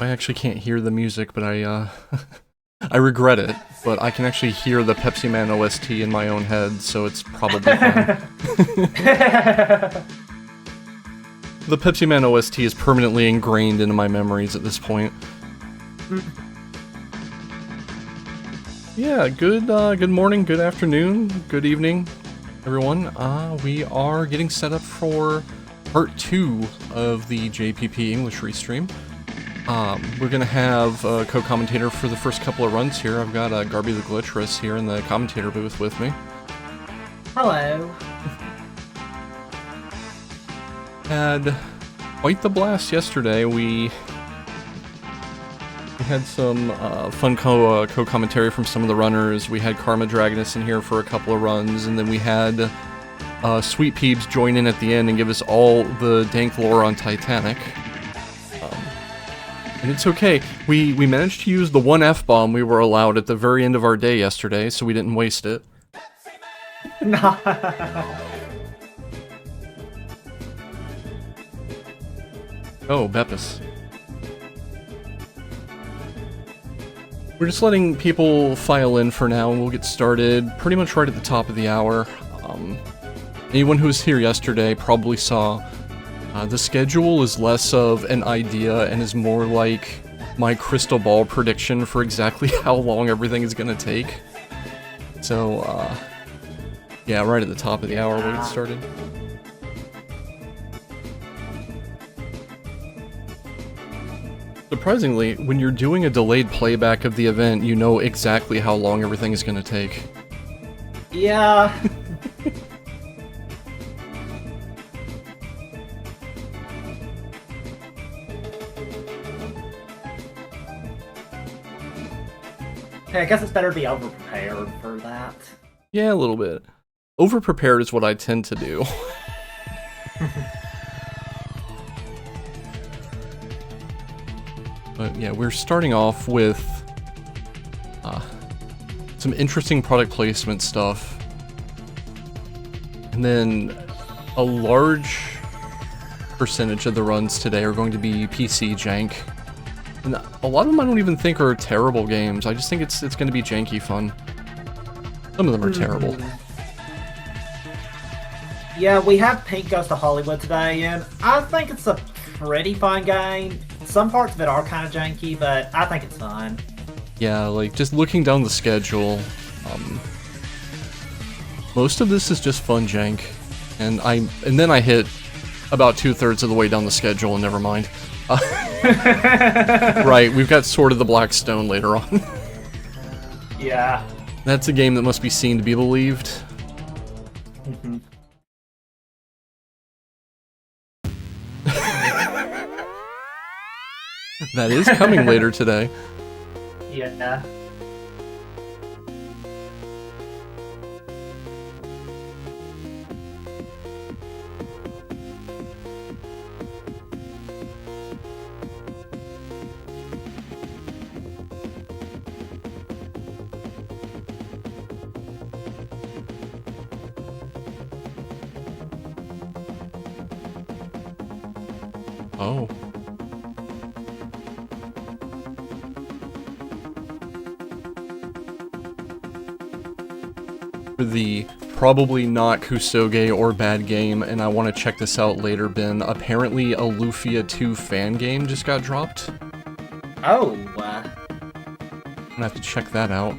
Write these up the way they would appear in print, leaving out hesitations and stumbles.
I actually can't hear the music, but I regret it, but I can actually hear the Pepsi Man OST in my own head, so it's probably fine. The Pepsi Man OST is permanently ingrained into my memories at this point. Yeah, good morning, good afternoon, good evening, everyone. We are getting set up for part 2 of the JPP English Restream. We're gonna have a co-commentator for the first couple of runs here. I've got Garby the Glitchress here in the commentator booth with me. Hello. Had quite the blast yesterday. We had some fun co-commentary from some of the runners. We had Karma Dragoness in here for a couple of runs, and then we had Sweet Peebs join in at the end and give us all the dank lore on Titanic. And it's okay. We managed to use the one F-bomb we were allowed at the very end of our day yesterday, so we didn't waste it. Oh, Beppis. We're just letting people file in for now, and we'll get started pretty much right at the top of the hour. Anyone who was here yesterday probably saw the schedule is less of an idea and is more like my crystal ball prediction for exactly how long everything is going to take. So, yeah, right at the top of the hour we'll get started. Surprisingly, when you're doing a delayed playback of the event, you know exactly how long everything is going to take. Yeah. Okay, I guess it's better to be over-prepared for that. Yeah, a little bit. Over-prepared is what I tend to do. But yeah, we're starting off with some interesting product placement stuff. And then a large percentage of the runs today are going to be PC jank. And a lot of them I don't even think are terrible games. I just think it's going to be janky fun. Some of them are terrible. Yeah, we have Pink Goes to Hollywood today, and I think it's a pretty fun game. Some parts of it are kind of janky, but I think it's fun. Yeah, like, just looking down the schedule, most of this is just fun jank. And then I hit about 2/3 of the way down the schedule, and never mind. Right, we've got Sword of the Black Stone later on. Yeah. That's a game that must be seen to be believed. That is coming later today. Yeah. Oh. For the probably not kusoge or bad game, and I want to check this out later, Ben. Apparently a Lufia 2 fan game just got dropped. Oh. I'm gonna have to check that out.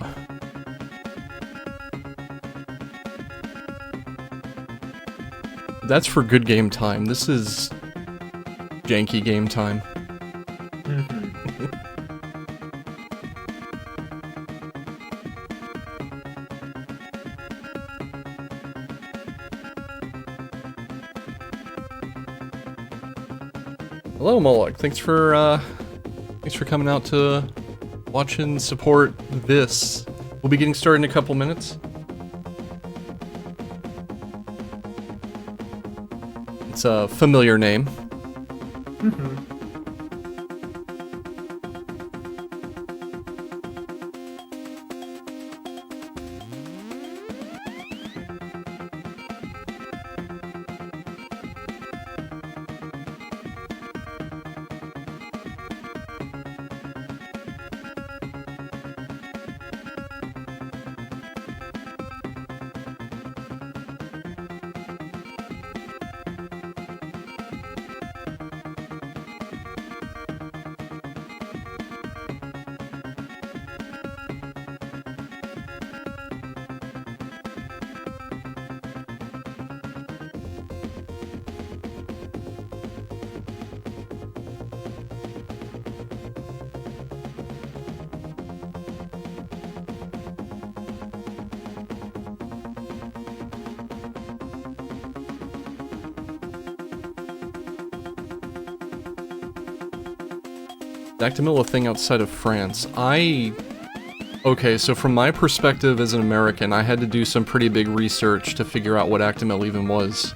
That's for good game time. This is janky game time. Hello, Moloch. Thanks for coming out to watch and support this. We'll be getting started in a couple minutes. It's a familiar name. Actimel a thing outside of France? Okay, so from my perspective as an American, I had to do some pretty big research to figure out what Actimel even was.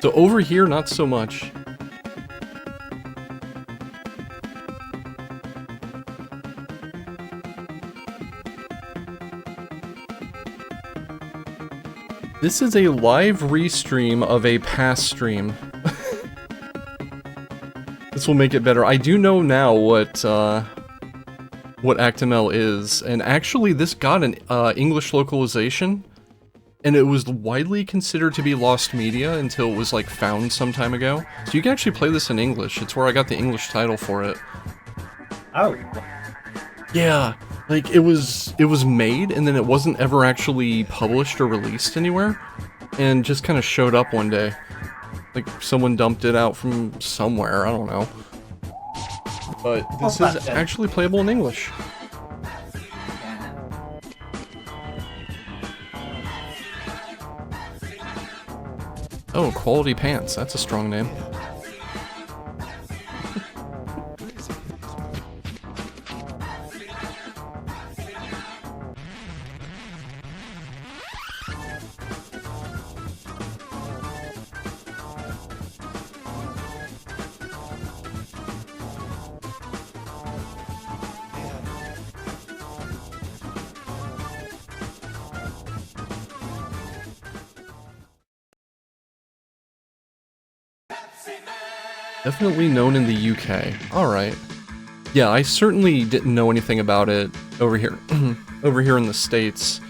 So over here, not so much. This is a live restream of a past stream. This will make it better. I do know now what Actimel is, and actually this got an English localization, and it was widely considered to be lost media until it was like found some time ago. So you can actually play this in English. It's where I got the English title for it. Oh. Yeah, like it was made and then it wasn't ever actually published or released anywhere, and just kind of showed up one day. Like someone dumped it out from somewhere, I don't know. But this is actually playable in English. Oh, Quality Pants, that's a strong name. Definitely known in the UK. Alright. Yeah, I certainly didn't know anything about it over here over here in the States.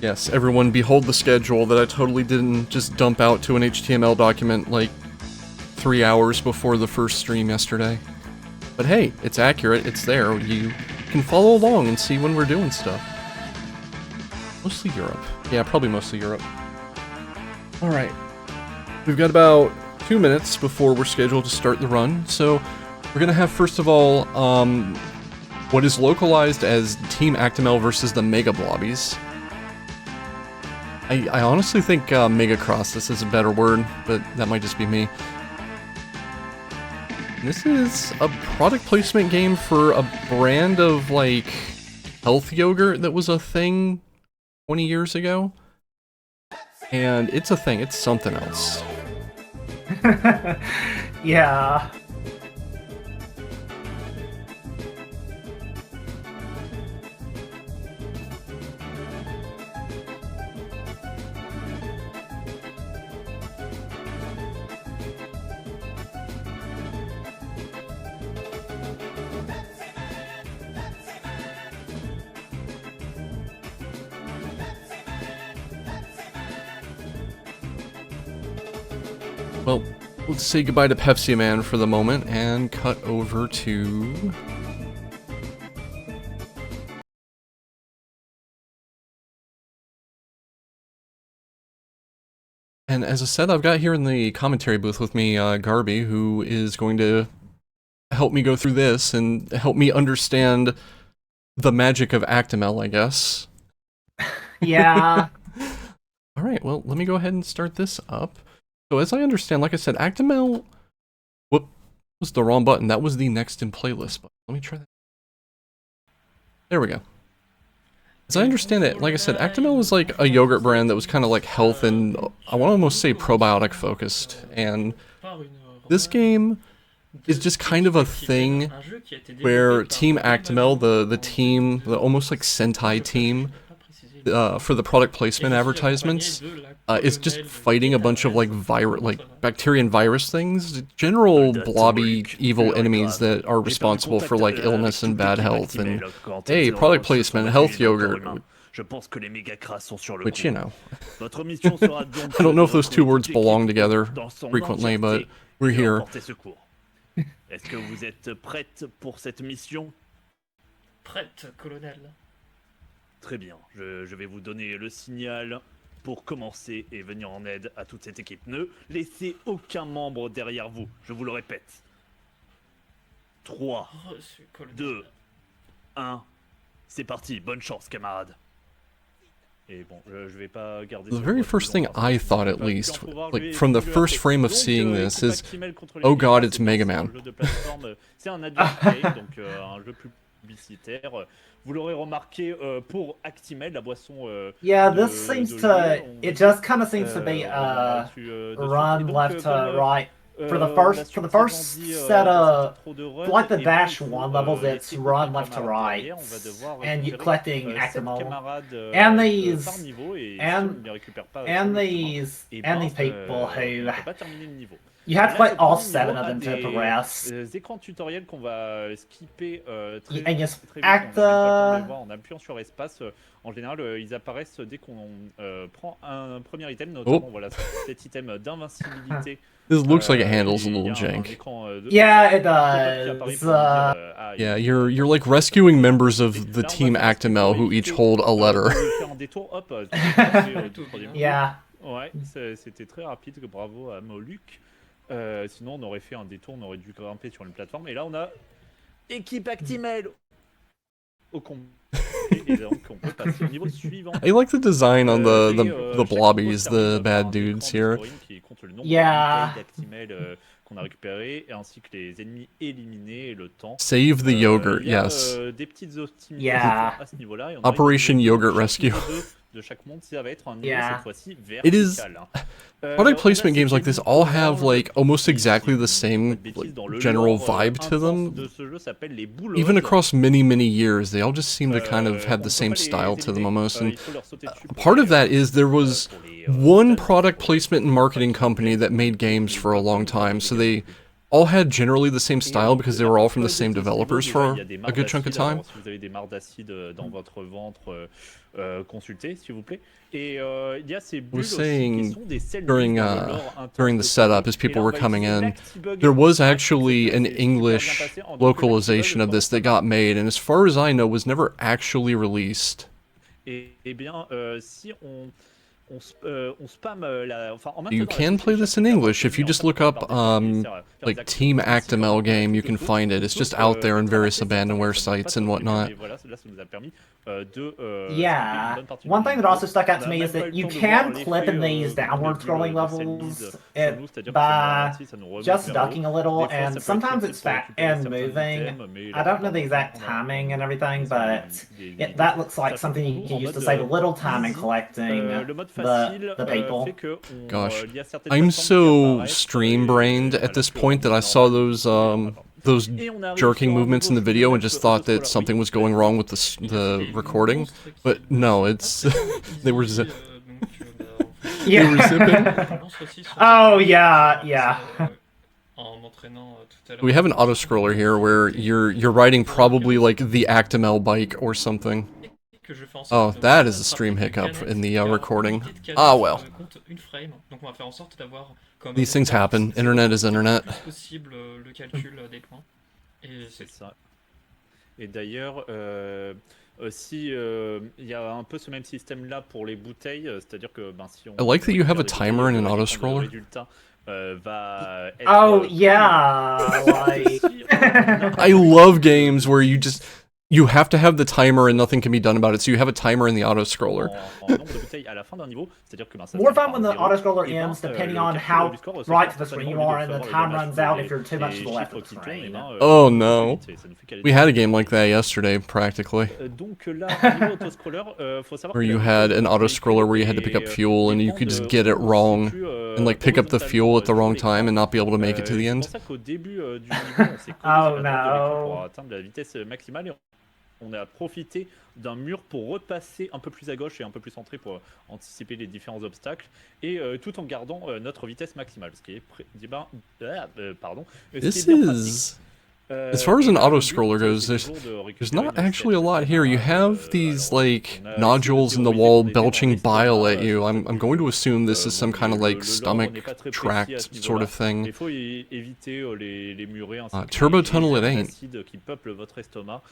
Yes, everyone behold the schedule that I totally didn't just dump out to an HTML document like 3 hours before the first stream yesterday. But hey, it's accurate, it's there, you can follow along and see when we're doing stuff. Mostly Europe. Yeah, probably mostly Europe. Alright. We've got about 2 minutes before we're scheduled to start the run, so we're gonna have, first of all, what is localized as Team Actimel versus the Mega Blobbies. I honestly think Mega Crosses is a better word, but that might just be me. This is a product placement game for a brand of, like, health yogurt that was a thing 20 years ago, and it's a thing, it's something else. Yeah. Well, let's say goodbye to Pepsi Man for the moment and cut over to... And as I said, I've got here in the commentary booth with me Garby, who is going to help me go through this and help me understand the magic of Actimel, I guess. Yeah. Alright, well, let me go ahead and start this up. So as I understand, like I said, Actimel... Whoop, was the wrong button. That was the next in playlist button. Let me try that. There we go. As I understand it, like I said, Actimel was like a yogurt brand that was kind of like health and, I want to almost say probiotic focused. And this game is just kind of a thing where Team Actimel, the team, the almost like Sentai team, for the product placement advertisements, is just fighting a bunch of like bacteria and virus things, general blobby evil enemies that are responsible for like illness and bad health, and hey, product placement, health yogurt, which, you know, I don't know if those two words belong together frequently, but we're here. Est-ce que vous êtes prête pour cette mission? Prête, colonel. Très bien, je vais vous donner le signal pour commencer et venir en aide à toute cette équipe. Ne laissez aucun membre derrière vous, je vous le répète. 3, 2, 1, c'est parti, bonne chance camarades. Et bon, je vais pas garder The ça very pour first plus thing longtemps, I parce que thought je at vais pas least, plus en pouvoir, je like vais from the jouer first après. frame of Donc, seeing this, Coupe is Actimel contre les oh god, Gamers, it's c'est bien, Mega c'est un Man. jeu de plateforme, c'est un advance game, donc un jeu publicitaire. Vous l'aurez remarqué pour Actimel, la boisson Yeah, this seems de lait, to. on It va dire. just kind of seems to be On reviendra dessus de suite. Et run donc, left comme to right on l'a for the subtilement first dit set dans cette of intro de run, like the eh bien, il dash faut one levels. It's laisser run aucun left to camarade right, derrière. On va devoir and you récupérer collecting 7 actimel, camarades and par niveau, et si on and ne les récupère pas sur and le chemin, these eh and ben, these people on who ne peut pas terminer le niveau. you have to Là, play ce all premier 7 niveau of a them to des progress. écrans tutoriels qu'on va skipper très, And you très vite. act On n'a même pas le temps de les voir en appuyant sur espace. En général, ils apparaissent dès qu'on prend un premier item, notamment voilà, cet item d'invincibilité. This looks like it handles a Il y little a un jank. écran de Yeah, it pop-up qui apparaît does. pour nous dire, ah, il y Yeah, a you're like rescuing members of the Là, on team va faire ce qu'il faut Actimel who each éviter, hold a letter. de faire un détour, hop, du troisième niveau. Yeah. Ouais, c'était très rapide, bravo à Moluc. Sinon, on aurait fait un détour, on aurait dû grimper sur une plateforme. Et là, on a équipe Actimel au combat. Et donc, on peut passer au niveau suivant. I like the design on the Chaque blobbies, niveau the termine par bad un dudes écran here. de scoring qui compte le nombre Yeah. de bouteilles d'Actimel qu'on a récupéré, ainsi que les ennemis éliminés et le temps. Save the yogurt, Il y a, yes. des petites optimisations Yeah. à ce niveau-là. Et on Operation arrive au niveau Yogurt de Rescue. chaque niveau de chaque monde, ça va être un niveau Yeah. cette fois-ci It is- vertical. Product placement games like this all have like almost exactly the same like, general vibe to them. Even across many years, they all just seem to kind of have the same style to them almost. And part of that is there was one product placement and marketing company that made games for a long time, so they all had generally the same style because they were all from the same developers for a good chunk of time. Si vous avez des marques d'acide dans votre ventre, consultez s'il vous plaît. Et il y a ces bulles aussi qui sont des cellules during dans le lore interne during the de setup, as Sony. people Et là, were on va coming utiliser in, l'Actibug. there was Ah, actually an c'est super bien English passé. Donc, localization of l'Actibug, this that got made, and as far as I know, was never actually released. Et bien, si on spam la... Enfin, en You maintenant, can play this in English. If you just look up, like, Team Actimel game, you can find it. It's just out there in various abandonware sites and whatnot. Voilà, là, ça nous a permis Yeah. One thing that also stuck out to me is that you can clip in these downward scrolling levels by just ducking a little, and sometimes it's fat and moving. I don't know the exact timing and everything, but that looks like something you can use to save a little time in collecting the people. Gosh, I'm so stream-brained at this point that I saw those jerking movements in the video and just thought that something was going wrong with the recording, but no, it's they were Donc, they were zipping. Oh, yeah. En m'entraînant tout à l'heure. We have an auto scroller here where you're riding probably like the Actimel bike or something. Que je fais en Oh, sorte that de is a stream rattraper hiccup canettes, in the car recording. l'unité de canettes, Ah well. compte une frame, donc on va faire en sorte d'avoir comme These things happen. Internet is internet. le plus possible le calcul des points. Et C'est ça. Et d'ailleurs, aussi, il y a un peu ce même système là pour les bouteilles, c'est-à-dire que si on. I like that you have a récupère des timer bouteilles, in an le auto-scroller. résultat va être, Oh, yeah. Like. I love games where you have to have the timer and nothing can be done about it, so you have a timer in the auto scroller. En nombre de bouteilles à la fin d'un niveau, c'est-à-dire que ça More se fun fait when par the zéro, autoscroller et ben, ends, depending le on calcul how du score se right fait to the screen you instantanément, are, au and lieu the de time faire runs out les if you're too much to the left chiffres of the qui tournent, screen. et ben, Oh, ça nous no. fait vite, ça nous fait caler We des had a points. game like that yesterday, practically, Donc là, au niveau autoscroller, faut savoir where que you la had vitesse an du auto véhicule scroller where you had to pick up et fuel and you dépend could de just get it où on se wrong situe, and like pick up the fuel at the wrong horizontalement time and not be able to make it to the C'est end. pour ça qu'au début du niveau, on s'est collé Oh, sur la droite de l'écran pour no. atteindre la vitesse maximale et on a profité d'un mur pour repasser un peu plus à gauche et un peu plus centré pour anticiper les différents obstacles et tout en gardant notre vitesse maximale, ce qui est pardon. Ce qui This est bien pratique. is... As far as an auto scroller goes, there's not actually a lot here. You have these like nodules in the wall belching bile at you. I'm going to assume this is some kind of like stomach tract sort of thing. Il faut éviter les murets ainsi que Turbo les tunnel it germes ain't. d'acides qui peuplent votre estomac.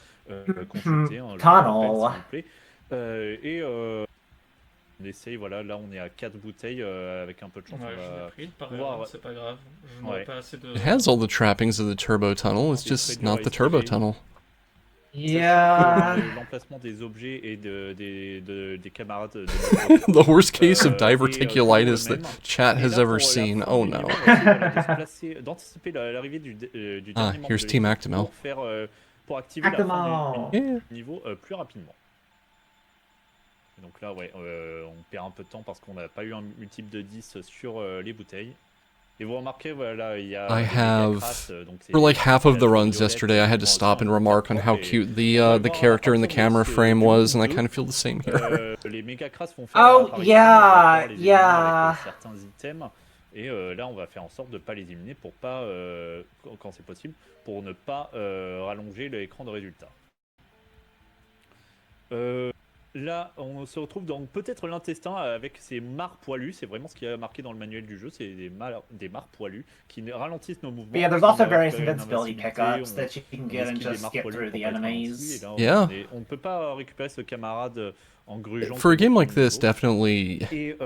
Consultez, hein, je vous Tunnel. rappelle, s'il vous plaît. On essaye, voilà, là on est à 4 bouteilles avec un peu de chance. ouais, On j'en ai va pris par pouvoir- erreur, c'est pas grave. Je n'aurai Ouais. pas assez de. It has all the trappings of the turbo tunnel. It's just not the turbo tunnel. Yeah. L'emplacement des objets et des camarades. The worst case of diverticulitis that chat has ever seen. Oh no. D'anticiper l'arrivée du dernier membre Here's de Team l'équipe Actimel. pour activer la fin Actimel. du niveau plus rapidement. Et donc là, ouais, on perd un peu de temps parce qu'on n'a pas eu un multiple de 10 sur les bouteilles. Et vous remarquez, voilà, il y a for like half of the runs yesterday, I had to stop and remark on how cute the character in the camera frame was, and I kind of feel the same here. Les méga crasses vont faire Oh, apparition, yeah, on va pouvoir les éliminer yeah. avec certains items. Et là, on va faire en sorte de ne pas les éliminer pour pas, quand c'est possible, pour ne pas rallonger l'écran de résultat. Là, on se retrouve dans peut-être l'intestin avec ces mares poilus. C'est vraiment ce qui est marqué dans le manuel du jeu. C'est des mares poilus qui ralentissent nos mouvements. But yeah, there's also various invincibility pickups that you can get and just skip through the enemies. Yeah. On ne peut pas récupérer ce camarade en grugeant. For a game like this, definitely. Et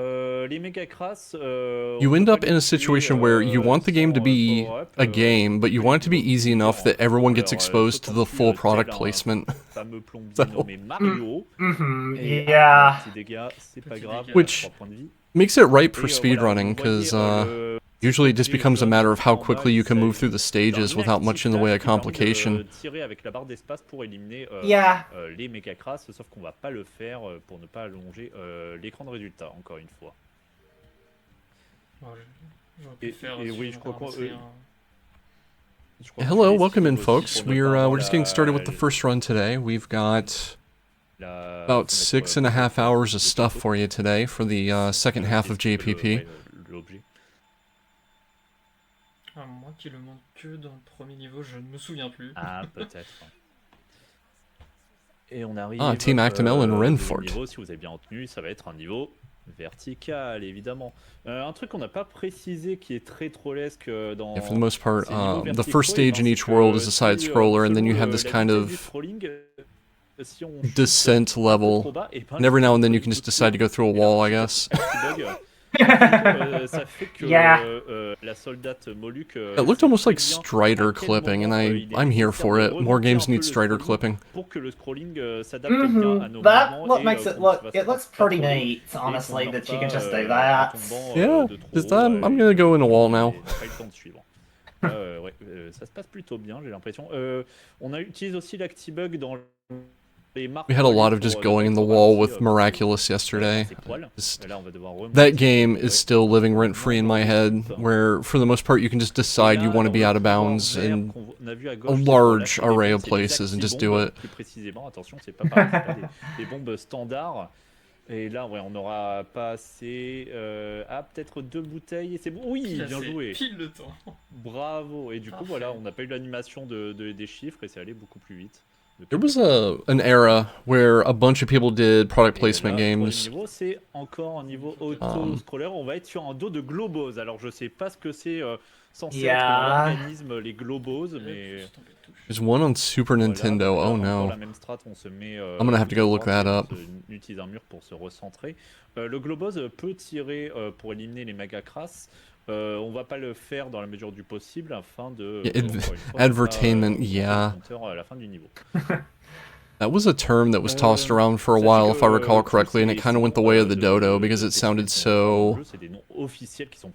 les méga crasses, you end up in a situation where you want the game to be a game, but you want it to be easy enough that everyone gets exposed to the full product placement. Fameux plombier nommé Mario. Yeah. Petit dégât, c'est pas grave. Which 3 points de vie. makes it ripe for speedrunning, because usually it just becomes a matter of how quickly you can move through the stages without much in the way of complication. Tirer avec la barre d'espace pour éliminer les méga crasses, sauf qu'on va pas le faire pour ne pas allonger l'écran de résultat, encore une fois. Et oui, je crois qu'on... Hello, welcome in, folks. We're just getting started with the first run today. We've got about 6.5 hours of stuff for you today for the second half of JPP. À moins qu'il le manque que dans le premier niveau, je ne me souviens plus. Ah, peut-être. Et on arrive Team Actimel and Renfort. Niveau, si vous avez bien retenu, ça va être un niveau vertical, évidemment. Un truc qu'on n'a pas précisé qui est très trollesque dans... Yeah, for the most part, the first stage in each world is a side-scroller, and then you have this kind of descent level. And every now and then you can just decide to go through a wall, I guess. Ça fait que la soldate Moluque, it looked almost like Strider clipping, and I'm here for it. More games need Strider clipping. Pour que le scrolling s'adapte bien à nos mouvements. What makes it look? It looks pretty neat, honestly, that you can just do that. Yeah, I'm gonna go in a wall now. Ouais, ça se passe plutôt bien, j'ai l'impression. On utilise aussi l'Actibug dans We had a lot of just going in the wall with Miraculous yesterday. That game is still living rent-free in my head, where for the most part you can just decide you want to be out of bounds in a large array of places and just do it. Plus précisément, attention, c'est pas pareil, des bombes standards. Et là, ouais, on n'aura pas assez... peut-être 2 bouteilles, et c'est bon. Oui, bien joué. Pile le temps. Bravo. Et du coup, voilà, on n'a pas eu l'animation des chiffres, et c'est allé beaucoup plus vite. There was an era where a bunch of people did product placement games. C'est encore un niveau auto-scroller. On va être sur un dos de globos. Alors, je sais pas ce que c'est censé être l'organisme, les globos, mais... There's one on Super Nintendo. Oh no. La même strat, on se met, I'm gonna have to go look that up. On utilise un mur pour se recentrer. Le globos peut tirer pour éliminer les méga crasses. On va pas le faire dans la mesure du possible afin de... Advertainment, yeah. À la fin du niveau. That was a term that was tossed around for a while, if I recall correctly, and it kind of went the way of the dodo because it sounded so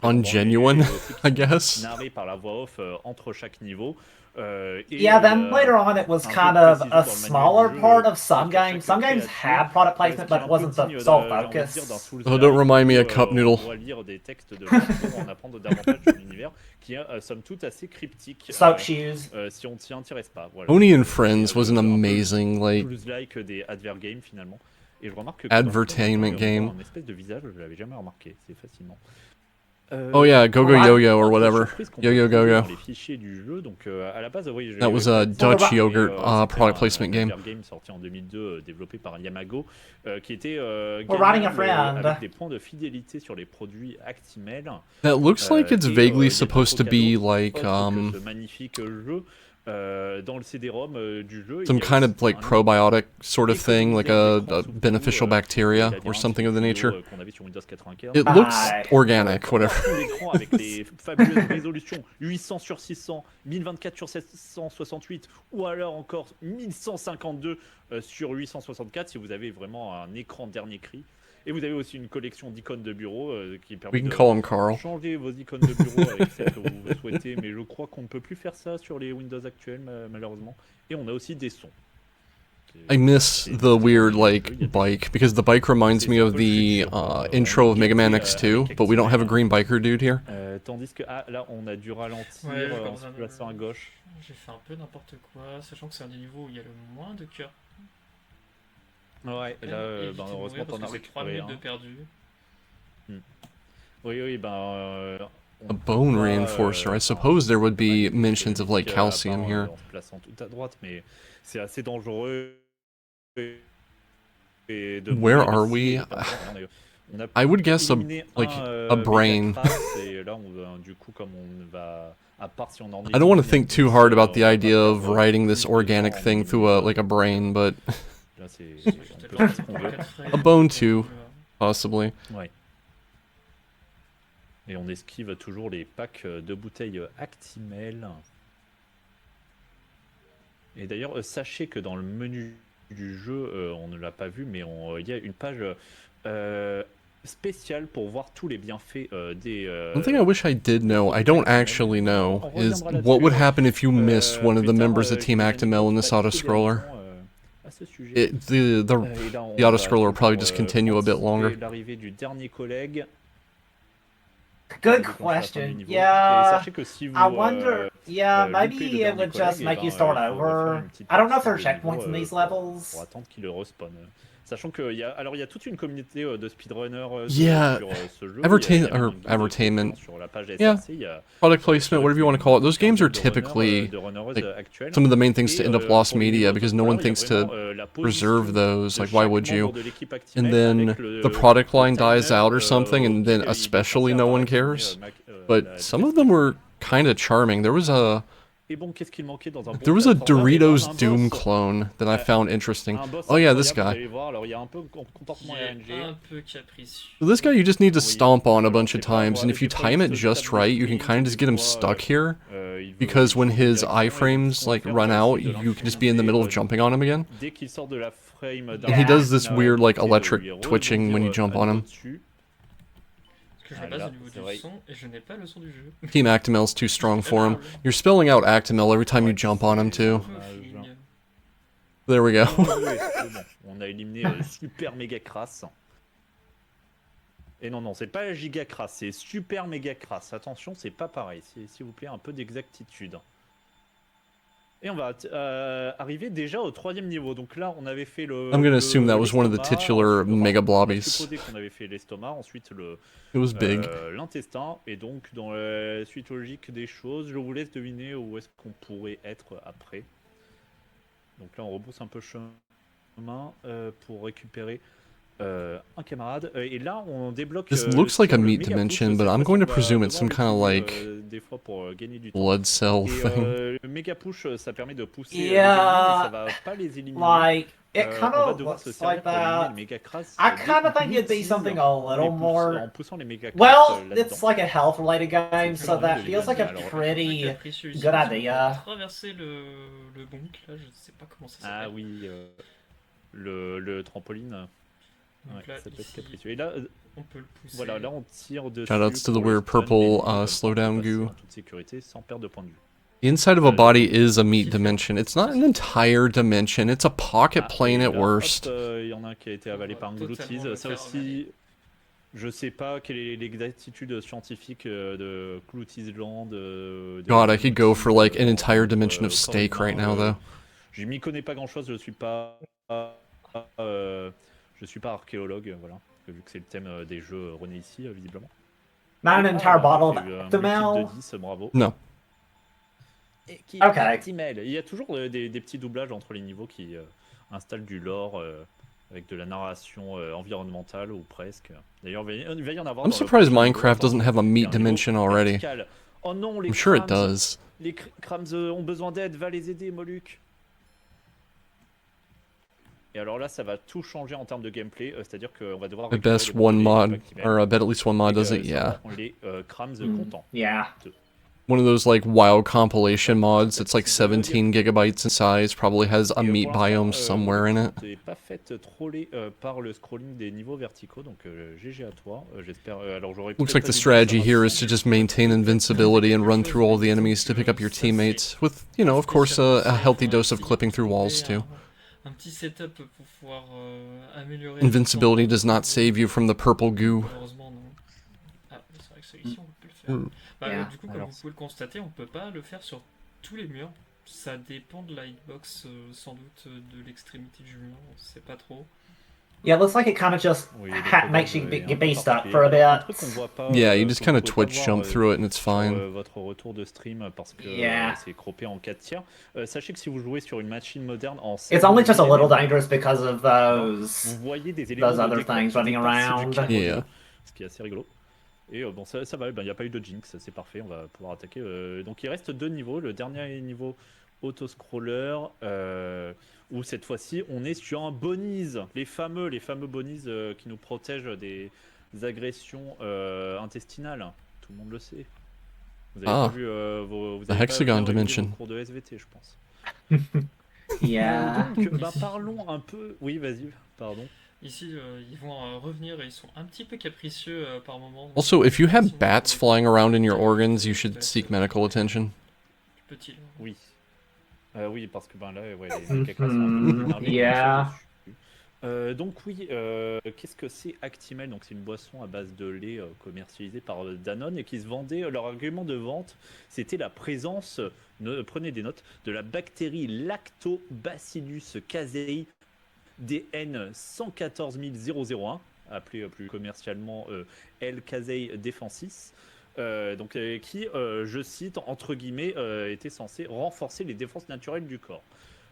ungenuine, I guess. Narré par la voix off entre chaque niveau. Yeah, then later on it was kind of a smaller part of some games. Some games had product placement, but it wasn't the sole focus. Oh, don't remind me of Cup Noodle. On va lire des textes de en apprendre davantage sur l'univers, qui est somme toute assez cryptique. Soap shoes. Si on s'y intéresse pas. Voilà. Tony and Friends was an amazing, like... Plus des advert games finalement. Et je remarque que advertainment game. Un espèce de visage, je l'avais jamais remarqué. C'est fascinant. Oh yeah, Go-Go Yo-Yo or whatever. Yo-Yo Go-Go. Les fichiers du jeu, donc à la base, oui, that was a Dutch yogurt product placement game. Game sorti en 2002, développé par Yamago, qui était avec des points de fidélité sur les produits Actimel. That looks like it's vaguely supposed to be like ce magnifique jeu dans le CD-ROM du jeu. Some kind of like probiotic sort of thing, like a beneficial bacteria or something of the nature. It looks organic, whatever. L'écran avec les fabuleuses résolutions 800 sur 600, 1024 sur 768 ou alors encore 1152 sur 864 si vous avez vraiment un écran dernier cri. Et vous avez aussi une collection d'icônes de bureau qui permet de changer vos icônes de bureau avec celles que vous souhaitez. Mais je crois qu'on ne peut plus faire ça sur les Windows actuels, malheureusement. Et on a aussi des sons. I miss the weird, like, bike, because the bike reminds me of the intro of Mega Man X2, but we don't have a green biker dude here. Tandis que là, on a dû ralentir en se plaçant à gauche. J'ai fait un peu n'importe quoi, sachant que c'est un des niveaux où il y a le moins de cœur. Ouais, et là, heureusement qu'on a récupéré 3 minutes de perdu. Oui, A bone reinforcer. I suppose there would be mentions of like calcium here. En se plaçant tout à droite, mais c'est assez dangereux. Where are we? I would guess a brain. I don't want to think too hard about the idea of writing this organic thing through a brain, but a bone too, possibly. Ouais. Et on esquive toujours les packs de bouteilles Actimel. Et d'ailleurs, sachez que dans le menu du jeu, on ne l'a pas vu, mais il y a une page spéciale pour voir tous les bienfaits des... One thing I wish I did know, I don't actually know, is what would happen if you missed one of the members of Team Actimel in this auto-scroller. The auto-scroller will probably just continue a bit longer. L'arrivée du dernier collègue. Good question. Yeah, I wonder. Yeah, maybe it would just make you start over. I don't know if there are checkpoints in these levels. Pour attendre qu'il respawn. Sachant qu'il y a toute une communauté de speedrunners sur ce jeu. Entertainment. Sur la page Yeah. SRC, Product placement, whatever you want to call it. Those games are typically like, some of the main things to end up lost media because no one thinks to preserve those. Like, why would you? And then the product line dies out or something, and then especially no one cares. But some of them were kind of charming. There was a Doritos Doom clone that I found interesting. Oh yeah, this guy. So this guy you just need to stomp on a bunch of times, and if you time it just right, you can kind of just get him stuck here. Because when his iframes like run out, you can just be in the middle of jumping on him again. And he does this weird like electric twitching when you jump on him. Que je base au niveau du son et je n'ai pas le son du jeu. Team Actimel's too strong for him. You're spelling out Actimel every time you jump on him too. There we go. On a éliminé Super Méga Crass. Et non, c'est pas Giga Crass, c'est Super Méga Crass. Attention, c'est pas pareil. S'il vous plaît, un peu d'exactitude. Et on va arriver déjà au 3e niveau. Donc là, on avait fait le... I'm gonna assume that was one of the titular mega blobbies. On avait fait l'estomac, ensuite It was big. L'intestin. Et donc, dans la suite logique des choses, je vous laisse deviner où est-ce qu'on pourrait être après. Donc là, on rebrousse un peu chemin pour récupérer un camarade. Et là, on débloque... This looks like a meat dimension, but I'm going to presume it's some kind of like blood cell thing. Le méga push, ça permet de pousser Yeah, les ennemis, mais ça va pas les éliminer. Like, it kind on va of devoir se looks servir like pour éliminer that. le méga crass. I kind of think it'd be something a little more... En poussant les méga crass Well, là-dedans. it's like a health-related game, so that feels like a pretty good idea. Traverser le bonk, là, je sais pas comment ça s'appelle. Ah oui, le trampoline. Donc Ouais, là, ça peut être ici, capricieux. Et là, on peut le pousser. voilà, là on tire dessus. Shoutouts to the pour weird le stun, purple mais slowdown passer goo. en toute sécurité sans perdre de point de vue. The inside of a body is a meat dimension. It's not an entire dimension. It's a pocket plane at worst. Il y en a un qui a été avalé par un gloutis. Ça aussi, je sais pas quelle est l'exactitude scientifique de gloutisland. God, I could go for like an entire dimension of steak right now, though. Je m'y connais pas grand chose. Je suis pas archéologue, voilà. Vu que c'est le thème des jeux rené ici, visiblement. Not an entire bottle of Actimel. Actimel. Bravo. No. Ok. Actimel. Il y a toujours des petits doublages entre les niveaux qui installent du lore avec de la narration environnementale ou presque. D'ailleurs, il va y en avoir. I'm surprised Minecraft doesn't have a meat dimension already. Oh non, les I'm sure it crams, does. les crams ont besoin d'aide, va les aider, Moluc. Et alors là, ça va tout changer en termes de gameplay, c'est-à-dire qu'on va devoir At récupérer best les one bons mod, or I bet at least one mod does it, yeah. les crams contents. Yeah. One of those like wild compilation mods that's like 17 gigabytes in size, probably has a meat biome somewhere in it. T'es pas fait troller par le scrolling des niveaux verticaux, donc GG à toi. J'espère. Alors j'aurais. Looks like the strategy here is to just maintain invincibility and run through all the enemies to pick up your teammates, with, you know, of course, a healthy dose of clipping through walls too. Un petit setup pour pouvoir améliorer. Invincibility does not save you from the purple goo. Malheureusement non. Ah, c'est vrai que celui-ci on peut le faire. Bah, du coup, comme vous pouvez le constater, on peut pas le faire sur tous les murs. Ça dépend de la hitbox, sans doute de l'extrémité du mur, on sait pas trop. Yeah, it looks like it kind of just makes you be stuck for a bit. Yeah, you just kind of twitch jump through it and it's fine. Votre retour de stream parce que c'est croppé en 4 tiers. Sachez que si vous jouez sur une machine moderne en it's only just a little dangerous because of those other things running around. Yeah. Ce qui est assez rigolo. Et bon, ça va, il n'y a pas eu de jinx, c'est parfait, on va pouvoir attaquer. Donc il reste 2 niveaux. Le dernier niveau auto-scroller, où cette fois-ci on est sur un bonise, les fameux bonnies qui nous protègent des agressions intestinales. Tout le monde le sait. Vous avez pas vu vous avez Hexagon pas Dimension. vos cours de SVT, je pense. Yeah. Donc, parlons un peu. Oui, vas-y, pardon. Ici, ils vont revenir et ils sont un petit peu capricieux par moment. Also, if you have bats flying around in your organs, you should seek medical attention. Petit. Oui. Oui, parce que là, ouais, les cacas sont un peu énervés. Yeah. Donc oui, qu'est-ce que c'est Actimel? Donc c'est une boisson à base de lait commercialisée par Danone et qui se vendait. Leur argument de vente, c'était la présence, prenez des notes, de la bactérie Lactobacillus casei DN 114001, appelé plus commercialement L. casei defensis. Donc qui, je cite, entre guillemets, était censé renforcer les défenses naturelles du corps.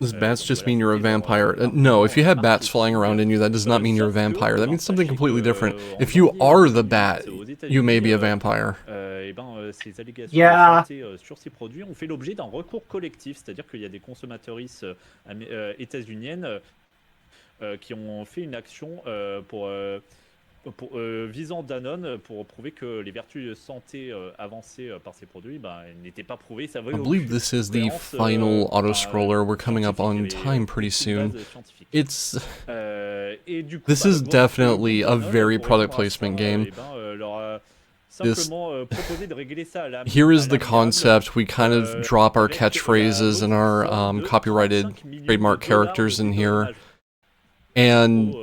Does bats just mean you're a vampire? No, if you have bats flying around in you, that does not mean you're a vampire. That means something completely different. If you are the bat, you may be a vampire. Ces allégations de santé sur ces produits ont fait l'objet d'un recours collectif, c'est-à-dire qu'il y a des consommatrices états-uniennes qui ont fait une action visant Danone pour prouver que les vertus de santé avancées par ces produits n'étaient pas prouvées. Ça I believe this is the final auto-scroller. We're coming up on time pretty soon. This is definitely a very product placement game. Here is the concept. We kind of drop our catchphrases and our copyrighted trademark characters in here, and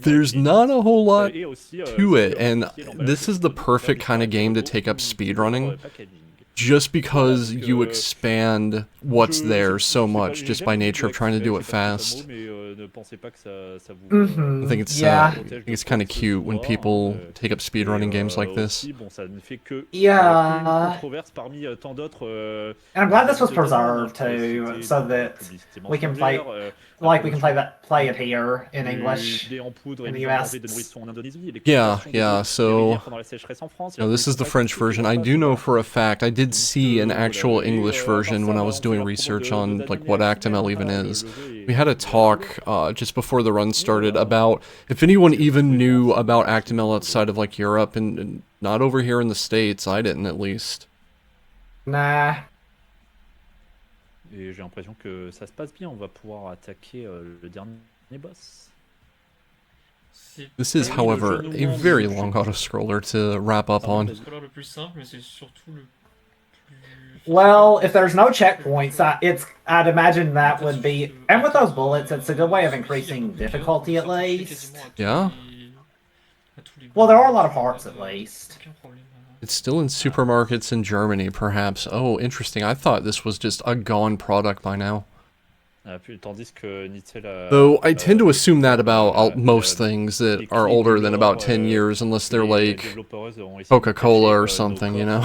there's not a whole lot to it, and this is the perfect kind of game to take up speedrunning, just because you expand what's there so much just by nature of trying to do it fast. I think it's kind of cute when people take up speedrunning games like this. Yeah. And I'm glad this was preserved too, so that we can play, play it here in English in the US. Yeah, so this is the French version. I do know for a fact, I did see an actual English version when I was doing research on like what Actimel even is. We had a talk just before the run started about if anyone even knew about Actimel outside of like Europe and not over here in the States. I didn't, at least. Nah. Et j'ai l'impression que ça se passe bien. On va pouvoir attaquer le dernier boss. This is, however, a very long auto-scroller to wrap up on. Well, if there's no checkpoints, I'd imagine that would be... And with those bullets, it's a good way of increasing difficulty at least. Yeah? Well, there are a lot of parts at least. It's still in supermarkets in Germany, perhaps. Oh, interesting. I thought this was just a gone product by now. Though I tend to assume that about most things that are older than about 10 years, unless they're like Coca-Cola or something, you know?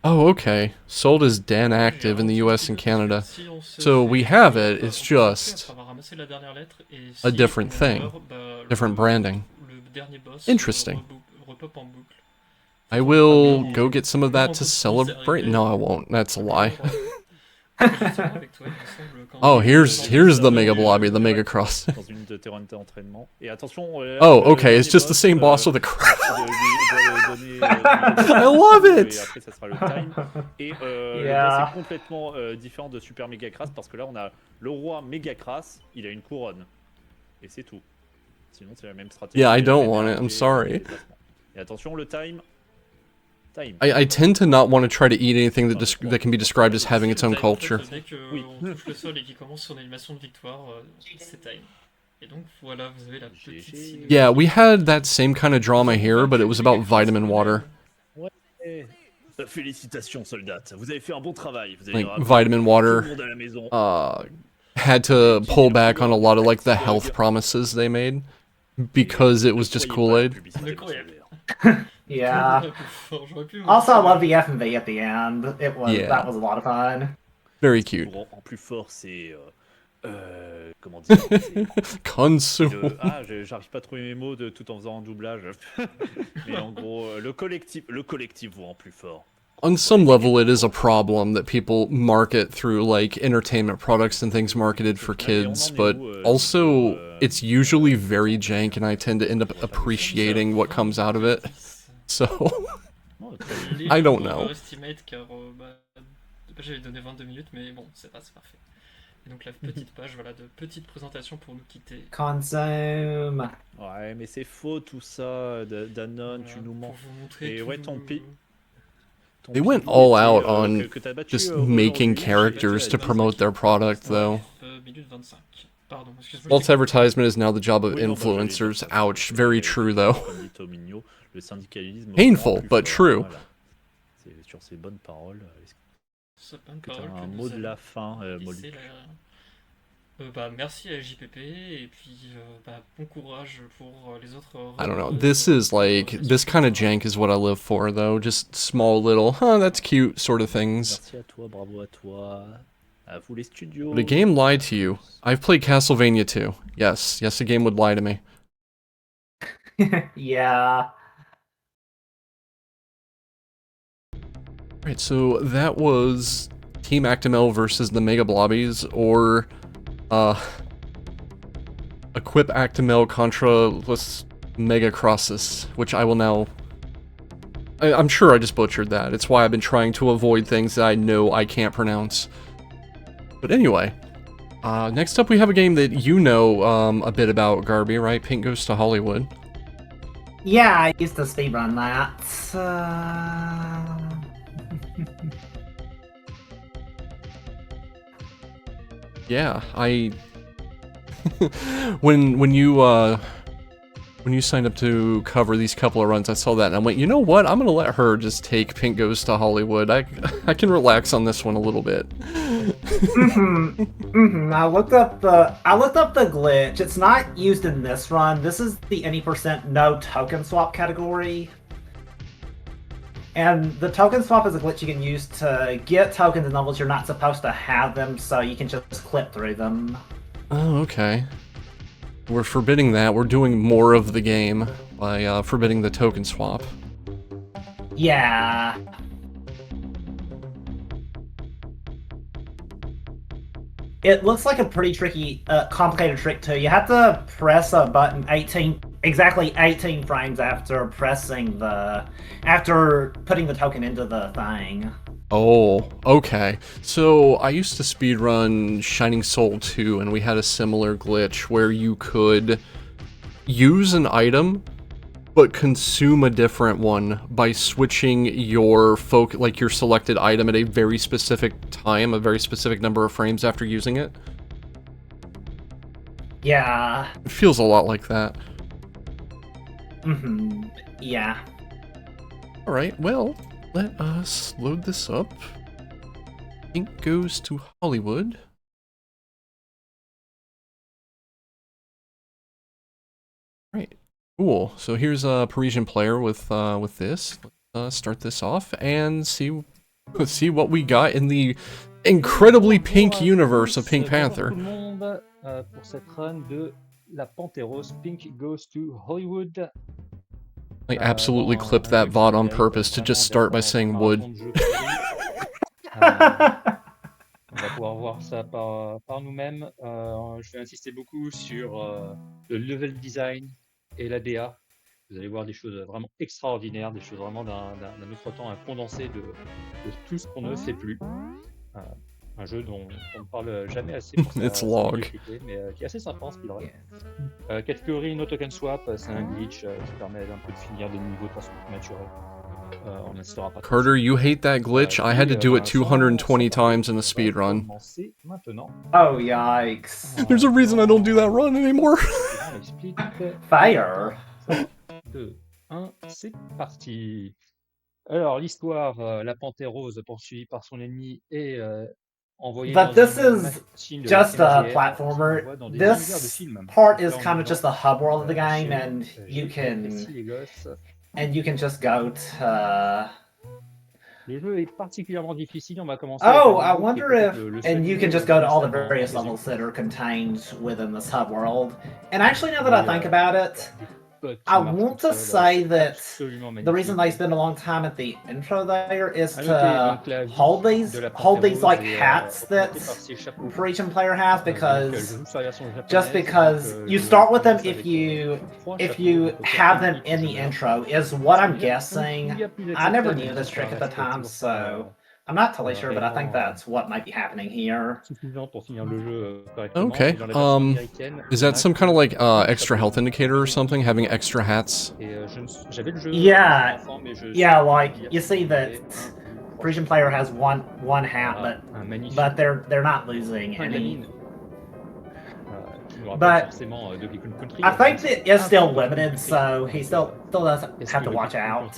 Oh, okay. Sold as Dan Active in the US and Canada. So we have it, it's just a different thing. Different branding. dernier boss Interesting. repop en boucle. I will go get some of that to celebrate. No, I won't. That's a lie. Oh, here's the Mega Blobby, the Mega Cross. Dans une de tes runs d'entraînement. Et attention. Oh, okay, it's just the same boss with a cross. I love it. Et après, ça sera le time. Et le boss est complètement différent de Super Mega Crass parce que là, on a le roi Mega Crass, il a une couronne. Et c'est tout. Sinon, c'est la même stratégie. Yeah, I don't want it. I'm sorry. Et attention, le time. I tend to not want to try to eat anything that can be described as having its own culture. Yeah, we had that same kind of drama here, but it was about vitamin water. Félicitations, soldat. Vous avez fait un bon travail. Like, vitamin water had to pull back on a lot of like the health promises they made because it was just Kool-Aid. Yeah. Also, I love the F&V at the end. That was a lot of fun. Very cute. En plus fort, c'est comment dire, Consume. J'arrive pas à trouver mes mots tout en faisant un doublage. Mais en gros, le collectif vaut en plus fort. On some level, it is a problem that people market through like entertainment products and things marketed for kids, but also it's usually very jank, and I tend to end up appreciating what comes out of it. So, I don't know. J'avais donné 22 minutes, mais bon, c'est parfait. Et donc la petite page, voilà, de petite présentation pour nous quitter. Consume. Ouais, mais c'est faux tout ça, Danone, tu nous mens. Et ouais, ton They went all out on just making characters to promote their product, though. False advertisement is now the job of influencers. Ouch. Very true, though. Painful, but true. Sur ces bonnes paroles, un mot de la fin, Molly. Merci à JPP et puis bon courage pour les autres. I don't know. This is like, this kind of jank is what I live for, though. Just small little, that's cute sort of things. Merci à toi, bravo à toi. À vous les studios. But a game lied to you. I've played Castlevania too. Yes, a game would lie to me. Yeah. Right, so that was Team Actimel versus the Mega Blobbies, or Equip Actimel contra les Mega Crosses, which I will now... I'm sure I just butchered that. It's why I've been trying to avoid things that I know I can't pronounce. But anyway, next up we have a game that you know a bit about, Garby, right? Pink Goes to Hollywood. Yeah, I used to speedrun that. Yeah, when you signed up to cover these couple of runs, I saw that and I went, you know what? I'm gonna let her just take Pink Goes to Hollywood. I can relax on this one a little bit. I looked up the glitch. It's not used in this run. This is the any % no token swap category. And the token swap is a glitch you can use to get tokens in levels you're not supposed to have them, so you can just clip through them. Oh, okay. We're forbidding that. We're doing more of the game by forbidding the token swap. Yeah. It looks like a pretty tricky, complicated trick too. You have to press a button exactly 18 frames after putting the token into the thing. Oh, okay. So I used to speedrun Shining Soul 2, and we had a similar glitch where you could use an item but consume a different one by switching your your selected item at a very specific time, a very specific number of frames after using it. Yeah. It feels a lot like that. Yeah. Alright, well, let us load this up. Pink Goes to Hollywood. Right. Cool. So here's a Parisian player with this. Let's start this off and see what we got in the incredibly pink universe of Pink Panther. Pour cette run de La Panteros, Pink goes to Hollywood. I absolutely clipped that VOD on purpose to just start by saying wood. On va pouvoir voir ça par nous-mêmes. Je vais insister beaucoup sur le level design et la DA. Vous allez voir des choses vraiment extraordinaires, des choses vraiment d'un autre temps, un condensé de tout ce qu'on ne fait plus. Un jeu dont on ne parle jamais assez pour sa médiocrité, mais qui est assez sympa en speedrun. Catégorie no token swap, c'est un glitch qui permet un peu de finir des niveaux de façon naturelle. On n'insistera pas. Carter, you hate that glitch? I had to do it 220 times in the speedrun. Oh, yikes. There's a reason I don't do that run anymore. Fire. 2, 1, c'est parti. Alors, l'histoire, la panthère rose poursuivie par son ennemi et envoyée But this is just a CGR, platformer. dans des univers de This films. part is kind of just the hub world of the game, and you les gosses. can just go to. Le jeu est particulièrement difficile. On va commencer. Oh, I wonder if, and you can just go to all the various levels that are contained within this hub world. And actually, now that I think about it, I want to say that the reason they spend a long time at the intro there is to hold these like hats that for each player has, because you start with them if you have them in the intro is what I'm guessing. I never knew this trick at the time, so I'm not totally sure, but I think that's what might be happening here. Okay, is that some kind of like extra health indicator or something, having extra hats? Yeah, like you see that Parisian player has one hat, but they're not losing any. But I think that it's still limited, so he still doesn't have to watch out.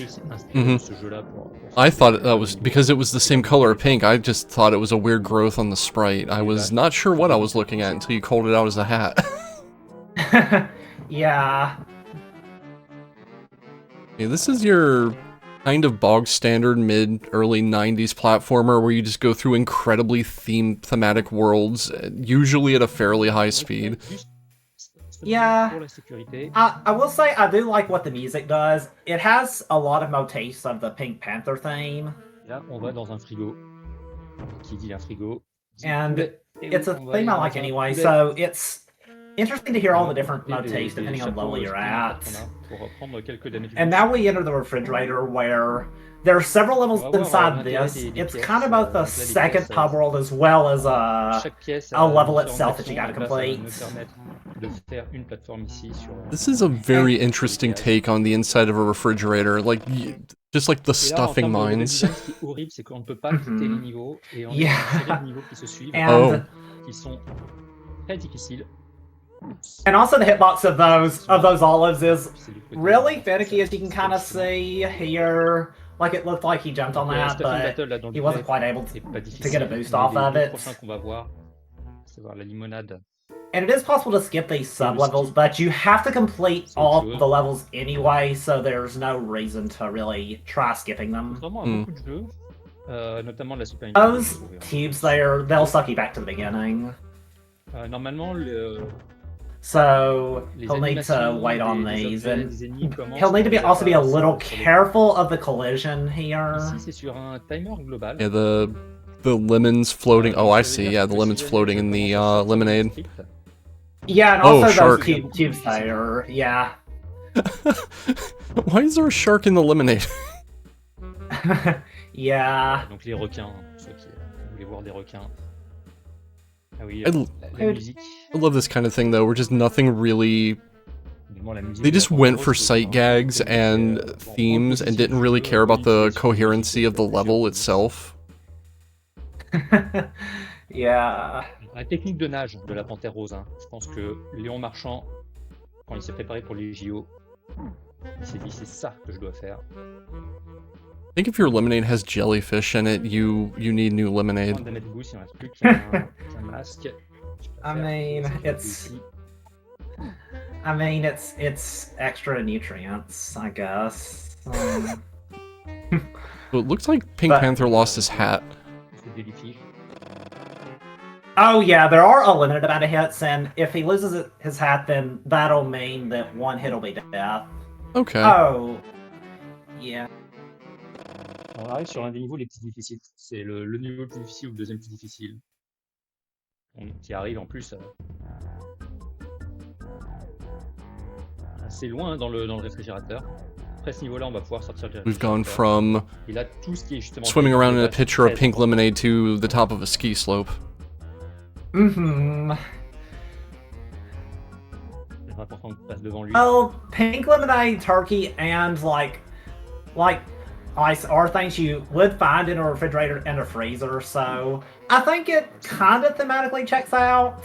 I thought that was because it was the same color of pink. I just thought it was a weird growth on the sprite. I was not sure what I was looking at until you called it out as a hat. Yeah. Yeah, this is your kind of bog standard mid-early 90s platformer where you just go through incredibly thematic worlds, usually at a fairly high speed. Yeah, I will say I do like what the music does. It has a lot of motifs of the Pink Panther theme. Là, on va dans un frigo. Qui dit un frigo? And it's a theme I like anyway, so it's interesting to hear all the different motifs depending on the level you're at. And now we enter the refrigerator, where there are several levels inside this. It's kind of both the second pub world as well as a level itself that you gotta complete. This is a very interesting take on the inside of a refrigerator, like just like the stuffing mines. Yeah. And also the hitbox of those olives is really finicky, as you can kind of see here. Like, it looked like he jumped on that, but he wasn't quite able to get a boost off of it. And it is possible to skip these sub-levels, but you have to complete all the levels anyway, so there's no reason to really try skipping them. Those cubes there, they'll suck you back to the beginning. So he'll need to wait on these, and he'll need to also be a little careful of the collision here. Yeah, the lemons floating. Oh, I see. Yeah, the lemons floating in the lemonade. Yeah, and also those cubes there. Yeah. Why is there a shark in the lemonade? Yeah. Donc les requins, ceux qui voulaient voir des requins. Ah oui, I love this kind of thing though, where just nothing really... They just went for sight gags and themes and didn't really care about the coherency of the level itself. Yeah. La technique de nage de la panthère rose, hein. Je pense que Léon Marchand, quand il s'est préparé pour les JO, il s'est dit c'est ça que je dois faire. I think if your lemonade has jellyfish in it, you need new lemonade. I mean, it's extra nutrients, I guess. So it looks like Pink Panther lost his hat. Oh yeah, there are a limited amount of hits, and if he loses his hat, then that'll mean that one hit will be death. Okay. Oh, yeah. On arrive sur un des niveaux les plus difficiles. C'est le niveau le plus difficile ou le deuxième plus difficile. Qui arrive en plus assez loin dans le réfrigérateur. Après ce niveau-là, on va pouvoir sortir du We've gone réfrigérateur. from Et là, tout ce qui est justement swimming around in a très pitcher of pink important. lemonade to the top of a ski slope. Mm-hmm. C'est important que tu passes devant lui. Well, pink lemonade, turkey, and like ice are things you would find in a refrigerator and a freezer, so I think it kind of thematically checks out.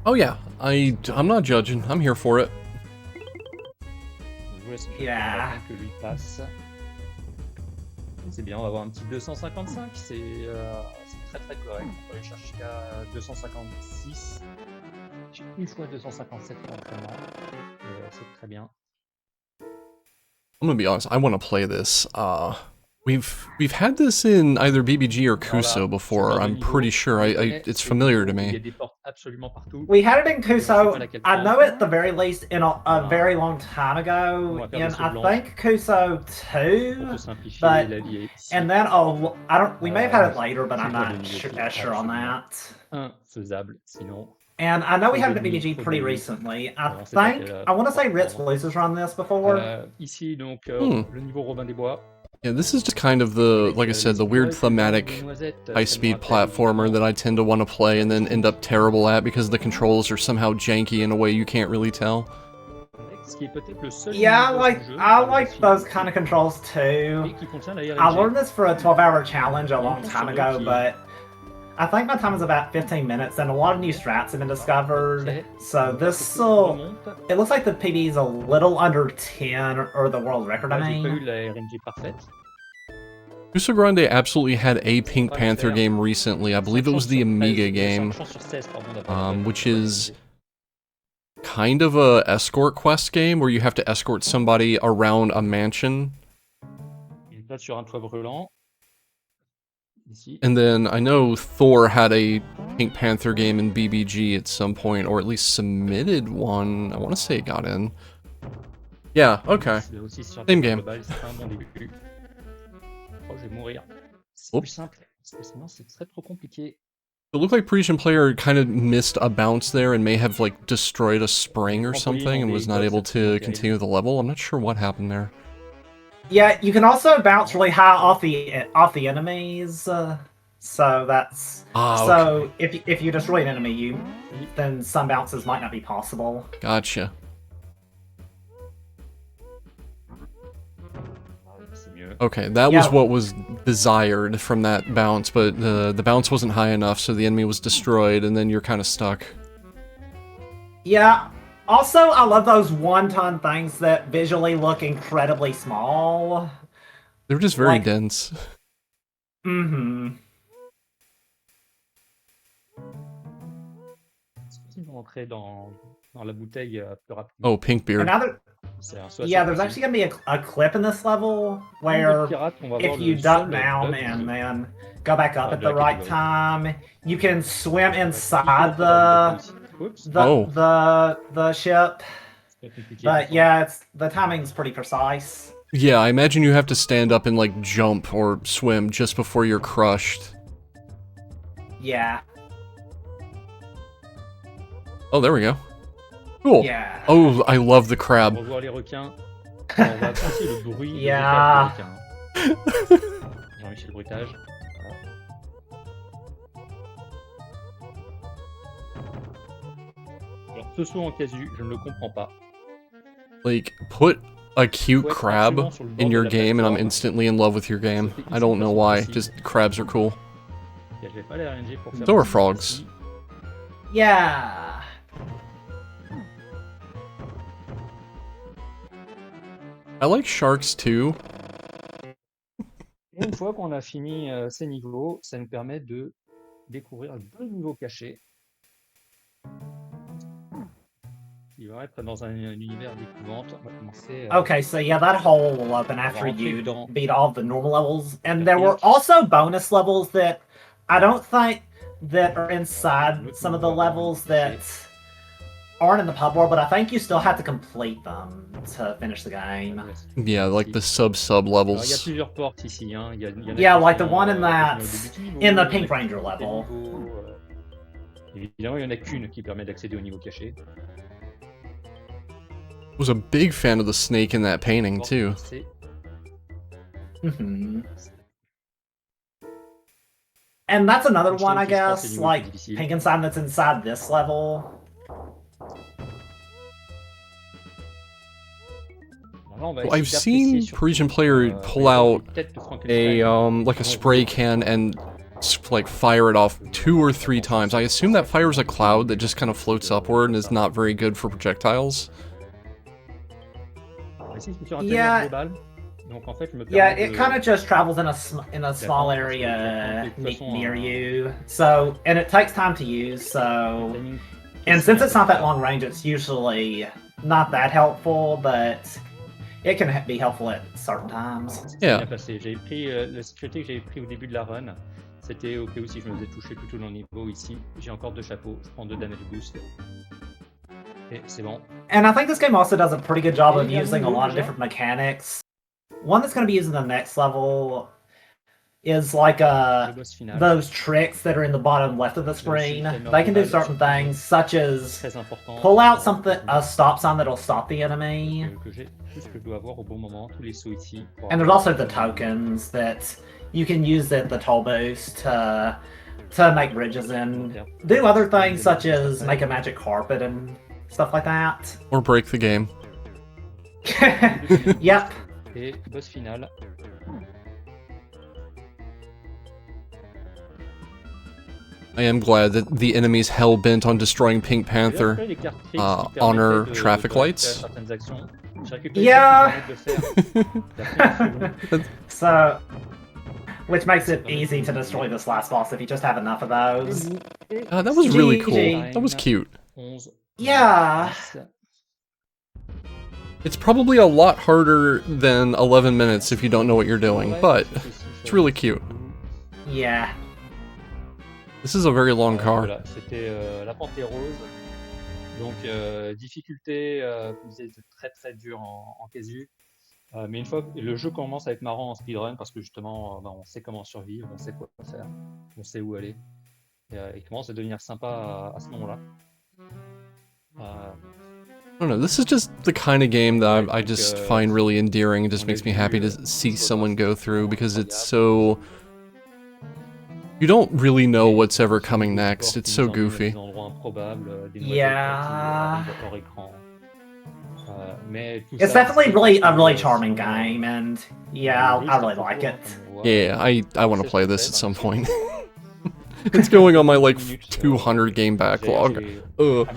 Oh yeah, I'm not judging. I'm here for it. Yeah. Que lui passe. C'est bien, on va avoir un petit 255, c'est très très correct. On peut aller chercher jusqu'à 256. J'ai une fois 257 pour l'entraînement. C'est très bien. I'm gonna be honest. I want to play this. We've had this in either BBG or Kuso before. I'm pretty sure. It's familiar to me. We had it in Kuso. I know it the very least in a very long time ago. In I think Kuso 2, but and then I don't. We may have had it later, but I'm not sure on that. Infaisable, sinon. And I know we had it at BBG pretty recently. I think I want to say Ritz Losers run this before. Ici donc le niveau Robin des Bois. Yeah, this is just kind of the, like I said, the weird thematic high-speed platformer that I tend to want to play and then end up terrible at because the controls are somehow janky in a way you can't really tell. Yeah, I like those kind of controls too. I learned this for a 12-hour challenge a long time ago, but I think my time is about 15 minutes, and a lot of new strats have been discovered. So this it looks like the PB is a little under 10, or the world record, I mean. Kuso Grande absolutely had a Pink Panther game recently. I believe it was the Amiga game, which is kind of a escort quest game where you have to escort somebody around a mansion. And then I know Thor had a Pink Panther game in BBG at some point, or at least submitted one. I want to say it got in. Yeah, okay. Same game. Oops. It looked like Parisian player kind of missed a bounce there and may have like destroyed a spring or something and was not able to continue the level. I'm not sure what happened there. Yeah, you can also bounce really high off the enemies, so that's so if you destroy an enemy, then some bounces might not be possible. Gotcha. Okay, that was what was desired from that bounce, but the bounce wasn't high enough, so the enemy was destroyed, and then you're kind of stuck. Yeah. Also, I love those one-ton things that visually look incredibly small. They're just very dense. Mm-hmm. Oh, Pinkbeard. Yeah, there's actually going to be a clip in this level where if you duck down and then go back up at the right time, you can swim inside the ship. But yeah, the timing's pretty precise. Yeah, I imagine you have to stand up and like jump or swim just before you're crushed. Yeah. Oh, there we go. Cool. Yeah. Oh, I love the crab. Yeah. Ce saut en casu, je ne le comprends pas. Like, put a cute crab in your game and I'm instantly in love with your game. I don't know why, just crabs are cool. So are frogs. Yeah. I like sharks too. Une fois qu'on a fini ces niveaux, ça nous permet de découvrir deux niveaux cachés. Il va être dans un univers d'épouvante. On va commencer. Okay, so yeah, that hole will open after you beat all of the normal levels, and there were also bonus levels that I don't think that are inside some of the levels that aren't in the pub world, but I think you still have to complete them to finish the game. Yeah, like the sub levels. Il y a plusieurs portes ici, hein. Yeah, like the one in the Pink Ranger level. Évidemment, il y en a qu'une qui permet d'accéder au niveau caché. I was a big fan of the snake in that painting too. And that's another one, I guess, like Pink Inside that's inside this level. Well, I've seen Parisian player pull out a like a spray can and like fire it off 2 or 3 times. I assume that fires a cloud that just kind of floats upward and is not very good for projectiles. Yeah, it kind of just travels in a small area near you. So, and it takes time to use. So, and since it's not that long range, it's usually not that helpful, but it can be helpful at certain times. Yeah. J'ai pris la sécurité que j'avais pris au début de la run. C'était au cas où si je me faisais toucher tout au long du niveau ici. J'ai encore 2 chapeaux. Je prends 2 damage boost. Et c'est bon. And I think this game also does a pretty good job of using a lot of different mechanics. One that's going to be used in the next level is like those tricks that are in the bottom left of the screen. They can do certain things, such as pull out a stop sign that'll stop the enemy. And there's also the tokens that you can use at the toll boost to make bridges and do other things, such as make a magic carpet and stuff like that. Or break the game. Yep. Et boss final. I am glad that the enemy's hell-bent on destroying Pink Panther honor traffic lights. Yeah! So, which makes it easy to destroy this last boss if you just have enough of those. That was really cool. That was cute. Yeah. It's probably a lot harder than 11 minutes if you don't know what you're doing, but it's really cute. Yeah. This is a very long car. Voilà, c'était la Panthère Rose. Donc difficulté, comme je disais, très dur en casu. Mais une fois que le jeu commence à être marrant en speedrun parce que justement on sait comment survivre, on sait quoi faire, on sait où aller. Et il commence à devenir sympa à ce moment-là. I don't know, this is just the kind of game that I just find really endearing. It just makes me happy to see someone go through because it's so... You don't really know what's ever coming next. It's so goofy. Yeah. It's definitely a really charming game, and yeah, I really like it. Yeah, I want to play this at some point. It's going on my like 200 game backlog. Ugh.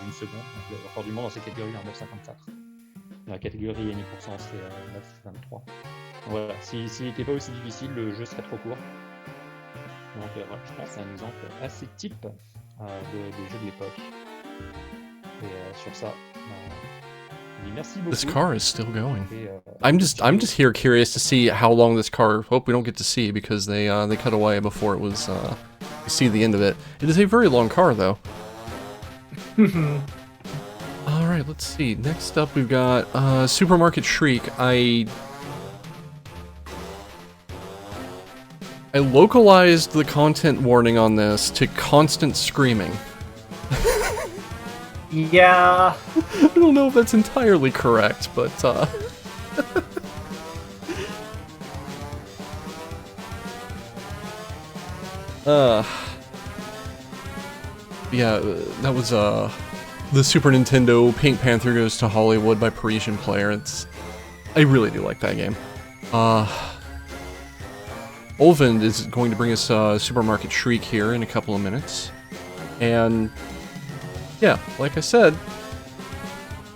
Une seconde, donc le record du monde dans cette catégorie en 9,54. Dans la catégorie Any%, c'est 9,23. Voilà, s'il n'était pas aussi difficile, le jeu serait trop court. Donc voilà, je pense que c'est un exemple assez type des jeux de l'époque. Et sur ça, je dis merci beaucoup. This car is still going. I'm just here curious to see how long this car. Hope we don't get to see because they cut away before it was. You see the end of it. It is a very long car though. Alright, let's see. Next up we've got Supermarket Shriek. I localized the content warning on this to constant screaming. Yeah. I don't know if that's entirely correct, but yeah, that was the Super Nintendo Pink Panther Goes to Hollywood by Parisian Player. I really do like that game. Olvind is going to bring us Supermarket Shriek here in a couple of minutes. And yeah, like I said,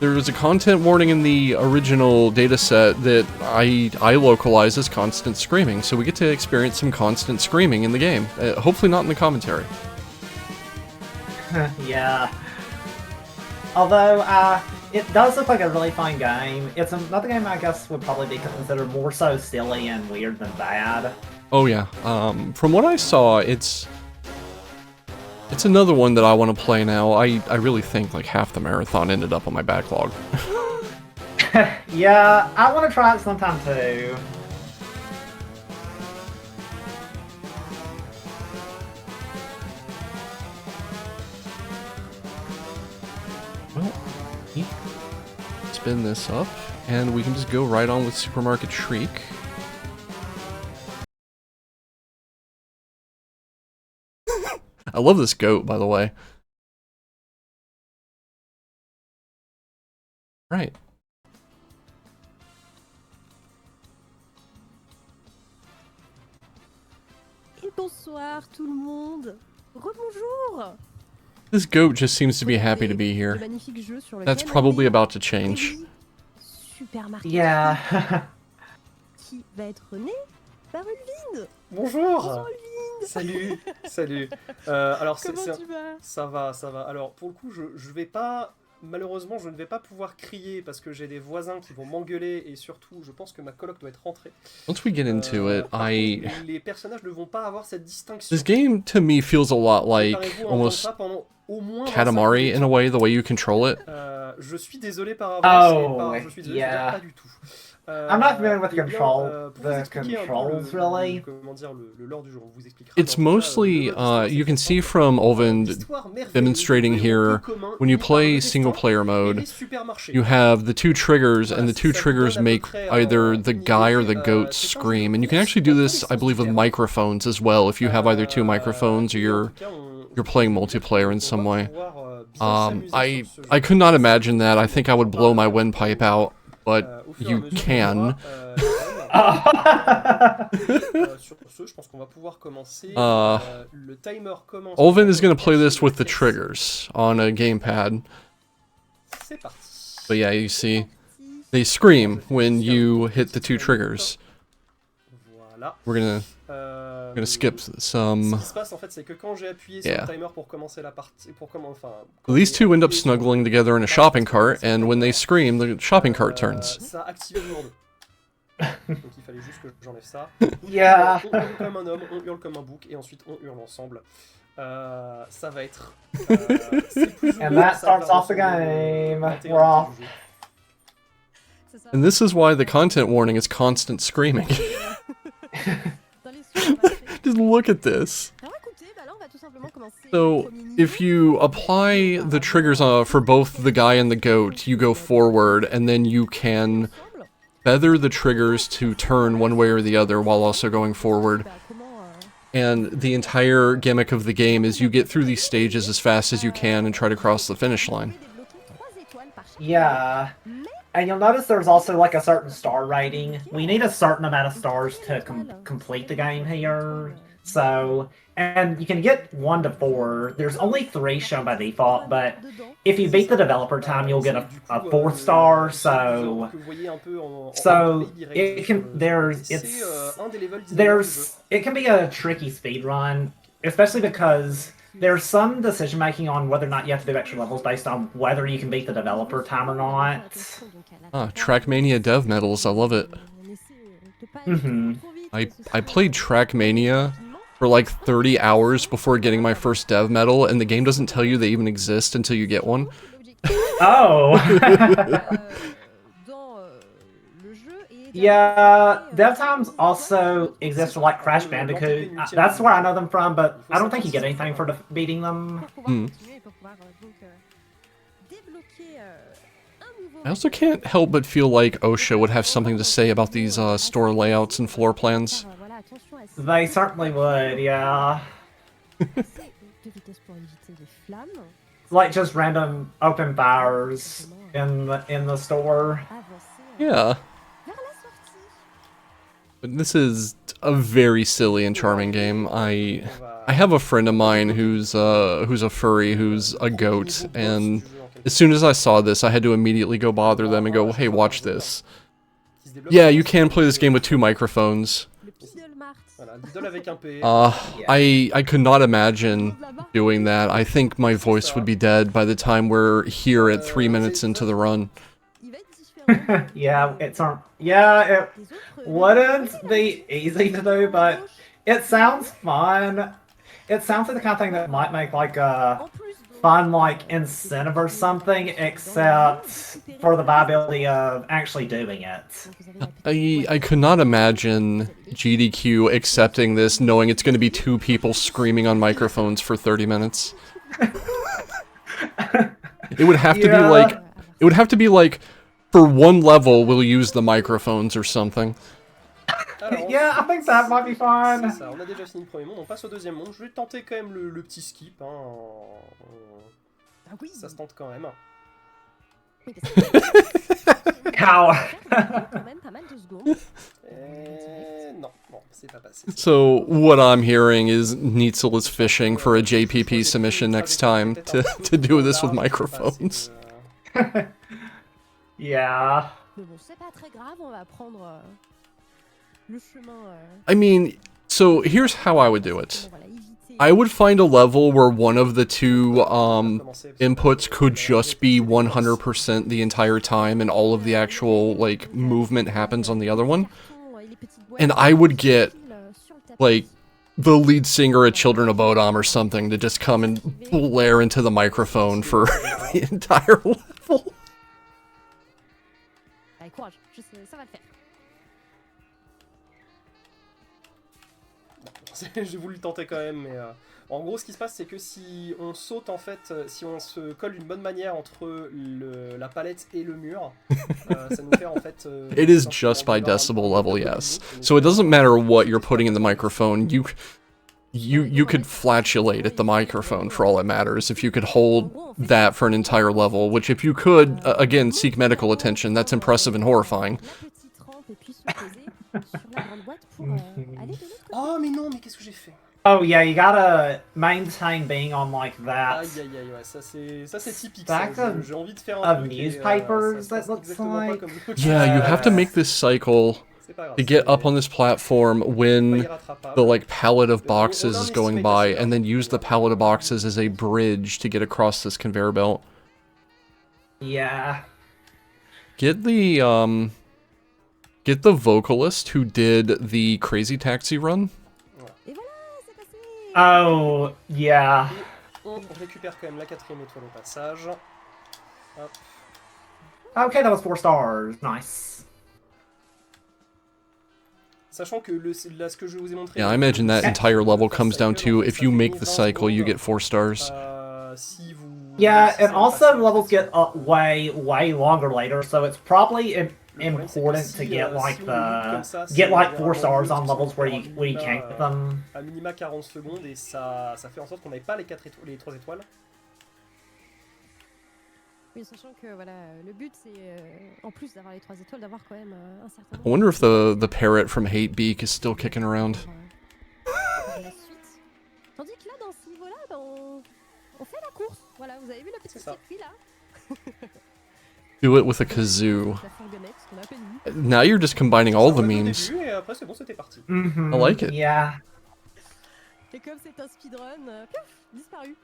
there was a content warning in the original dataset that I localized as constant screaming, so we get to experience some constant screaming in the game. Hopefully not in the commentary. Yeah. Although, it does look like a really fun game. It's another game I guess would probably be considered more so silly and weird than bad. Oh yeah. From what I saw, it's another one that I want to play now. I really think like half the marathon ended up on my backlog. Yeah, I want to try it sometime too. Well, spin this up, and we can just go right on with Supermarket Shriek. I love this goat, by the way. Right. Et bonsoir tout le monde. Rebonjour. This goat just seems to be happy to be here. That's probably about to change. Yeah. Qui va être né par Ulvin. Bonjour. Ulvin. Salut, salut. Alors Comment tu vas? ça va, ça va. Alors pour le coup, je vais pas, malheureusement, je ne vais pas pouvoir crier parce que j'ai des voisins qui vont m'engueuler et surtout, je pense que ma coloc doit être rentrée. Once we get into it, Par contre, les personnages ne vont pas avoir cette distinction. This game to me feels a lot like Préparez-vous à almost entendre ça pendant au moins 25 Katamari minutes. in a way, the way you control it. Je suis désolé par avance. Oh, je suis désolé, yeah. je veux dire pas du tout. I'm not familiar with eh bien, control, pour vous the expliquer un peu controls, really. comment dire, le lore du jeu, on vous expliquera. It's dans tout cas, mostly, le lore du you can jeu, see from Olvind l'histoire merveilleuse demonstrating du héros here, peu commun when you mis par play le single destin player et mode, les supermarchés. you have the two triggers, and the Voilà, two ça vous triggers donne à peu make près, either the une guy or idée, the goat c'est un scream, jeu and you can ouvert actually do dans tous this, les I sens believe, du with terme. microphones as well, if you have either two microphones or Et en you're tout cas, on you're playing va multiplayer in some way. pouvoir, bien s'amuser sur ce I jeu. could not imagine that. I think I would blow my windpipe out, but Au fur et à you mesure qu'on can. aura, sur ce, je pense qu'on va pouvoir commencer. Le timer commence. Olvin is going to play this with the triggers on a gamepad. C'est parti. But yeah, you see, they scream when you hit the two triggers. Voilà. We're gonna skip Ce some. qui se passe en fait, c'est que quand j'ai appuyé sur Yeah. le timer pour commencer la partie, quand These j'ai two end up appuyé sur snuggling together in a shopping cart, and when they scream, the shopping cart turns. Ça a activé le numéro 2. Donc il fallait juste que j'enlève ça. Yeah. On hurle comme un homme, on hurle comme un bouc, et ensuite on hurle ensemble. Ça va être. C'est plus ou And moins that ça va starts off the ressembler game. à l'intégralité We're off. du jeu. And this is why the content warning is constant screaming. Just look at this. So, if you apply the triggers for both the guy and the goat, you go forward, and then you can feather the triggers to turn one way or the other while also going forward. And the entire gimmick of the game is you get through these stages as fast as you can and try to cross the finish line. Yeah. And you'll notice there's also like a certain star rating. We need a certain amount of stars to complete the game here. So, and you can get 1 to 4. There's only 3 shown by default, but if you beat the developer time, you'll get a 4th star. So it can it can be a tricky speed run, especially because there's some decision making on whether or not you have to do extra levels based on whether you can beat the developer time or not. Ah, Trackmania dev medals, I love it. Mm-hmm. I played Trackmania for like 30 hours before getting my first dev medal, and the game doesn't tell you they even exist until you get one. Oh! Yeah, dev times also exist for like Crash Bandicoot. That's where I know them from, but I don't think you get anything for beating them. I also can't help but feel like OSHA would have something to say about these store layouts and floor plans. They certainly would, yeah. Like just random open fires in the store. Yeah. But this is a very silly and charming game. I have a friend of mine who's a furry, who's a goat, and as soon as I saw this, I had to immediately go bother them and go, hey, watch this. Yeah, you can play this game with 2 microphones. I could not imagine doing that. I think my voice would be dead by the time we're here at 3 minutes into the run. Yeah, it wouldn't be easy to do, but It sounds fun. It sounds like the kind of thing that might make like a fun like incentive or something, except for the viability of actually doing it. I could not imagine GDQ accepting this, knowing it's going to be 2 people screaming on microphones for 30 minutes. It would have to be like, it would have to be like, for one level we'll use the microphones or something. Alors, Yeah, I think that might be fun. c'est ça, on a déjà fini le premier monde, on passe au deuxième monde. Je vais tenter quand même le petit skip. Hein. Ça se tente quand même. Cow. Non, c'est pas passé. So, what I'm hearing is Neitzel is fishing for a JPP submission next time to do this with microphones. Yeah. Mais bon, c'est pas très grave, on va prendre le chemin. I mean, so here's how I would do it. Voilà, éviter. I would find a level where one of the 2 inputs could just be 100% the entire time and all of the actual, like, movement happens on the other one. And I would get, like, the lead singer at Children of Bodom or something to just come and blare into the microphone for the entire level. Allez, courage, ça va le faire. J'ai voulu le tenter quand même, mais en gros, ce qui se passe, c'est que si on saute en fait, si on se colle d'une bonne manière entre la palette et le mur, ça nous fait en fait. It is just by decibel level, yes. So it doesn't matter what you're putting in the microphone. You could flatulate at the microphone for all it matters if you could hold that for an entire level, which if you could, again, seek medical attention, that's impressive and horrifying. Oh mais non, mais qu'est-ce que j'ai fait? Oh yeah, you gotta maintain being on like that. Aïe aïe aïe, ouais, ça c'est typique. Stack Ça. of- J'ai envie de faire un of truc et, newspapers, ça se passe that looks exactement pas like. comme l'autre. Yeah, you have to make this cycle C'est pas grave, to get c'est up on this platform pas when irrattrapable. the like pallet of boxes is going by, and then use the pallet of boxes as a bridge to get across this conveyor belt. Yeah. Get the vocalist who did the Crazy Taxi run. Et voilà, c'est passé. Oh yeah. Et on récupère quand même la 4ème étoile au passage. Hop. Okay, that was 4 stars. Nice. Sachant que là, ce que je vous ai montré. Yeah, I imagine that entire level comes down to if you make the cycle, you get 4 stars. Si vous. Yeah, si and ça also passe, levels get way longer later, so it's probably le problème, c'est que important si, to get like si on limite comme ça, get c'est like vraiment 4 stars on juste levels where pour you can't get them. à minima 40 secondes et ça fait en sorte qu'on n'avait pas les 3 étoiles. Oui, sachant que voilà, le but c'est en plus d'avoir les 3 étoiles, d'avoir quand même un certain I wonder if the parrot from Hate Beak is still kicking around. de la suite. Tandis que là, dans ce niveau-là, ben, on fait la course. Voilà, vous avez vu le petit C'est ça. circuit là. Do it with a kazoo. La fourgonnette, ce qu'on appelle nous. Now you're just combining all the Ça, on l'a fait au memes. début, et après c'est bon, c'était parti. Mhm, I like it. Yeah. Et comme c'est un speedrun, piouf, disparu.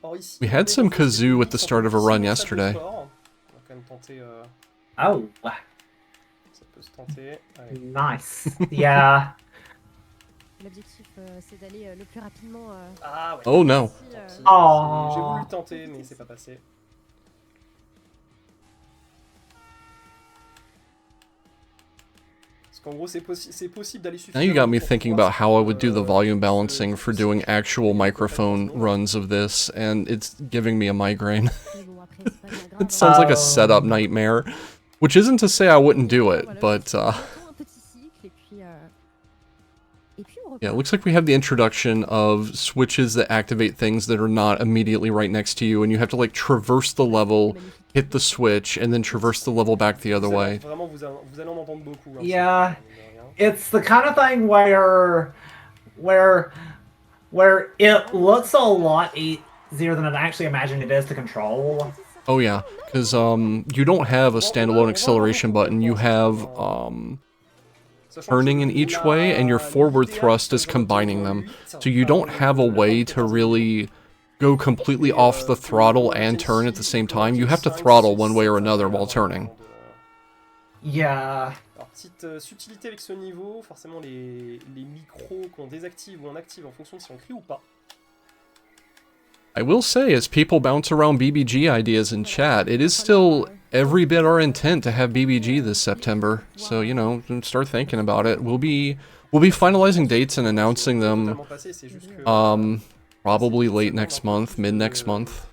Or, ici, We had some on est dans kazoo une at the start of a run yesterday. On va quand même tenter. Oh, Ça peut se tenter. Allez. nice. Yeah. L'objectif c'est d'aller le plus rapidement. Ah ouais. Oh no. Ici, Oh. J'ai voulu le tenter, mais c'est pas passé. Parce qu'en gros, c'est possible d'aller Now suffisamment. you got me pour thinking pouvoir about how I would do se- the volume se- balancing for doing actual microphone runs of this, and it's giving me a migraine. mais bon, après, c'est pas bien grave, It sounds like a Oh. setup nightmare. Which isn't to say I wouldn't do it, Voilà, but on attend un petit cycle et puis on repart. yeah, it looks like we have the introduction of switches that activate things that are not immediately right next to you, and you have to like traverse the level, hit the switch, and then traverse the level back the other Vous allez- way. Vraiment, vous allez en entendre beaucoup. Hein, Yeah. mine de rien. It's the kind of thing where it looks a lot easier than I actually imagine it is to control. Oh yeah, because you don't have a standalone acceleration button, you have Sachant turning que in each la- way, and your forward l'idéal, thrust is c'est de combining them. retourner So you don't have a way to really go completely off the throttle and turn at the same time. You have to throttle one way or another while turning. Yeah. Alors, petite subtilité avec ce niveau, forcément les micros qu'on désactive ou on active en fonction de si on crie ou pas. I will say, as people bounce around BBG ideas in chat, it is still every bit our intent to have BBG this September. So, you know, start thinking about it. We'll be finalizing dates and announcing them probably late next month, mid next month.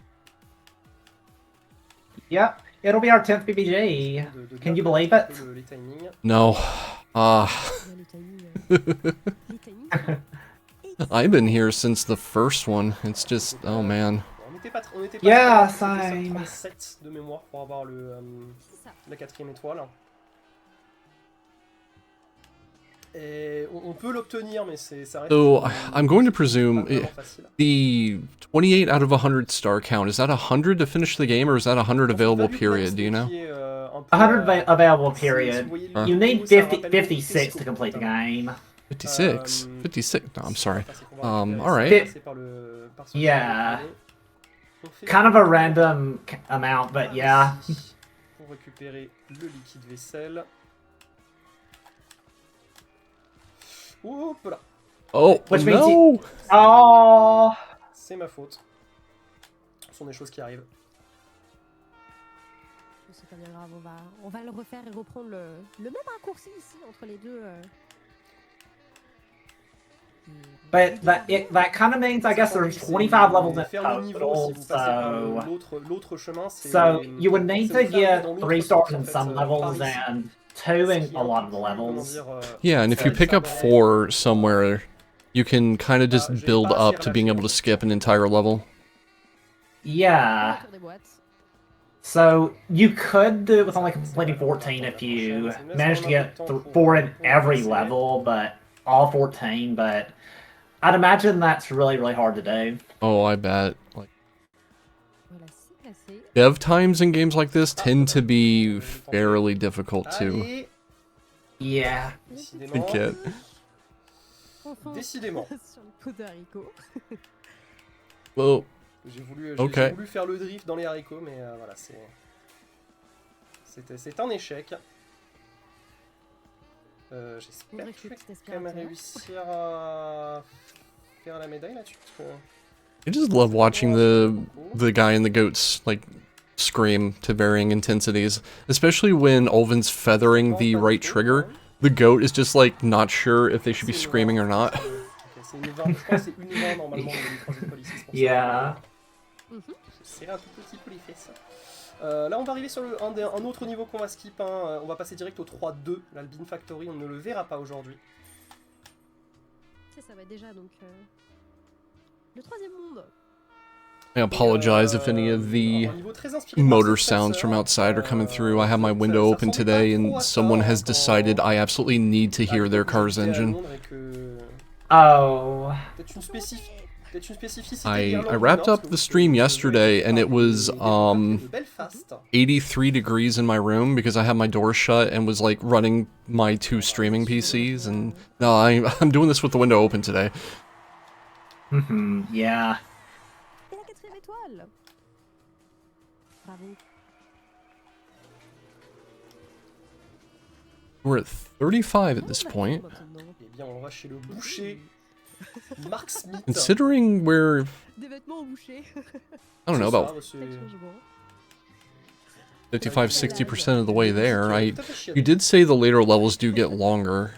Yep, it'll be our 10th BBG. Can you believe it? No. I've been here since the first one. It's just, oh man. Yeah, same. 7 de mémoire pour avoir la 4e étoile. Et on peut l'obtenir, mais ça reste. So, I'm going to presume the 28 out of 100 star count, is that 100 to finish the game, or is that 100 available period? Do you know? 100 available period. You need 56 to complete the game. 56? 56? No, I'm sorry. Alright. Yeah. Kind of a random amount, but yeah. Pour récupérer le liquide vaisselle. Hop là. Oh, Which no! means oh. C'est ma faute. Ce sont des choses qui arrivent. C'est pas bien grave, on va le refaire et reprendre le même raccourci ici entre les deux. But that kind of means, I guess, there's 25 levels in Faire le niveau, si total, vous passez par l'autre chemin, c'est... so you would need to get dans l'autre 3 stars sens, en in fait, some par levels ici. and 2 in a lot of the levels. Yeah, and if you pick up 4 somewhere, you can kind of just build up to being able to skip an entire level. Yeah. So you could do it with only completing 14 if you managed to get 4 in every level, but all 14, but I'd imagine that's really, really hard to do. Oh, I bet. Like, dev times in games like this tend to be fairly difficult too. Yeah. Good kid. Décidément. Well, J'ai voulu faire le drift dans les haricots, mais voilà, c'est un échec. J'espère que je vais quand même réussir à faire la médaille là-dessus. I just love watching the guy and the goats like scream to varying intensities, especially when Ulvin's feathering the right trigger. The goat is just like not sure if they should be screaming or not. C'est une 20, je crois que c'est une 20 normalement dans les 3 police. Yeah. C'est un tout petit peu les fesses. Là on va arriver sur un autre niveau qu'on va skip, hein. On va passer direct au 3-2, là le Bean Factory, on ne le verra pas aujourd'hui. Ça va déjà donc le 3e monde. I apologize if any of the motor sounds from outside are coming through. I have my window open today and someone has decided I absolutely need to hear their car's engine. Oh. I wrapped up the stream yesterday and it was 83 degrees in my room because I had my door shut and was like running my 2 streaming PCs, and no, I'm doing this with the window open today. Yeah. Et la 4e étoile. Bravo. We're at 35 at this point. Eh bien on va chez le boucher. Mark Smith. Considering we're, Des vêtements au boucher. I don't know, about 55-60% of the way there. You did say the later levels do get longer.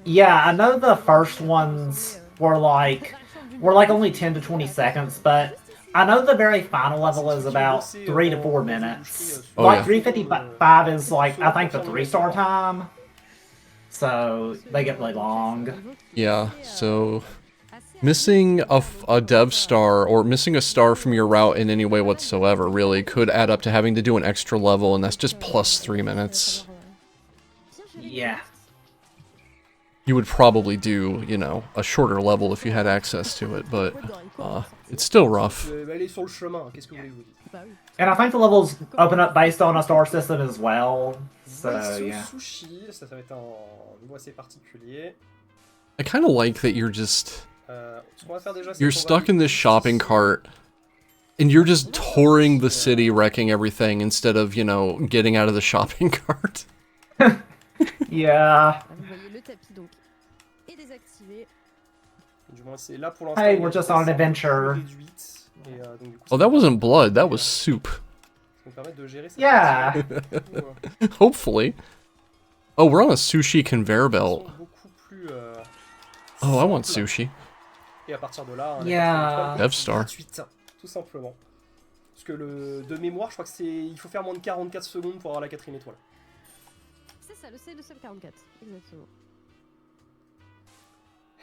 Yeah, I know the first ones were like only 10 to 20 seconds, but I know the very final level is about 3 to 4 minutes. Oh, like yeah. 355 is like I think the 3-star time. So they get really long. Yeah, so missing a dev star or missing a star from your route in any way whatsoever really could add up to having to do an extra level, and that's just plus 3 minutes. Yeah. You would probably do, you know, a shorter level if you had access to it, but it's still rough. Elle est sur le chemin, qu'est-ce que vous voulez que je vous dise? And I think the levels open up based on a star system as well. So yeah. Sushi, ça va être un niveau assez particulier. I kind of like that you're just... Ce qu'on va faire déjà, c'est You're qu'on va stuck in this shopping cart, and you're just touring the city, wrecking everything, instead of, you know, getting out of the shopping cart. Yeah. Vous voyez le tapis donc est désactivé. Du moins, c'est là pour l'instant. Hey, we're just on an adventure. Oh, that wasn't blood, that was soup. Ça me permet de gérer cette Yeah. Hopefully. Oh, we're on a sushi conveyor belt. Oh, I want sushi. Et à partir de là, Yeah. Dev Star. gratuite, tout simplement. Parce que de mémoire, je crois que il faut faire moins de 44 secondes pour avoir la 4ème étoile. C'est ça, le seul 44, exactement.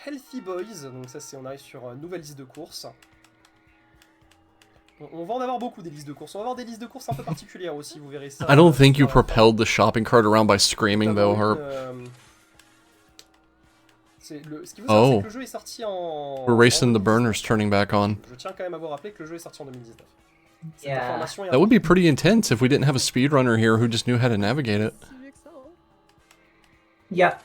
Healthy Boys, donc ça c'est, on arrive sur une nouvelle liste de courses. On va en avoir beaucoup des listes de courses. On va avoir des listes de courses un peu particulières aussi, vous verrez ça. I don't think you propelled the shopping cart around by screaming though, Herb. Ce qu'il faut savoir, c'est que le jeu est sorti en... We're racing the burners turning back on. Je tiens quand même à vous rappeler que le jeu est sorti en 2019. Yeah. That would be pretty intense if we didn't have a speedrunner here who just knew how to navigate it. Yep.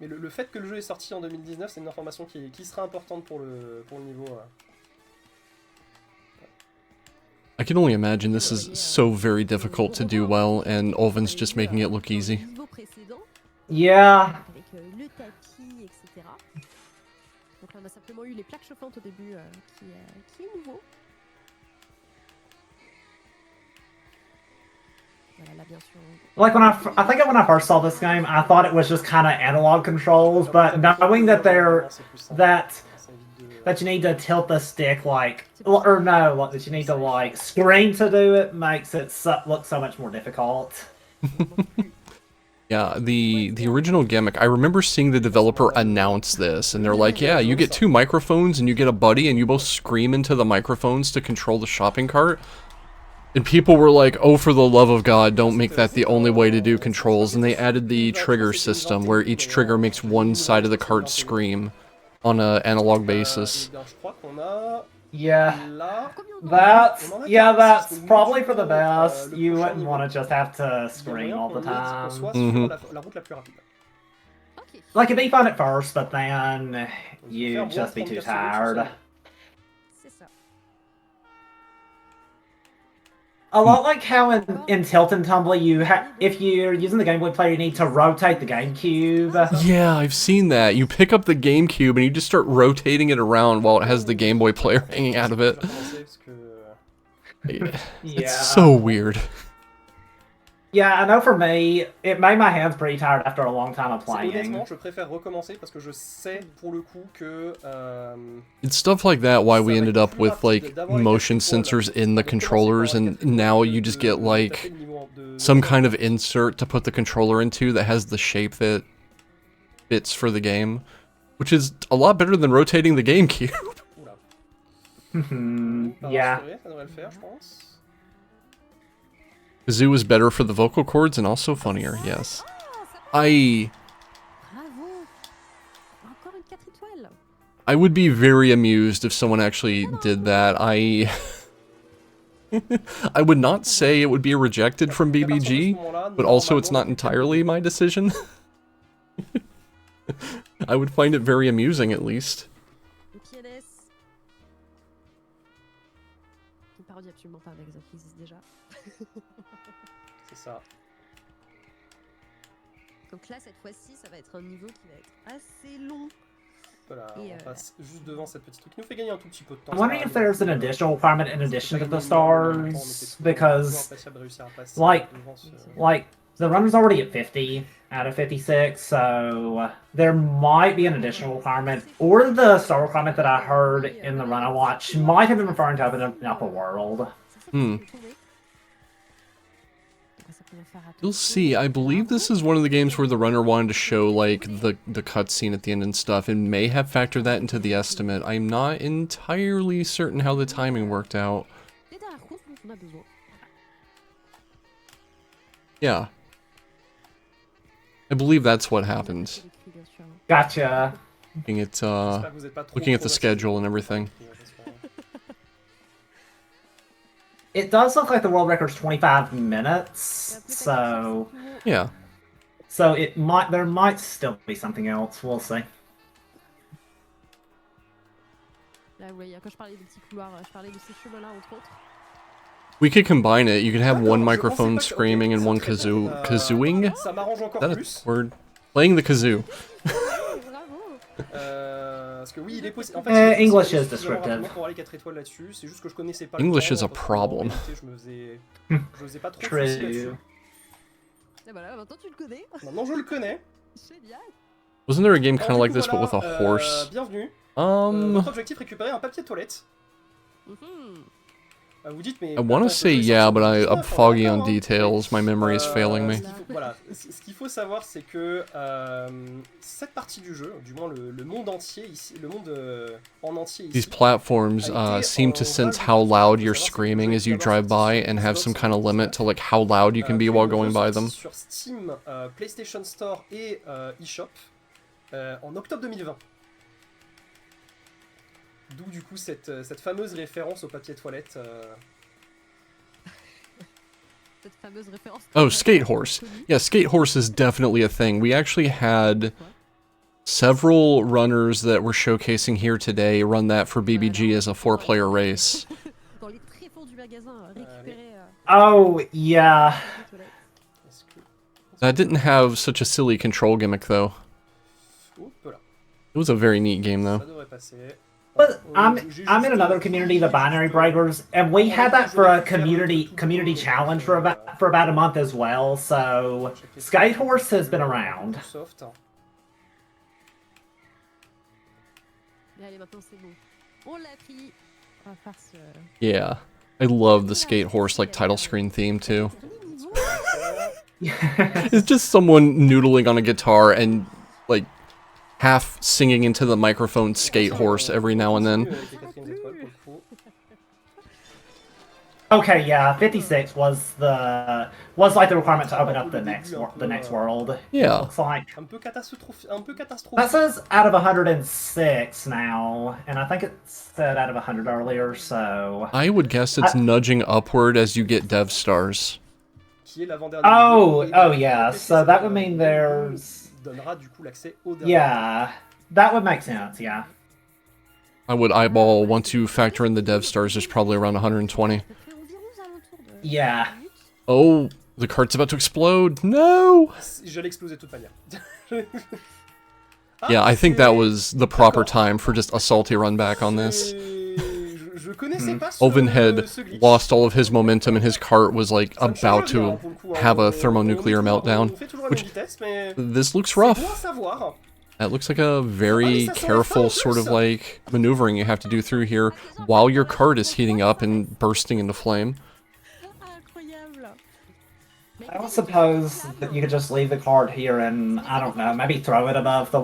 Mais le fait que le jeu est sorti en 2019, c'est une information qui sera importante pour le niveau. I can only imagine this is so very difficult to do well, and Olvin's just making it look easy. Yeah. Avec le tapis, etc. Donc là, on a simplement eu les plaques chauffantes au début, qui est nouveau. Voilà, là, bien sûr. Like I think when I first saw this game, I thought it was just kind of analog controls, but knowing that that you need to tilt the stick like, or no, like that you need to like scream to do it makes it look so much more difficult. Yeah, the original gimmick, I remember seeing the developer announce this, and they're like, yeah, you get 2 microphones and you get a buddy and you both scream into the microphones to control the shopping cart. And people were like, oh, for the love of God, don't make that the only way to do controls. And they added the trigger system, where each trigger makes one side of the cart scream on an analog basis. Yeah. That's probably for the best. You wouldn't want to just have to scream all the time. Like, it'd be fun at first, but then you'd just be too tired. A lot like how in Tilt and Tumble, if you're using the Game Boy Player, you need to rotate the GameCube. Yeah, I've seen that. You pick up the GameCube and you just start rotating it around while it has the Game Boy Player hanging out of it. Yeah. It's so weird. Yeah, I know for me, it made my hands pretty tired after a long time of playing. Honnêtement, je préfère recommencer parce que je sais pour le coup que... It's stuff like that why we ended up with like motion sensors in the controllers, and now you just get like some kind of insert to put the controller into that has the shape that fits for the game, which is a lot better than rotating the GameCube. Yeah. Kazoo is better for the vocal cords and also funnier, yes. I would be very amused if someone actually did that. I would not say it would be rejected from BBG, but also it's not entirely my decision. I would find it very amusing, at least. C'est ça. Donc là, cette fois-ci, ça va être un niveau qui va être assez long. Voilà, on passe juste devant cette petite truc qui nous fait gagner un tout petit peu de temps. I'm wondering if there's an additional requirement in addition to the stars, because like the runner's already at 50 out of 56, so there might be an additional requirement, or the star requirement that I heard in the run I watched might have been referring to an upper world. You'll see, I believe this is one of the games where the runner wanted to show, like, the cutscene at the end and stuff, and may have factored that into the estimate. I'm not entirely certain how the timing worked out. Yeah. I believe that's what happened. Gotcha. Looking at the schedule and everything. It does look like the world record's 25 minutes, so... Yeah. So there might still be something else, we'll see. Là, vous voyez, quand je parlais des petits couloirs, je parlais de ces chemins-là, entre autres. We could combine it. You could have one D'accord, je microphone pensais pas que- screaming ok, and ça one très bien. kazooing. Ça m'arrange encore Is that plus. a word? Playing the kazoo. Bravo. Parce que oui, il est possible. En fait, il est possible English d'aller is suffisamment rapidement descriptive. pour avoir les 4 étoiles là-dessus. C'est juste que je connaissais pas English le is a temps, parce que moi, en problem. réalité, je faisais pas trop de soucis là-dessus. True. Et voilà, maintenant tu le connais. Maintenant, je le connais. Génial. Wasn't there a game kind Alors, of du like coup, this but with a voilà, horse? Bienvenue. Um, Notre objectif, récupérer un papier toilette. Mhm. Vous dites, mais. I want to attends, say le jeu est yeah, sorti but en I'm 2019, foggy on d'accord, hein. details. My memory is failing me. Voilà, ce qu'il faut savoir, c'est que cette partie du jeu, du moins le monde entier ici, le monde en entier These ici, platforms seem to sense how loud you're screaming as you drive by and have some kind of limit to like how loud you can be while going by them. Sur Steam, PlayStation Store et eShop en octobre 2020. D'où du coup cette fameuse référence au papier toilette. Cette fameuse référence. Oh, Skate Horse. Yeah, Skate Horse is definitely a thing. We actually had several runners that we're showcasing here today run that for BBG as a 4-player race. Dans les tréfonds du magasin, récupérer. Oh, yeah. les toilettes. Est-ce que... That didn't have such a silly control gimmick though. Hop là, It was a very neat game ça though. devrait passer. But I'm in another community, the Binary Breakers, and we had that for a community challenge for about a month as well. So Skate Horse has been around. Soft. Mais allez, maintenant c'est bon. On l'a pris. On va faire ce. Yeah. I love the Skate Horse like title screen theme too. It's just someone noodling on a guitar and like half singing into the microphone Skate Horse every now and then. Okay, yeah, 56 was like the requirement to open up the next world. Yeah. Looks like. Un peu catastrophique. That says out of 106 now, and I think it said out of 100 earlier, so... I would guess it's nudging upward as you get dev stars. Oh, yeah, so that would mean there's... Yeah, that would make sense, yeah. I would eyeball, once you factor in the dev stars, there's probably around 120. Yeah. Oh, the cart's about to explode. No! J'allais exploser de toute manière. Yeah, I think that was the proper time for just a salty run back on this. Je connaissais pas Oven had ce glitch. lost all of his momentum and his cart was like about to have a thermonuclear meltdown. Which, this looks rough. That looks like a very careful sort of like maneuvering you have to do through here while your cart is heating up and bursting into flame. Incroyable. I don't suppose that you could just leave the card here and, I don't know, maybe throw it above the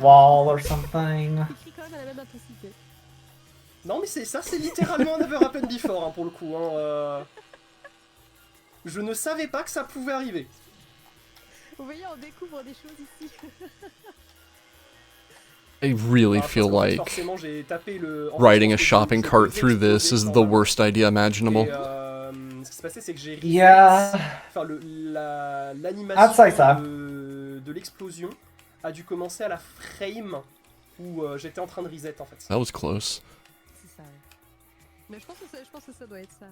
wall or something. Écrit quand même à la même intensité. Non mais c'est littéralement Never Happened Before hein, pour le coup. Hein, Je ne savais pas que ça pouvait arriver. Vous voyez, on découvre des choses ici. I really feel like Forcément, j'ai tapé riding a shopping cart through this is the worst idea imaginable. Ce qui s'est passé, c'est que j'ai Yeah. Enfin, I'd l'animation say so. de l'explosion a dû commencer à la frame où j'étais en train de reset en fait. That was close. C'est ça, ouais. Mais je pense que ça doit être ça.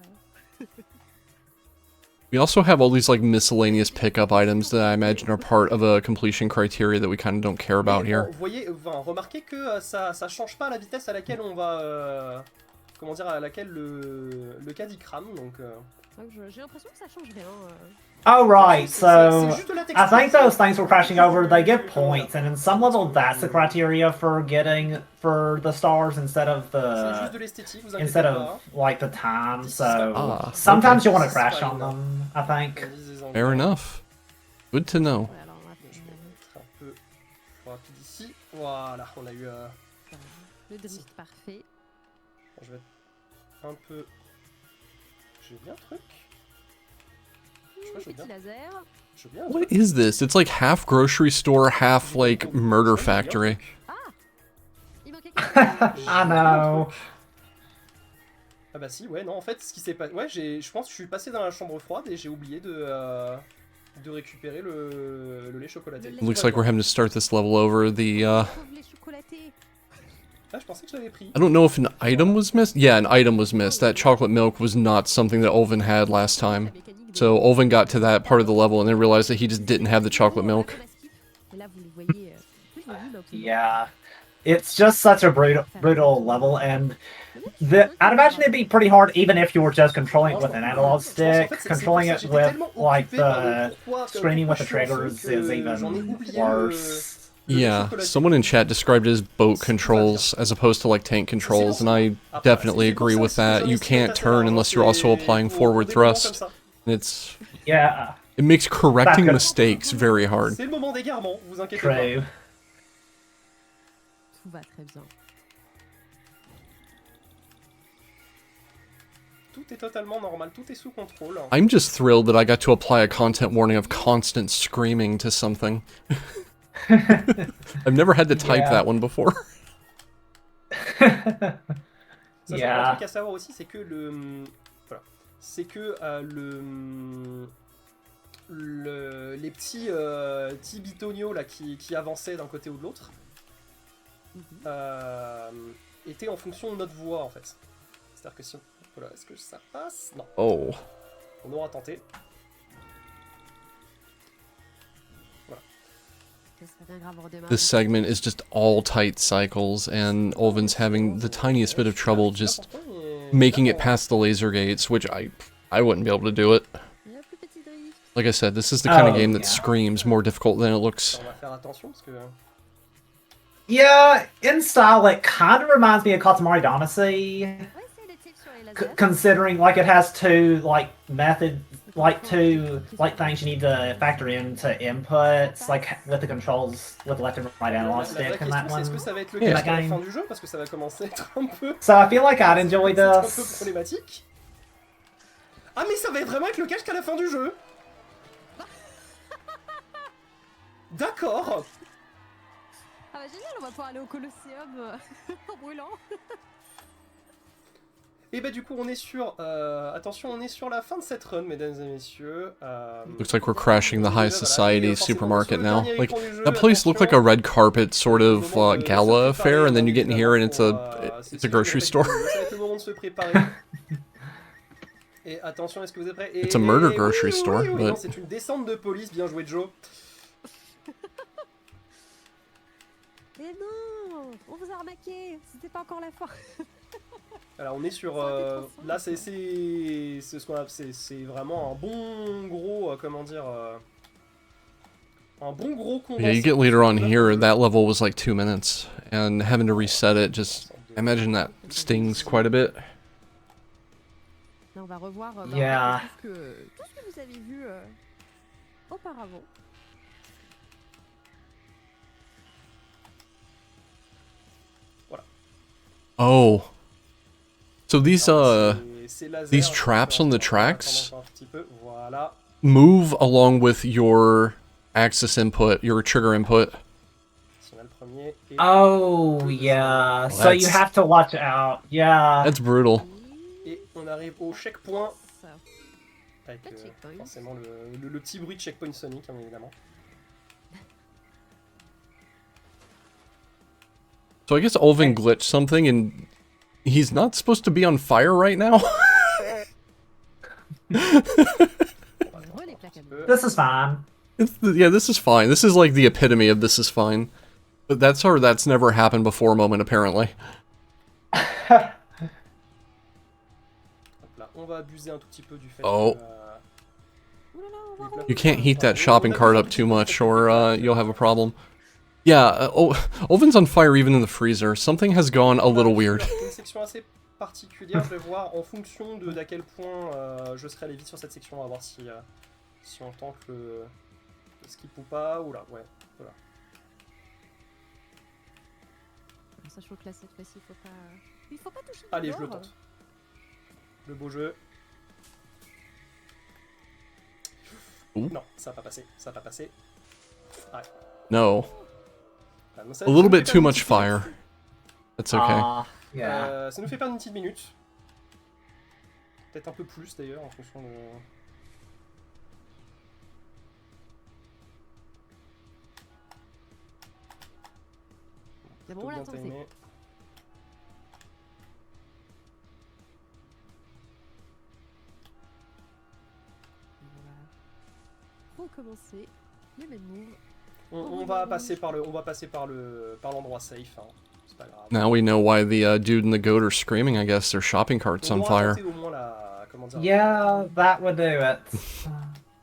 We also have all these like miscellaneous pickup items that I imagine are part of a completion criteria that we kind of don't care about Mais, here. Vous voyez, remarquez que ça change pas la vitesse à laquelle on va... comment dire, à laquelle le caddie crame, donc... J'ai l'impression que ça change rien. Oh, right, so juste la I texture. think those things were crashing over, they give points, and in some level that's the criteria for the stars instead of C'est juste de the, l'esthétique, vous inquiétez instead pas. of, like, the time, so Ah, sometimes okay. you want to crash on them, I think. Fair enough. Good to know. Ouais, alors on va Je vais mettre un peu rapide ici. Voilà, on a eu... le drift parfait. Je vais un peu... J'ai bien un truc. Je crois que j'ai Petit bien. laser. J'ai bien un What truc. is this? It's like half grocery store, half like murder factory. Il manquait quelque chose. I know. Ah bah si, ouais, non, en fait, ce qui s'est passé... Ouais, je pense que je suis passé dans la chambre froide et j'ai oublié de récupérer le lait chocolaté. Looks like we're having to start this level over. The Pauvre les chocolatés. Ah, je pensais que je l'avais pris. I don't know if an item was missed. Yeah, an item was missed. That chocolate milk was not something that Olvin had last time. So Olvin got to that part of the level and then realized that he just didn't have the chocolate milk. Yeah. It's just such a brutal level, and I'd imagine it'd be pretty hard even if you were just controlling it with an analog stick. Controlling it with, like, the screening with the triggers is even worse. Yeah, someone in chat described it as boat controls as opposed to like tank controls, and I definitely agree with that. You can't turn unless you're also applying forward thrust. It's Yeah. it makes correcting mistakes very hard. C'est le moment d'égarement, vous inquiétez True. Tout va très bien. Tout est totalement normal, tout est sous contrôle. I'm just thrilled that I got to apply a content warning of constant screaming to something. I've never had to type that one before. Ça, un truc à savoir aussi, c'est que voilà, c'est que les petits bitonios là qui avançaient d'un côté ou de l'autre étaient en fonction de notre voix en fait. C'est-à-dire que si on... Voilà, est-ce que ça passe? Non. Oh. On aura tenté. This segment is just all tight cycles, and Olvin's having the tiniest bit of trouble just making it past the laser gates, which I wouldn't be able to do it. Like I said, this is the kind of game that screams more difficult than it looks. Yeah, in style, it kind of reminds me of Katamari Damacy. Considering, like, it has two, like, things you need to factor into inputs, like, with the controls, with left and right analog stick in that one. Est-ce que ça va être le cas à la fin du jeu? Parce que ça va commencer à être un peu... So I feel like I'd enjoy this. Un peu problématique. Ah, mais ça va être vraiment être le cas jusqu'à la fin du jeu. D'accord. Ah bah génial, on va pouvoir aller au Colosseum en brûlant. Et bah du coup on est sur, attention, on est sur la fin de cette run, mesdames et messieurs. Looks like we're crashing the high society supermarket now. Like, that place looked like a red carpet sort of gala affair, and then you get in here and it's a grocery store. C'est le moment de se préparer. Et attention, est-ce que vous êtes prêts? It's a murder grocery store, but... C'est une descente de police, bien joué Joe. Mais non, on vous a arnaqué, c'était pas encore la fin. Alors on est sur, là c'est ce qu'on a, c'est vraiment un bon gros, comment dire, un bon gros condensé. Yeah, you get later on here, that level was like 2 minutes, and having to reset it, just, I imagine that stings quite a bit. Là, on va revoir Yeah. tout ce que vous avez vu auparavant. Voilà. Oh. So these traps on the tracks move along with your axis input, your trigger input. Oh, yeah. So you have to watch out. Yeah. That's brutal. Et on arrive au checkpoint. Avec forcément le petit bruit de checkpoint Sonic, hein, évidemment. So I guess Olvin glitched something and he's not supposed to be on fire right now? This is fine. Yeah, this is fine. This is like the epitome of this is fine. But that's our that's never happened before moment, apparently. Oh. You can't heat that shopping cart up too much or you'll have a problem. Yeah, Olvin's on fire even in the freezer. Something has gone a little weird. Une section assez particulière, je vais voir en fonction d'à quel point je serai allé vite sur cette section, on va voir si on tente le skip ou pas. Oula, ouais, voilà. Sachant que là cette fois-ci il faut pas toucher. Allez, je le tente. Le beau jeu. Ouh. Non, ça va pas passer, ça va pas passer. Ouais. No. A little bit too much fire. That's okay. Yeah. Ça nous fait perdre une petite minute. Peut-être un peu plus d'ailleurs en fonction de... C'est bon, on l'a tenté. recommencer les mêmes moves. On va passer par l'endroit safe. Hein. C'est pas grave. Now we know why the dude and the goat are screaming. I guess their shopping cart's on fire. Au moins la, comment dire, Yeah, that would do it.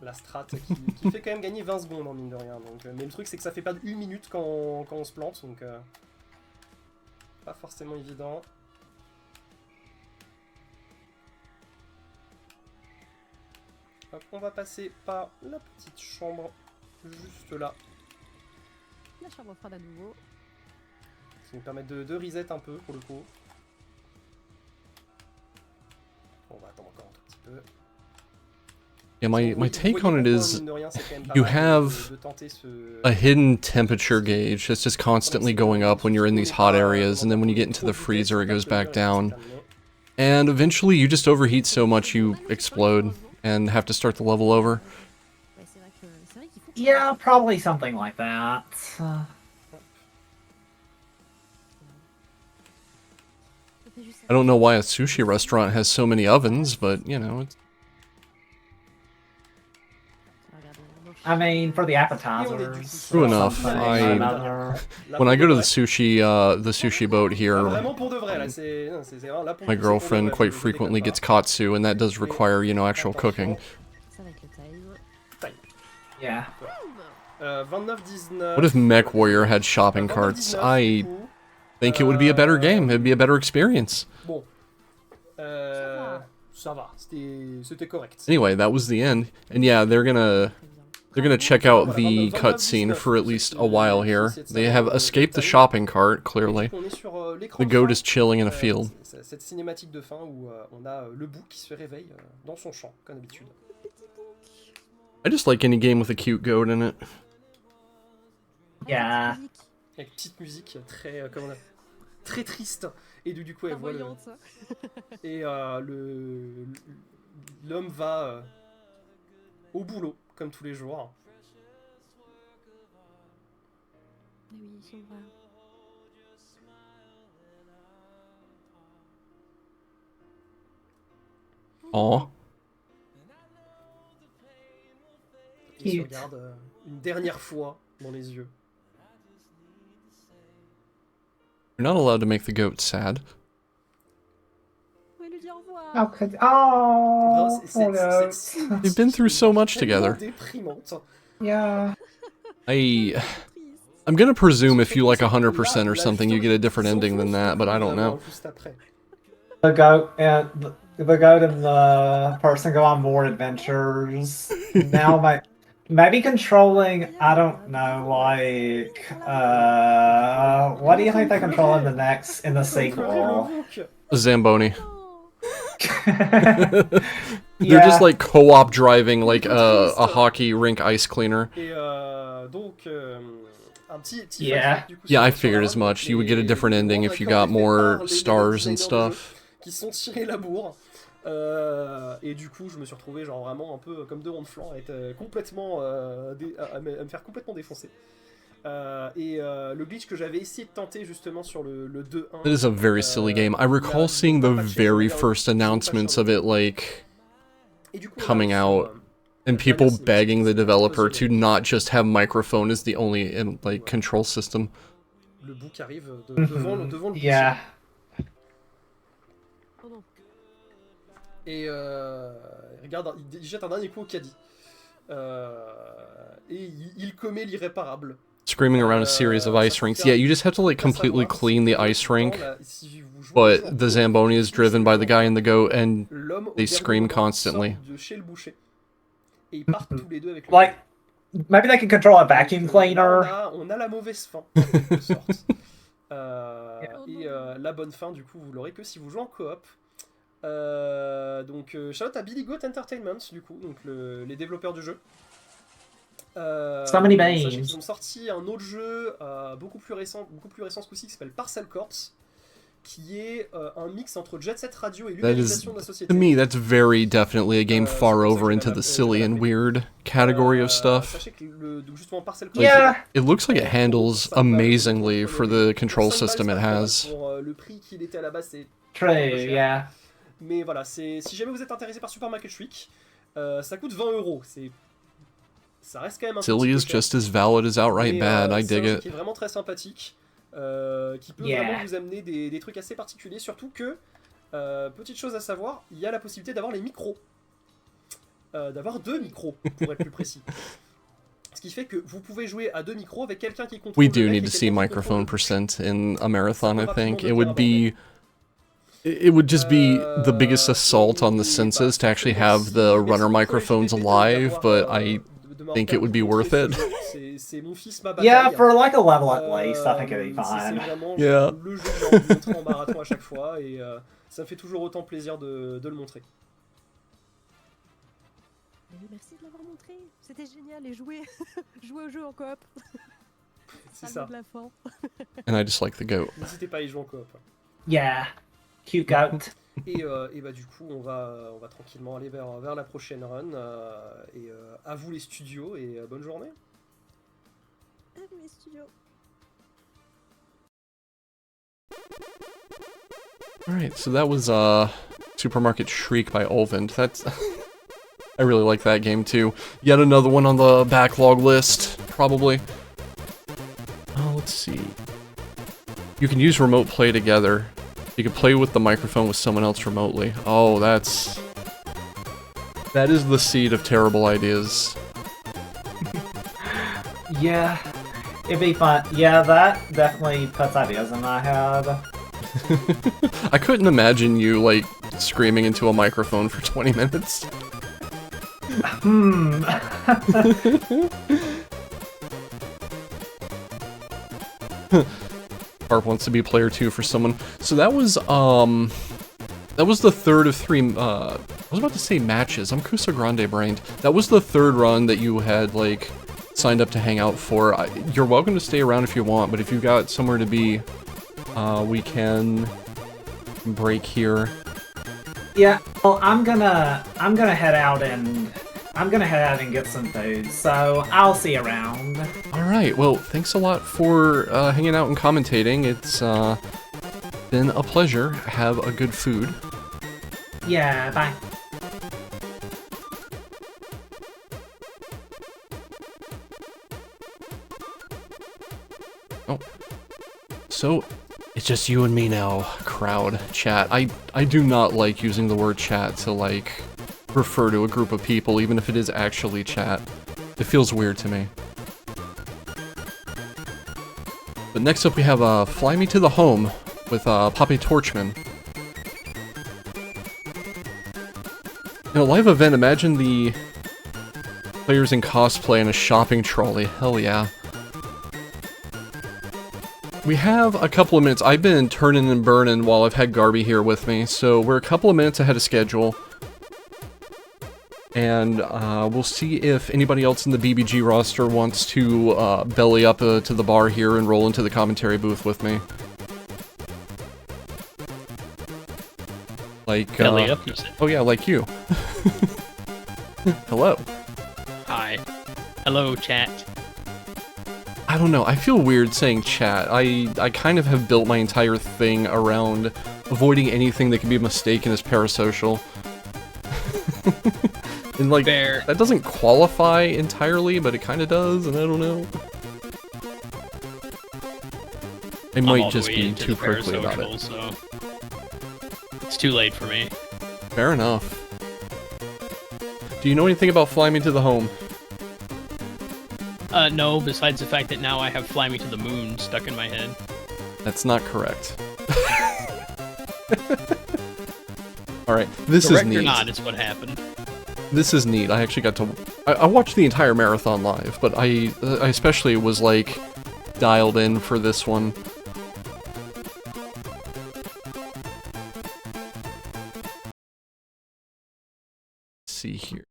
la strat qui fait quand même gagner 20 secondes, en mine de rien. Donc, mais le truc, c'est que ça fait perdre 1 minute quand on se plante, donc pas forcément évident. Hop, on va passer par la petite chambre, juste là, La chambre froide à nouveau. qui nous permet de reset un peu, pour le coup. On va attendre encore un tout petit peu. Yeah, my take on it is you have a hidden temperature gauge that's just constantly going up when you're in these hot areas, and then when you get into the freezer it goes back down. And eventually you just overheat so much you explode and have to start the level over. Yeah, probably something like that. I don't know why a sushi restaurant has so many ovens, but you know, it's... I mean, for the appetizers. True enough. When I go to the sushi boat here, my girlfriend quite frequently gets katsu, and that does require, you know, actual cooking. Yeah. What if Mech Warrior had shopping carts? I think it would be a better game. It'd be a better experience. Bon. Ça va, c'était correct. Anyway, that was the end. And yeah, they're gonna check out the cutscene for at least a while here. They have escaped the shopping cart, clearly. The goat is chilling in a field. Cette cinématique de fin où on a le bouc qui se réveille dans son champ, comme d'habitude. I just like any game with a cute goat in it. Yeah. Avec petite musique très, comment on a... très triste. Et du coup, elle voit le... Et l'homme va au boulot, comme tous les jours. Oui, je vois. Aw. Il se regarde une dernière fois dans les yeux. You're not allowed to make the goat sad. Oui, lui dire au revoir. How could... Oh, They've been through so much together. Yeah. I'm gonna presume if you like 100% or something, you get a different ending than that, but I don't know. The goat and the person go on more adventures. Now maybe controlling, I don't know, like what do you think they control in the sequel? A Zamboni. Yeah. They're just like co-op driving like a hockey rink ice cleaner. Yeah. Yeah, I figured as much. You would get a different ending if you got more stars and stuff. Qui sont tirés la bourre. Et du coup, je me suis retrouvé genre vraiment un peu comme deux ronds de flanc, à être complètement à me faire complètement défoncer. Et le glitch que j'avais essayé de tenter justement sur le 2-1. It is a very silly game. I recall seeing the very first announcements of it like coming out and people begging the developer to not just have microphone as the only like control system. Le bouc arrive devant le boucher. Yeah. Et regarde, il jette un dernier coup au caddie. Et il commet l'irréparable. Screaming around a series of ice rinks. Yeah, you just have to like completely clean the ice rink. But the Zamboni is driven by the guy and the goat, and they scream constantly. Like, maybe they can control a vacuum cleaner. On a la mauvaise fin, en quelque sorte. Et la bonne fin, du coup, vous l'aurez que si vous jouez en coop. Donc, shout out à Billy Goat Entertainment, du coup, donc les développeurs du jeu. So many Sachez names. qu'ils ont sorti un autre jeu beaucoup plus récent ce coup-ci, qui s'appelle Parcel Corps, qui est un mix entre Jet Set Radio et l'humanisation de la société. To me, that's very definitely a game far over into the silly and weird category of stuff. Sachez que justement Parcel Corps, Yeah. It looks like it handles amazingly for the control system it has. Pour le prix qu'il était à la base, c'est True, yeah. Mais voilà, si jamais vous êtes intéressé par Super Market Week, ça coûte 20 €. ça reste quand même un Silly petit is côté. just as valid as outright Mais, bad. I c'est un dig jeu it. qui est vraiment très sympathique, qui peut vraiment vous amener des trucs assez particuliers, surtout que, petite chose à savoir, il y a la possibilité d'avoir les micros. D'avoir 2 micros, pour être plus précis. Ce qui fait que vous pouvez jouer à 2 micros avec quelqu'un qui contrôle We le do mec need et to see quelqu'un qui contrôle microphone le- percent in a marathon, I think. rapidement It would devenir be... It would just be the biggest Euh, assault on the et, senses to actually merci- have the merci runner beaucoup, microphones JPP, alive, d'avoir, but I de m'avoir think it would be permis de worth montrer it. ce jeu. C'est mon fils, ma bataille. Yeah, for like a level at least, I think it'd be C'est fine. vraiment Yeah. le jeu que j'ai envie de montrer en marathon à chaque fois, et ça me fait toujours autant plaisir de le montrer. Merci de l'avoir montré. C'était génial et jouer, jouer au jeu en coop. C'est Ça le ça. mot de la fin. And I just like the goat. N'hésitez pas à y jouer en coop. Yeah, cute goat. Et bah du coup, on va tranquillement aller vers la prochaine run. Et à vous les studios, et bonne journée. Ah, mes studios. Alright, so that was Supermarket Shriek by Olvind. That's... I really like that game too. Yet another one on the backlog list, probably. Let's see. You can use remote play together. You can play with the microphone with someone else remotely. Oh, that's... That is the seed of terrible ideas. Yeah, it'd be fun. Yeah, that definitely puts ideas in my head. I couldn't imagine you, like, screaming into a microphone for 20 minutes. Harp wants to be player 2 for someone. So that was the third of 3, I was about to say matches. I'm Kusa Grande brained. That was the third run that you had, like, signed up to hang out for. You're welcome to stay around if you want, but if you've got somewhere to be, we can break here. Yeah, well, I'm gonna head out and get some food. So I'll see you around. Alright, well, thanks a lot for hanging out and commentating. It's been a pleasure. Have a good food. Yeah, bye. Oh. So, it's just you and me now, crowd, chat. I do not like using the word chat to, like, refer to a group of people, even if it is actually chat. It feels weird to me. But next up we have Fly Me to the Home with Poppy Torchman. In a live event, imagine the players in cosplay in a shopping trolley. Hell yeah. We have a couple of minutes. I've been turning and burning while I've had Garby here with me, so we're a couple of minutes ahead of schedule. And we'll see if anybody else in the BBG roster wants to belly up to the bar here and roll into the commentary booth with me. Like, belly up, you said? Oh yeah, like you. Hello. Hi. Hello, chat. I don't know, I feel weird saying chat. I kind of have built my entire thing around avoiding anything that can be mistaken as parasocial. And like, Fair. that doesn't qualify entirely, but it kind of does, and I don't know. I I'm might all the just way be into too the prickly about it. parasocial, so it's too late for me. Fair enough. Do you know anything about Fly Me to the Home? No, besides the fact that now I have Fly Me to the Moon stuck in my head. That's not correct. Alright, this Correct is neat. or not, it's what happened. This is neat. I actually got to... I watched the entire marathon live, but I especially was, like, dialed in for this one. Let's see here.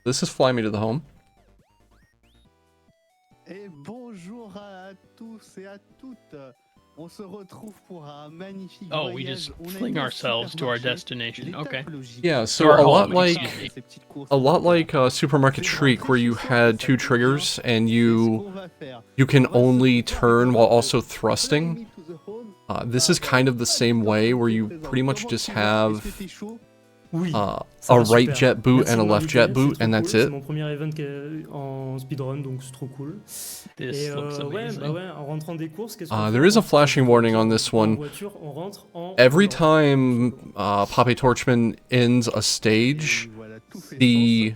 This is Fly Me to the Home. Et bonjour à tous et à toutes. On se retrouve pour un magnifique Oh, voyage. we just On est fling dans le ourselves to our supermarché. destination. Okay. L'étape logique. Yeah, so Or a lot home, like excuse me. Ces petites courses. Supermarket Shriek, where you had 2 triggers and Et ce you qu'on va faire, can on va only se turn while also Fly thrusting. Me to the Home. This is kind of the same way, where you pretty much just have Est-ce que t'es chaud? a right jet boot and a left jet boot, and that's it. C'est mon premier event en speedrun, donc c'est trop cool. This looks amazing. En rentrant des courses, qu'est-ce qu'on fait? There is a flashing warning on this one. Voiture, on rentre en Every time Poppy Torchman ends a stage, the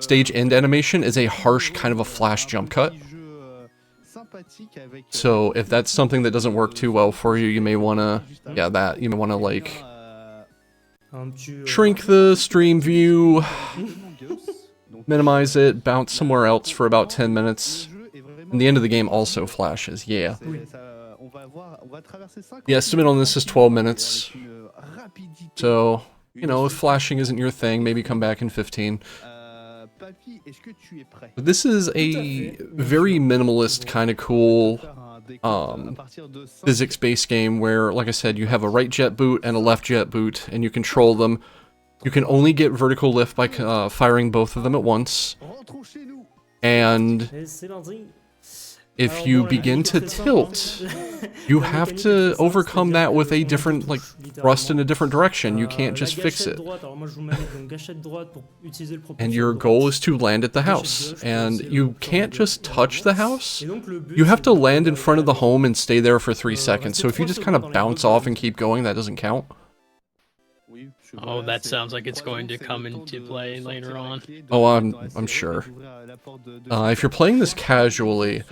stage end animation is a harsh kind of a flash jump cut. So if that's something that doesn't work too well for you, you may wanna, you may wanna like shrink the stream view, minimize it, bounce somewhere else for about 10 minutes. And the end of the game also flashes, yeah. The estimate on this is 12 minutes. So, you know, if flashing isn't your thing, maybe come back in 15. But this is a very minimalist, kind of cool physics-based game where, like I said, you have a right jet boot and a left jet boot, and you control them. You can only get vertical lift by firing both of them at once. And if you begin to tilt, you have to overcome that with a different, like, thrust in a different direction. You can't just fix it. And your goal is to land at the house. And you can't just touch the house. You have to land in front of the home and stay there for 3 seconds. So if you just kind of bounce off and keep going, that doesn't count. Oh, that sounds like it's going to come into play later on. Oh, I'm sure. If you're playing this casually,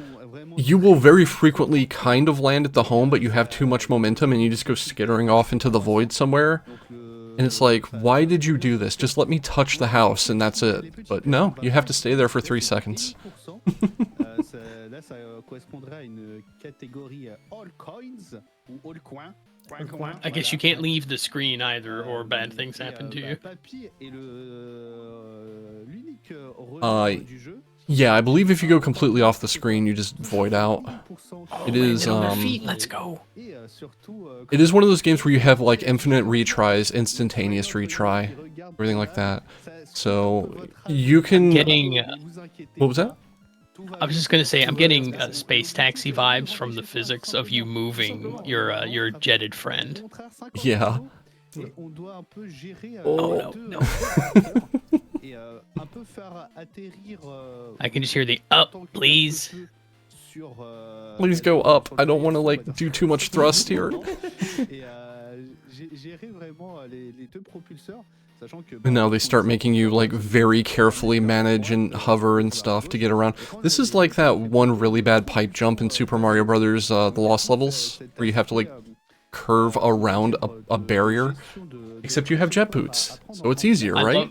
you will very frequently kind of land at the home, but you have too much momentum and you just go skittering off into the void somewhere. And it's like, why did you do this? Just let me touch the house and that's it. But no, you have to stay there for 3 seconds. I guess you can't leave the screen either, or bad things happen to you. Yeah, I believe if you go completely off the screen, you just void out. It is, Let's go. It is one of those games where you have, like, infinite retries, instantaneous retry, everything like that. So, you can... What was that? I was just gonna say, I'm getting space taxi vibes from the physics of you moving your jetted friend. Yeah. Oh no. I can just hear the up, please. Please go up. I don't want to, like, do too much thrust here. And now they start making you, like, very carefully manage and hover and stuff to get around. This is like that one really bad pipe jump in Super Mario Brothers, The Lost Levels, where you have to, like, curve around a barrier. Except you have jet boots, so it's easier, right?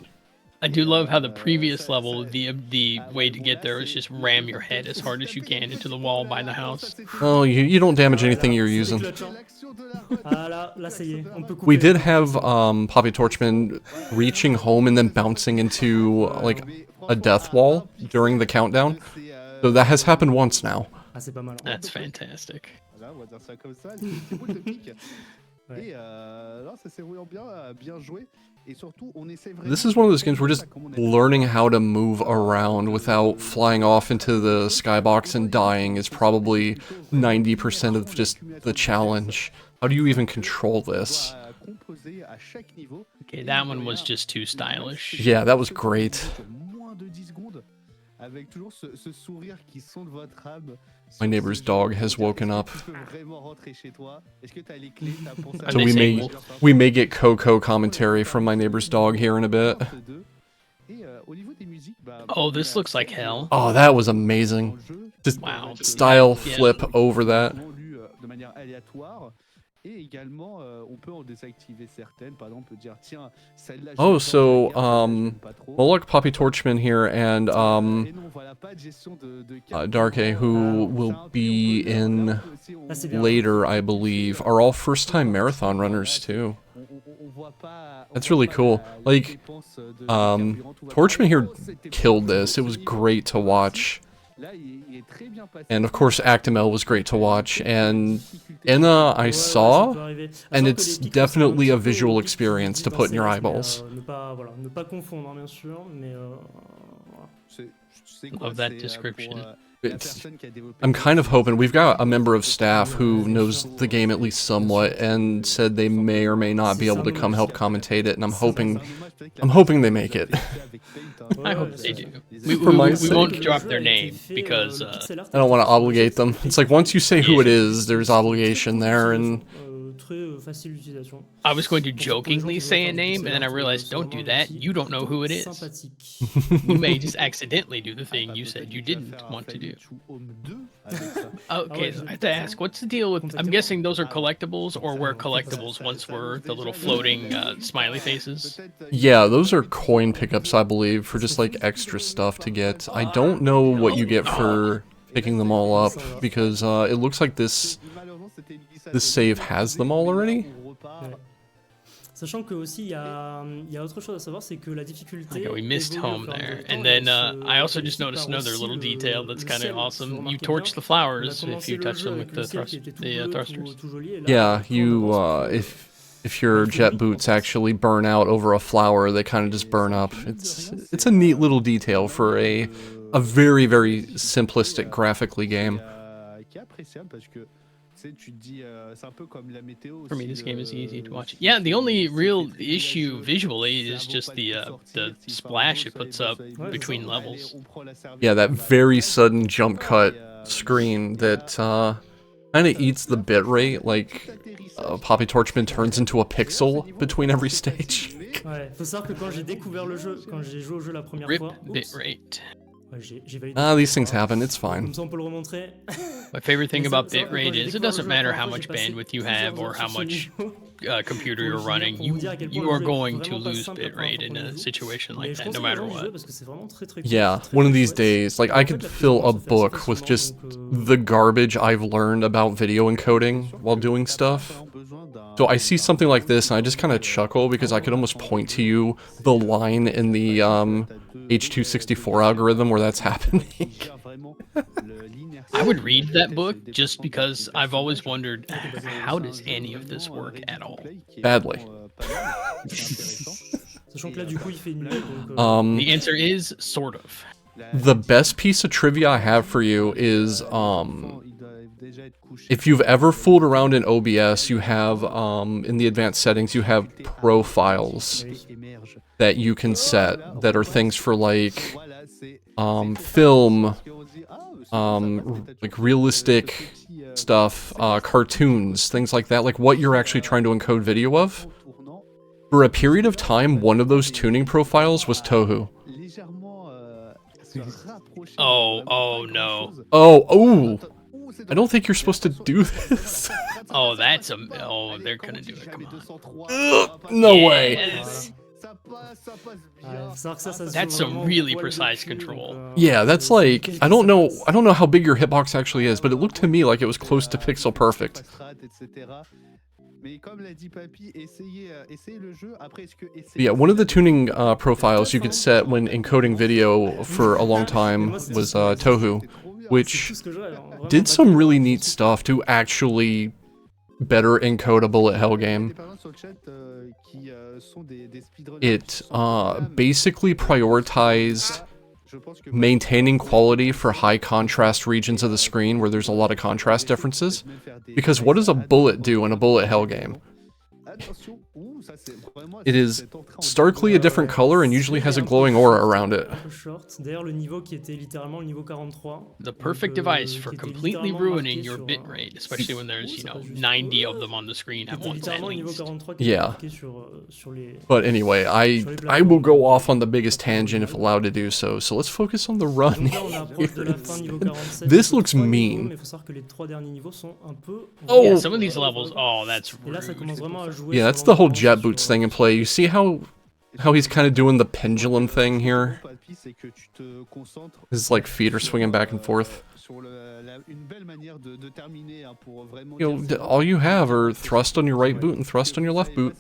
I do love how the previous level, the way to get there is just ram your head as hard as you can into the wall by the house. Oh, you don't damage anything you're using. We did have Poppy Torchman reaching home and then bouncing into, like, a death wall during the countdown. So that has happened once now. That's fantastic. This is one of those games where just learning how to move around without flying off into the skybox and dying is probably 90% of just the challenge. How do you even control this? Okay, that one was just too stylish. Yeah, that was great. My neighbor's dog has woken up. So we may get Coco commentary from my neighbor's dog here in a bit. Oh, this looks like hell. Oh, that was amazing. Just wow. Style flip over that. Oh, so, Moloch, Poppy Torchman here, and, Darke, who will be in later, I believe, are all first-time marathon runners, too. That's really cool. Like, Torchman here killed this. It was great to watch. And of course Actimel was great to watch, and Enna I saw, and it's definitely a visual experience to put in your eyeballs. Love that description. I'm kind of hoping we've got a member of staff who knows the game at least somewhat and said they may or may not be able to come help commentate it, and I'm hoping they make it. I hope they do. We won't drop their name because I don't want to obligate them. It's like once you say who it is, there's obligation there, and I was going to jokingly say a name, and then I realized, don't do that. You don't know who it is. You may just accidentally do the thing you said you didn't want to do. Okay, so I have to ask, what's the deal with... I'm guessing those are collectibles, or where collectibles once were, the little floating smiley faces? Yeah, those are coin pickups, I believe, for just like extra stuff to get. I don't know what you get for picking them all up, because it looks like this save has them all already. Sachant que aussi il y a autre chose à savoir, c'est que la difficulté. Okay, we missed home there, and then I also just noticed another little detail that's kind of awesome. You torch the flowers if you touch them with the thrusters. Yeah, you if your jet boots actually burn out over a flower, they kind of just burn up. It's a neat little detail for a very, very simplistic graphically game. For me, this game is easy to watch. Yeah, the only real issue visually is just the splash it puts up between levels. Yeah, that very sudden jump cut screen that kind of eats the bitrate, like Poppy Torchman turns into a pixel between every stage. Ouais, faut savoir que quand j'ai découvert le jeu, quand j'ai joué au jeu la première fois. Bitrate. These things happen, it's fine. My favorite thing about bitrate is it doesn't matter how much bandwidth you have or how much computer you're running, you are going to lose bitrate in a situation like that, no matter what. Yeah, one of these days, like I could fill a book with just the garbage I've learned about video encoding while doing stuff. So I see something like this and I just kind of chuckle because I could almost point to you the line in the H.264 algorithm where that's happening. I would read that book just because I've always wondered, how does any of this work at all? Badly. The answer is sort of. The best piece of trivia I have for you is if you've ever fooled around in OBS, you have in the advanced settings you have profiles that you can set that are things for like film, like realistic stuff, cartoons, things like that, like what you're actually trying to encode video of. For a period of time, one of those tuning profiles was Touhou. Oh no. Oh. I don't think you're supposed to do this. Oh, they're gonna do it. Come on. No way. That's some really precise control. Yeah, that's like I don't know how big your hitbox actually is, but it looked to me like it was close to pixel perfect. Yeah, one of the tuning profiles you could set when encoding video for a long time was Touhou, which did some really neat stuff to actually better encode a bullet hell game. It basically prioritized maintaining quality for high contrast regions of the screen where there's a lot of contrast differences. Because what does a bullet do in a bullet hell game? It is starkly a different color and usually has a glowing aura around it. The perfect device for completely ruining your bitrate, especially when there's, 90 of them on the screen at once at least. Yeah. But anyway, I will go off on the biggest tangent if allowed to do so, so let's focus on the run here. This looks mean. Oh! Yeah, some of these levels, that's rude. Yeah, that's the whole jet boots thing in play. You see how he's kind of doing the pendulum thing here? His like feet are swinging back and forth. All you have are thrust on your right boot and thrust on your left boot.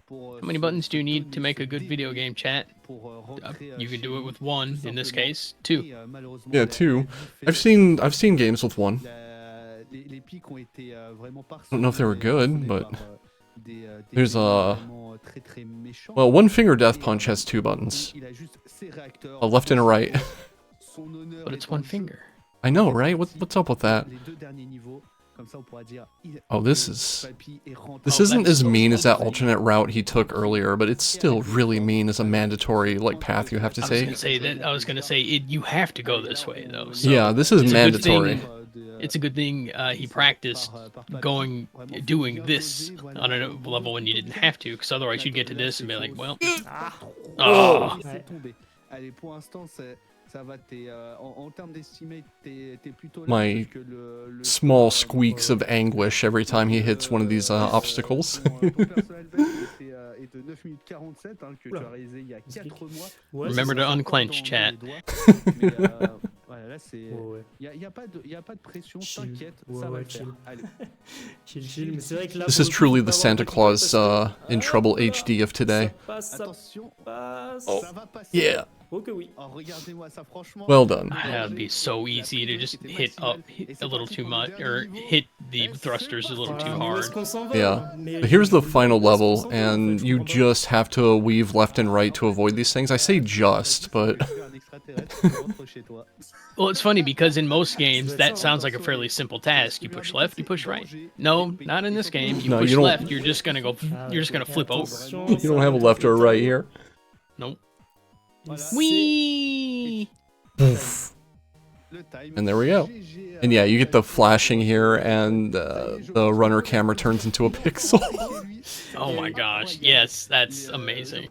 How many buttons do you need to make a good video game, chat? You can do it with one, in this case, 2. Yeah, 2. I've seen games with 1. I don't know if they were good, but There's a... Well, one finger death punch has 2 buttons. A left and a right. But it's one finger. I know, right? What's up with that? Oh, this isn't as mean as that alternate route he took earlier, but it's still really mean as a mandatory like path you have to take. I was gonna say you have to go this way though. So yeah, this is mandatory. It's a good thing he practiced doing this on a level when you didn't have to, because otherwise you'd get to this and be like, well, oh. My small squeaks of anguish every time he hits one of these obstacles. Remember to unclench, chat. This is truly the Santa Claus in Trouble HD of today. Oh, yeah. Well done. That would be so easy to just hit up a little too much, or hit the thrusters a little too hard. Yeah. But here's the final level, and you just have to weave left and right to avoid these things. I say just, but... Well, it's funny because in most games that sounds like a fairly simple task. You push left, you push right. No, not in this game. You push left, you're just gonna go. You're just gonna flip over. You don't have a left or a right here. Nope. Whee! And there we go. And yeah, you get the flashing here, and the runner camera turns into a pixel. Oh my gosh! Yes, that's amazing.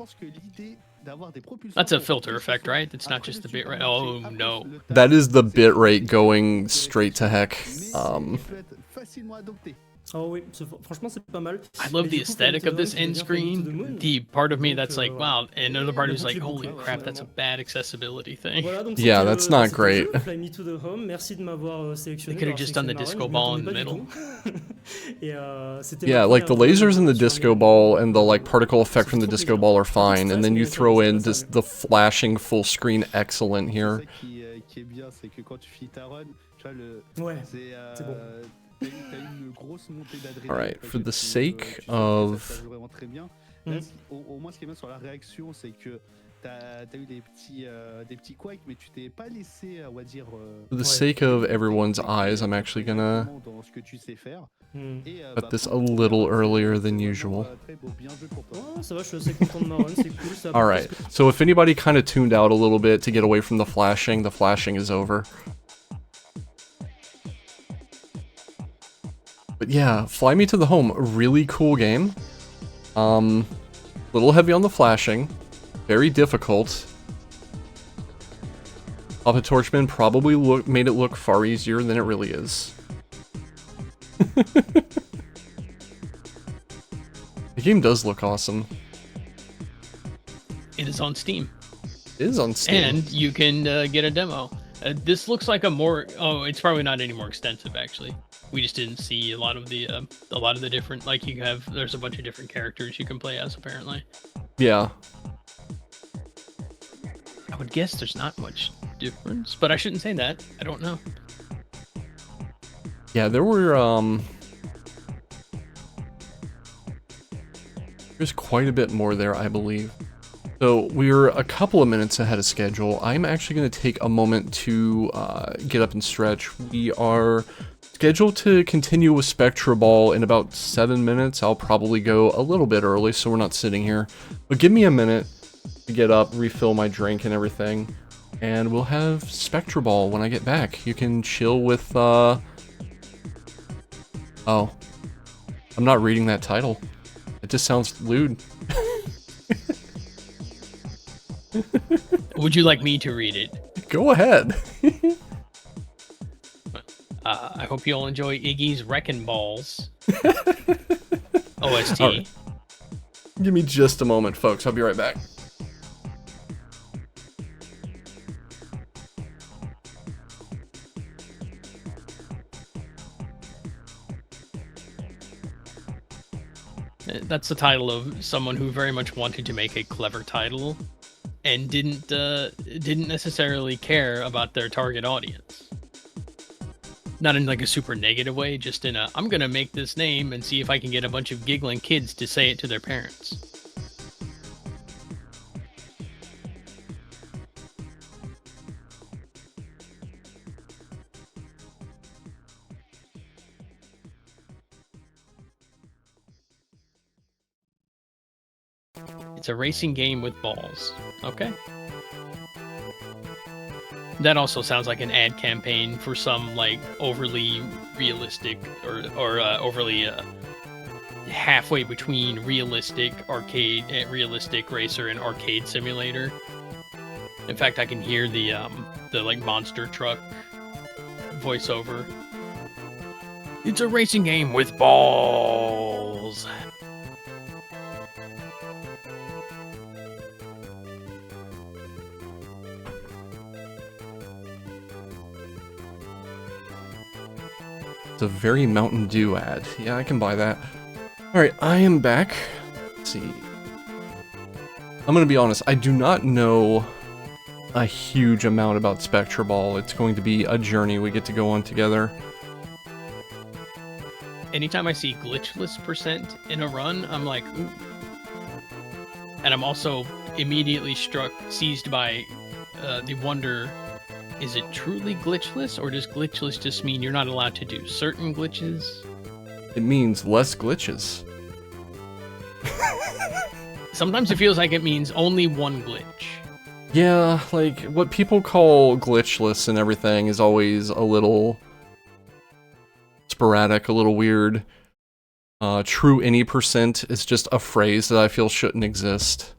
That's a filter effect, right? It's not just the bitrate. Oh no. That is the bitrate going straight to heck. Oh oui, franchement c'est pas mal. I love the aesthetic of this end screen. The part of me that's like, wow, and another part is like, holy crap, that's a bad accessibility thing. Yeah, that's not great. They could have just done the disco ball in the middle. Yeah, like the lasers in the disco ball and the like particle effect from the disco ball are fine, and then you throw in this the flashing full screen excellent here. Alright, for the sake of... For the sake of everyone's eyes, I'm actually gonna cut this a little earlier than usual. Alright, so if anybody kind of tuned out a little bit to get away from the flashing is over. But yeah, Fly Me to the Home, really cool game. Little heavy on the flashing, very difficult. Papa Torchman probably made it look far easier than it really is. The game does look awesome. It is on Steam. It is on Steam. And you can get a demo. This looks like a more... Oh, it's probably not any more extensive, actually. We just didn't see a lot of the different... Like, you have... There's a bunch of different characters you can play as, apparently. Yeah. I would guess there's not much difference, but I shouldn't say that. I don't know. Yeah, there were, there's quite a bit more there, I believe. So we're a couple of minutes ahead of schedule. I'm actually going to take a moment to get up and stretch. We are scheduled to continue with Spectra Ball in about 7 minutes. I'll probably go a little bit early so we're not sitting here. But give me a minute to get up, refill my drink and everything. And we'll have Spectra Ball when I get back. You can chill with, Oh. I'm not reading that title. It just sounds lewd. Would you like me to read it? Go ahead. I hope you all enjoy Iggy's Wreckin' Balls. OST. Right. Give me just a moment, folks. I'll be right back. That's the title of someone who very much wanted to make a clever title and didn't necessarily care about their target audience. not in like a super negative way, just in a, I'm gonna make this name and see if I can get a bunch of giggling kids to say it to their parents. It's a racing game with balls. Okay. That also sounds like an ad campaign for some like overly realistic or overly halfway between realistic arcade, realistic racer and arcade simulator. In fact, I can hear the like monster truck voiceover. It's a racing game with balls. It's a very Mountain Dew ad. Yeah, I can buy that. Alright, I am back. Let's see. I'm gonna be honest, I do not know a huge amount about Spectra Ball. It's going to be a journey we get to go on together. Anytime I see glitchless percent in a run, I'm like, ooh. And I'm also immediately seized by the wonder, is it truly glitchless, or does glitchless just mean you're not allowed to do certain glitches? It means less glitches. Sometimes it feels like it means only one glitch. Yeah, like, what people call glitchless and everything is always a little sporadic, a little weird. True any percent is just a phrase that I feel shouldn't exist.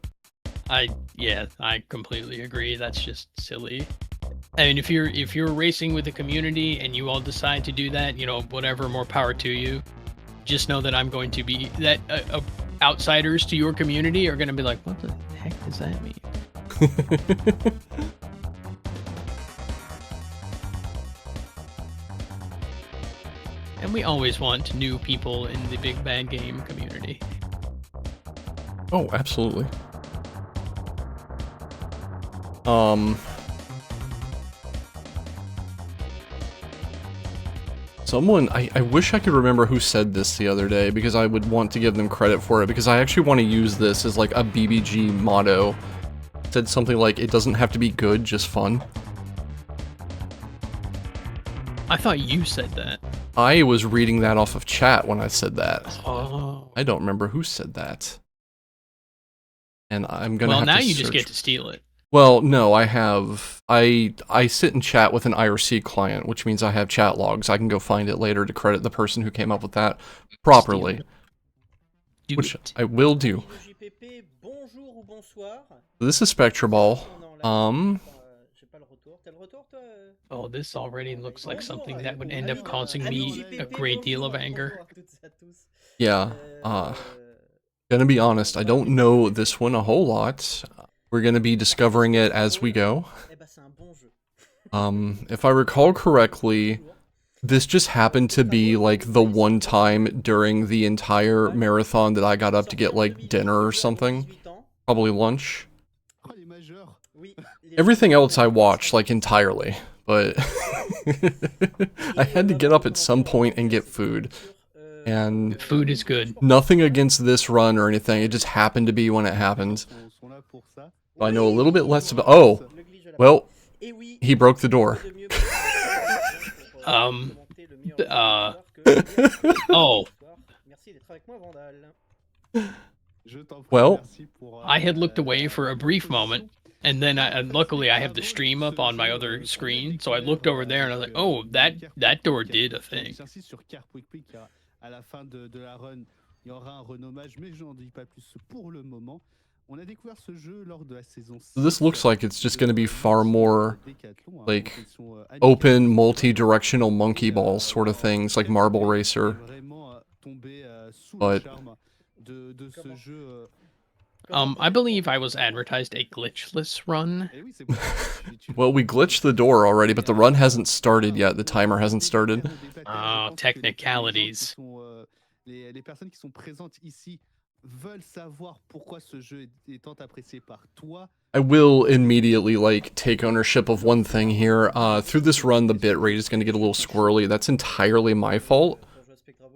Yeah, I completely agree. That's just silly. I mean, if you're racing with the community and you all decide to do that, you know, whatever, more power to you. Just know that I'm going to be that outsiders to your community are going to be like, what the heck does that mean? And we always want new people in the big bad game community. Oh, absolutely. Someone, I wish I could remember who said this the other day, because I would want to give them credit for it, because I actually want to use this as like a BBG motto. It said something like, it doesn't have to be good, just fun. I thought you said that. I was reading that off of chat when I said that. Oh. I don't remember who said that. And I'm gonna Well, have now to you search. just get to steal it. Well, no, I sit and chat with an IRC client, which means I have chat logs. I can go find it later to credit the person who came up with that properly. Which I will do. This is Spectra Ball. Oh, this already looks like something that would end up causing me a great deal of anger. Yeah, gonna be honest, I don't know this one a whole lot. We're gonna be discovering it as we go. If I recall correctly, this just happened to be like the one time during the entire marathon that I got up to get like dinner or something. Probably lunch. Everything else I watched like entirely, but I had to get up at some point and get food. And food is good. Nothing against this run or anything, it just happened to be when it happened. I know a little bit less about. Oh, well, he broke the door. Oh. Well, I had looked away for a brief moment, and then luckily I have the stream up on my other screen, so I looked over there and I was like, oh, that door did a thing. This looks like it's just going to be far more like open, multi-directional monkey ball sort of things, like Marble Racer. But I believe I was advertised a glitchless run. Well, we glitched the door already, but the run hasn't started yet. The timer hasn't started. Oh, technicalities. Les personnes qui sont présentes ici veulent savoir pourquoi ce jeu est tant apprécié par toi, I will immediately, like, take ownership of one thing here. Through this run, the bitrate is going to get a little squirrely. That's entirely my fault.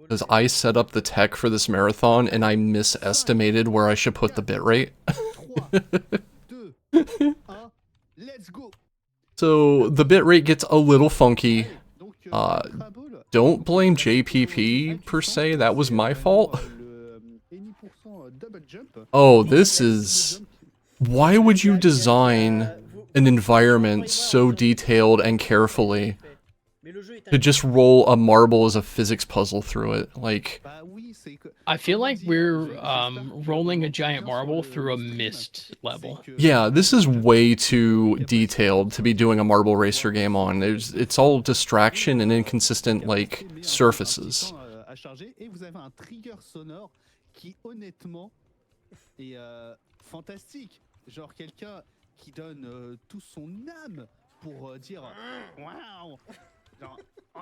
Because I set up the tech for this marathon, and I misestimated where I should put the bitrate. So, the bitrate gets a little funky. Don't blame JPP, per se. That was my fault. Oh, this is... Why would you design an environment so detailed and carefully to just roll a marble as a physics puzzle through it? Like, I feel like we're rolling a giant marble through a mist level. yeah, this is way too detailed to be doing a marble racer game on. It's all distraction and inconsistent, like, surfaces. Genre quelqu'un qui donne tout son âme pour dire waouh.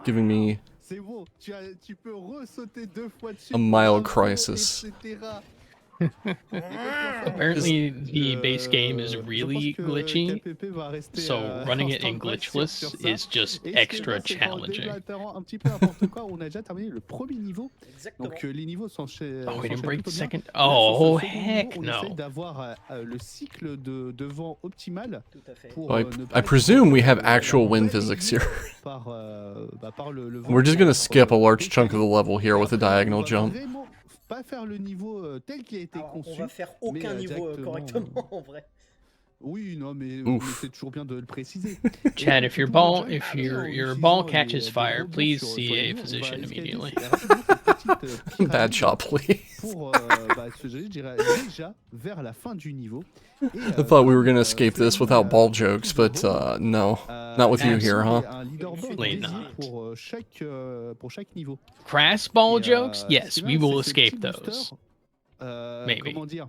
Giving me C'est bon, tu peux ressauter 2 fois dessus. A mild crisis. Apparently, the base game is really glitchy, so running it in glitchless is just extra challenging. Un petit peu n'importe quoi. On a déjà terminé le premier niveau. Donc les niveaux sont Oh, we didn't break the second. Oh, heck on no. essaie d'avoir le cycle de vent optimal. I presume we have actual wind physics here. We're just gonna skip a large chunk of the level here with a diagonal jump. Pas faire le niveau tel qu'il a été conçu. On va faire aucun niveau correctement en vrai. Oui, non, mais c'est toujours bien de le préciser. Chad, if your ball catches fire, please see a physician immediately. Bad shot, please. Pour je dirais déjà vers la fin du niveau. I thought we were gonna escape this without ball jokes, but no, not with you here, huh? Absolutely not. Pour chaque niveau. Crass ball jokes? Yes, we will escape those. Maybe. Comment dire,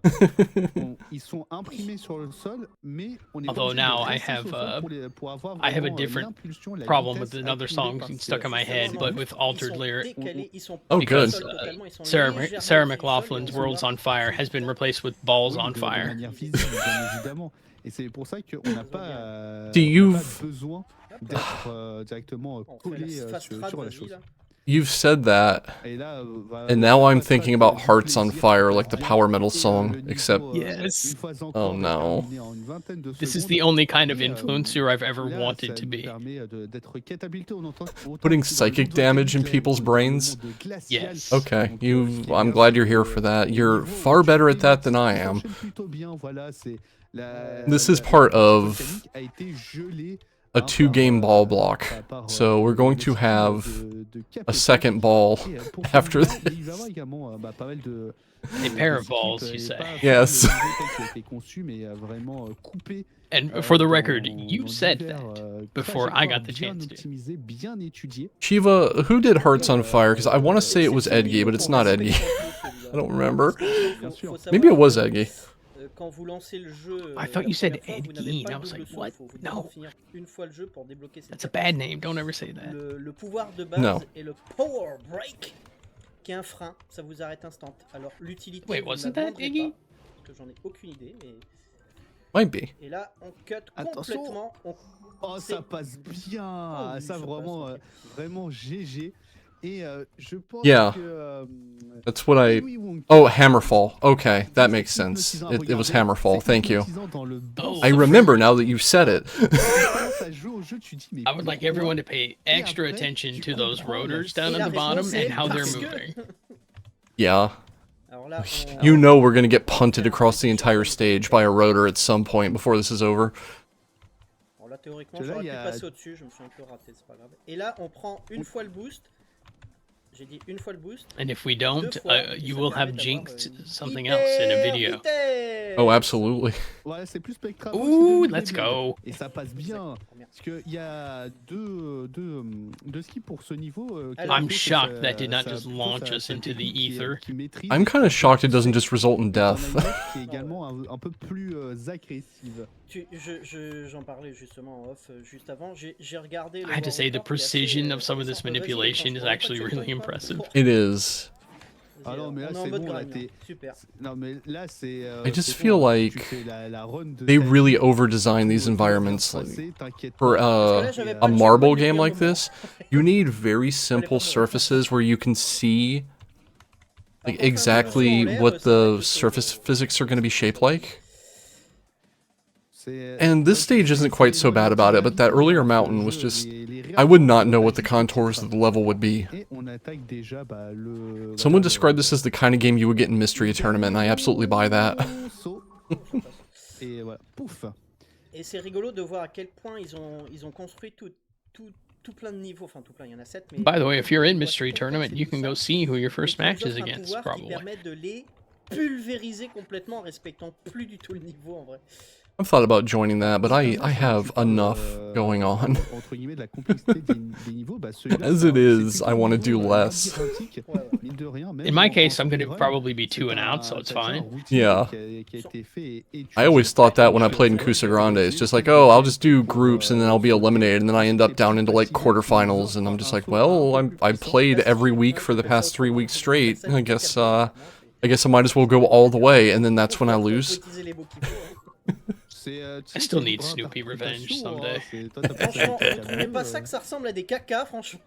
ils sont imprimés sur le sol, mais on est Although now I have a different problem with another song stuck in my head, but with altered lyrics. Oh, good. Sarah McLaughlin's "World's on Fire" has been replaced with "Balls on Fire." Et c'est pour ça qu'on n'a pas besoin d'être directement collé sur la chose. You've said that, and now I'm thinking about Hearts on Fire, like the power metal song, except... Yes. Oh no. This is the only kind of influencer I've ever wanted to be. Putting psychic damage in people's brains? Yes. Okay, I'm glad you're here for that. You're far better at that than I am. This is part of a 2-game ball block, so we're going to have a second ball after this. A pair of balls, you say? Yes. And for the record, you said that before I got the chance to. Shiva, who did Hearts on Fire? Because I want to say it was Edgy, but it's not Edgy. I don't remember. Maybe it was Edgy. Quand vous lancez le jeu, I thought you said Edgy, and I was like, what? No. That's a bad name. Don't ever say that. Le pouvoir de base est le Power Break, qui est un frein. Ça vous arrête instant. Alors l'utilité. Wait, wasn't that Iggy? Parce que j'en ai aucune idée, mais. Might be. Et là, on cut complètement. Oh, ça passe bien. Oh, ça vraiment GG. Et je pense que, that's what I... Oh, Hammerfall. Okay, that makes sense. It was Hammerfall, thank you. I remember now that you said it. I would like everyone to pay extra attention to those rotors down at the bottom and how they're moving. Yeah. You know we're gonna get punted across the entire stage by a rotor at some point before this is over. Là, théoriquement, j'aurais pu passer au-dessus, je me suis un peu raté, c'est pas grave. Et là, on prend une fois le boost. J'ai dit une fois le boost. And if we don't, you will have jinxed something else in a video. Oh, absolutely. Voilà, c'est plus spectral. Ooh, let's go. Et ça passe bien. Parce qu'il y a deux skis pour ce niveau. I'm shocked that did not just launch us into the ether. I'm kind of shocked it doesn't just result in death. Qui est également un peu plus agressive. J'en parlais justement en off juste avant. J'ai regardé. I have to say the precision of some of this manipulation is actually really impressive. It is. Ah non, mais là, On est en c'est mode bon, là, grind, t'es... super. Non, mais là, c'est... I just c'est feel bon, là, like tu fais la run de they ta really vie, over-design these tout bien environments. passer, t'inquiète For pas. Parce que là, j'avais pas a le marble checkpoint depuis game un like moment. this, you need very Fallait simple pas mourir. surfaces where you can see like Alors, quand on fait un saut en exactly l'air, what c'est vrai the que surface c'est- physics are going to be shaped like. C'est- And this stage isn't quite so bad about it, but that earlier mountain was just... I would not know what the contours of the level would be. Et on attaque déjà, bah, le... Someone voilà, described this as the kind of game you would get in Mystery Tournament, and I absolutely buy that. saut. Et voilà, pouf. Et c'est rigolo de voir à quel point ils ont construit tout plein de niveaux. Enfin, tout plein, il y en a 7. Mais By the way, if you're in on voit Mystery pourquoi Tournament, c'est you tout can ça. go see who your Et first qui nous match is offre un against, pouvoir qui probably. permet de les pulvériser complètement en respectant plus du tout le niveau en vrai. I've thought about joining that, but I have enough going on. Entre guillemets, de la complexité des niveaux, bah, celui-là, As c'est it un- is, c'est I want to plutôt do less. labyrinthique, mine de rien, même In my en- case, en I'm going to speedrun, probably be c'est 2 and un- out, so it's t'as déjà un fine. routine Yeah. qui a été fait et étudié. I always thought that when I played in Kusa Grande. It's just like, oh, I'll just do groups and then I'll be eliminated, and then I end up down into like quarterfinals, and I'm just like, well, I played every week for the past 3 weeks straight. I guess I might as well go all the way, and then that's when I lose. Faut utiliser les mots qu'il faut, hein. C'est, tu sais, I still c'est need libre Snoopy revenge interprétation, someday. hein, c'est- toi, t'as pas Franchement, fait vous trouvez pas ça que ça ressemble à des caca, franchement?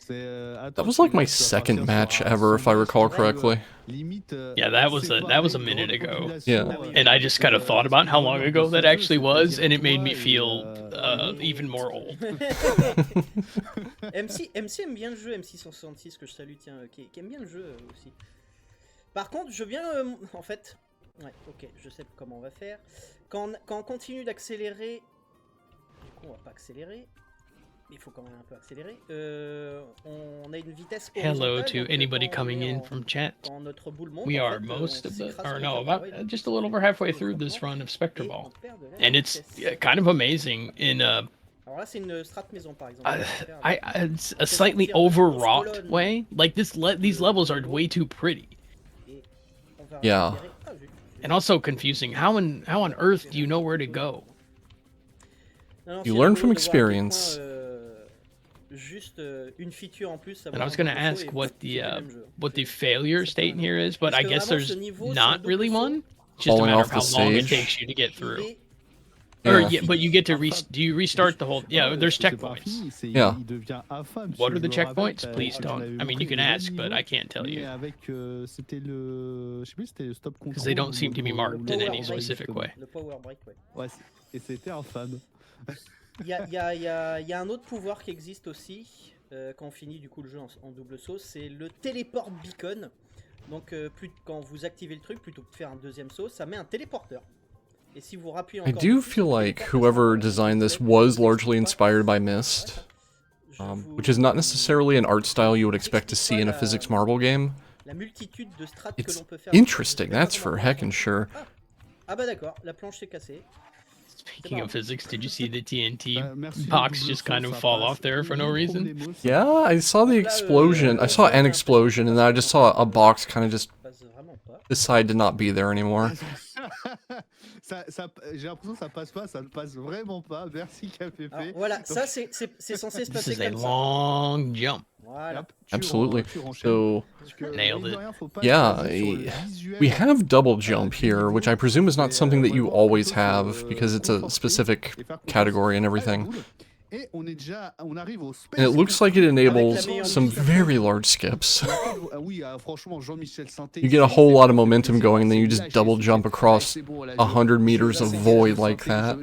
That was like my second match ever, if I recall correctly. Yeah, that was a minute ago. Yeah. And I just kind of thought about how long ago that actually was, and it made me feel even more old. MC aime bien le jeu, MC166 que je salue, tiens, qui aime bien le jeu aussi. Par contre, je viens, en fait, ouais, ok, je sais comment on va faire. Quand on continue d'accélérer, du coup on va pas accélérer, mais il faut quand même un peu accélérer. On a une vitesse Hello horizontale, to donc, anybody quand on coming est in en- from chat. quand notre boule monte, We en are fait, most on of the, s'écrase or sur no, le about travail, just a little over halfway through this run of Spectre et Ball, on perd de la and it's vitesse. kind of amazing in a Alors là, c'est une strat maison par exemple. it's a slightly overwrought way. Like these levels are way too pretty, Yeah. and also confusing. How on earth do you know where to go? You learn from experience. Juste une feature en plus. And I was going to ask what the failure state in here is, but I guess there's not really one. It's just a Falling matter off of the how long it stage. takes you to get through. Or yeah, but you get to do you restart the whole? Yeah, there's checkpoints. Yeah. What are the checkpoints? Please don't. I mean, you can ask, but I can't tell you. Because they don't seem to be marked in any specific way. Le power break, ouais. Ouais, et c'était infâme. Il y a un autre pouvoir qui existe aussi quand on finit du coup le jeu en double saut, c'est le téléport beacon. Donc quand vous activez le truc, plutôt que de faire un deuxième saut, ça met un téléporteur. Et si vous rappuyez I encore do dessus, feel le like téléporteur whoever s'en va. designed this was largely inspired by Myst, which is not necessarily an art style you would expect to see in a physics marble game. La multitude de strats que It's l'on peut faire. interesting, that's for heckin' sure. Ah bah d'accord, la planche s'est cassée. Speaking of physics, did you see the TNT box just kind of fall off there for no reason? Yeah, I saw the explosion. I saw an explosion, and then I just saw a box kind of just decide to not be there anymore. J'ai l'impression que ça passe pas, ça ne passe vraiment pas. Merci KPP. Alors, voilà, ça c'est censé se This passer is a comme ça. long jump. Voilà. Absolutely. So, Nailed it. yeah, we have double jump here, which I presume is not something that you always have, because it's a specific category and everything. And it looks like it enables some very large skips. You get a whole lot of momentum going, and then you just double jump across 100 meters of void like that.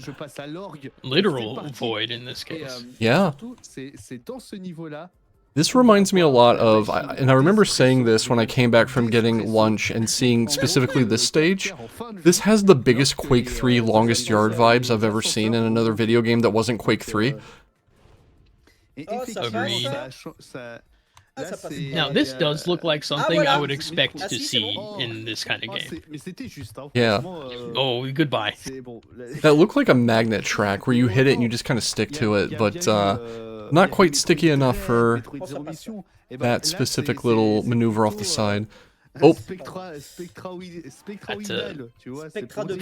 Literal void in this case. Yeah. This reminds me a lot of, and I remember saying this when I came back from getting lunch and seeing specifically this stage. This has the biggest Quake 3 longest yard vibes I've ever seen in another video game that wasn't Quake 3. Agreed. Now Now this does look like something voilà. I would expect Ah, to si, c'est see bon. in this kind of game. Yeah. Oh, goodbye. That looked like a magnet track where you hit it and you just kind of stick to it, but not quite sticky enough for that specific little maneuver off the side. Oh, That's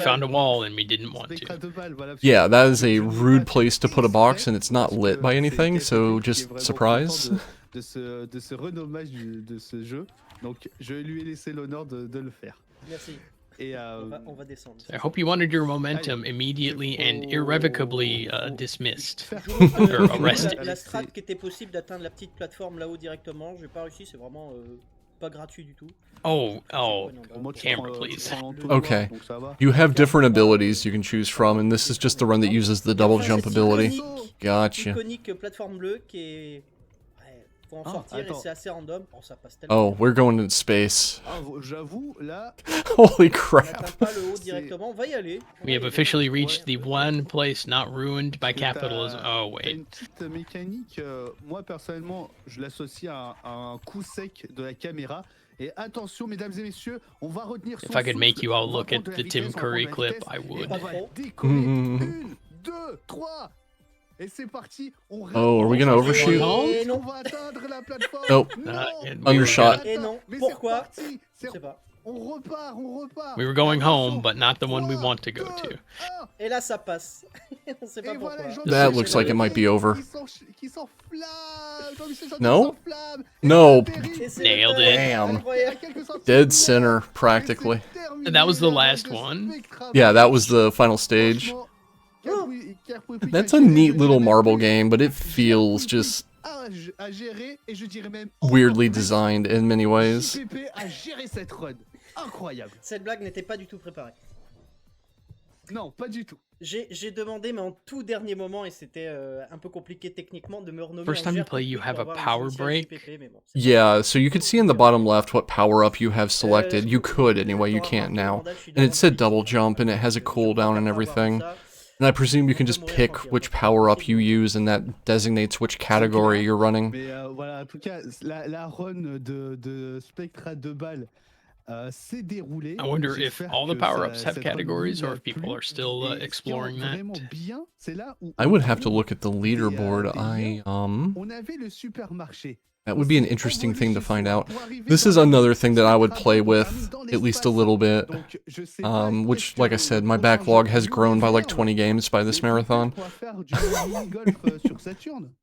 found a wall and we didn't want to. yeah, that is a rude place to put a box, and it's not lit by anything, so just surprise. de ce renommage de ce jeu. Donc je lui ai laissé l'honneur de le faire. Merci. Et on va descendre. I hope you wanted your momentum immediately and irrevocably dismissed or arrested. La strat qui était possible d'atteindre la petite plateforme là-haut directement, j'ai pas réussi, c'est vraiment pas gratuit du tout. Oh, camera, please. Okay. You have different abilities you can choose from, and this is just the run that uses the double jump ability. Gotcha. Iconique plateforme bleue qui est... Faut en sortir et c'est assez random. Oh, ça passe tellement. Oh, we're going into space. J'avoue, là... Holy On crap. n'atteint pas le haut directement, on va y aller. We have officially reached the one place not ruined by capitalism. Oh, T'as wait. une petite mécanique, moi personnellement, je l'associe à un coup sec de la caméra. Et attention, mesdames et messieurs, on va retenir son If I could make souffle, you all on va look at prendre de la the Tim vitesse, on va Curry prendre de la clip, vitesse, I et would. on va décoller. 1, 2, 3. Et c'est parti. On Oh, are we gonna overshoot? Et non. On va atteindre la plateforme. Nope. Non. Undershot. Et non, Mais pourquoi? c'est reparti. Je sais pas. On repart. We were going home, but not the one we want to go to. Et là ça passe. On sait pas pourquoi. That looks like it might be over. Qui s'enflamme. Jean-Michel Jardy No? s'enflamme. No. Et c'est Nailed le it. Damn. incroyable. Dead center, practically. That was the last one? Yeah, that was the final stage. That's a neat little marble game, but it feels just weirdly designed in many ways. JPP a géré cette run. Incroyable. Cette blague n'était pas du tout préparée. Non, pas du tout. J'ai demandé, mais en tout dernier moment, et c'était un peu compliqué techniquement, de me renommer First en time you JPP play, you pour have a avoir les power initiales break. JPP, mais bon, Yeah, so you could see in the bottom left what power up you have selected. You could anyway, you can't now. And it said double jump and it has a cooldown and everything. And I presume you can just pick which power up you use and that designates which category you're running. Mais voilà, en tout cas, la run de Spectra 2 balles s'est déroulée. I wonder if J'espère all the que power-ups have cette run categories vous or a if people plu. are still Et ce qui est exploring vraiment that. bien, c'est là où I would have to look at the leaderboard. on avait le supermarché. That would be an interesting thing to find out. This is another thing that I would play with at least a little bit. Which, like I said, my backlog has grown by like 20 games by this marathon.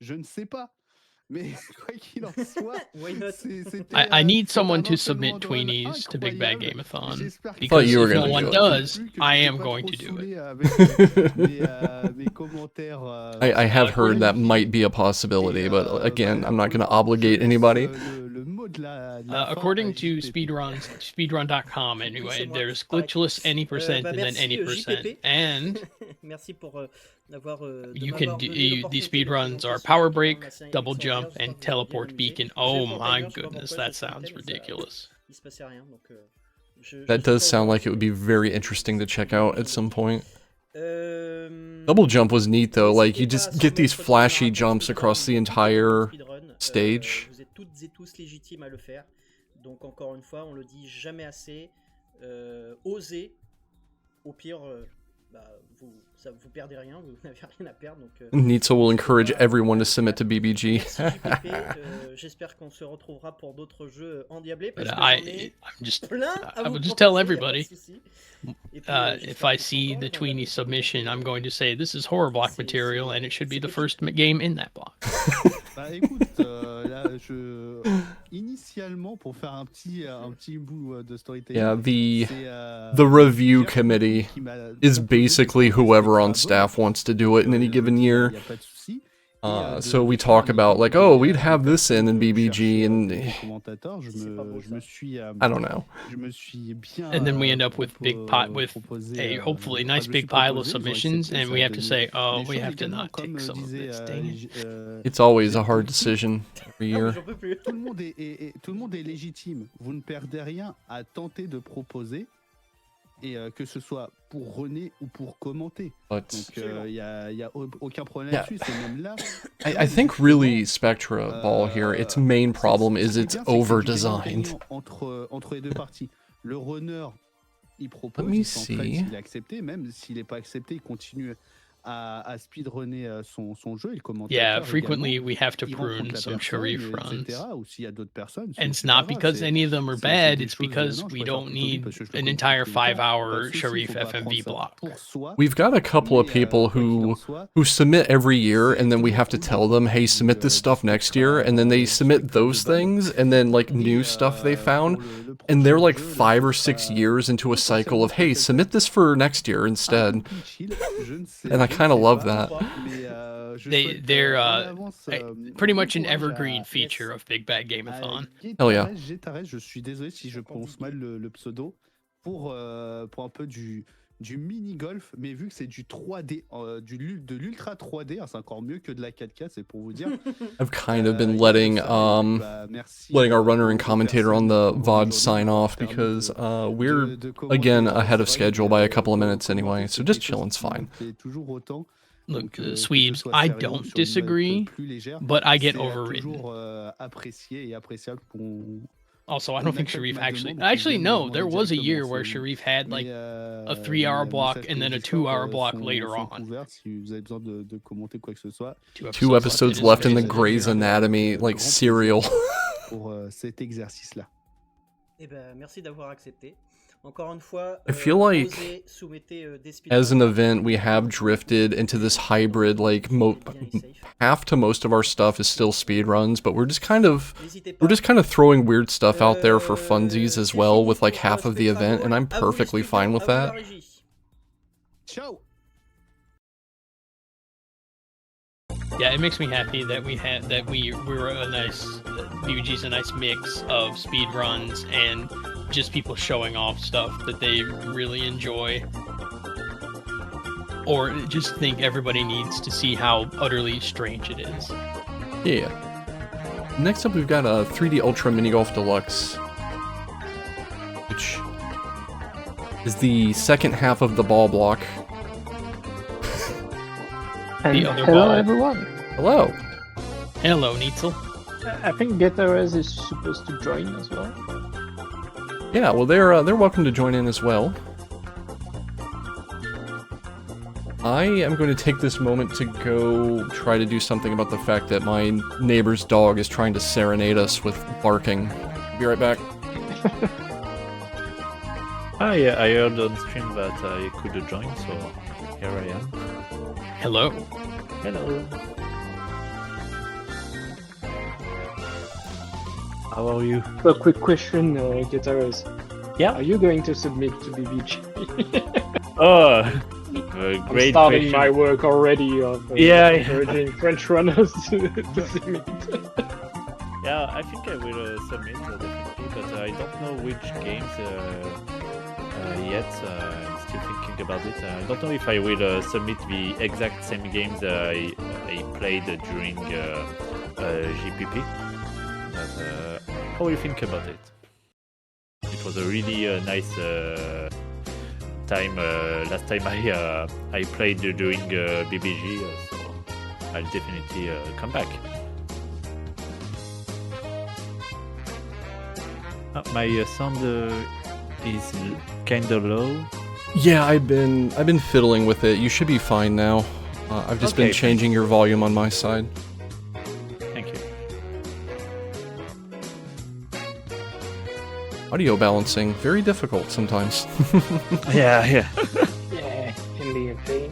Je ne sais pas. Mais quoi qu'il en soit, I need someone to submit tweenies to Big Bad Game-a-thon. Thought Because you were if no gonna one do it. does, I am going to do it. I have heard that might be a possibility, but again, I'm not going to obligate anybody. According to speedrun.com anyway, there's glitchless any percent and then any percent. And merci pour d'avoir you can do these speedruns are power break, double jump, and teleport beacon. Oh my goodness, that sounds ridiculous. Il se passait rien, donc That does sound like it would be very interesting to check out at some point. Double jump was neat though, like you just get these flashy jumps across the entire stage. Vous êtes toutes et tous légitimes à le faire. Donc encore une fois, on le dit jamais assez. Osez. Au pire, vous perdez rien, vous n'avez rien à perdre. Donc, Nitsa will encourage everyone to submit to BBG. J'espère qu'on se retrouvera pour d'autres jeux endiablés. But I will just tell everybody. If I see the tweenie submission, I'm going to say this is horror block material and it should be the first game in that block. Bah écoute, là, initialement, pour faire un petit bout de storytelling, Yeah, the review committee is basically whoever on staff wants to do it in any given year. So we talk about like, oh, we'd have this in BBG, and I don't know. And then we end up with a hopefully nice big pile of submissions, and we have to say, oh, we have to not take some of this. Dang it. It's always a hard decision every year. Tout le monde est légitime. Vous ne perdez rien à tenter de proposer. Et que ce soit pour René ou pour commenter. Donc il y a aucun problème là-dessus, c'est même là. I think really Spectra Ball here, its main problem is it's over-designed. Entre les deux parties. Le runner, il propose, Let me il s'entraîne see. s'il est accepté, même s'il n'est pas accepté, il continue à speedrunner son jeu. Et le Yeah, commentateur frequently également, we have to il rencontre prune la some personne, Sharif runs. etc. Ou s'il y a d'autres personnes. And it's c'est pas not grave, because any of them are bad, des it's choses, because non, je we préfère don't plutôt lui need parce que je le an connais entire depuis longtemps. Pas de 5-hour souci, Sharif faut pas FMV prendre ça block. pour soi. We've got a couple of Mais, people quoi qu'il en who soit, submit every year, and then we toujours have to cool tell them, hey, submit this stuff next year, and then they submit those things, and then like Et, new stuff they pour found, le and they're prochain like jeu, là, 5 ce or 6 sera years into a cycle of, potentiellement hey, pour submit quelqu'un this for next year un instead. peu plus chill, je ne sais, And I je ne kind of sais love pas, that. mais je souhaite They're en avance pretty bon much an courage evergreen à feature of Big Bad à Game-a-thon. Hell yeah. Gétarès, je suis désolé si je prononce mal le pseudo, pour un peu du mini-golf, mais vu que c'est du 3D, de l'ultra 3D, hein, c'est encore mieux que de la 4K, c'est pour vous dire. I've kind of been Il y a letting de ça, et bah, merci, letting our runner and aux commentator on personnes the qui VOD aujourd'hui sign m'ont off permis because de we're commenter. again ahead of C'est vrai, schedule by a couple of minutes commenter, anyway, so c'est just quelque chose chilling's qui me fine. plaît toujours autant. Look, Donc, que ce Sweebs, soit I sérieux ou don't sur une note disagree, plus légère, but I get c'est overridden. toujours apprécié et appréciable qu'on Also, I don't think accepte Sharif ma actually. demande et qu'on Actually, vienne me no. demander There was a year directement. where Sharif had Mais, like a 3-hour mes block messages and then a Discord 2-hour block later sont on. couverts si vous avez besoin de commenter quoi que ce soit. 2 episodes left in the Grey's Avec Anatomy, grand like, plaisir serial. pour cet exercice-là. Eh ben, merci d'avoir accepté. Encore une fois, I feel like osez, soumettez des as an speedruns. event, we have drifted into this hybrid, like, half to most of our stuff is still speedruns, but we're just kind of throwing weird stuff out there for funsies as well with like half of the event, and I'm perfectly fine with that. Ciao. Yeah, it makes me happy that we're a nice BBG's a nice mix of speed runs and just people showing off stuff that they really enjoy, or just think everybody needs to see how utterly strange it is. Yeah. Next up, we've got a 3D Ultra Mini Golf Deluxe, which is the second half of the ball block. And The other hello ball. everyone. Hello. Hello, Neitzel. I think Getarez is supposed to join as well. Yeah, well, they're welcome to join in as well. I am going to take this moment to go try to do something about the fact that my neighbor's dog is trying to serenade us with barking. Be right back. Hi, I heard on stream that I could join, so here I am. Hello. Hello. How are you? A quick question, Getarez. Yeah? Are you going to submit to BBG? Oh, I'm great starting question. my work already of encouraging French runners to submit. Yeah, I think I will submit definitely, but I don't know which games yet. I'm still thinking about it. I don't know if I will submit the exact same games I played during JPP. But how do you think about it? It was a really nice time. Last time I played during BBG, so I'll definitely come back. My sound is kinda low. Yeah, I've been fiddling with it. You should be fine now. I've just been Okay, changing your volume on my side. Thank you. Audio balancing, very difficult sometimes. Yeah. Yeah, can be a pain.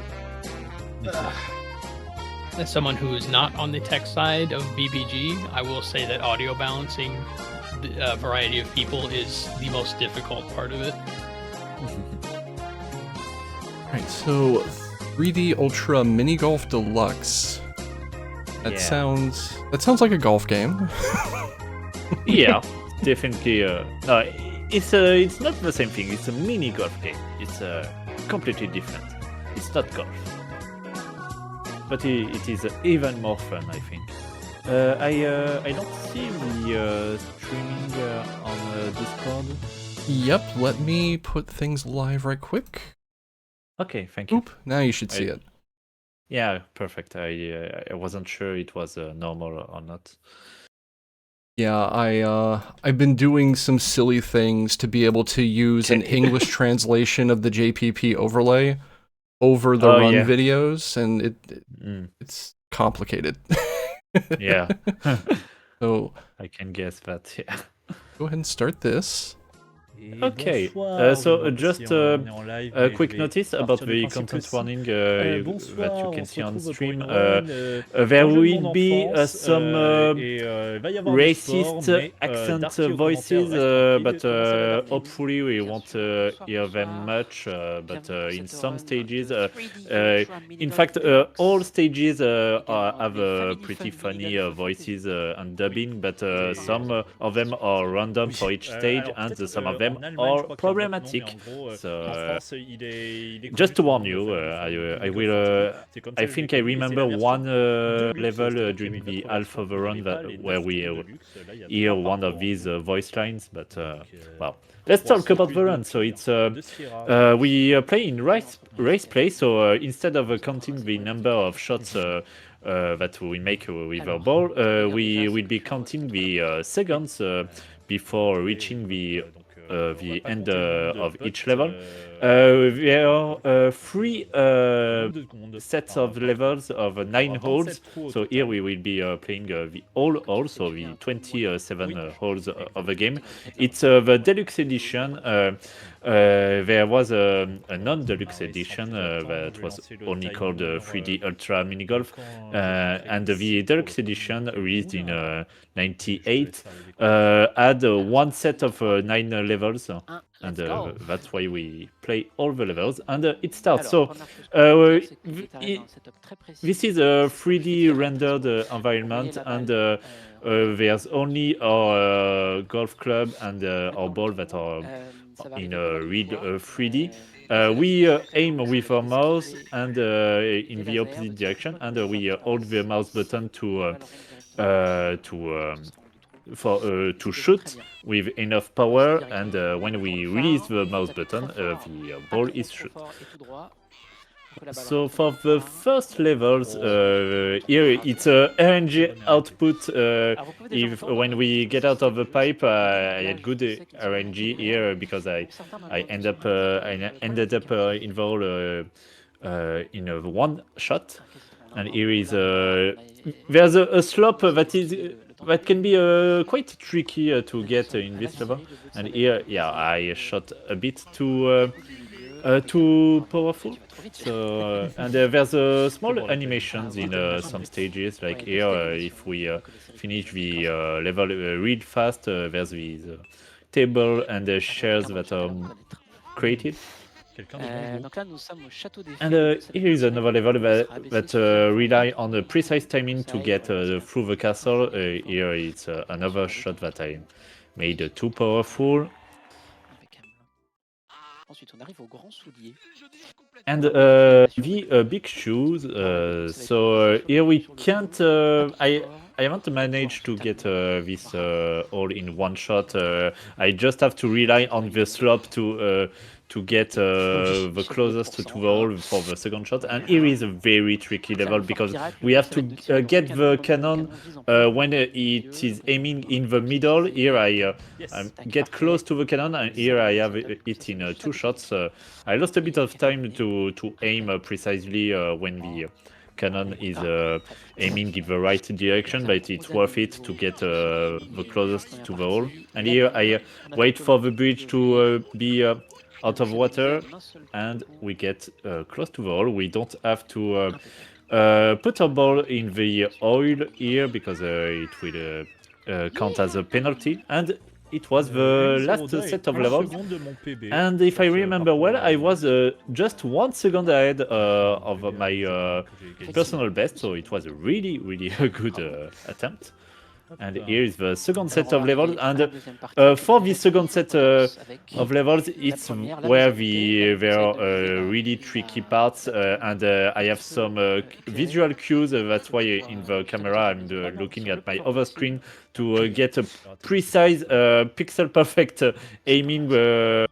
As someone who is not on the tech side of BBG, I will say that audio balancing a variety of people is the most difficult part of it. Alright, so 3D Ultra Mini Golf Deluxe. That sounds like a golf game. Yeah, definitely. It's not the same thing. It's a mini golf game. It's completely different. It's not golf, but it is even more fun, I think. I don't see the streaming on Discord. Yep, let me put things live right quick. Okay, thank you. Oop, now you should see it. Yeah, perfect. I wasn't sure it was normal or not. Yeah, I've been doing some silly things to be able to use an English translation of the JPP overlay. over the run videos, and it's complicated. Yeah. So I can guess that. Yeah. Go ahead and start this. Okay, so just a quick notice about the content warning that you can see on stream. There will be some racist accent voices, but hopefully we won't hear them much. But in some stages, in fact, all stages have pretty funny voices and dubbing, but some of them are random for each stage, and some of them are problematic. So just to warn you, I will. I think I remember one level during the alpha of the run where we hear one of these voice lines. But well, let's talk about the run. So it's we play in race play. So instead of counting the number of shots that we make with our ball, we will be counting the seconds before reaching the end of each level. There are 3 sets of levels of 9 holes. So here we will be playing the all holes, so the 27 holes of the game. It's the deluxe edition. There was a non-deluxe edition that was only called 3D Ultra Mini Golf, and the deluxe edition, released in '98, had one set of 9 levels, and that's why we play all the levels. And it starts. So this is a 3D rendered environment, and there's only our golf club and our ball that are in real 3D. We aim with our mouse and in the opposite direction, and we hold the mouse button to shoot with enough power, and when we release the mouse button, the ball is shot. So for the first levels, here it's a RNG output. If when we get out of the pipe, I had good RNG here because I ended up involved in one shot, and here is there's a slope that can be quite tricky to get in this level, and here, yeah, I shot a bit too powerful. So and there's small animations in some stages, like here. If we finish the level real fast, there's these table and the chairs that are created. And here is another level that rely on a precise timing to get through the castle. Here it's another shot that I made too powerful. And the big shoes. So here we can't. I haven't managed to get this all in one shot. I just have to rely on the slope to get the closest to the hole for the second shot. And here is a very tricky level because we have to get the cannon when it is aiming in the middle. Here I get close to the cannon, and here I have it in 2 shots. I lost a bit of time to aim precisely when the cannon is aiming in the right direction, but it's worth it to get the closest to the hole. And here I wait for the bridge to be out of water, and we get close to the hole. We don't have to put our ball in the oil here because it will count as a penalty. And it was the last set of levels, and if I remember well, I was just 1 second ahead of my personal best, so it was a really a good attempt. And here is the second set of levels, and for the second set of levels, it's where there are really tricky parts, and I have some visual cues. That's why in the camera I'm looking at my other screen to get a precise, pixel perfect aiming to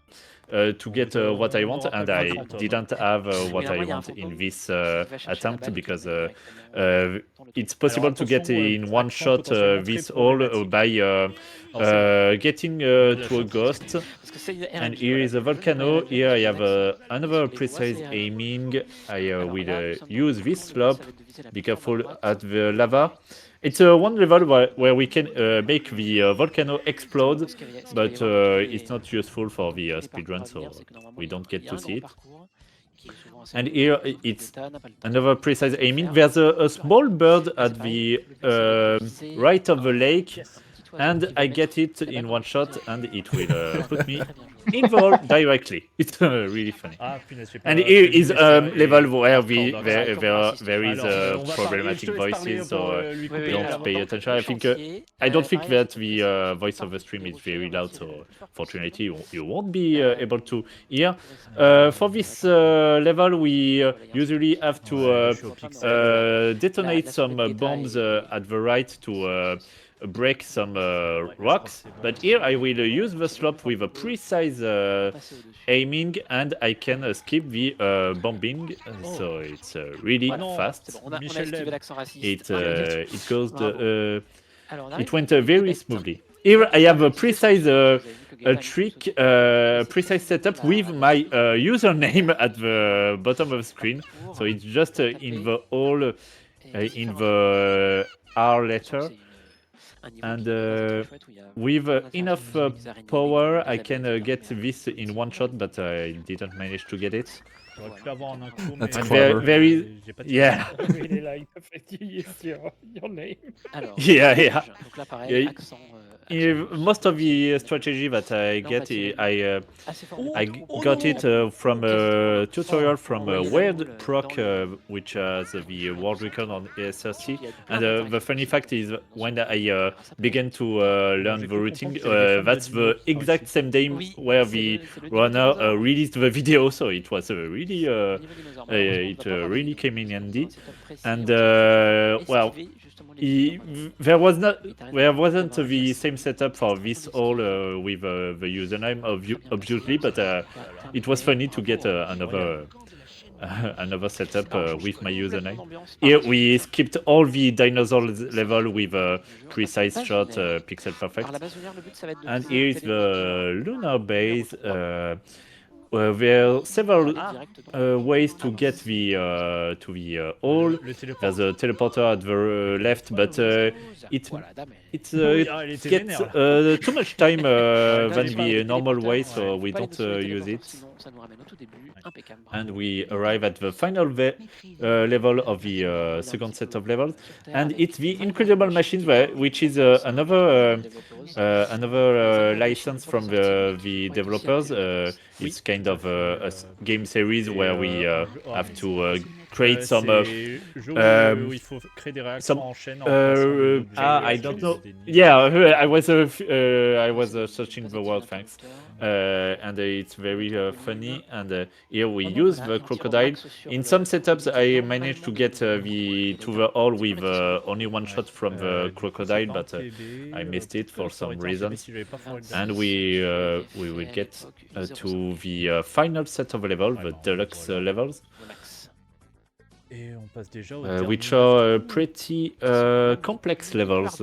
get what I want, and I didn't have what I want in this attempt because it's possible to get in one shot this all by getting to a ghost. And here is a volcano. Here I have another precise aiming. I will use this slope. Be careful at the lava. It's one level where we can make the volcano explode, but it's not useful for the speedrun, so we don't get to see it. And here it's another precise aiming. There's a small bird at the right of the lake, and I get it in one shot, and it will put me in the hole directly. It's really funny. And here is level where there is problematic voices, so don't pay attention. I don't think that the voice of the stream is very loud, so fortunately you won't be able to hear. For this level, we usually have to detonate some bombs at the right to break some rocks, but here I will use the slope with a precise aiming, and I can skip the bombing, so it's really fast. It goes it went very smoothly. Here I have a precise trick, precise setup with my username at the bottom of the screen, so it's just in the hole in the R letter. And with enough power, I can get this in one shot, but I didn't manage to get it. That's clever. Yeah. Yeah. Most of the strategy that I get, I got it from a tutorial from Weird Proc, which has the world record on ESRC. And the funny fact is, when I began to learn the routine, that's the exact same day where the runner released the video, so it was really, it really came in handy. And well, there wasn't the same setup for this all with the username obviously, but it was funny to get another setup with my username. Here we skipped all the dinosaurs level with a precise shot, pixel perfect. And here is the lunar base. There are several ways to get the hole. There's a teleporter at the left, but it gets too much time than the normal way, so we don't use it. And we arrive at the final level of the second set of levels, and it's the Incredible Machines, which is another license from the developers. It's kind of a game series where we have to create some I don't know. Yeah, I was searching the word, thanks. And it's very funny. And here we use the crocodile. In some setups, I managed to get to the hole with only one shot from the crocodile, but I missed it for some reasons. And we will get to the final set of levels, the deluxe levels, which are pretty complex levels.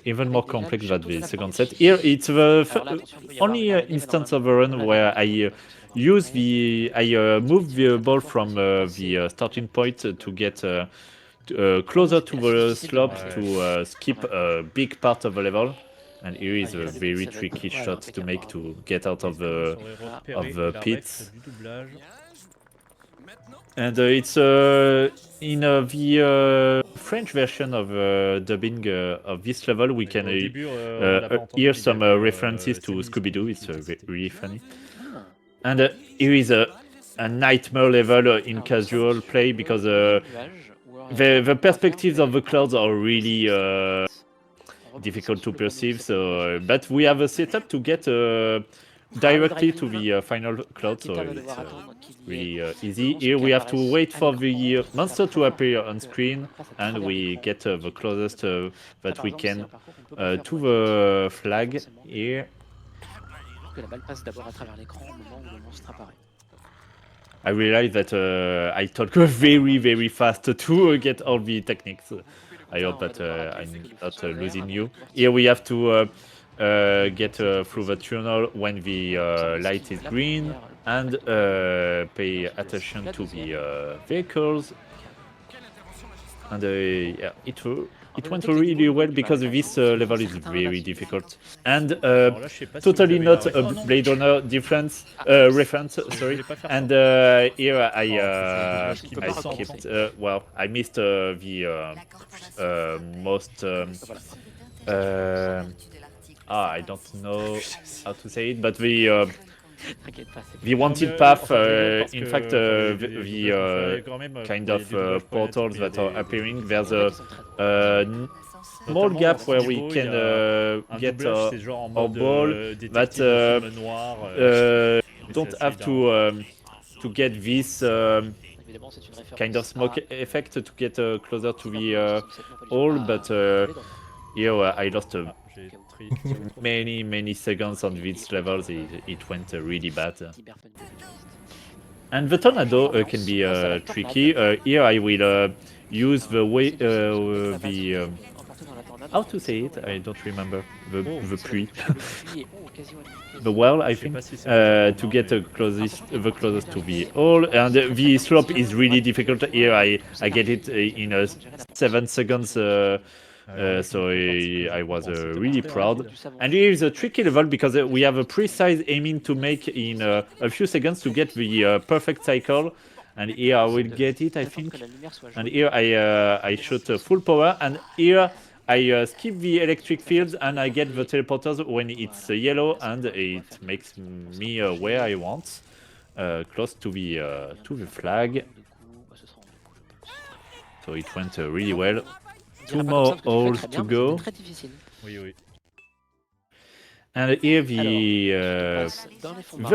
Even more complex than the second set. Here it's the only instance of a run where I move the ball from the starting point to get closer to the slope to skip a big part of the level. And here is a very tricky shot to make to get out of the pits. And it's in the French version of dubbing of this level, we can hear some references to Scooby-Doo. It's really funny. And here is a nightmare level in casual play, because the perspectives of the clouds are really difficult to perceive. So, but we have a setup to get directly to the final cloud, so it's really easy. Here we have to wait for the monster to appear on screen, and we get the closest that we can to the flag here. I realized that I talk very fast to get all the techniques. I hope that I'm not losing you. Here we have to get through the tunnel when the light is green and pay attention to the vehicles. And yeah, it went really well because this level is very difficult and totally not a Blade Runner reference. Sorry, and here I skipped. Well, I missed the most. I don't know how to say it, but the wanted path, in fact, the kind of portals that are appearing, there's a small gap where we can get our ball that don't have to get this kind of smoke effect to get closer to the hole, but here I lost many seconds on these levels. It went really bad. And the tornado can be tricky. Here I will use the way the how to say it? I don't remember. The pluie. The well, I think, to get the closest to the hole, and the slope is really difficult. Here I get it in 7 seconds. So I was really proud. And here is a tricky level because we have a precise aiming to make in a few seconds to get the perfect cycle. And here I will get it, I think. And here I shoot full power. And here I skip the electric fields and I get the teleporters when it's yellow, and it makes me where I want, close to the flag. So it went really well. 2 more holes to go. And here the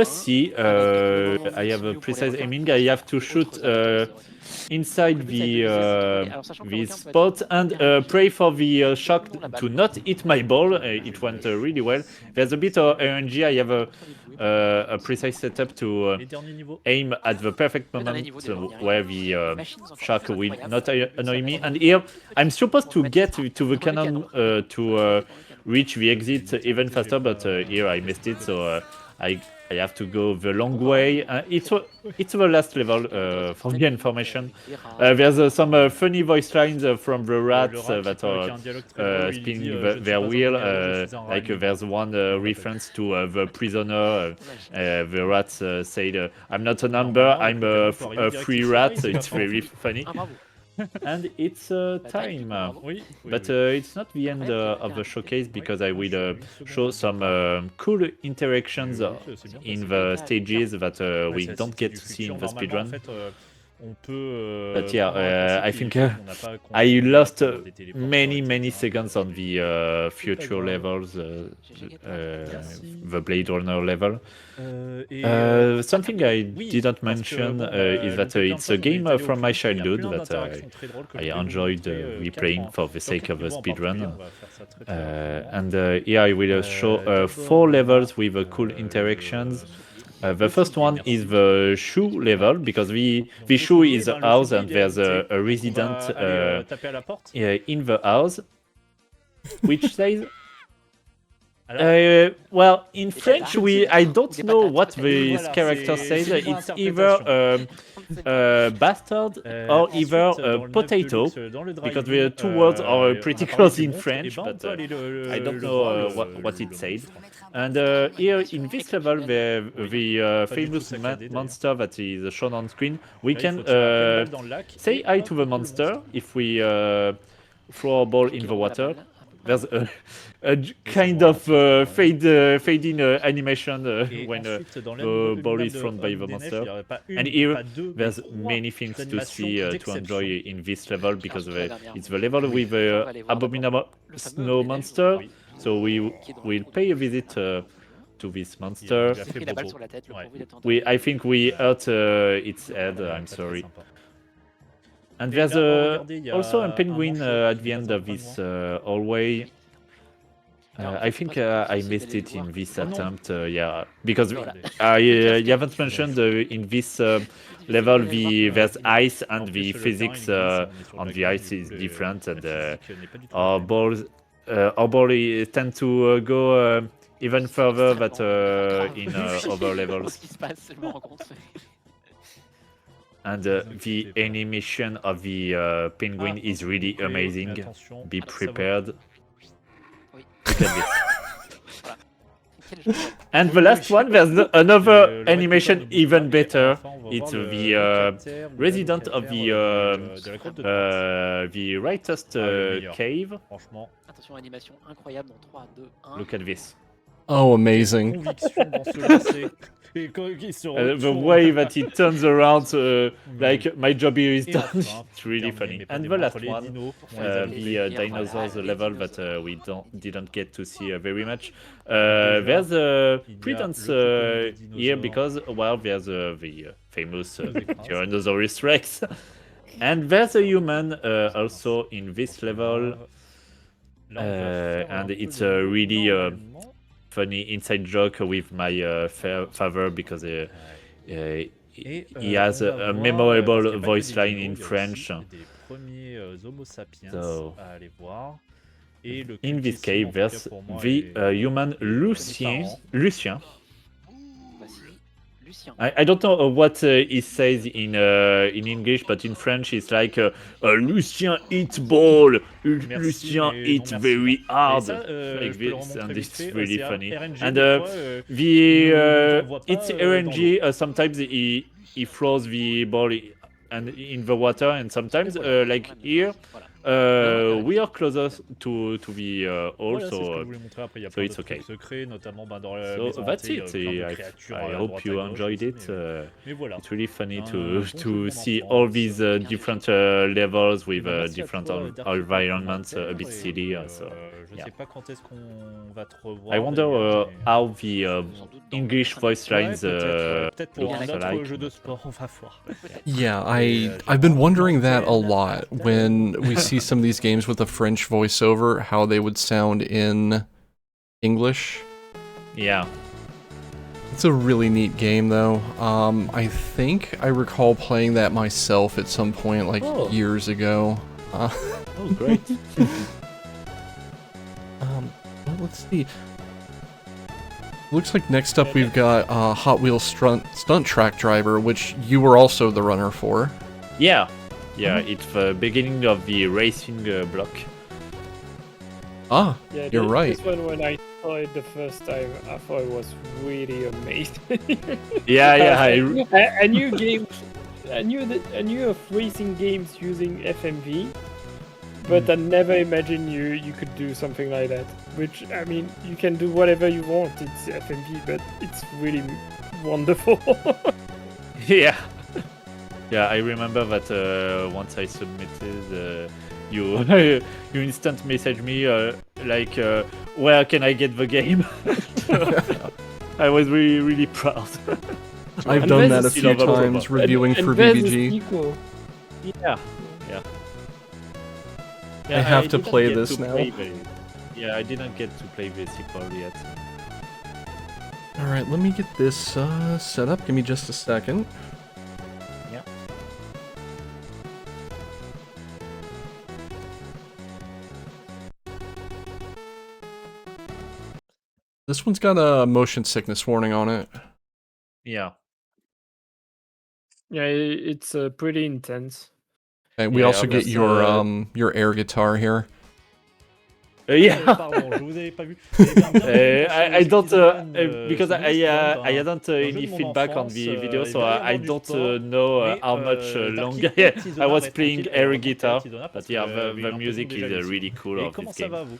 sea, I have a precise aiming. I have to shoot inside the spot and pray for the shock to not hit my ball. It went really well. There's a bit of RNG. I have a precise setup to aim at the perfect moment where the shock will not annoy me. And here I'm supposed to get to the cannon to reach the exit even faster, but here I missed it, so I have to go the long way. It's the last level for the information. There's some funny voice lines from the rats that are spinning their wheel. Like there's one reference to the prisoner. The rats said, "I'm not a number, I'm a free rat." It's very funny. And it's time. But it's not the end of the showcase because I will show some cool interactions in the stages that we don't get to see in the speedrun. But yeah, I think I lost many seconds on the future levels, the Blade Runner level. Something I didn't mention is that it's a game from my childhood that I enjoyed replaying for the sake of a speedrun. And here I will show 4 levels with cool interactions. The first one is the shoe level, because the shoe is a house and there's a resident in the house, which says... well, in French, I don't know what this character says. It's either bastard or either potato, because the 2 words are pretty close in French, but I don't know what it says. And here in this level, the famous monster that is shown on screen, we can say hi to the monster if we throw a ball in the water. There's a kind of fading animation when the ball is thrown by the monster. And here, there's many things to see, to enjoy in this level, because it's the level with the abominable snow monster. So we will pay a visit to this monster. I think we hurt its head, I'm sorry. And there's also a penguin at the end of this hallway. I think I missed it in this attempt, yeah, because you haven't mentioned in this level there's ice and the physics on the ice is different, and our balls tend to go even further than in other levels. And the animation of the penguin is really amazing. Be prepared. Look at this. And the last one, there's another animation even better. It's the resident of the rightest cave. Look at this. Oh, amazing. The way that he turns around, like my job here is done. It's really funny. And the last one, the dinosaurs level that we didn't get to see very much. There's a predance here because, well, there's the famous Tyrannosaurus Rex, and there's a human also in this level, and it's a really funny inside joke with my father because he has a memorable voice line in French. So, in this case, there's the human Lucien. I don't know what he says in English, but in French it's like Lucien eats ball, Lucien eats very hard, like this, and it's really funny. And it's RNG. Sometimes he throws the ball and in the water, and sometimes like here. We are closer to the hole, so it's okay. So that's it. I hope you enjoyed it. It's really funny to see all these different levels with different environments, a bit silly. So, yeah. I wonder how the English voice lines look like. Yeah, I've been wondering that a lot when we see some of these games with a French voiceover, how they would sound in English. Yeah. It's a really neat game, though. I think I recall playing that myself at some point, like years ago. Oh, great. Well, let's see. Looks like next up we've got Hot Wheels Stunt Track Driver, which you were also the runner for. Yeah. Yeah, it's the beginning of the racing block. Ah, yeah, you're right. This one, when I saw it the first time, I thought it was really amazing. Yeah. A new game. I knew of racing games using FMV, but I never imagined you could do something like that. Which, I mean, you can do whatever you want. It's FMV, but it's really wonderful. Yeah. Yeah, I remember that once I submitted, you instant message me like, where can I get the game? I was really proud. I've done that a few times, reviewing for VBG. Yeah. I have to play this now. Yeah, I didn't get to play the sequel yet. Alright, let me get this set up. Give me just a second. This one's got a motion sickness warning on it. Yeah. Yeah, it's pretty intense. And we also get your air guitar here. Yeah. I don't because I hadn't any feedback on the video, so I don't know how much longer. I was playing air guitar, but yeah, the music is really cool of this game.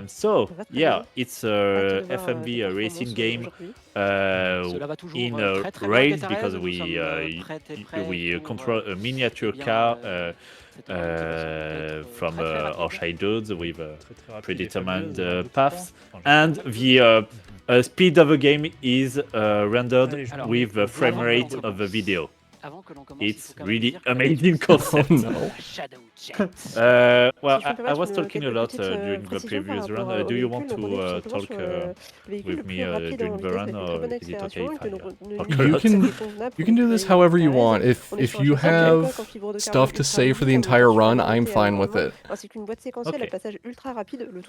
So yeah, it's a FMV racing game in rails because we control a miniature car from our childhood with predetermined paths, and the speed of the game is rendered with the frame rate of the video. It's really amazing concept. Oh, no. Well, I was talking a lot during the previous run. Do you want to talk with me during the run, or is it okay if I talk a lot? You can do this however you want. If you have stuff to say for the entire run, I'm fine with it. Okay.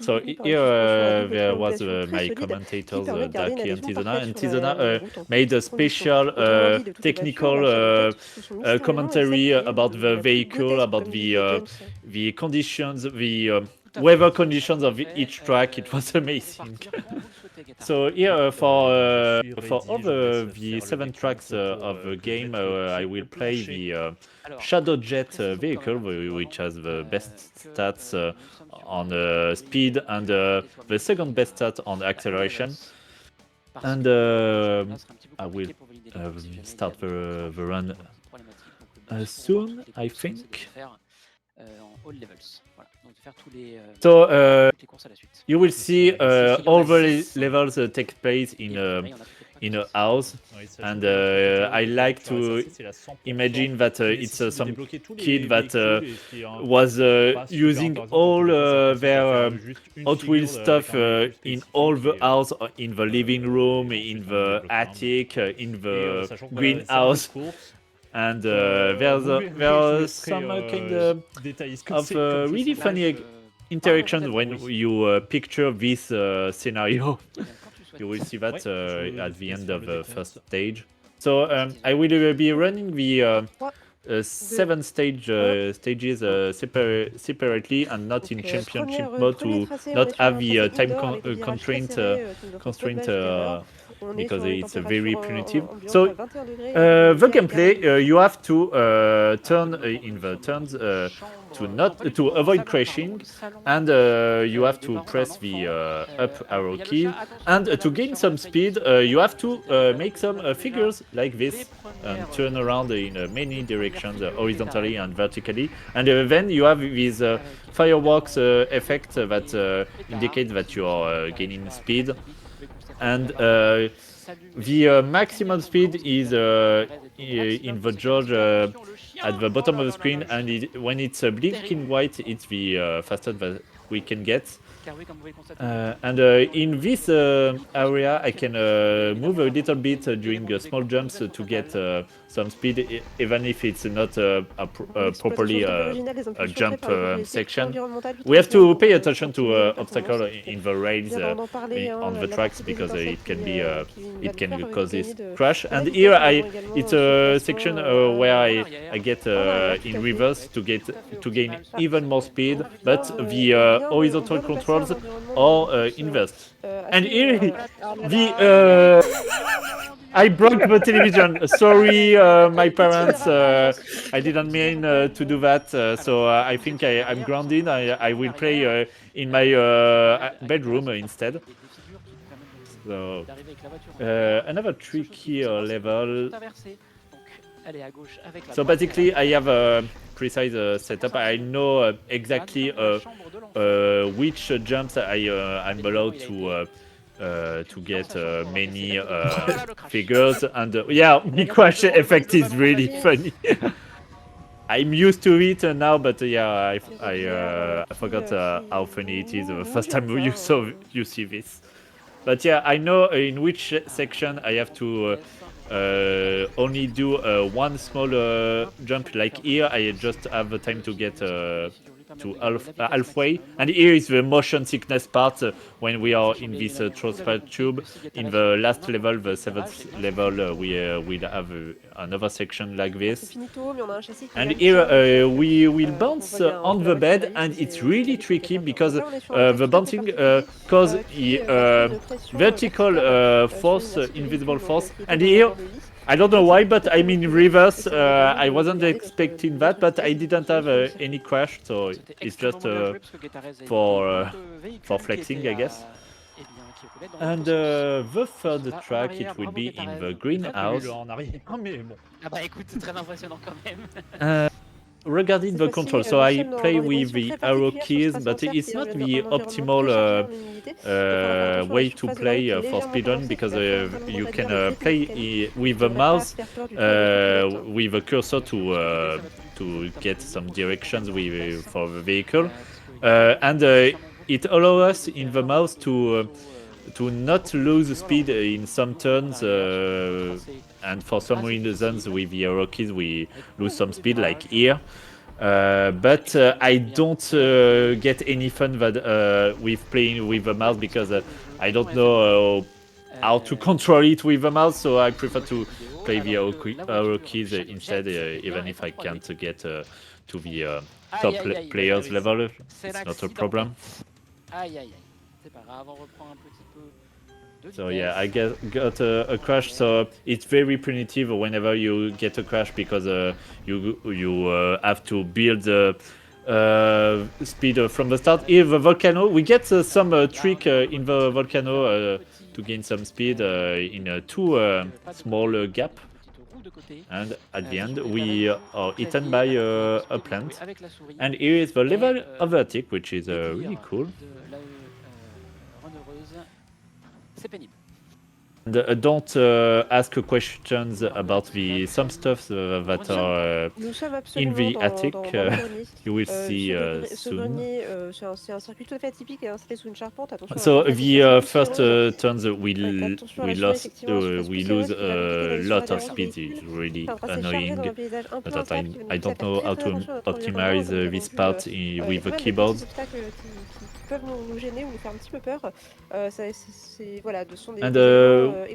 So here there was my commentators, Daki and Tizona made a special technical commentary about the vehicle, about the conditions, the weather conditions of each track. It was amazing. So here for all the 7 tracks of the game, I will play the Shadow Jet vehicle, which has the best stats on speed and the second best stat on acceleration. And I will start the run soon, I think. So you will see all the levels take place in a house, and I like to imagine that it's some kid that was using all their Hot Wheels stuff in all the house, in the living room, in the attic, in the greenhouse. And there are some kind of really funny interactions when you picture this scenario. You will see that at the end of the first stage. So I will be running the 7 stages separately and not in championship mode to not have the time constraint because it's very primitive. So the gameplay, you have to turn in the turns to avoid crashing, and you have to press the up arrow key, and to gain some speed you have to make some figures like this and turn around in many directions, horizontally and vertically, and then you have this fireworks effect that indicates that you are gaining speed. And the maximum speed is in the judge at the bottom of the screen, and when it's blinking white, it's the fastest that we can get. And in this area, I can move a little bit during small jumps to get some speed, even if it's not properly a jump section. We have to pay attention to obstacles in the rails on the tracks, because it can cause this crash. And here it's a section where I get in reverse to gain even more speed, but the horizontal controls are inverse. And here I broke the television. Sorry, my parents. I didn't mean to do that. So I think I'm grounded. I will play in my bedroom instead. So another tricky level. So basically, I have a precise setup. I know exactly which jumps I'm allowed to get many figures, and yeah, the crash effect is really funny. I'm used to it now, but yeah, I forgot how funny it is the first time you see this. But yeah, I know in which section I have to only do one small jump. Like here, I just have the time to get to halfway, and here is the motion sickness part when we are in this transfer tube. In the last level, the 7th level, we will have another section like this, and here we will bounce on the bed, and it's really tricky because the bouncing causes vertical force, invisible force, and here I don't know why, but I'm in reverse. I wasn't expecting that, but I didn't have any crash, so it's just for flexing, I guess. And the third track, it will be in the greenhouse. Regarding the control, so I play with the arrow keys, but it's not the optimal way to play for speedrun, because you can play with the mouse with a cursor to get some directions for the vehicle, and it allows us in the mouse to not lose speed in some turns, and for some reasons with the arrow keys we lose some speed, like here. But I don't get any fun with playing with the mouse because I don't know how to control it with the mouse, so I prefer to play the arrow keys instead, even if I can't get to the top players level. It's not a problem. So yeah, I got a crash, so it's very primitive whenever you get a crash because you have to build speed from the start. Here, the volcano, we get some trick in the volcano to gain some speed in two small gap, and at the end we are eaten by a plant. And here is the level of the attic, which is really cool. And don't ask questions about some stuff that are in the attic. You will see soon. So the first turns we lose a lot of speed. It's really annoying. But I don't know how to optimize this part with the keyboard. And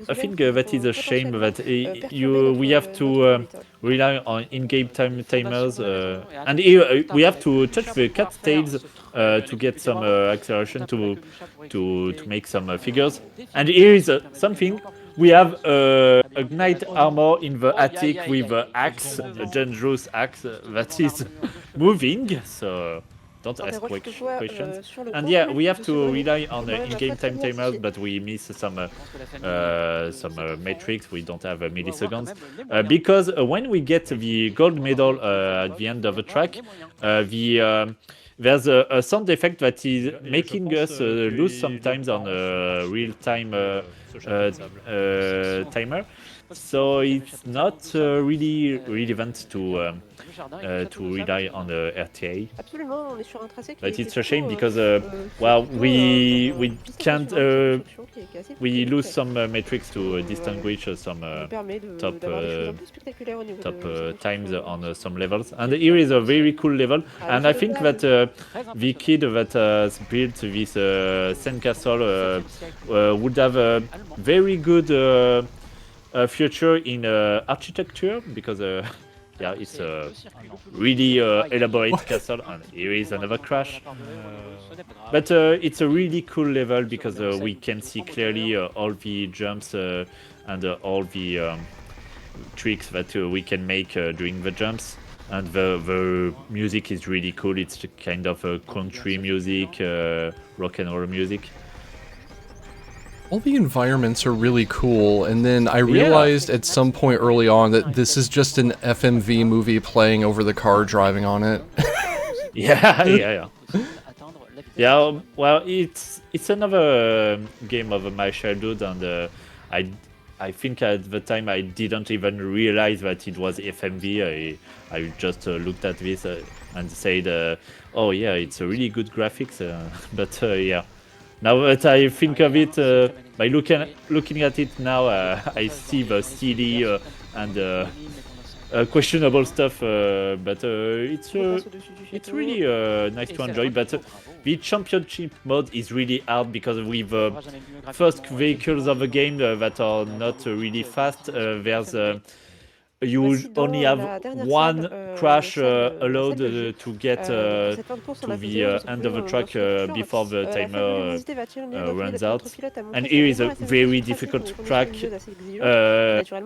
I think that is a shame that we have to rely on in-game timers, and here we have to touch the cat tails to get some acceleration to make some figures. And here is something. We have a knight armor in the attic with an axe, a dangerous axe that is moving. So. Don't ask questions. And yeah, we have to rely on in-game timers, but we miss some metrics. We don't have milliseconds because when we get the gold medal at the end of the track, there's a sound effect that is making us lose sometimes on a real-time timer. So it's not really relevant to rely on the RTA. But it's a shame because well, we can't we lose some metrics to distinguish some top times on some levels. And here is a very cool level, and I think that the kid that has built this sandcastle would have a very good future in architecture, because yeah, it's a really elaborate castle. And here is another crash, but it's a really cool level because we can see clearly all the jumps and all the tricks that we can make during the jumps. And the music is really cool. It's kind of country music, rock and roll music. All the environments are really cool, and then I realized at some point early on that this is just an FMV movie playing over the car driving on it. Yeah. Well, it's another game of my childhood, and I think at the time I didn't even realize that it was FMV. I just looked at this and said, oh yeah, it's a really good graphics, but yeah. Now that I think of it, by looking at it now, I see the silly and questionable stuff, but it's really nice to enjoy. But the championship mode is really hard because with first vehicles of the game that are not really fast, there's you only have one crash allowed to get to the end of the track before the timer runs out. And here is a very difficult track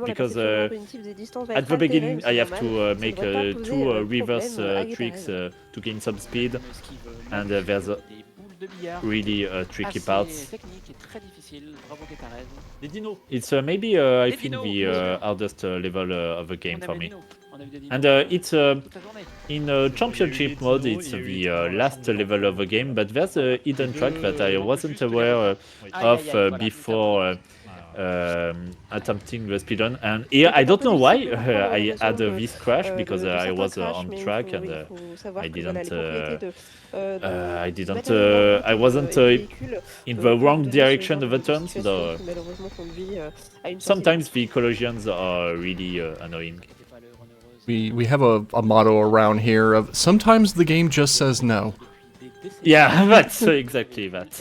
because at the beginning I have to make two reverse tricks to gain some speed, and there's really tricky parts. It's maybe I think the hardest level of the game for me. And it's in championship mode, it's the last level of the game, but there's a hidden track that I wasn't aware of before attempting the speedrun, and here I don't know why I had this crash because I was on track and I wasn't in the wrong direction of the turn. So sometimes the collisions are really annoying. We have a motto around here of sometimes the game just says no. Yeah, that's exactly that.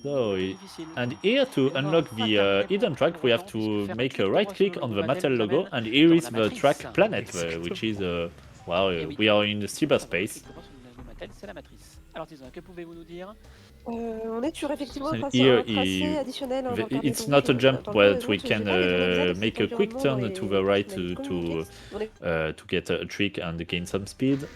So, and here to unlock the hidden track, we have to make a right click on the Mattel logo, and here is the track planet, which is wow, we are in cyberspace. On est sur effectivement un Here, tracé additionnel. it's not a jump, but we can make a quick turn to the right to get a trick and gain some speed.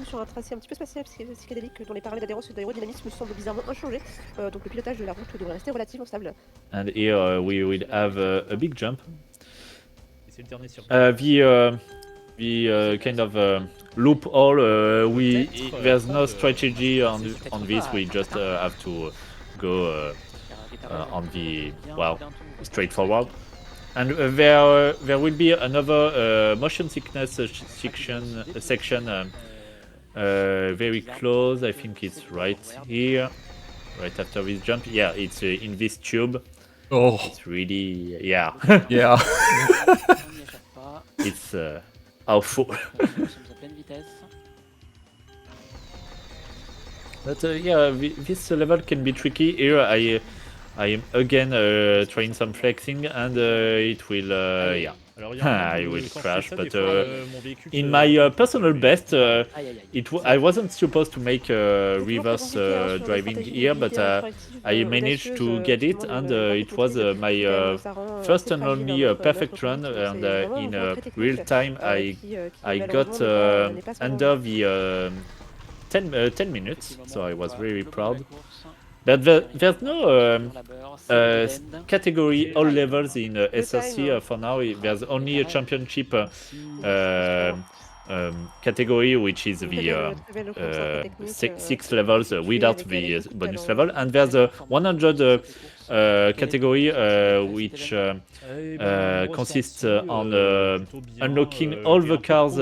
Sur un tracé un petit peu spatial psychédélique dont les paramètres d'aérodynamisme semblent bizarrement inchangés, donc le pilotage de la route devrait rester relativement stable. And here we will have a big jump. The kind of loophole, there's no strategy on this, we just have to go on the, well, straightforward. And there will be another motion sickness section very close. I think it's right here, right after this jump. Yeah, it's in this tube. Oh, it's really, yeah. Yeah. It's awful. But yeah, this level can be tricky. Here I am again trying some flexing, and it will, yeah. I will crash, but in my personal best, I wasn't supposed to make reverse driving here, but I managed to get it, and it was my first and only perfect run, and in real time I got under the 10 minutes, so I was very proud. But there's no category all levels in SRC for now. There's only a championship category, which is the 6 levels without the bonus level, and there's a 100 category which consists on unlocking all the cars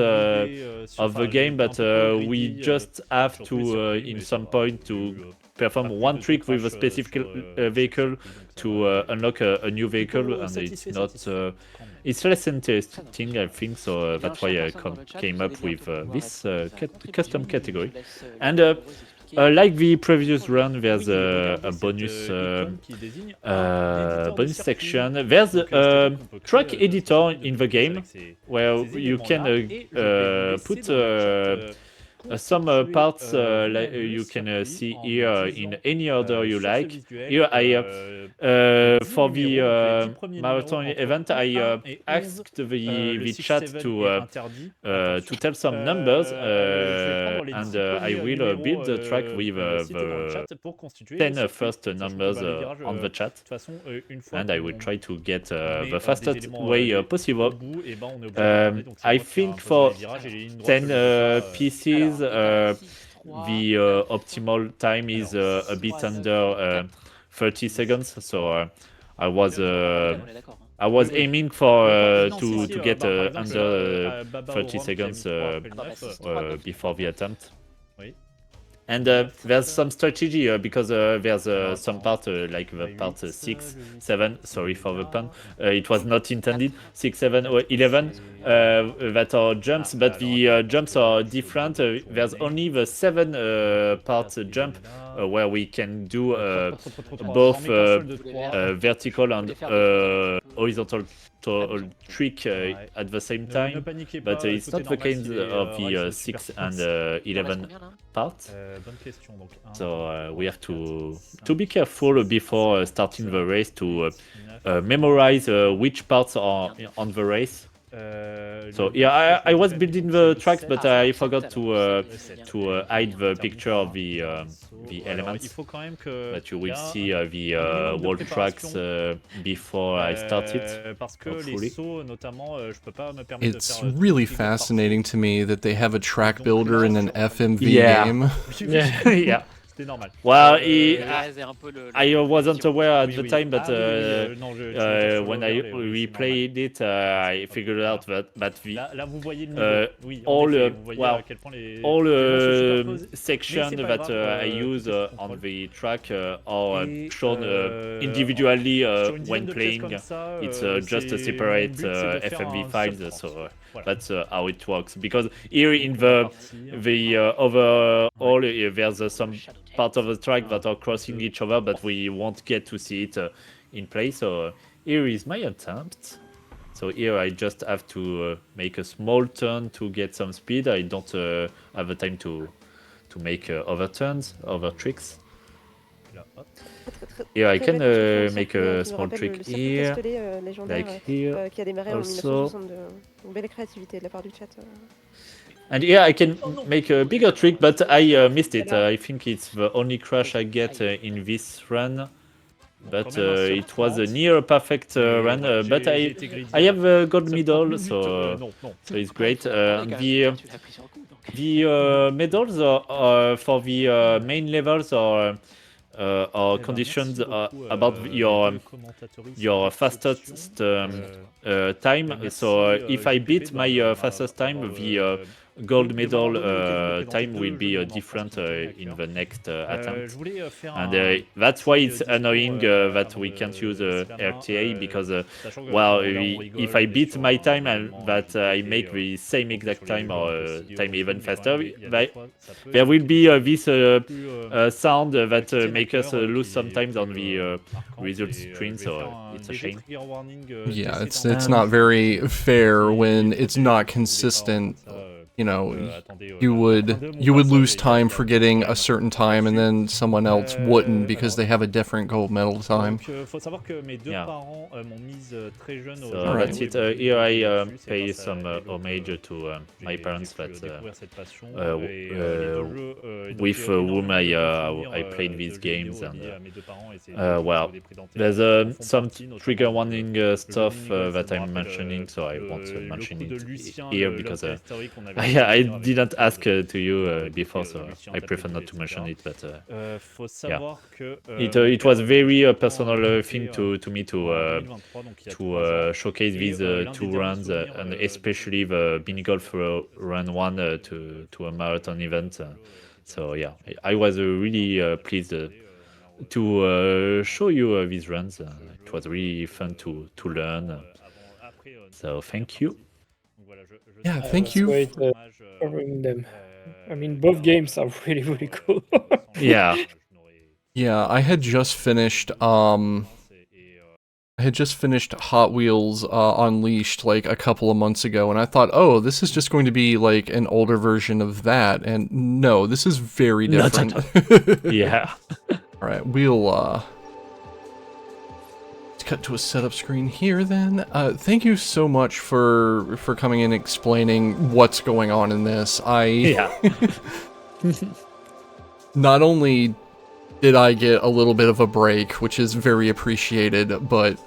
of the game, but we just have to in some point to perform one trick with a specific vehicle to unlock a new vehicle, and it's not it's less interesting, I think, so that's why I came up with this custom category. And like the previous run, there's a bonus bonus section. There's a track editor in the game where you can put some parts like you can see here in any order you like. Here I for the marathon event I asked the chat to tell some numbers, and I will build the track with the 10 first numbers on the chat, and I will try to get the fastest way possible. I think for 10 pieces the optimal time is a bit under 30 seconds, so I was aiming for to get under 30 seconds before the attempt. And there's some strategy because there's some part like the part 6, 7, sorry for the pun, it was not intended, 6, 7, or 11 that are jumps, but the jumps are different. There's only the 7 part jump where we can do both vertical and horizontal trick at the same time, but it's not the case of the 6 and 11 part. So we have to be careful before starting the race to memorize which parts are on the race. So yeah, I was building the tracks, but I forgot to hide the picture of the elements. But you will see the wall tracks before I start it. Hopefully. It's really fascinating to me that they have a track builder in an FMV game. Yeah. C'est normal. Well, I wasn't aware at the time, but when I replayed it, I figured out that Là, vous voyez le niveau. Oui, all à quel point sections that I use on the track are shown individually when playing. It's just a separate FMV files, so that's how it works. Because here in the overall, there's some part of the track that are crossing each other, but we won't get to see it in play. So here is my attempt. So here I just have to make a small turn to get some speed. I don't have the time to make other turns, other tricks. Here I can make a small trick here, like here. Also. And here I can make a bigger trick, but I missed it. I think it's the only crash I get in this run. But it was a near perfect run. But I have a gold medal, so it's great. The medals are for the main levels are conditions about your fastest time. So if I beat my fastest time, the gold medal time will be different in the next attempt, and that's why it's annoying that we can't use RTA, because well, if I beat my time and that I make the same exact time or time even faster, there will be this sound that makes us lose sometimes on the results screen, so it's a shame. Yeah, it's not very fair when it's not consistent. You know, you would lose time for getting a certain time, and then someone else wouldn't because they have a different gold medal time. Faut savoir que mes deux parents m'ont mise très jeune. So that's it. Here I pay some homage to my parents that with whom I played these games, and well, there's some trigger warning stuff that I'm mentioning, so I won't mention it here because I didn't ask to you before, so I prefer not to mention it. But yeah, it was very personal thing to me to showcase these two runs, and especially the mini golf run 1 to a marathon event. So yeah, I was really pleased to show you these runs. It was really fun to learn. So thank you. Yeah, thank you. Great covering them. I mean, both games are really, really cool. Yeah. Yeah, I had just finished Hot Wheels Unleashed like a couple of months ago, and I thought, oh, this is just going to be like an older version of that, and no, this is very different. Yeah. All right, we'll cut to a setup screen here then. Thank you so much for coming in and explaining what's going on in this. Not only did I get a little bit of a break, which is very appreciated, but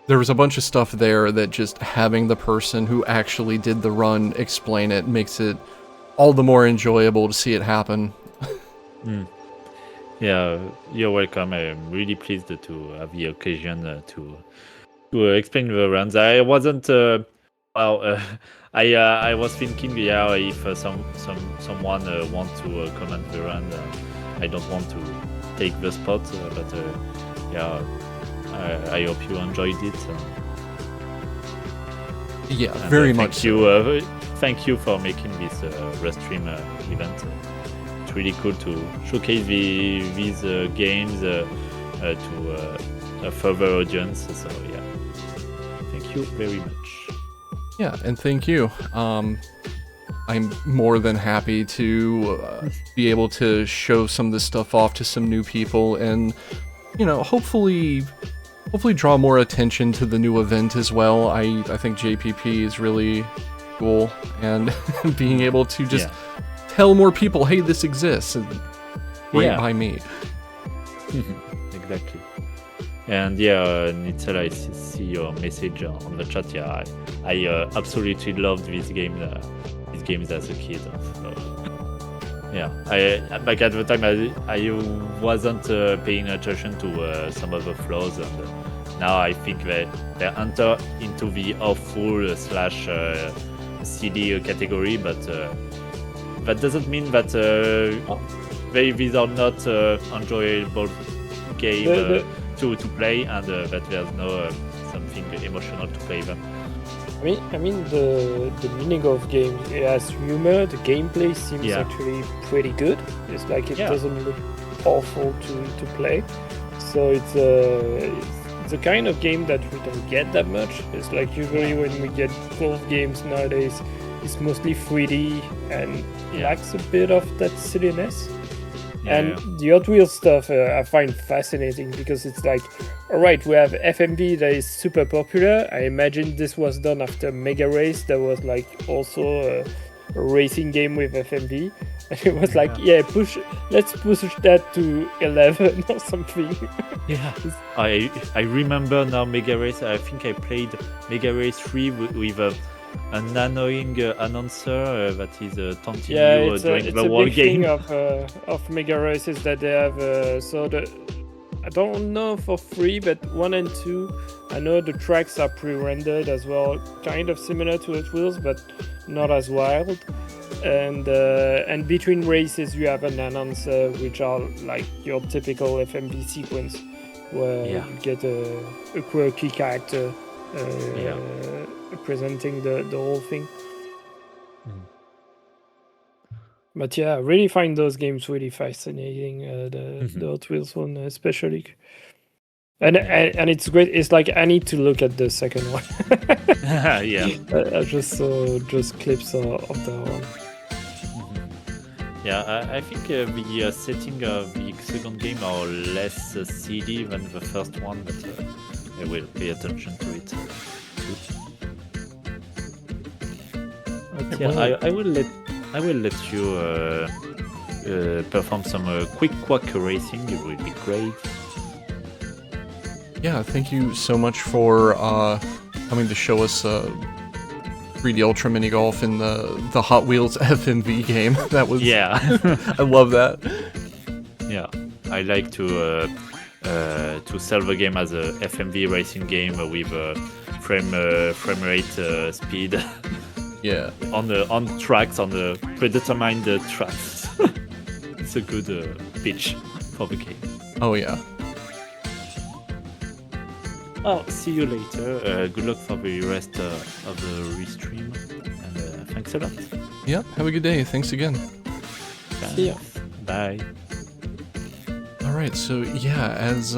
there was a bunch of stuff there that just having the person who actually did the run explain it makes it all the more enjoyable to see it happen. Yeah, you're welcome. I'm really pleased to have the occasion to explain the runs. I wasn't I was thinking, yeah, if someone wants to comment the run, I don't want to take the spot, but yeah, I hope you enjoyed it. Yeah, very much. Thank you for making this Restream event. It's really cool to showcase these games to a further audience. So yeah, thank you very much. Yeah, and thank you. I'm more than happy to be able to show some of this stuff off to some new people, and you know, hopefully draw more attention to the new event as well. I think JPP is really cool, and being able to just tell more people, hey, this exists, right by me. Exactly. And yeah, Nitzel, I see your message on the chat. Yeah, I absolutely loved this game. These games as a kid. So. Yeah, back at the time I wasn't paying attention to some of the flaws, and now I think they enter into the awful slash CD category, but that doesn't mean that these are not enjoyable game to play, and that there's no something emotional to play them. I mean the meaning of games, it has humor, the gameplay seems actually pretty good. It's like it doesn't look awful to play. So it's a kind of game that we don't get that much. It's like usually when we get golf games nowadays, it's mostly 3D and lacks a bit of that silliness. And the Hot Wheels stuff I find fascinating because it's like, alright, we have FMV that is super popular. I imagine this was done after Mega Race. That was like also a racing game with FMV. And it was like, let's push that to 11 or something. Yeah. I remember now Mega Race. I think I played Mega Race 3 with an annoying announcer that is taunting you during the whole game. It's a big thing of Mega Races that they have. I don't know for 3, but 1 and 2, I know the tracks are pre-rendered as well, kind of similar to Hot Wheels, but not as wild. And between races, you have an announcer, which are like your typical FMV sequence, where you get a quirky character presenting the whole thing. But yeah, I really find those games really fascinating. The Hot Wheels one especially, and it's great. It's like I need to look at the second one. I just saw clips of that one. Yeah, I think the setting of the second game are less seedy than the first one, but I will pay attention to it. I will let you perform some quick quack racing. It will be great. Yeah, thank you so much for coming to show us 3D Ultra Mini Golf in the Hot Wheels FMV game. That was I love that. Yeah, I like to sell the game as a FMV racing game with frame rate speed. Yeah, on tracks, on the predetermined tracks. It's a good pitch for the game. Oh yeah. Oh, see you later. Good luck for the rest of the restream, and thanks a lot. Yep, have a good day. Thanks again. See ya. Bye. Alright, so yeah, as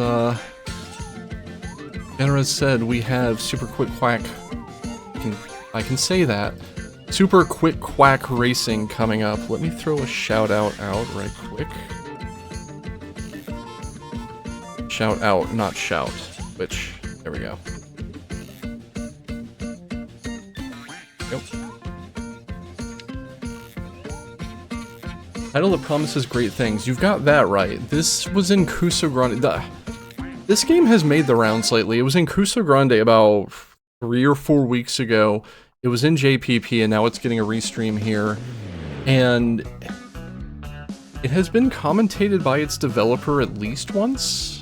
Genera said, we have Super Quick Quack. I can say that. Super Quick Quack Racing coming up. Let me throw a shout out right quick. Shout out, not shout. Which, there we go. Yep. Title that promises great things. You've got that right. This was in kusoge. This game has made the rounds lately. It was in kusoge about 3 or 4 weeks ago. It was in JPP, and now it's getting a restream here. And it has been commentated by its developer at least once.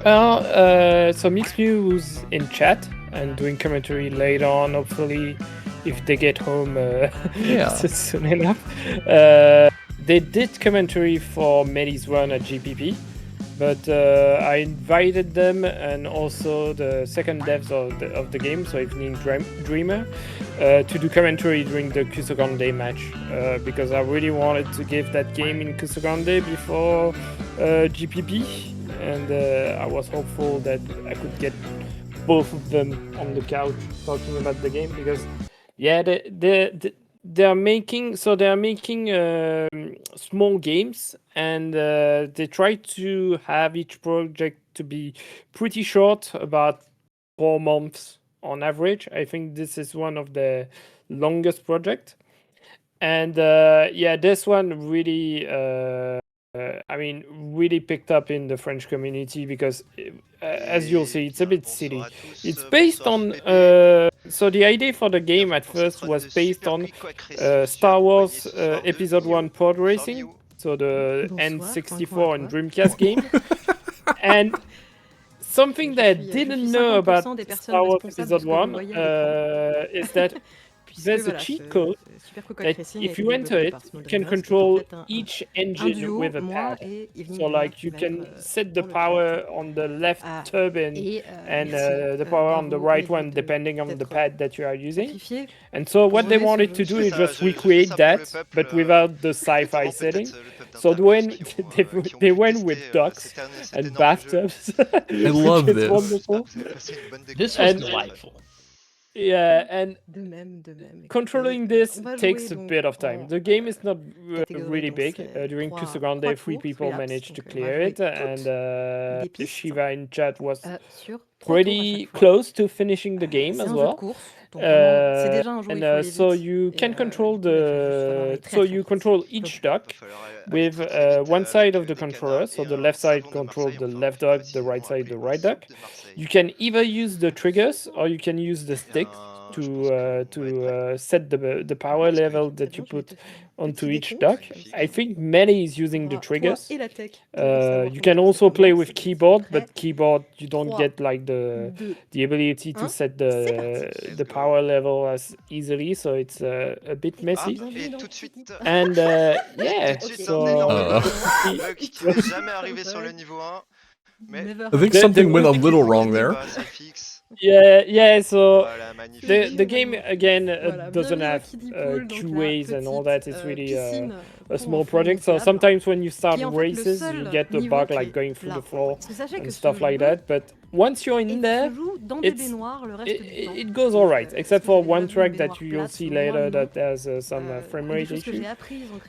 So Mixmew was in chat and doing commentary later on, hopefully, if they get home soon enough. They did commentary for Melly's run at JPP, but I invited them and also the second devs of the game, so Evening Dreamer, to do commentary during the kusoge match, because I really wanted to give that game in kusoge before JPP, and I was hopeful that I could get both of them on the couch talking about the game, because they're making small games, and they try to have each project to be pretty short, about 4 months on average. I think this is one of the longest projects, and this one really I mean, really picked up in the French community because, as you'll see, it's a bit silly. It's based on. So the idea for the game at first was based on Star Wars Episode 1 Pod Racing, so the N64 and Dreamcast game, and something that I didn't know about Star Wars Episode 1 is that there's a cheat code that if you enter it, you can control each engine with a pad. So like you can set the power on the left turbine and the power on the right one depending on the pad that you are using. And so what they wanted to do is just recreate that, but without the sci-fi setting. So when they went with ducks and bathtubs. I love this. Wonderful. This was delightful. Yeah, and controlling this takes a bit of time. The game is not really big. During Kusoge, 3 people managed to clear it, and Shiva in chat was pretty close to finishing the game as well. And so you can control control each duck with one side of the controller. So the left side controls the left duck, the right side the right duck. You can either use the triggers or you can use the stick to set the power level that you put onto each duck. I think Melly is using the triggers. You can also play with keyboard, but keyboard you don't get like the ability to set the power level as easily, so it's a bit messy. And yeah, so I think something went a little wrong there. Yeah, so the game again doesn't have QAs and all that. It's really a small project, so sometimes when you start races you get a bug like going through the floor and stuff like that, but once you're in there, it goes alright, except for one track that you'll see later that has some frame rate issues.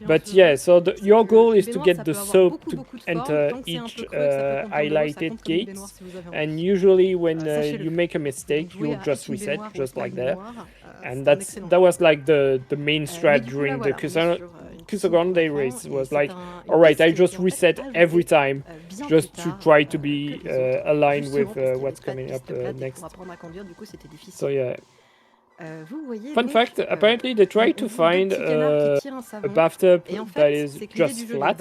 But yeah, so your goal is to get the soap to enter each highlighted gate, and usually when you make a mistake, you'll just reset, just like that. And that was like the main strat during the Kusoge race, was like, alright, I just reset every time, just to try to be aligned with what's coming up next. So yeah. Fun fact, apparently they tried to find a bathtub that is just flat,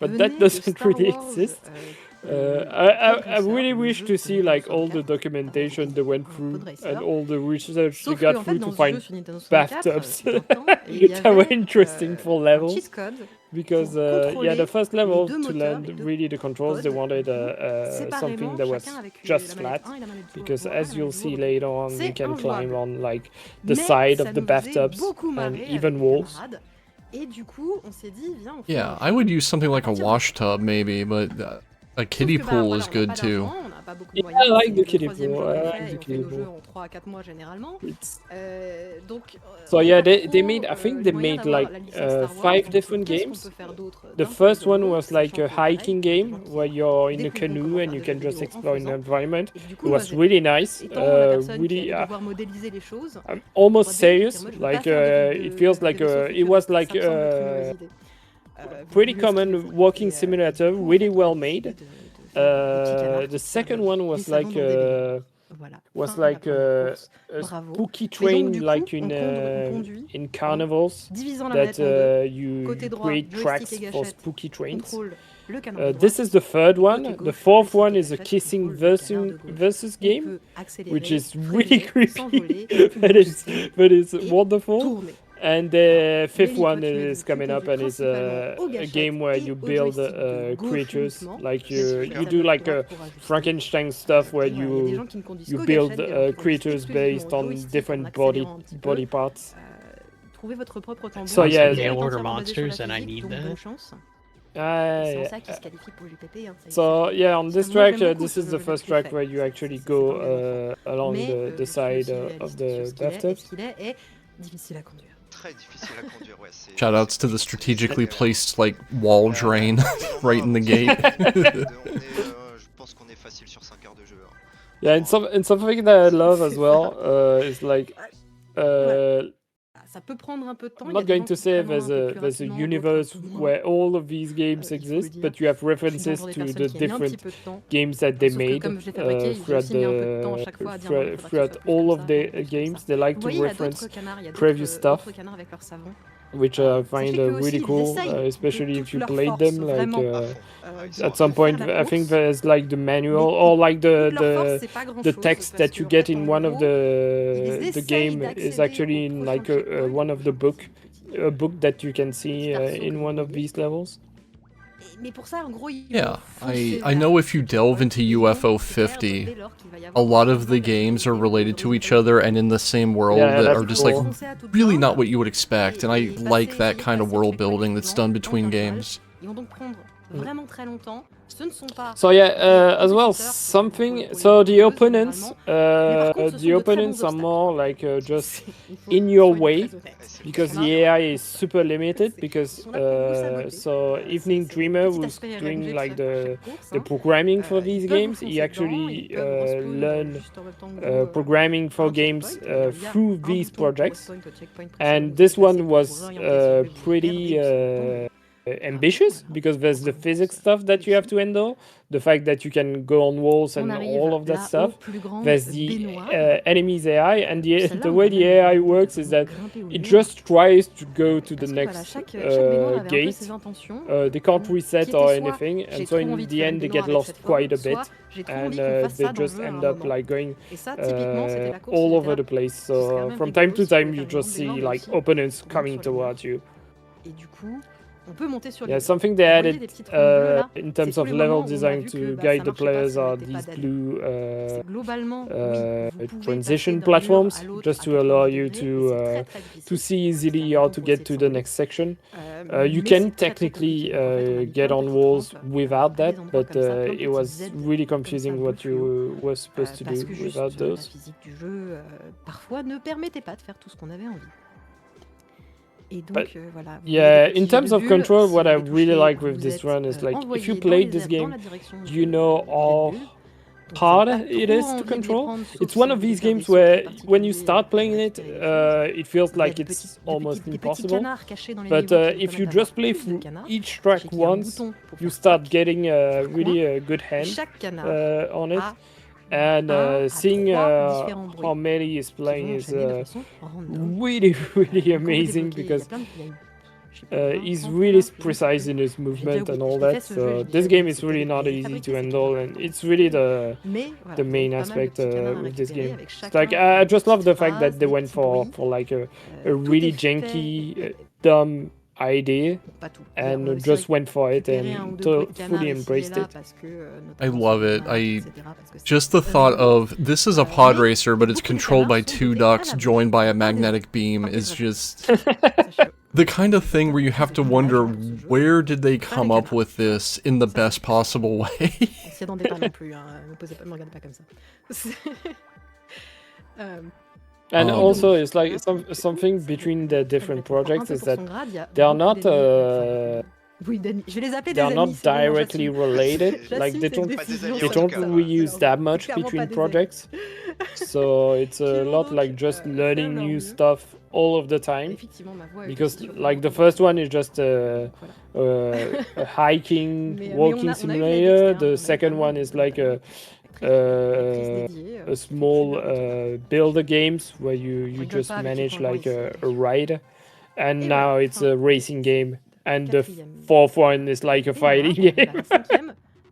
but that doesn't really exist. I really wish to see like all the documentation they went through and all the research they got through to find bathtubs that were interesting for levels. Because yeah, the first level to learn really the controls, they wanted something that was just flat, because as you'll see later on, you can climb on like the side of the bathtubs and even walls. Yeah, I would use something like a wash tub maybe, but a kiddie pool is good too. Yeah, I like the kiddie pool. So yeah, they made, I think they made like 5 different games. The first one was like a hiking game where you're in a canoe and you can just explore in the environment. It was really nice. Really, I'm almost serious. Like it feels like it was like pretty common walking simulator, really well made. The second one was like a spooky train, like in carnivals, that you create tracks for spooky trains. This is the third one. The fourth one is a kissing versus game, which is really creepy, but it's wonderful. And the fifth one is coming up, and it's a game where you build creatures, like you do like a Frankenstein stuff, where you build creatures based on different body parts. So yeah, mail order monsters, and I need that. So yeah, on this track, this is the first track where you actually go along the side of the bathtub. Shoutouts to the strategically placed like wall drain right in the gate. Yeah, and something that I love as well is like ça peut prendre un peu de temps. I'm not going to say there's a universe where all of these games exist, but you have references to the different games that they made throughout all of the games. They like to reference previous stuff, which I find really cool, especially if you played them. Like at some point, I think there's like the manual or like the text that you get in one of the game is actually in like one of the book that you can see in one of these levels. Yeah, I know if you delve into UFO 50, a lot of the games are related to each other and in the same world that are just like really not what you would expect, and I like that kind of world building that's done between games. So yeah, as well, something. So the opponents are more like just in your way, because the AI is super limited. Because so Evening Dreamer, who's doing like the programming for these games, he actually learned programming for games through these projects, and this one was pretty ambitious, because there's the physics stuff that you have to handle, the fact that you can go on walls and all of that stuff. There's the enemies AI, and the way the AI works is that it just tries to go to the next gate. They can't reset or anything, and so in the end they get lost quite a bit, and they just end up like going all over the place. So from time to time you just see like opponents coming towards you. Yeah, something they added in terms of level design to guide the players are these blue transition platforms, just to allow you to see easily how to get to the next section. You can technically get on walls without that, but it was really confusing what you were supposed to do without those. But, yeah, in terms of control, what I really like with this run is like, if you played this game, you know how hard it is to control. It's one of these games where when you start playing it, it feels like it's almost impossible. But if you just play through each track once, you start getting really a good hand on it. And seeing how Mary is playing is really, really amazing, because he's really precise in his movement and all that. So this game is really not easy to handle, and it's really the main aspect with this game. It's like, I just love the fact that they went for like a really janky, dumb idea and just went for it and fully embraced it. I love it. Just the thought of this is a pod racer, but it's controlled by two ducks joined by a magnetic beam is just the kind of thing where you have to wonder, where did they come up with this in the best possible way? And also, it's like something between the different projects is that they are not directly related. Like they don't reuse that much between projects. So it's a lot like just learning new stuff all of the time. Because like the first one is just a hiking, walking simulator. The second one is like a small builder games where you just manage like a ride, and now it's a racing game, and the fourth one is like a fighting game.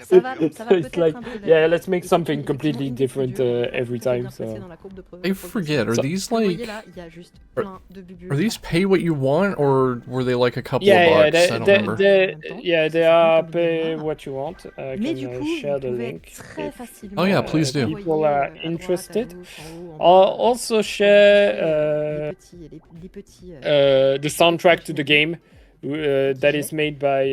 So it's like, yeah, let's make something completely different every time. So I forget, are these like, are these pay what you want, or were they like a couple of bucks? I don't remember. They are pay what you want. I can share the link. Oh yeah, please do. People are interested. I'll also share the soundtrack to the game. That is made by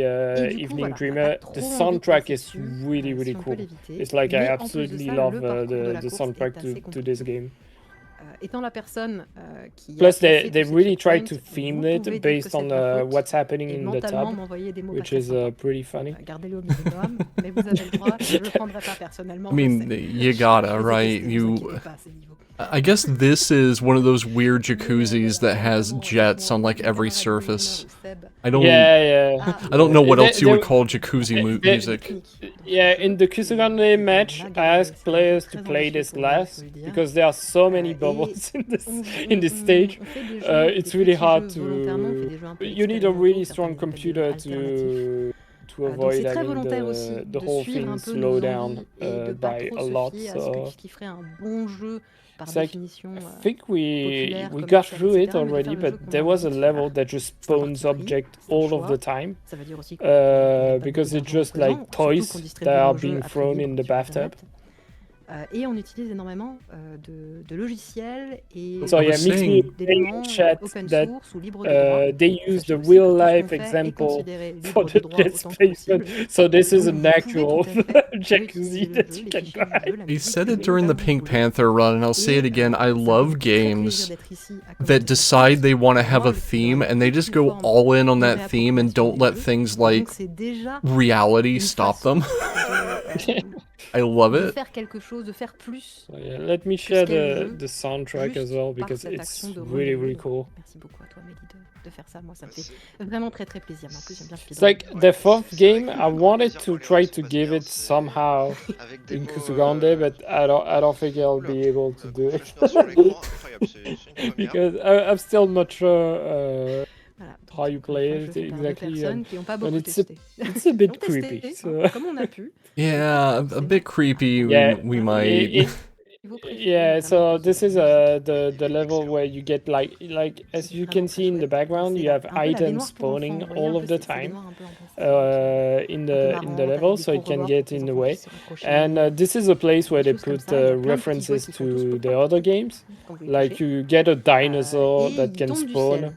Evening Dreamer. The soundtrack is really, really cool. It's like, I absolutely love the soundtrack to this game. Plus, they really tried to theme it based on what's happening in the tub, which is pretty funny. I mean, you gotta, right? I guess this is one of those weird jacuzzis that has jets on like every surface. I don't. I don't know what else you would call jacuzzi music. Yeah, in the Kusoge match, I asked players to play this last because there are so many bubbles in this stage. It's really hard to. You need a really strong computer to avoid having the whole thing slow down by a lot. So. It's like, I think we got through it already, but there was a level that just spawns object all of the time, because it's just like toys that are being thrown in the bathtub. Et on utilise énormément de logiciels et so yeah, makes me in chat that they use the real life example for the jet placement. So this is an actual jacuzzi that you can buy. He said it during the Pink Panther run, and I'll say it again. I love games that decide they want to have a theme, and they just go all in on that theme and don't let things like reality stop them. I love it. So yeah, let me share the soundtrack as well because it's really, really cool. It's like the fourth game, I wanted to try to give it somehow in Kusoge, but I don't think I'll be able to do it. Because I'm still not sure how you play it exactly, and it's a bit creepy. So. Yeah, a bit creepy. Yeah, we might. Yeah, so this is the level where you get like as you can see in the background, you have items spawning all of the time in the level, so it can get in the way. And this is a place where they put references to the other games, like you get a dinosaur that can spawn.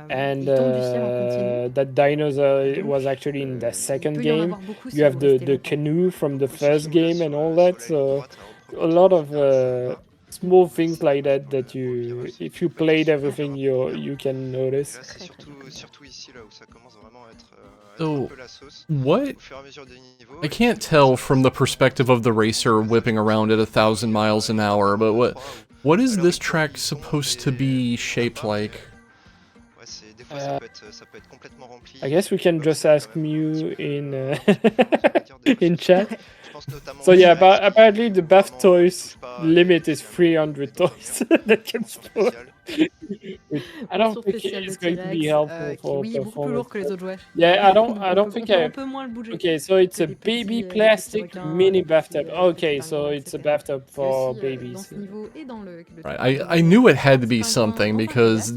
And that dinosaur was actually in the second game. You have the canoe from the first game and all that. So a lot of small things like that you, if you played everything, you can notice. So, what? I can't tell from the perspective of the racer whipping around at 1,000 miles an hour, but what is this track supposed to be shaped like? I guess we can just ask Mew in in chat. So yeah, but apparently the bath toys limit is 300 toys that can spawn. I don't think it's going to be helpful for performance. Yeah, I don't think I... Okay, so it's a baby plastic mini bathtub. Okay, so it's a bathtub for babies. Right, I knew it had to be something because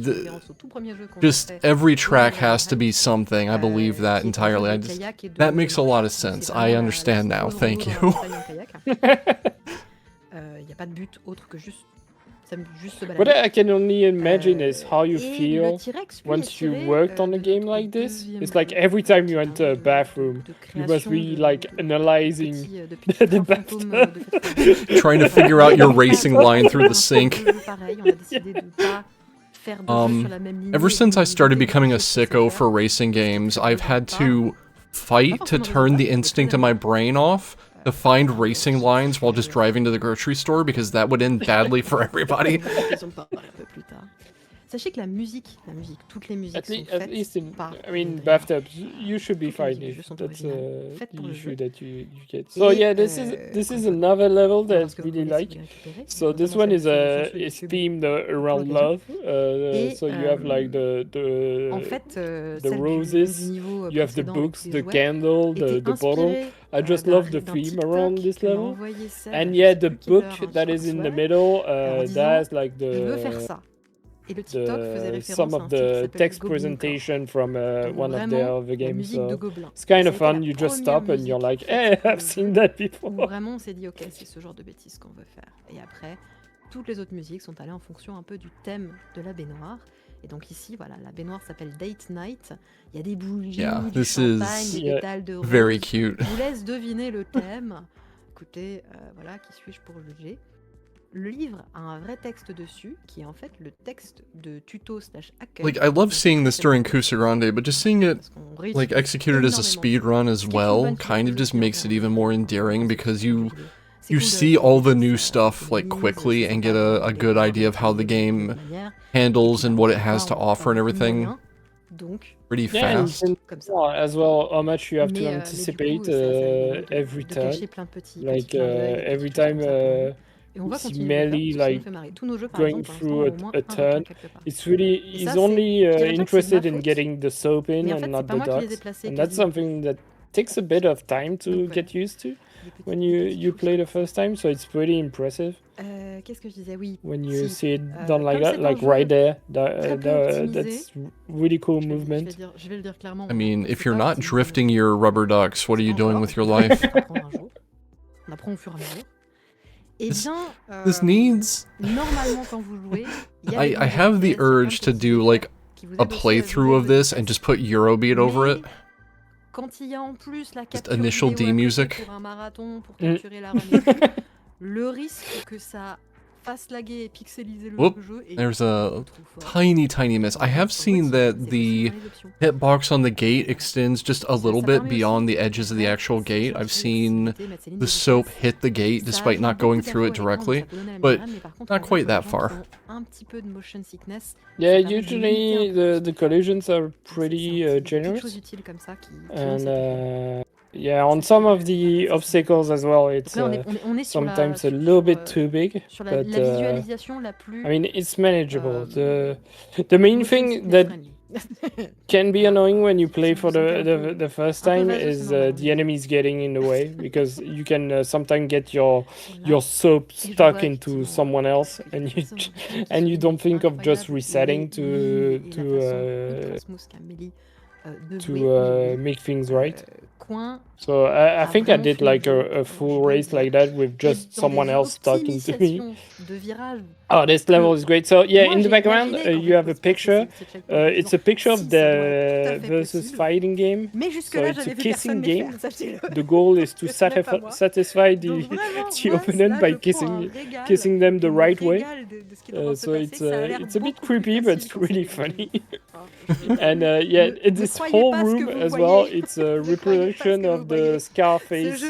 just every track has to be something. I believe that entirely. That makes a lot of sense. I understand now. Thank you. What I can only imagine is how you feel once you worked on a game like this. It's like every time you enter a bathroom, you must be like analyzing the bathtub. Trying to figure out your racing line through the sink. Ever since I started becoming a sicko for racing games, I've had to fight to turn the instinct in my brain off to find racing lines while just driving to the grocery store, because that would end badly for everybody. Sachez que la musique, toutes les musiques sont faites at least in, I mean, bathtubs, you should be fine if that's the issue that you get. So yeah, this is another level that I really like. So this one is themed around love. So you have like the roses, you have the books, the candle, the bottle. I just love the theme around this level. And yeah, the book that is in the middle, that's like some of the text presentation from one of their other games. So it's kind of fun. You just stop and you're like, hey, I've seen that before. Vraiment, on s'est dit, ok, c'est ce genre de bêtises qu'on veut faire. Et après, toutes les autres musiques sont allées en fonction un peu du thème de la baignoire. Et donc ici, voilà, la baignoire s'appelle Date Night. Il y a des bougies, du champagne, des pétales de rose. Very cute. Je vous laisse deviner le thème. Écoutez, voilà, qui suis-je pour juger? Le livre a un vrai texte dessus, qui est en fait le texte de tuto/accueil. Like, I love seeing this during Kusoge, but just seeing it like executed as a speed run as well kind of just makes it even more endearing, because you see all the new stuff like quickly and get a good idea of how the game handles and what it has to offer and everything pretty fast. As well, how much you have to anticipate every turn. Like every time you see Melly like going through a turn, he's only interested in getting the soap in and not the ducks. And that's something that takes a bit of time to get used to when you play the first time, so it's pretty impressive. Qu'est-ce que je disais? Oui. When you see it done like that, like right there, that's really cool movement. Je vais le dire clairement. I mean, if you're not drifting your rubber ducks, what are you doing with your life? On apprend au fur et à mesure. Eh bien, this needs. Normalement, quand vous jouez, I have the urge to do like a playthrough of this and just put Eurobeat over it. Quand il y a en plus la Just initial D music. Pour un marathon, pour capturer la run, le risque que ça fasse laguer et pixeliser le jeu est there's a tiny miss. I have seen that the hitbox on the gate extends just a little bit beyond the edges of the actual gate. I've seen the soap hit the gate despite not going through it directly, but not quite that far. Yeah, usually the collisions are pretty generous. And yeah, on some of the obstacles as well, it's sometimes a little bit too big, but I mean, it's manageable. The main thing that can be annoying when you play for the first time is the enemies getting in the way, because you can sometimes get your soap stuck into someone else, and you don't think of just resetting to make things right. So I think I did like a full race like that with just someone else talking to me. Oh, this level is great. So yeah, in the background you have a picture. It's a picture of the versus fighting game. So it's a kissing game. The goal is to satisfy the opponent by kissing them the right way. So it's a bit creepy, but it's really funny. And yeah, in this whole room as well, it's a reproduction of the Scarface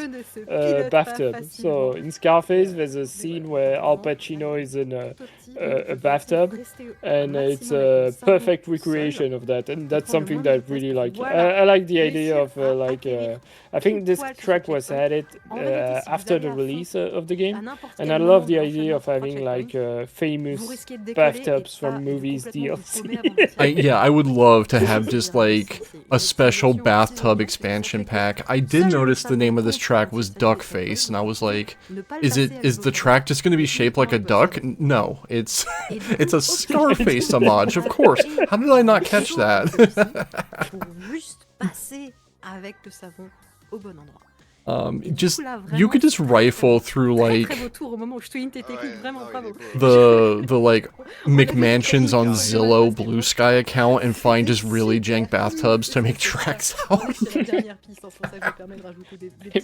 bathtub. So in Scarface, there's a scene where Al Pacino is in a bathtub, and it's a perfect recreation of that, and that's something that I really like. I like the idea of I think this track was added after the release of the game, and I love the idea of having like famous bathtubs from movies DLC. Yeah, I would love to have just like a special bathtub expansion pack. I did notice the name of this track was Duck Face, and I was like, is the track just going to be shaped like a duck? No, it's a Scarface homage, of course. How did I not catch that? Just you could just rifle through like the like McMansions on Zillow Blue Sky account and find just really jank bathtubs to make tracks out.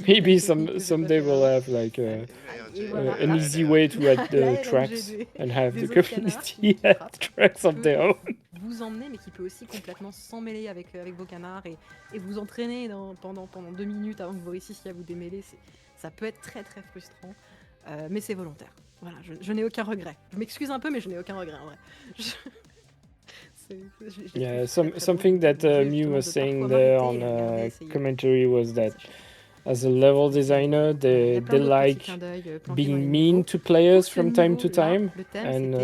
Maybe someday we'll have like an easy way to add the tracks and have the community add tracks of their own. Vous emmener, mais qui peut aussi complètement s'emmêler avec vos canards et vous entraîner pendant 2 minutes avant que vous réussissiez à vous démêler. Ça peut être très très frustrant, mais c'est volontaire. Voilà, je n'ai aucun regret. Je m'excuse un peu, mais je n'ai aucun regret en vrai. Yeah, something that Mew was saying there on commentary was that as a level designer, they like being mean to players from time to time, and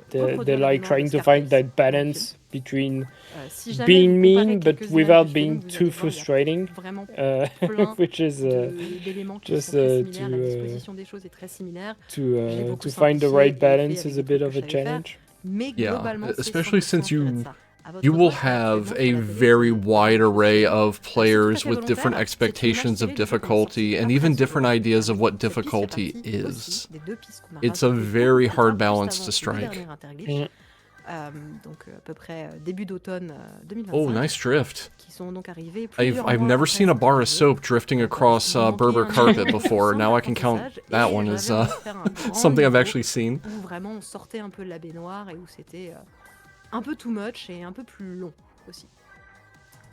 they like trying to find that balance between being mean but without being too frustrating, which is just to find the right balance is a bit of a challenge. Yeah, especially since you will have a very wide array of players with different expectations of difficulty and even different ideas of what difficulty is. It's a very hard balance to strike. Oh, nice drift. I've never seen a bar of soap drifting across Berber carpet before. Now I can count that one as something I've actually seen. Un peu too much et un peu plus long aussi.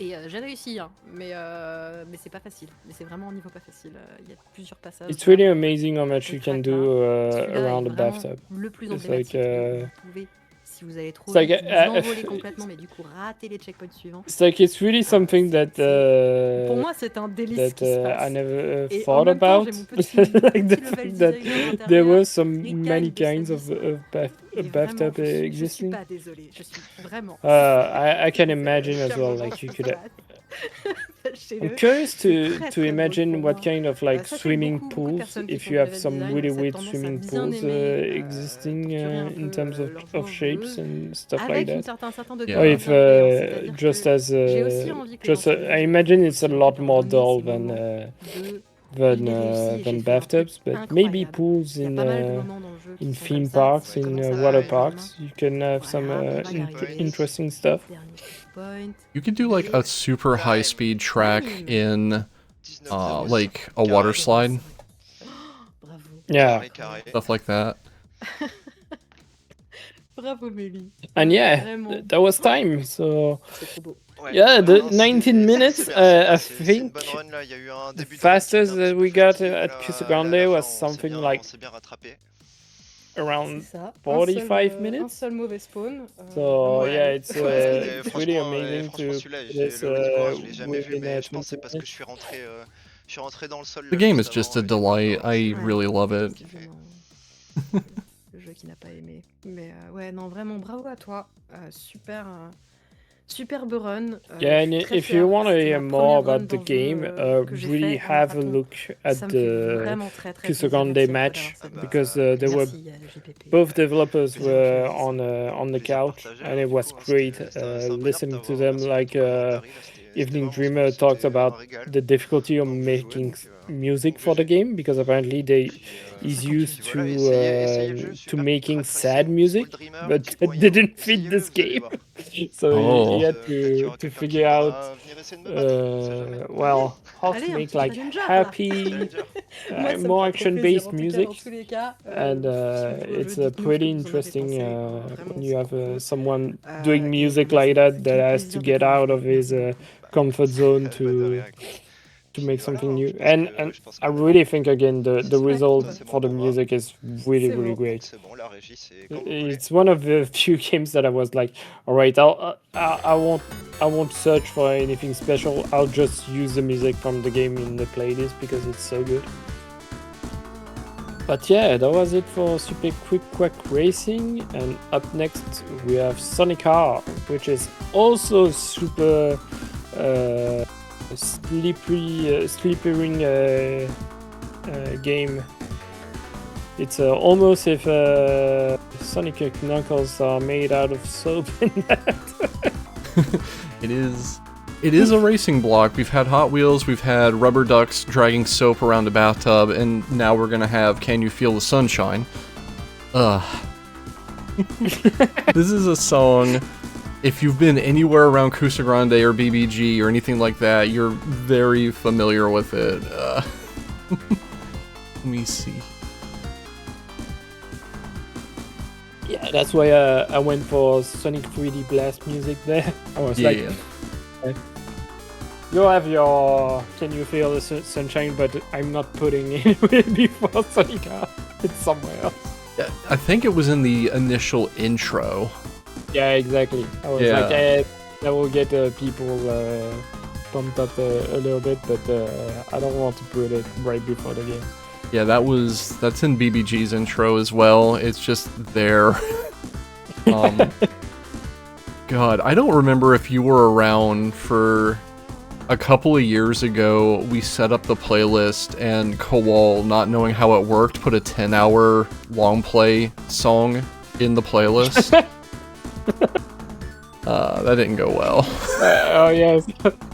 Et j'ai réussi, hein, mais c'est pas facile. Mais c'est vraiment au niveau pas facile. Il y a plusieurs passages. It's really amazing how much you can do around a bathtub. Le plus It's emblématique. like, Vous pouvez, si vous allez trop it's like, vite, vous envoler complètement, mais du coup rater les checkpoints suivants. It's like it's really something that Pour moi, c'est un délice qui se passe. I never Et thought en même temps, about. j'ai mon petit Like the level fact that designer there intérieur were some qui many gagne de kinds of sadisme. Et bathtub vraiment, je suis existing. pas désolée, je suis vraiment. I can imagine as well. Like you could. I'm curious to imagine what kind of like swimming pools, if you have some really weird swimming pools existing in terms of shapes and stuff like that. Or if just as I imagine it's a lot more dull than bathtubs, but maybe pools in theme parks, in water parks, you can have some interesting stuff. You could do like a super high speed track in like a water slide. Yeah. Stuff like that. Bravo Mélie. And yeah, that was time. So yeah, the 19 minutes, I think the fastest that we got at Kusogande was something like around 45 minutes. Un seul mauvais spawn. So yeah, it's really amazing to this within 20 minutes. The game is just a delight. I really love it. Le jeu qui n'a pas aimé. Mais ouais, non, vraiment bravo à toi. Super. Superbe run. Yeah, and if you want to hear more about the game, really have a look at the Kusogande match, because there were both developers were on the couch, and it was great listening to them. Like Evening Dreamer talked about the difficulty of making music for the game, because apparently he's used to making sad music, but it didn't fit this game. So he had to figure out well, how to make like happy, more action-based music, and it's pretty interesting when you have someone doing music like that has to get out of his comfort zone to make something new. And I really think again the result for the music is really great. It's one of the few games that I was like, all right, I won't search for anything special. I'll just use the music from the game in the playlist because it's so good. But yeah, that was it for Super Quick Quack Racing, and up next we have Sonic R, which is also super slippery game. It's almost if Sonic Knuckles are made out of soap in that. It is a racing block. We've had Hot Wheels, we've had rubber ducks dragging soap around a bathtub, and now we're gonna have Can You Feel the Sunshine? This is a song, if you've been anywhere around Kusogrande or BBG or anything like that, you're very familiar with it. Let me see. Yeah, that's why I went for Sonic 3D Blast music there. I was like, you have your Can You Feel the Sunshine, but I'm not putting it before Sonic R. It's somewhere else. Yeah, I think it was in the initial intro. Yeah, exactly. I was like, that will get people pumped up a little bit, but I don't want to put it right before the game. Yeah, that's in BBG's intro as well. It's just there. God, I don't remember if you were around for a couple of years ago. We set up the playlist, and Kowal, not knowing how it worked, put a 10-hour long play song in the playlist. That didn't go well. Oh yes.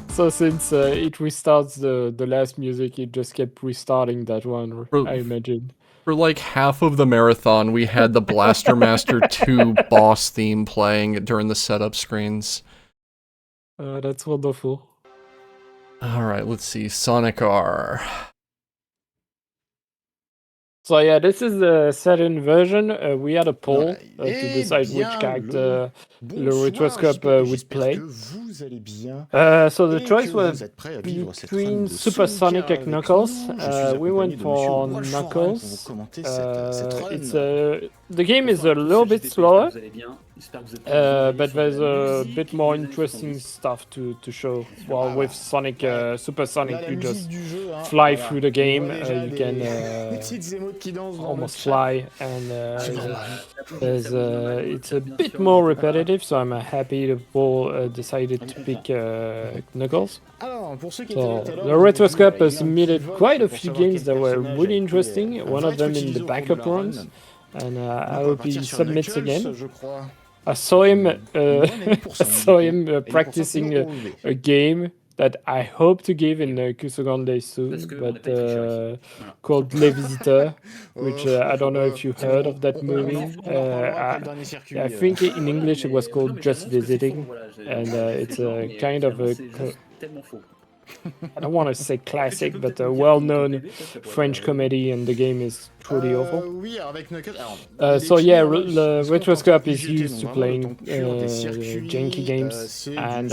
So since it restarts the last music, it just kept restarting that one, I imagine. For like half of the marathon, we had the Blaster Master 2 boss theme playing during the setup screens. That's wonderful. Alright, let's see. Sonic R. So yeah, this is the Saturn version. We had a poll to decide which character le Retroscope would play. So the choice was between Supersonic and Knuckles. We went for Knuckles. The game is a little bit slower, but there's a bit more interesting stuff to show. While with Sonic, Supersonic, you just fly through the game. You can almost fly, and it's a bit more repetitive. So I'm happy the poll decided to pick Knuckles. So the Retroscope has submitted quite a few games that were really interesting. One of them in the backup runs. And I hope he submits again. I saw him practicing a game that I hope to give in Kusoge soon, but called Les Visiteurs, which I don't know if you heard of that movie. I think in English it was called Just Visiting, and it's a kind of a... I don't want to say classic, but a well-known French comedy, and the game is truly awful. So yeah, the Retroscope is used to playing janky games, and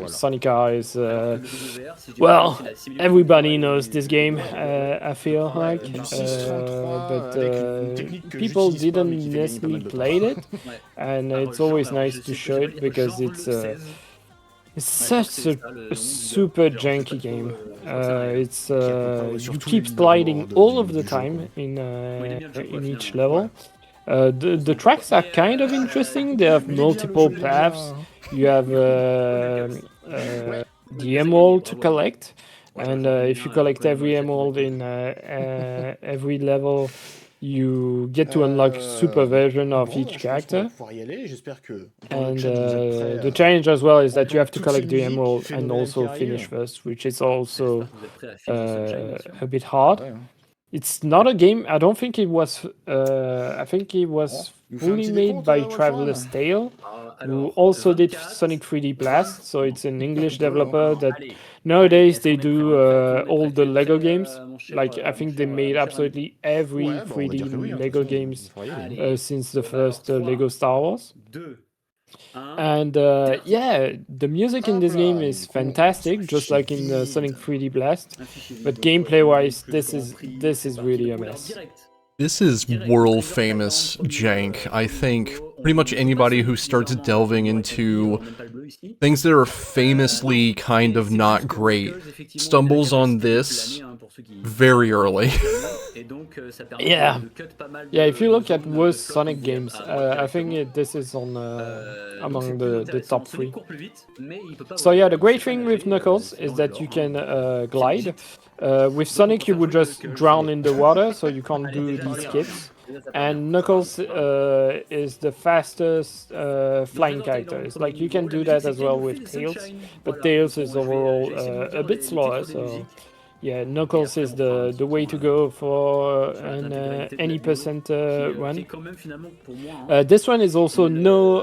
Sonic R is well, everybody knows this game. I feel like, but people didn't necessarily play it, and it's always nice to show it because it's such a super janky game. You keep sliding all of the time in each level. The tracks are kind of interesting. They have multiple paths. You have the emerald to collect, and if you collect every emerald in every level, you get to unlock super version of each character. And the challenge as well is that you have to collect the emerald and also finish first, which is also a bit hard. It's not a game, I don't think it was, I think it was fully made by Traveler's Tale, who also did Sonic 3D Blast, so it's an English developer that nowadays they do all the Lego games. Like, I think they made absolutely every 3D Lego games since the first Lego Star Wars. And yeah, the music in this game is fantastic, just like in Sonic 3D Blast. But gameplay-wise, this is really a mess. This is world famous jank. I think pretty much anybody who starts delving into things that are famously kind of not great stumbles on this very early. Yeah, if you look at worst Sonic games, I think this is on among the top 3. So yeah, the great thing with Knuckles is that you can glide. With Sonic you would just drown in the water, so you can't do these skips. And Knuckles is the fastest flying character. It's like you can do that as well with Tails, but Tails is overall a bit slower, so yeah, Knuckles is the way to go for an any percent run. This one is also no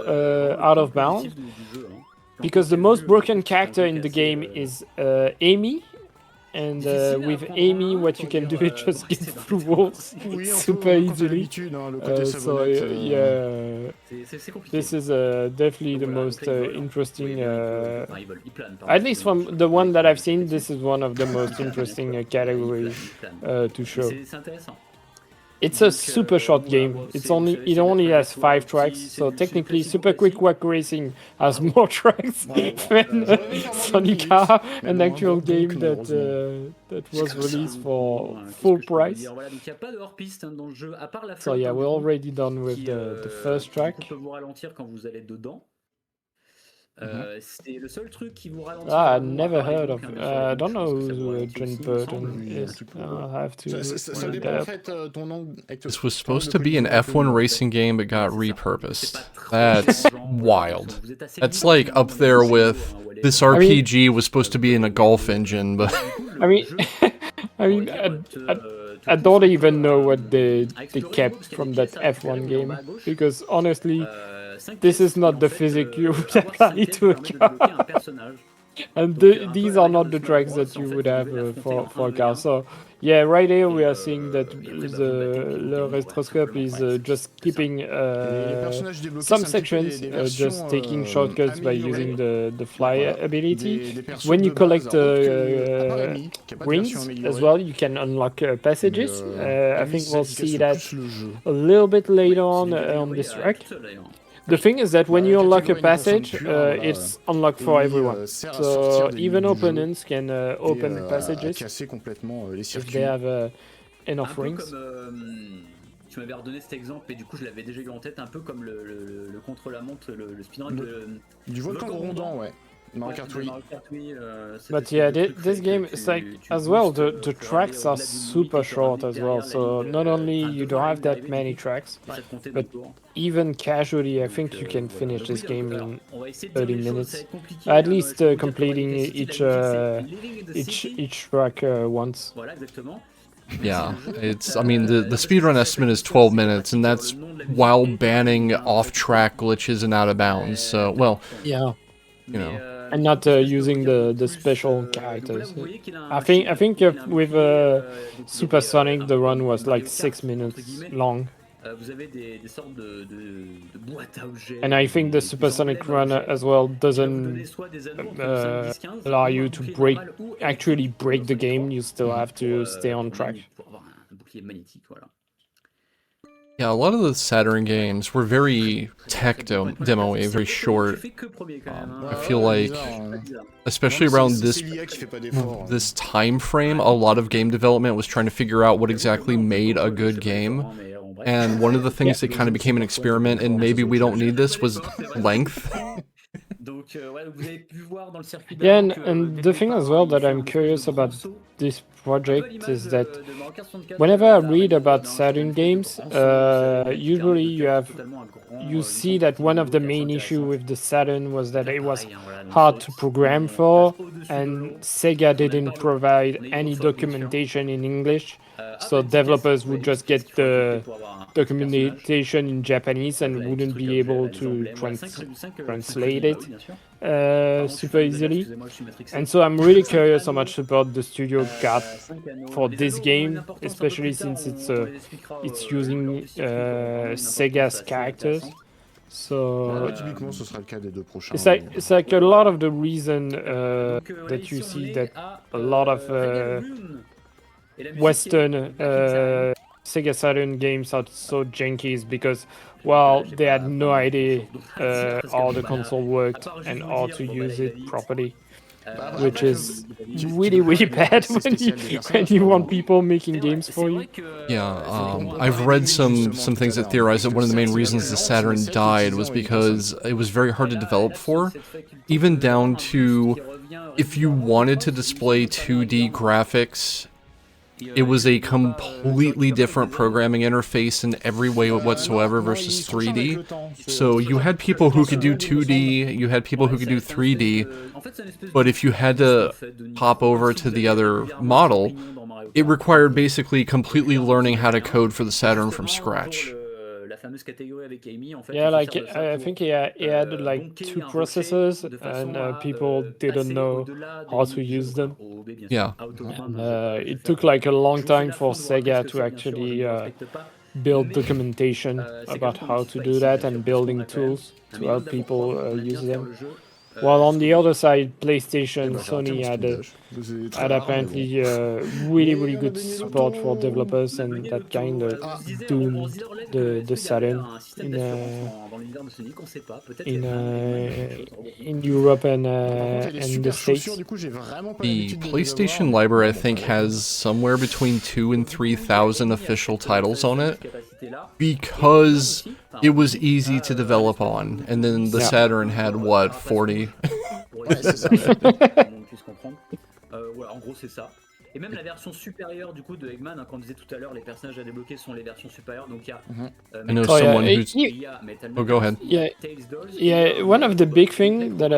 out of bounds, because the most broken character in the game is Amy. And with Amy, what you can do is just get through walls super easily. So yeah, this is definitely the most interesting. At least from the one that I've seen, this is one of the most interesting categories to show. It's a super short game. It only has 5 tracks, so technically Super Quick Walk Racing has more tracks than Sonic R, an actual game that was released for full price. So yeah, we're already done with the first track. I never heard of. I don't know who John Burton is. I'll have to. This was supposed to be an F1 racing game, but got repurposed. That's wild. That's like up there with this RPG was supposed to be in a golf engine, but I don't even know what they kept from that F1 game, because honestly, this is not the physics you would apply to a car. And these are not the tracks that you would have for a car. So yeah, right here we are seeing that the retroscope is just keeping some sections, just taking shortcuts by using the fly ability. When you collect rings as well, you can unlock passages. I think we'll see that a little bit later on this track. The thing is that when you unlock a passage, it's unlocked for everyone. So even opponents can open passages if they have enough rings. Tu m'avais redonné cet exemple et du coup je l'avais déjà eu en tête, un peu comme le contre-la-montre, le speedrun du volcan grondant, ouais. But yeah, this game is like as well. The tracks are super short as well. So not only you don't have that many tracks, but even casually, I think you can finish this game in 30 minutes, at least completing each track once. Yeah, I mean, the speedrun estimate is 12 minutes, and that's while banning off-track glitches and out of bounds. So, well, yeah, you know. And not using the special characters. I think with Supersonic the run was like 6 minutes long. And I think the Supersonic run as well doesn't allow you to actually break the game. You still have to stay on track. Yeah, a lot of the Saturn games were very tech demo-y, very short. I feel like, especially around this time frame, a lot of game development was trying to figure out what exactly made a good game. And one of the things that kind of became an experiment, and maybe we don't need this, was length. Yeah, and the thing as well that I'm curious about this project is that whenever I read about Saturn games, usually you see that one of the main issue with the Saturn was that it was hard to program for, and Sega didn't provide any documentation in English, so developers would just get the documentation in Japanese and wouldn't be able to translate it super easily. And so I'm really curious how much support the studio got for this game, especially since it's using Sega's characters. So it's like a lot of the reason that you see that a lot of Western Sega Saturn games are so janky is because, well, they had no idea how the console worked and how to use it properly, which is really, really bad when you want people making games for you. Yeah, I've read some things that theorize that one of the main reasons the Saturn died was because it was very hard to develop for, even down to if you wanted to display 2D graphics, it was a completely different programming interface in every way whatsoever versus 3D. So you had people who could do 2D, you had people who could do 3D, but if you had to hop over to the other model, it required basically completely learning how to code for the Saturn from scratch. Yeah, like I think he had like 2 processors, and people didn't know how to use them. Yeah. And, it took like a long time for Sega to actually build documentation about how to do that and building tools to help people use them. While on the other side, PlayStation, Sony had apparently really, really good support for developers, and that kind of doomed the Saturn in Europe and the States. The PlayStation library, I think, has somewhere between 2,000 and 3,000 official titles on it, because it was easy to develop on, and then the Saturn had, what, 40? Voilà, en gros c'est ça. Et même la version supérieure du coup de Eggman, quand on disait tout à l'heure, les personnages à débloquer sont les versions supérieures, donc il y a... I know someone who's... Oh, go ahead. Yeah, one of the big things that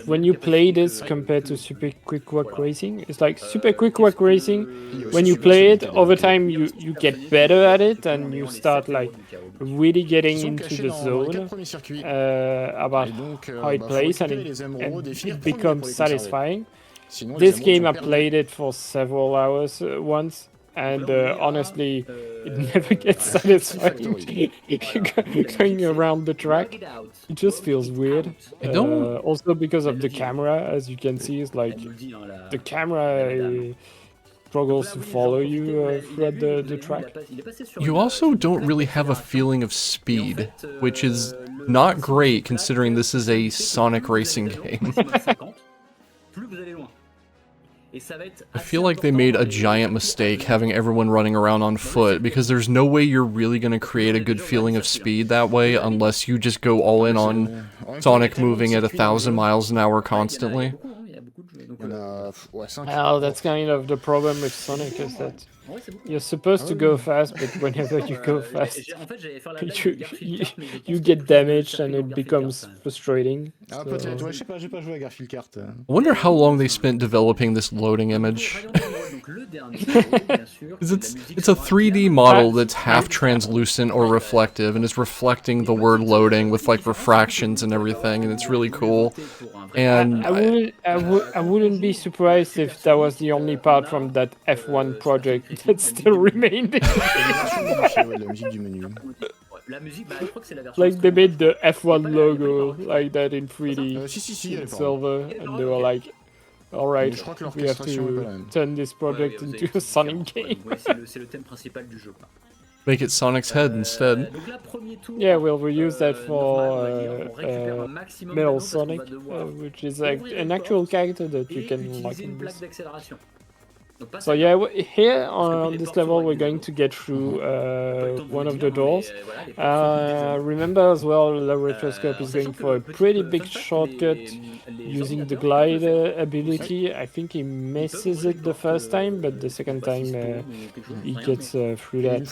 when you play this compared to Super Quick Walk Racing, it's like Super Quick Walk Racing, when you play it, over time you get better at it, and you start like really getting into the zone about how it plays, and it becomes satisfying. This game, I played it for several hours once, and honestly, it never gets satisfying. Going around the track, it just feels weird. Also because of the camera, as you can see, is like the camera struggles to follow you throughout the track. You also don't really have a feeling of speed, which is not great considering this is a Sonic racing game. I feel like they made a giant mistake having everyone running around on foot, because there's no way you're really going to create a good feeling of speed that way unless you just go all in on Sonic moving at 1,000 miles an hour constantly. Well, that's kind of the problem with Sonic, is that you're supposed to go fast, but whenever you go fast, you get damaged and it becomes frustrating. I wonder how long they spent developing this loading image. It's a 3D model that's half translucent or reflective, and it's reflecting the word loading with like refractions and everything, and it's really cool. And I wouldn't be surprised if that was the only part from that F1 project that still remained. Like they made the F1 logo like that in 3D in silver, and they were like, alright, we have to turn this project into a Sonic game. Make it Sonic's head instead. Yeah, we'll reuse that for Metal Sonic, which is like an actual character that you can unlock in this. So yeah, here on this level we're going to get through one of the doors. Remember as well, the Retroscope is going for a pretty big shortcut using the glide ability. I think he misses it the first time, but the second time he gets through that.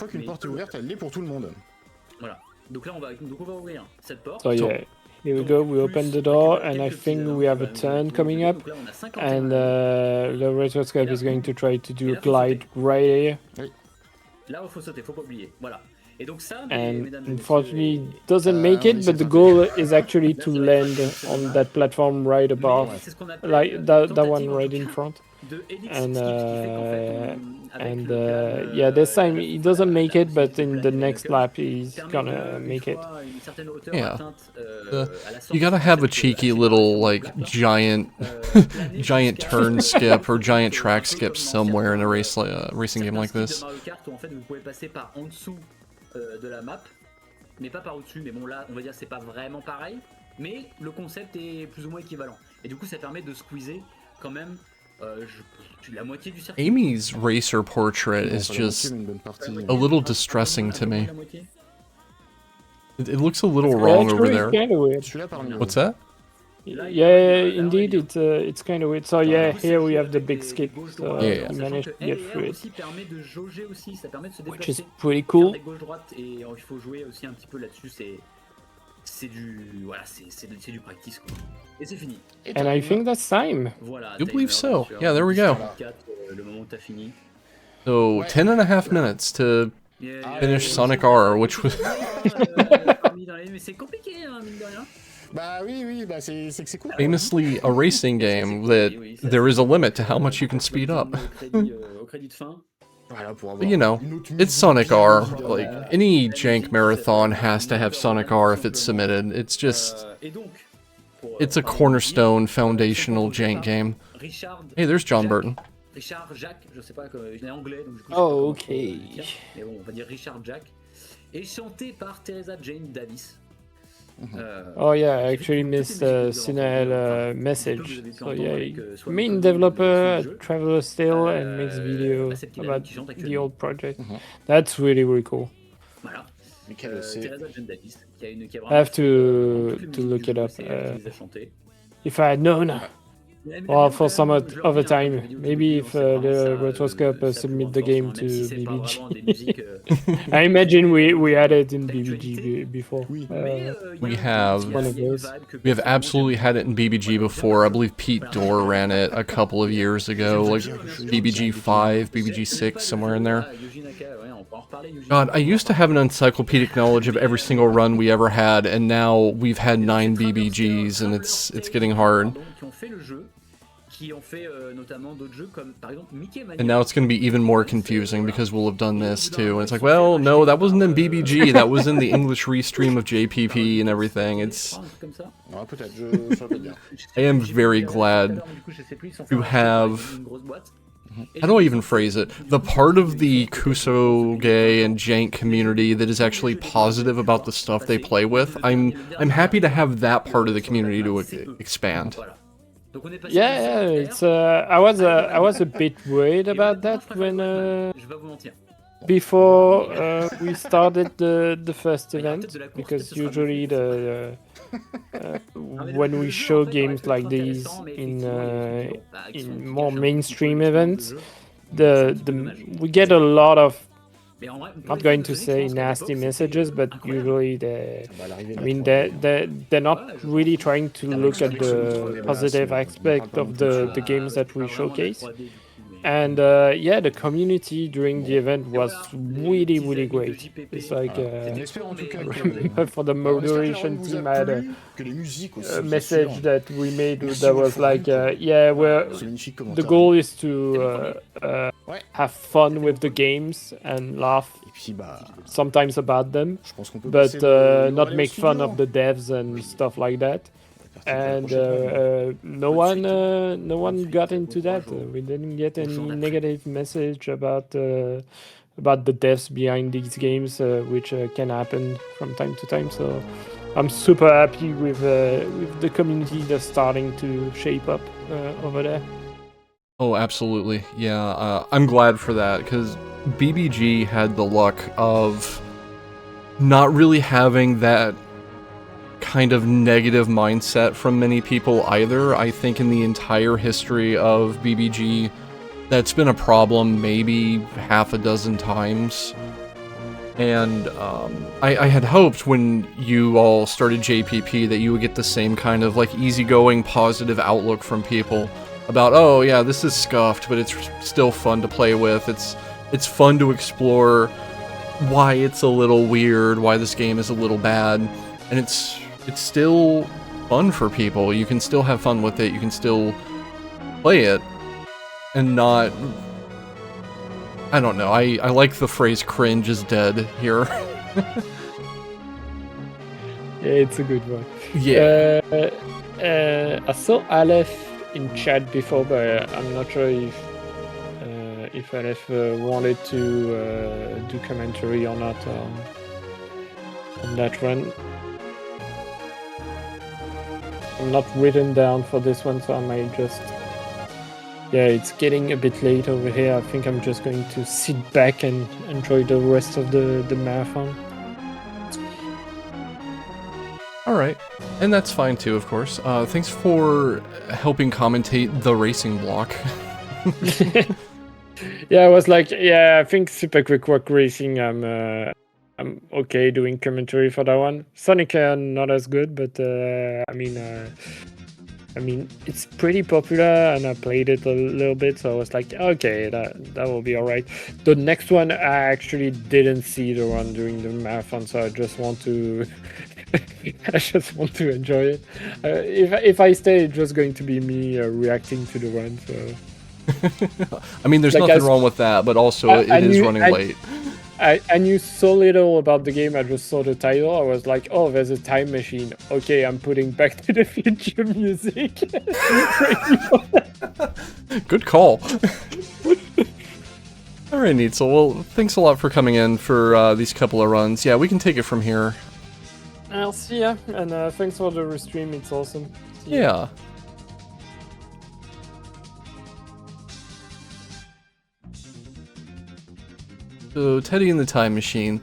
So yeah, here we go, we open the door, and I think we have a turn coming up, and the Retroscope is going to try to do a glide right here. And unfortunately doesn't make it, but the goal is actually to land on that platform right above, like that one right in front. And yeah, this time he doesn't make it, but in the next lap he's gonna make it. Yeah, you gotta have a cheeky little like giant turn skip or giant track skip somewhere in a racing game like this. De la map, mais pas par au-dessus, mais bon là on va dire c'est pas vraiment pareil, mais le concept est plus ou moins équivalent, et du coup ça permet de squeezer quand même la moitié du circuit. Amy's racer portrait is just a little distressing to me. It looks a little wrong over there. What's that? Yeah, indeed, it's kind of weird. So yeah, here we have the big skip. So yeah. We managed to get through it, which is pretty cool. And I think that's time. You believe so? Yeah, there we go. So 10.5 minutes to finish Sonic R, which was. Famously a racing game that there is a limit to how much you can speed up. But, you know, it's Sonic R. Like, any jank marathon has to have Sonic R if it's submitted. It's just... It's a cornerstone, foundational jank game. Hey, there's John Burton. Oh, okay. Oh yeah, I actually missed Sinael message. So yeah, main developer, Traveler still, and makes video about the old project. That's really, really cool. I have to look it up. If I had known Well, for some other time, maybe if the Rotoscope submit the game to BBG. I imagine we had it in BBG before. We have one of those. We have absolutely had it in BBG before. I believe Pete Dorr ran it a couple of years ago, like BBG 5, BBG 6, somewhere in there. God, I used to have an encyclopedic knowledge of every single run we ever had, and now we've had 9 BBGs, and it's getting hard. And now it's going to be even more confusing because we'll have done this too. And it's like, well, no, that wasn't in BBG, that was in the English Restream of JPP and everything. It's... I am very glad to have... How do I even phrase it? The part of the kusoge and jank community that is actually positive about the stuff they play with. I'm happy to have that part of the community to expand. Yeah, it's I was a bit worried about that when before we started the first event, because usually when we show games like these in more mainstream events, we get a lot of, not going to say nasty messages, but usually they're not really trying to look at the positive aspect of the games that we showcase. And yeah, the community during the event was really, really great. It's like, I remember for the moderation team, I had a message that we made that was like, yeah, the goal is to have fun with the games and laugh sometimes about them, but not make fun of the devs and stuff like that. And no one got into that. We didn't get any negative message about the devs behind these games, which can happen from time to time. So I'm super happy with the community that's starting to shape up over there. Oh, absolutely. Yeah, I'm glad for that, because BBG had the luck of not really having that kind of negative mindset from many people either. I think in the entire history of BBG, that's been a problem maybe half a dozen times. And I had hoped when you all started JPP that you would get the same kind of like easygoing positive outlook from people about, oh yeah, this is scuffed, but it's still fun to play with. It's fun to explore why it's a little weird, why this game is a little bad, and it's still fun for people. You can still have fun with it, you can still play it, and not... I don't know, I like the phrase cringe is dead here. Yeah, it's a good one. Yeah. I saw Aleph in chat before, but I'm not sure if Aleph wanted to do commentary or not on that one. I'm not written down for this one, so I might just... Yeah, it's getting a bit late over here. I think I'm just going to sit back and enjoy the rest of the marathon. Alright, and that's fine too, of course. Thanks for helping commentate the racing block. Yeah, I was like, yeah, I think Super Quick Walk Racing, I'm okay doing commentary for that one. Sonic not as good, but I mean, it's pretty popular, and I played it a little bit, so I was like, okay, that will be alright. The next one, I actually didn't see the one during the marathon, so I just want to... I just want to enjoy it. If I stay, it's just going to be me reacting to the run, so... I mean, there's like nothing wrong with that, but also it is running late. I knew so little about the game, I just saw the title, I was like, oh, there's a time machine. Okay, I'm putting Back to the Future music. Good call. Alright, Neitzel, well, thanks a lot for coming in for these couple of runs. Yeah, we can take it from here. I'll see ya, and thanks for the restream, it's awesome. Yeah. So, Teddy and the Time Machine.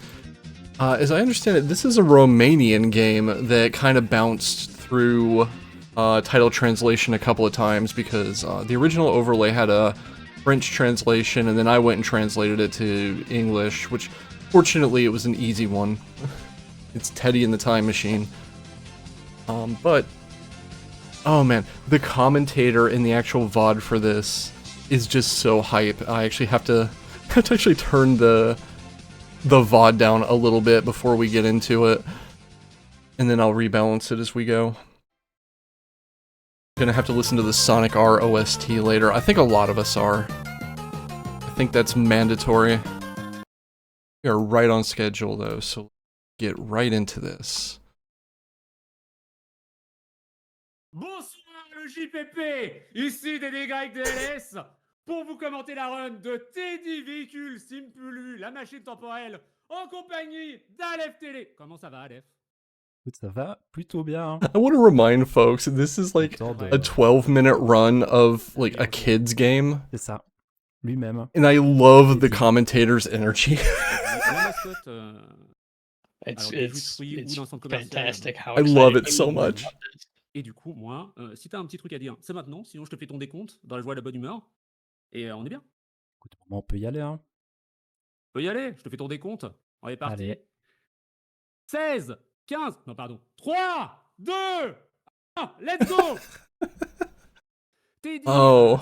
As I understand it, this is a Romanian game that kind of bounced through title translation a couple of times because the original overlay had a French translation, and then I went and translated it to English, which fortunately it was an easy one. It's Teddy and the Time Machine. But oh man, the commentator in the actual VOD for this is just so hype. I actually have to actually turn the VOD down a little bit before we get into it, and then I'll rebalance it as we go. Gonna have to listen to the Sonic R OST later. I think a lot of us are. I think that's mandatory. We are right on schedule though, so get right into this. Bonsoir le JPP, ici DDYDLS, pour vous commenter la run de Teddy Véhicule Simpulu, la machine temporelle, en compagnie d'Aleph Télé. Comment ça va Aleph? Ça va plutôt bien. I want to remind folks, this is like a 12-minute run of like a kid's game. C'est ça, lui-même. And I love the commentator's energy. It's fantastic how I love it so much. Et du coup, moi, si t'as un petit truc à dire, c'est maintenant, sinon je te fais ton décompte dans la joie et la bonne humeur. Et on est bien. Écoute, on peut y aller, hein. On peut y aller, je te fais ton décompte. On est parti. Allez. 16, 15, non pardon, 3, 2, 1, let's go. Oh,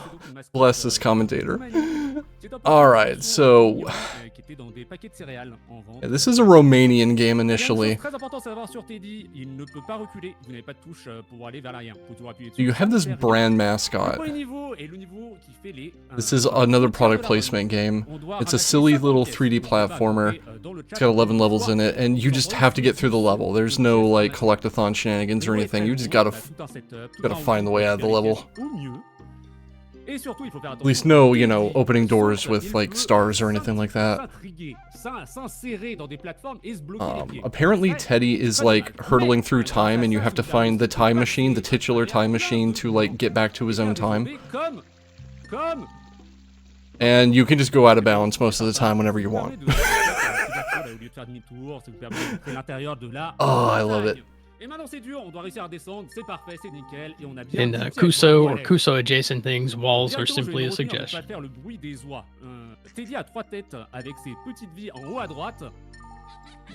bless this commentator. Alright, so yeah, this is a Romanian game initially. So you have this brand mascot. This is another product placement game. It's a silly little 3D platformer. It's got 11 levels in it, and you just have to get through the level. There's no like collect-a-thon shenanigans or anything. You just gotta find the way out of the level. At least no, you know, opening doors with like stars or anything like that. Apparently Teddy is like hurtling through time, and you have to find the time machine, the titular time machine, to like get back to his own time. And you can just go out of bounds most of the time whenever you want. Oh, I love it. Et maintenant c'est dur, on doit réussir à descendre, c'est parfait, c'est nickel, et on a bien... In Kuso or Kuso adjacent things, walls are simply a suggestion. On va faire le bruit des oies. Teddy a 3 têtes avec ses petites vies en haut à droite,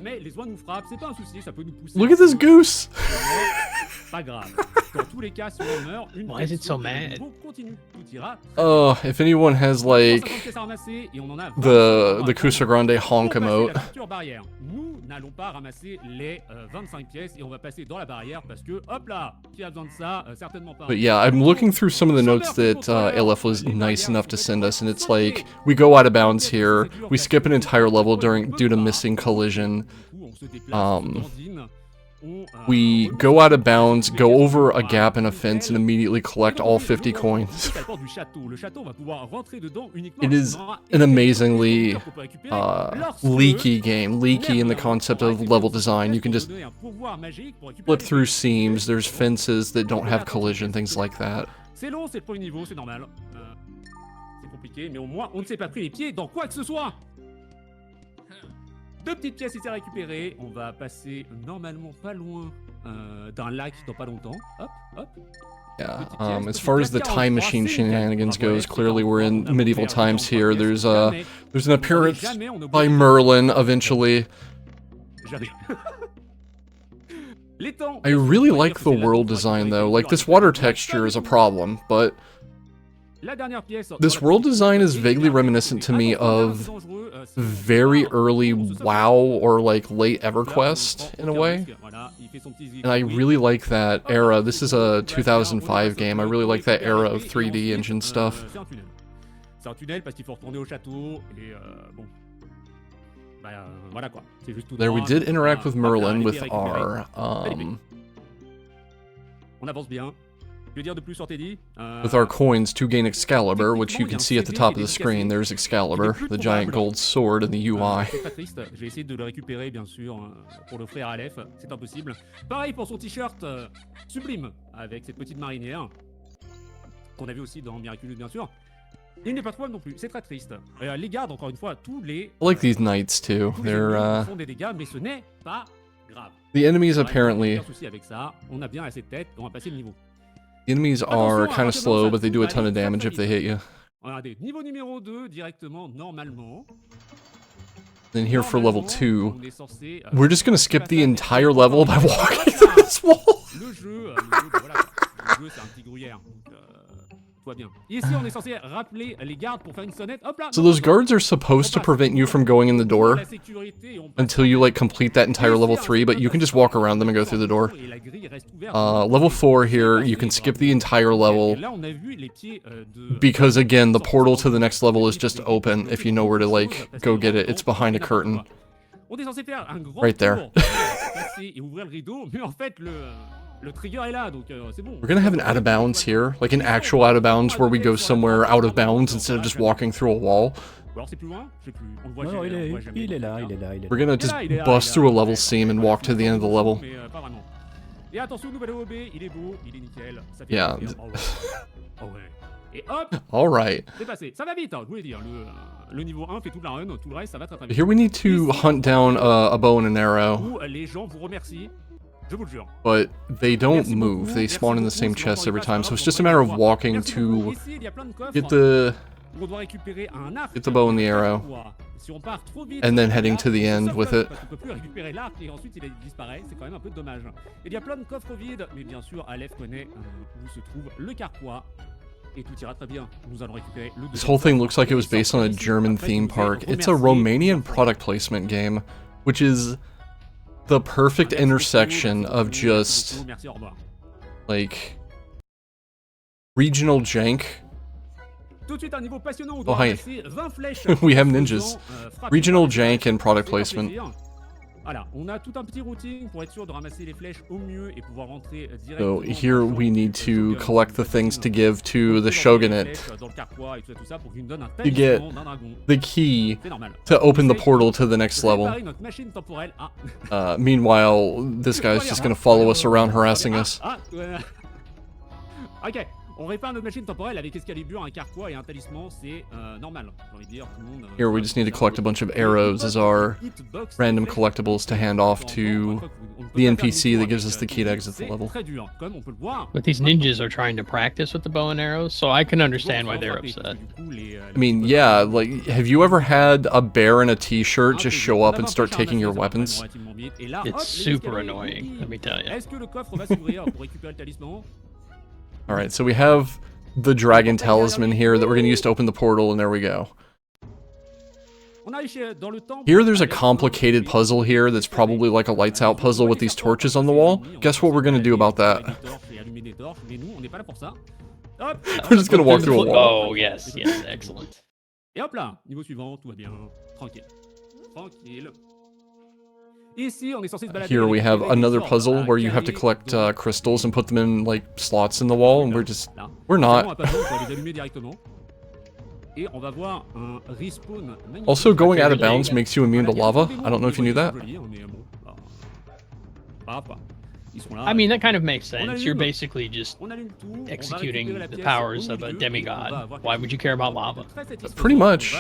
mais les oies nous frappent, c'est pas un souci, ça peut nous pousser... Look at this goose! Pas grave. Dans tous les cas, si on meurt, une Why is it so mad? Continue, tout ira. Oh, if anyone has like the Kuso Grande honk emote. Nous n'allons pas ramasser les 25 pièces et on va passer dans la barrière parce que hop là, qui a besoin de ça, certainement pas. But yeah, I'm looking through some of the notes that LF was nice enough to send us, and it's like we go out of bounds here, we skip an entire level due to missing collision. We go out of bounds, go over a gap in a fence, and immediately collect all 50 coins. It is an amazingly leaky game, leaky in the concept of level design. You can just flip through seams, there's fences that don't have collision, things like that. C'est long, c'est le premier niveau, c'est normal. C'est compliqué, mais au moins on ne s'est pas pris les pieds dans quoi que ce soit. 2 petites pièces ici à récupérer. On va passer normalement pas loin d'un lac dans pas longtemps. Hop, hop. Yeah, as far as the time machine shenanigans goes, clearly we're in medieval times here. There's an appearance by Merlin eventually. I really like the world design though. Like, this water texture is a problem, but this world design is vaguely reminiscent to me of very early WoW or like late EverQuest in a way. And I really like that era. This is a 2005 game. I really like that era of 3D engine stuff. C'est un tunnel parce qu'il faut retourner au château et bon. Bah voilà quoi. C'est juste tout There we did interact with Merlin with our On avance bien. Que dire de plus sur Teddy? With our coins to gain Excalibur, which you can see at the top of the screen. There's Excalibur, the giant gold sword in the UI. C'est très triste. Je vais essayer de le récupérer bien sûr pour l'offrir à Aleph. C'est impossible. Pareil pour son t-shirt sublime avec cette petite marinière qu'on a vu aussi dans Miraculous bien sûr. Il n'est pas trouvable non plus. C'est très triste. Les gardes encore une fois tous les. I like these knights too. They're font des dégâts, mais ce n'est pas grave. The enemies apparently. Aucun souci avec ça. On a bien assez de tête. On va passer le niveau. The enemies are kind of slow, but they do a ton of damage if they hit you. Regardez, niveau numéro 2, directement, normalement. Then here for level 2, we're just gonna skip the entire level by walking through this wall. Le jeu, voilà. Le jeu, c'est un petit gruyère. Donc, tout va bien. Ici, on est censé rappeler les gardes pour faire une sonnette. Hop là. So those guards are supposed to prevent you from going in the door until you like complete that entire level 3, but you can just walk around them and go through the door. Level 4 here, you can skip the entire level because again, the portal to the next level is just open if you know where to like go get it. It's behind a curtain. Right there. We're gonna have an out of bounds here, like an actual out of bounds where we go somewhere out of bounds instead of just walking through a wall. We're gonna just bust through a level seam and walk to the end of the level. Yeah. Alright. Here we need to hunt down a bow and an arrow. But they don't move, they spawn in the same chest every time, so it's just a matter of walking to get the bow and the arrow, and then heading to the end with it. This whole thing looks like it was based on a German theme park. It's a Romanian product placement game, which is the perfect intersection of just, like, regional jank. Oh, hi. We have ninjas. Regional jank and product placement. So here we need to collect the things to give to the shogunate to get the key to open the portal to the next level. Meanwhile, this guy's just gonna follow us around harassing us. On répare notre machine temporelle avec Excalibur, un carquois et un talisman, c'est normal. J'ai envie de dire, tout le monde. Here we just need to collect a bunch of arrows as our random collectibles to hand off to the NPC that gives us the key to exit the level. But these ninjas are trying to practice with the bow and arrows, so I can understand why they're upset. I mean, yeah, like, have you ever had a bear in a t-shirt just show up and start taking your weapons? It's super annoying, let me tell you. Alright, so we have the dragon talisman here that we're going to use to open the portal, and there we go. Here there's a complicated puzzle here that's probably like a lights out puzzle with these torches on the wall. Guess what we're going to do about that? We're just going to walk through a wall. Oh, yes, yes, excellent. Et hop là, niveau suivant, tout va bien, tranquille. Tranquille. Here we have another puzzle where you have to collect crystals and put them in like slots in the wall, and we're not. Also, going out of bounds makes you immune to lava. I don't know if you knew that. I mean, that kind of makes sense. You're basically just executing the powers of a demigod. Why would you care about lava? Pretty much.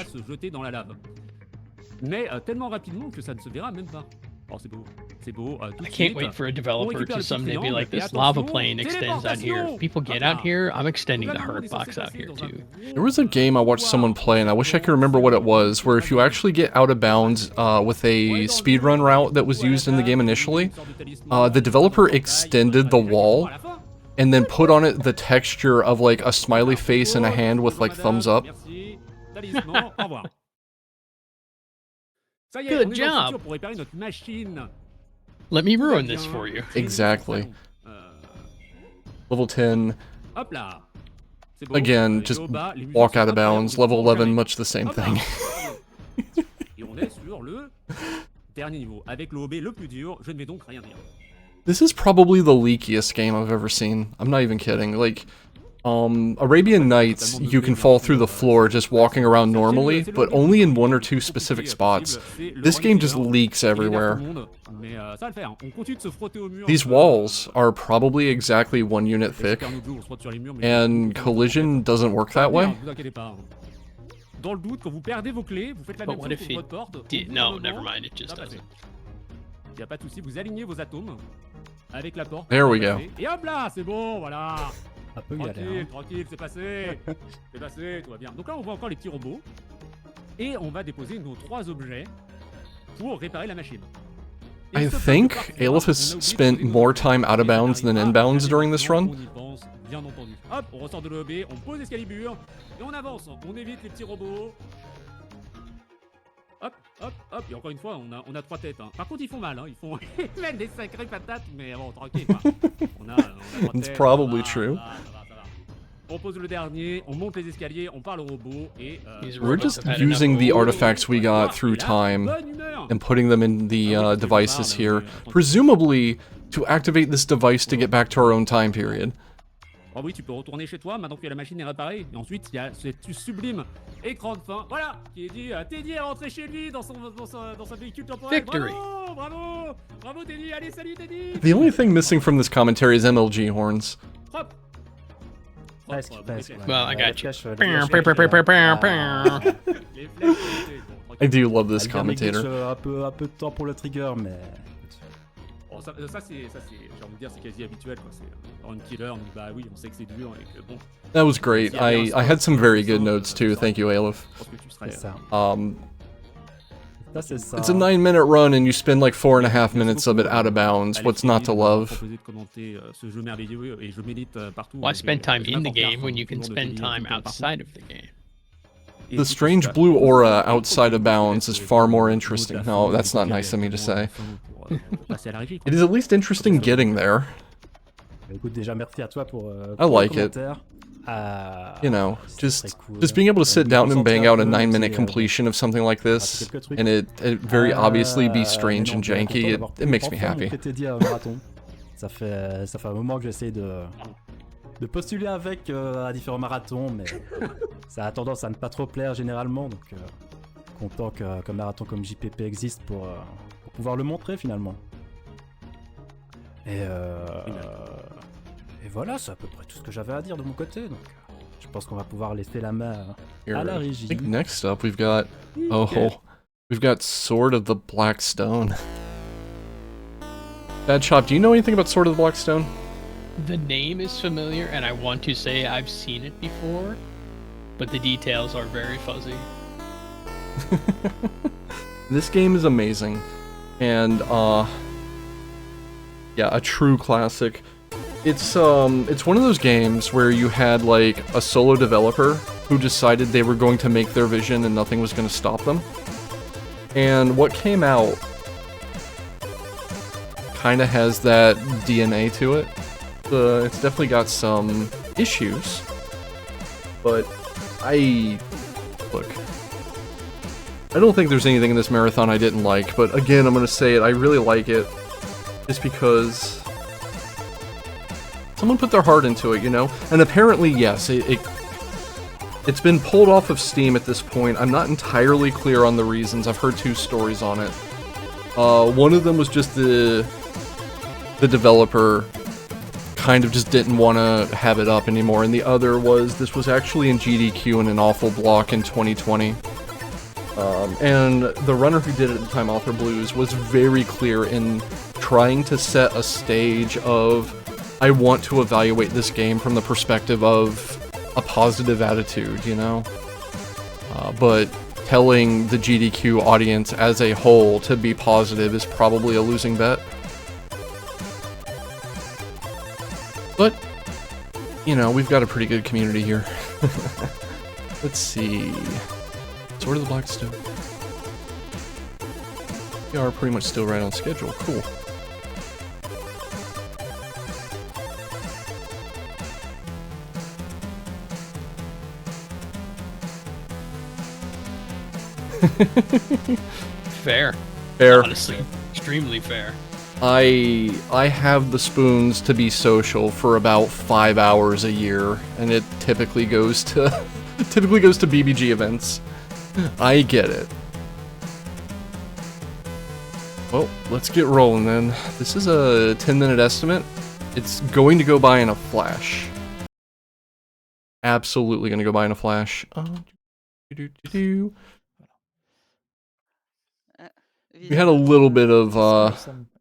I can't wait for a developer to someday be like, this lava plane extends out here. If people get out here, I'm extending the hurt box out here too. There was a game I watched someone play, and I wish I could remember what it was, where if you actually get out of bounds with a speedrun route that was used in the game initially, the developer extended the wall and then put on it the texture of like a smiley face and a hand with like thumbs up. Good job. Let me ruin this for you. Exactly. Level 10. Again, just walk out of bounds. Level 11, much the same thing. This is probably the leakiest game I've ever seen. I'm not even kidding. Like, Arabian Nights, you can fall through the floor just walking around normally, but only in one or two specific spots. This game just leaks everywhere. These walls are probably exactly 1 unit thick, and collision doesn't work that way. But what if it did? No, never mind, it just doesn't. There we go. Tranquille, tranquille, c'est passé. C'est passé, tout va bien. Donc là, on voit encore les petits robots. Et on va déposer nos 3 objets pour réparer la machine. I think Aleph has spent more time out of bounds than inbounds during this run. On y pense, bien entendu. Hop, on ressort de l'OB, on pose Excalibur, et on avance. On évite les petits robots. Hop, hop, hop. Et encore une fois, on a 3 têtes. Hein. Par contre, ils font mal. Hein. Ils mettent des sacrées patates, mais bon, tranquille. Quoi. On a 3 It's têtes. probably true. Ça va. On pose le dernier, on monte les escaliers, on parle au robot et... We're just using the artifacts we got through time and putting them in the devices here, presumably to activate this device to get back to our own time period. Oh oui, tu peux retourner chez toi maintenant que la machine est réparée. Et ensuite, il y a ce sublime écran de fin, voilà, qui est dit Teddy est rentré chez lui dans sa véhicule temporel. Victory. Bravo Teddy, allez salut Teddy. The only thing missing from this commentary is MLG horns. Hop. Well, I got you. I do love this commentator. Un peu de temps pour le trigger, mais... Bon, ça c'est, j'ai envie de dire, c'est quasi habituel, quoi. C'est dans une killer, on dit bah oui, on sait que c'est dur et que bon... That was great. I had some very good notes too. Thank you, Aleph. It's a 9-minute run and you spend like 4.5 minutes of it out of bounds. What's not to love? Why spend time in the game when you can spend time outside of the game? The strange blue aura outside of bounds is far more interesting. No, that's not nice of me to say. It is at least interesting getting there. I like it. You know, just being able to sit down and bang out a 9-minute completion of something like this, and it very obviously be strange and janky, it makes me happy. Ça fait un moment que j'essaie de postuler avec à différents marathons, mais ça a tendance à ne pas trop plaire généralement, donc content qu'un marathon comme JPP existe pour pouvoir le montrer finalement. Et voilà, c'est à peu près tout ce que j'avais à dire de mon côté, donc je pense qu'on va pouvoir laisser la main à la régie. I think next up we've got, we've got Sword of the Black Stone. Bad Chop, do you know anything about Sword of the Black Stone? The name is familiar, and I want to say I've seen it before, but the details are very fuzzy. This game is amazing, and yeah, a true classic. It's one of those games where you had like a solo developer who decided they were going to make their vision and nothing was going to stop them. And what came out kind of has that DNA to it. It's definitely got some issues, but look, I don't think there's anything in this marathon I didn't like, but again, I'm going to say it, I really like it just because someone put their heart into it, you know? And apparently, yes, it's been pulled off of Steam at this point. I'm not entirely clear on the reasons. I've heard 2 stories on it. One of them was just the developer kind of just didn't want to have it up anymore, and the other was this was actually in GDQ in an awful block in 2020. And the runner who did it at the time, Author Blues, was very clear in trying to set a stage of, I want to evaluate this game from the perspective of a positive attitude, you know? But telling the GDQ audience as a whole to be positive is probably a losing bet. But, you know, we've got a pretty good community here. Let's see. Sword of the Black Stone. We are pretty much still right on schedule. Cool. Fair. Fair. Honestly, extremely fair. I have the spoons to be social for about 5 hours a year, and it typically goes to BBG events. I get it. Well, let's get rolling then. This is a 10-minute estimate. It's going to go by in a flash. Absolutely going to go by in a flash. We had a little bit of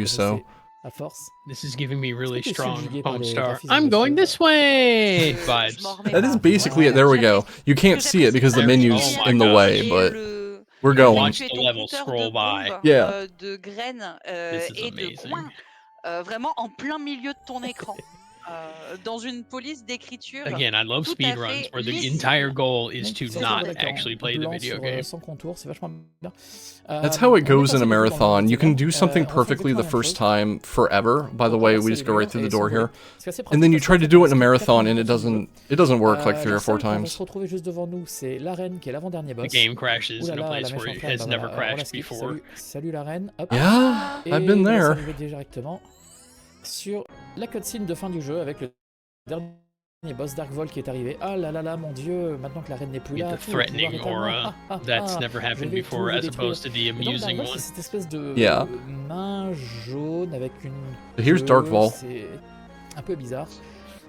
do so. à force. This is giving me really Est-ce que t'es strong subjugué par home les star. graphismes I'm de going ce this way vibes. That is basically it. There we go. You can't see it because the menu's in the way, but we're going. Watch the level scroll by. Yeah. De graines This is et de amazing. coins vraiment en plein milieu de ton écran. Dans une police d'écriture. Again, I love tout à speedruns fait where the lisible. entire goal is to C'est not avec un actually play the blanc video sur, game. sans contour, c'est vachement bien. That's how it On est goes in passé a du coup dans le marathon. You can do bâtiment. something On fait perfectly the exactement la même first chose. time forever. By the way, we just go right through the door here. C'est assez And then you pratique try parce to qu'en do fait, it in a on reste marathon and it doesn't work like 3 la or 4 salle qu'on va times. se retrouver juste devant nous, c'est l'arène qui est l'avant-dernier boss. The game crashes Ouh là in a là, place la where méchante it reine, has bah never voilà, on la crashed skip. before. Salut la reine. Hop. Yeah, Et I've been on va there. s'arriver directement sur la cutscene de fin du jeu avec le dernier boss Dark Vol qui est arrivé. Ah là là là, mon dieu, maintenant que la reine n'est plus With là, the tout le pouvoir threatening est à moi. aura that's never je happened vais before tout as détruire. opposed to the Et donc, Dark amusing Vol, one. c'est cette espèce de Yeah. main jaune avec une Here's queue, Dark Vol. c'est un peu bizarre.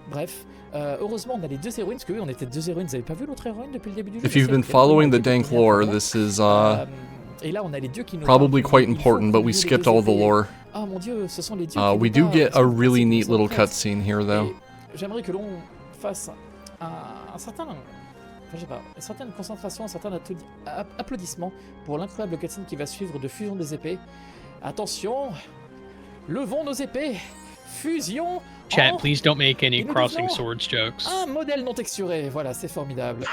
Bref, heureusement on a les deux héroïnes, parce que oui on était deux héroïnes, vous avez pas vu l'autre héroïne depuis le début du jeu? If you've been following the dank lore, this is Et là, on a les dieux qui nous probably parlent, quite il faut important, but qu'on we ait les skipped deux all the épées. lore. Ah mon dieu, ce sont les dieux qui We nous do parlent, get parce a que really c'est neat comme little ça, en fait. cutscene here, though. Et j'aimerais que l'on fasse un certain, enfin, je sais pas, une certaine concentration, un certain applaudissement pour l'incroyable cutscene qui va suivre de fusion des épées. Attention, levons nos épées, fusion. Chat, en- please don't make any et nous crossing disons swords jokes. un modèle non texturé, voilà, c'est formidable.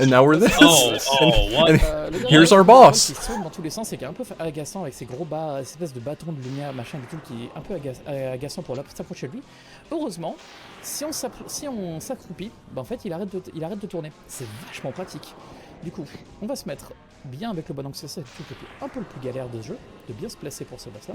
And now we're this. Oh, what? And here's our boss. Qui saute dans tous les sens et qui est un peu agaçant avec ses gros bas, cette espèce de bâton de lumière, machin et tout, qui est un peu agaçant pour s'approcher de lui. Heureusement, si on s'accroupit, bah en fait il arrête de tourner. C'est vachement pratique. Du coup, on va se mettre bien avec le bon angle, c'est le truc un peu le plus galère de ce jeu, de bien se placer pour ce boss-là.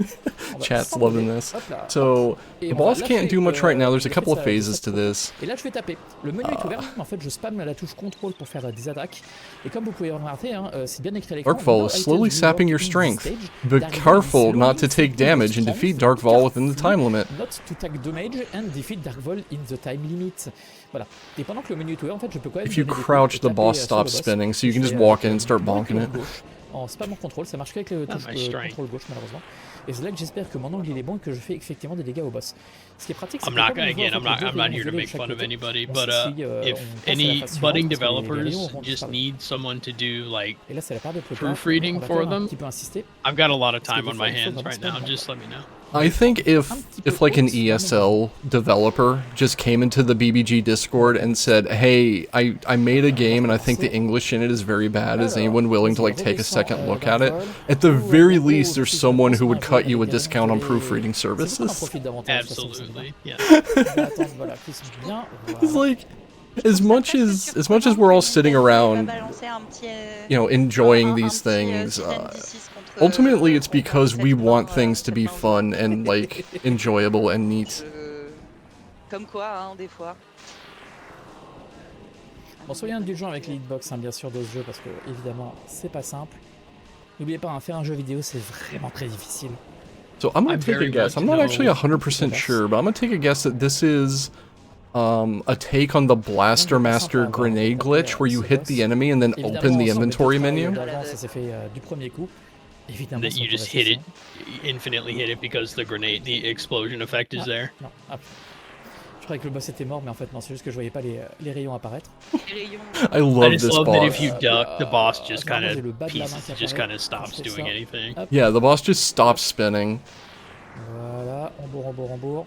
On va Chat's s'enlever, loving this. hop là, So, hop. Et the on va boss lâcher, can't do much right now. There's a le couple of fait de phases to this. Et là, je vais taper. Le menu est ouvert, mais en fait, je spamme la touche CTRL pour faire des attaques. Et comme vous pouvez remarquer, hein, c'est bien écrit à l'écran. Darkfall No is slowly items sapping will your work in strength. this stage. Be Dark careful Vol not to is take slowly damage and strength. defeat Darkfall within the time limit. Not to take damage and defeat Darkfall in the time limit. Voilà. Et pendant que le menu est ouvert, en fait, je peux quand même. If you donner des crouch, coups et the taper, boss sur le stops boss. spinning, so you can Je just fais, walk in and start avec bonking le it. gauche, en spammant contrôle, ça marche qu'avec le touche contrôle gauche malheureusement. Et c'est là que j'espère que mon angle il est bon et que je fais effectivement des dégâts au boss. Ce qui est pratique, c'est I'm que not comme on voit, again. en fait, I'm les not deux here to rayons make de chaque fun of côté, anybody, on but s'inscrit, if on passe à la any phase budding suivante, parce que les developers rayons auront just disparu. need someone to do like Et là, c'est la part de plus tard. proofreading On va for quand même un them, petit peu insister. I've got a lot of Parce que time des on fois, my il faut hands vraiment right se now. mettre Just let me know. I think if like an ESL developer just came into the BBG Discord and said, "Hey, I made a game and I think the English in it is very bad. Is anyone willing to like take a second look at it?" At the very least, there's someone who would cut you a discount on proofreading services. Absolutely, yeah. It's like as much as we're all sitting around, you know, enjoying these things. Ultimately, it's because we want things to be fun and like enjoyable and neat. Comme quoi, hein, des fois. Bon, soyez indulgents avec les hitbox, hein, bien sûr, de ce jeu, parce que, évidemment, c'est pas simple. N'oubliez pas, hein, faire un jeu vidéo, c'est vraiment très difficile. So I'm gonna take a guess. I'm not actually 100% sure, but I'm gonna take a guess that this is a take on the Blaster Master grenade glitch where you hit the enemy and then open the inventory menu. Ça s'est fait du premier coup. Évidemment, That you just hit it, infinitely hit it because the grenade, the explosion effect is there. Non, hop. Je croyais que le boss était mort, mais en fait non, c'est juste que je voyais pas les rayons apparaître. I love just this love boss. that if you duck, the boss just kind j'ai le bas of de la main pieces, qui just apparaît. kind of stops Je fais doing ça. anything. Hop. Yeah, the boss just stops spinning. Voilà, rembourre.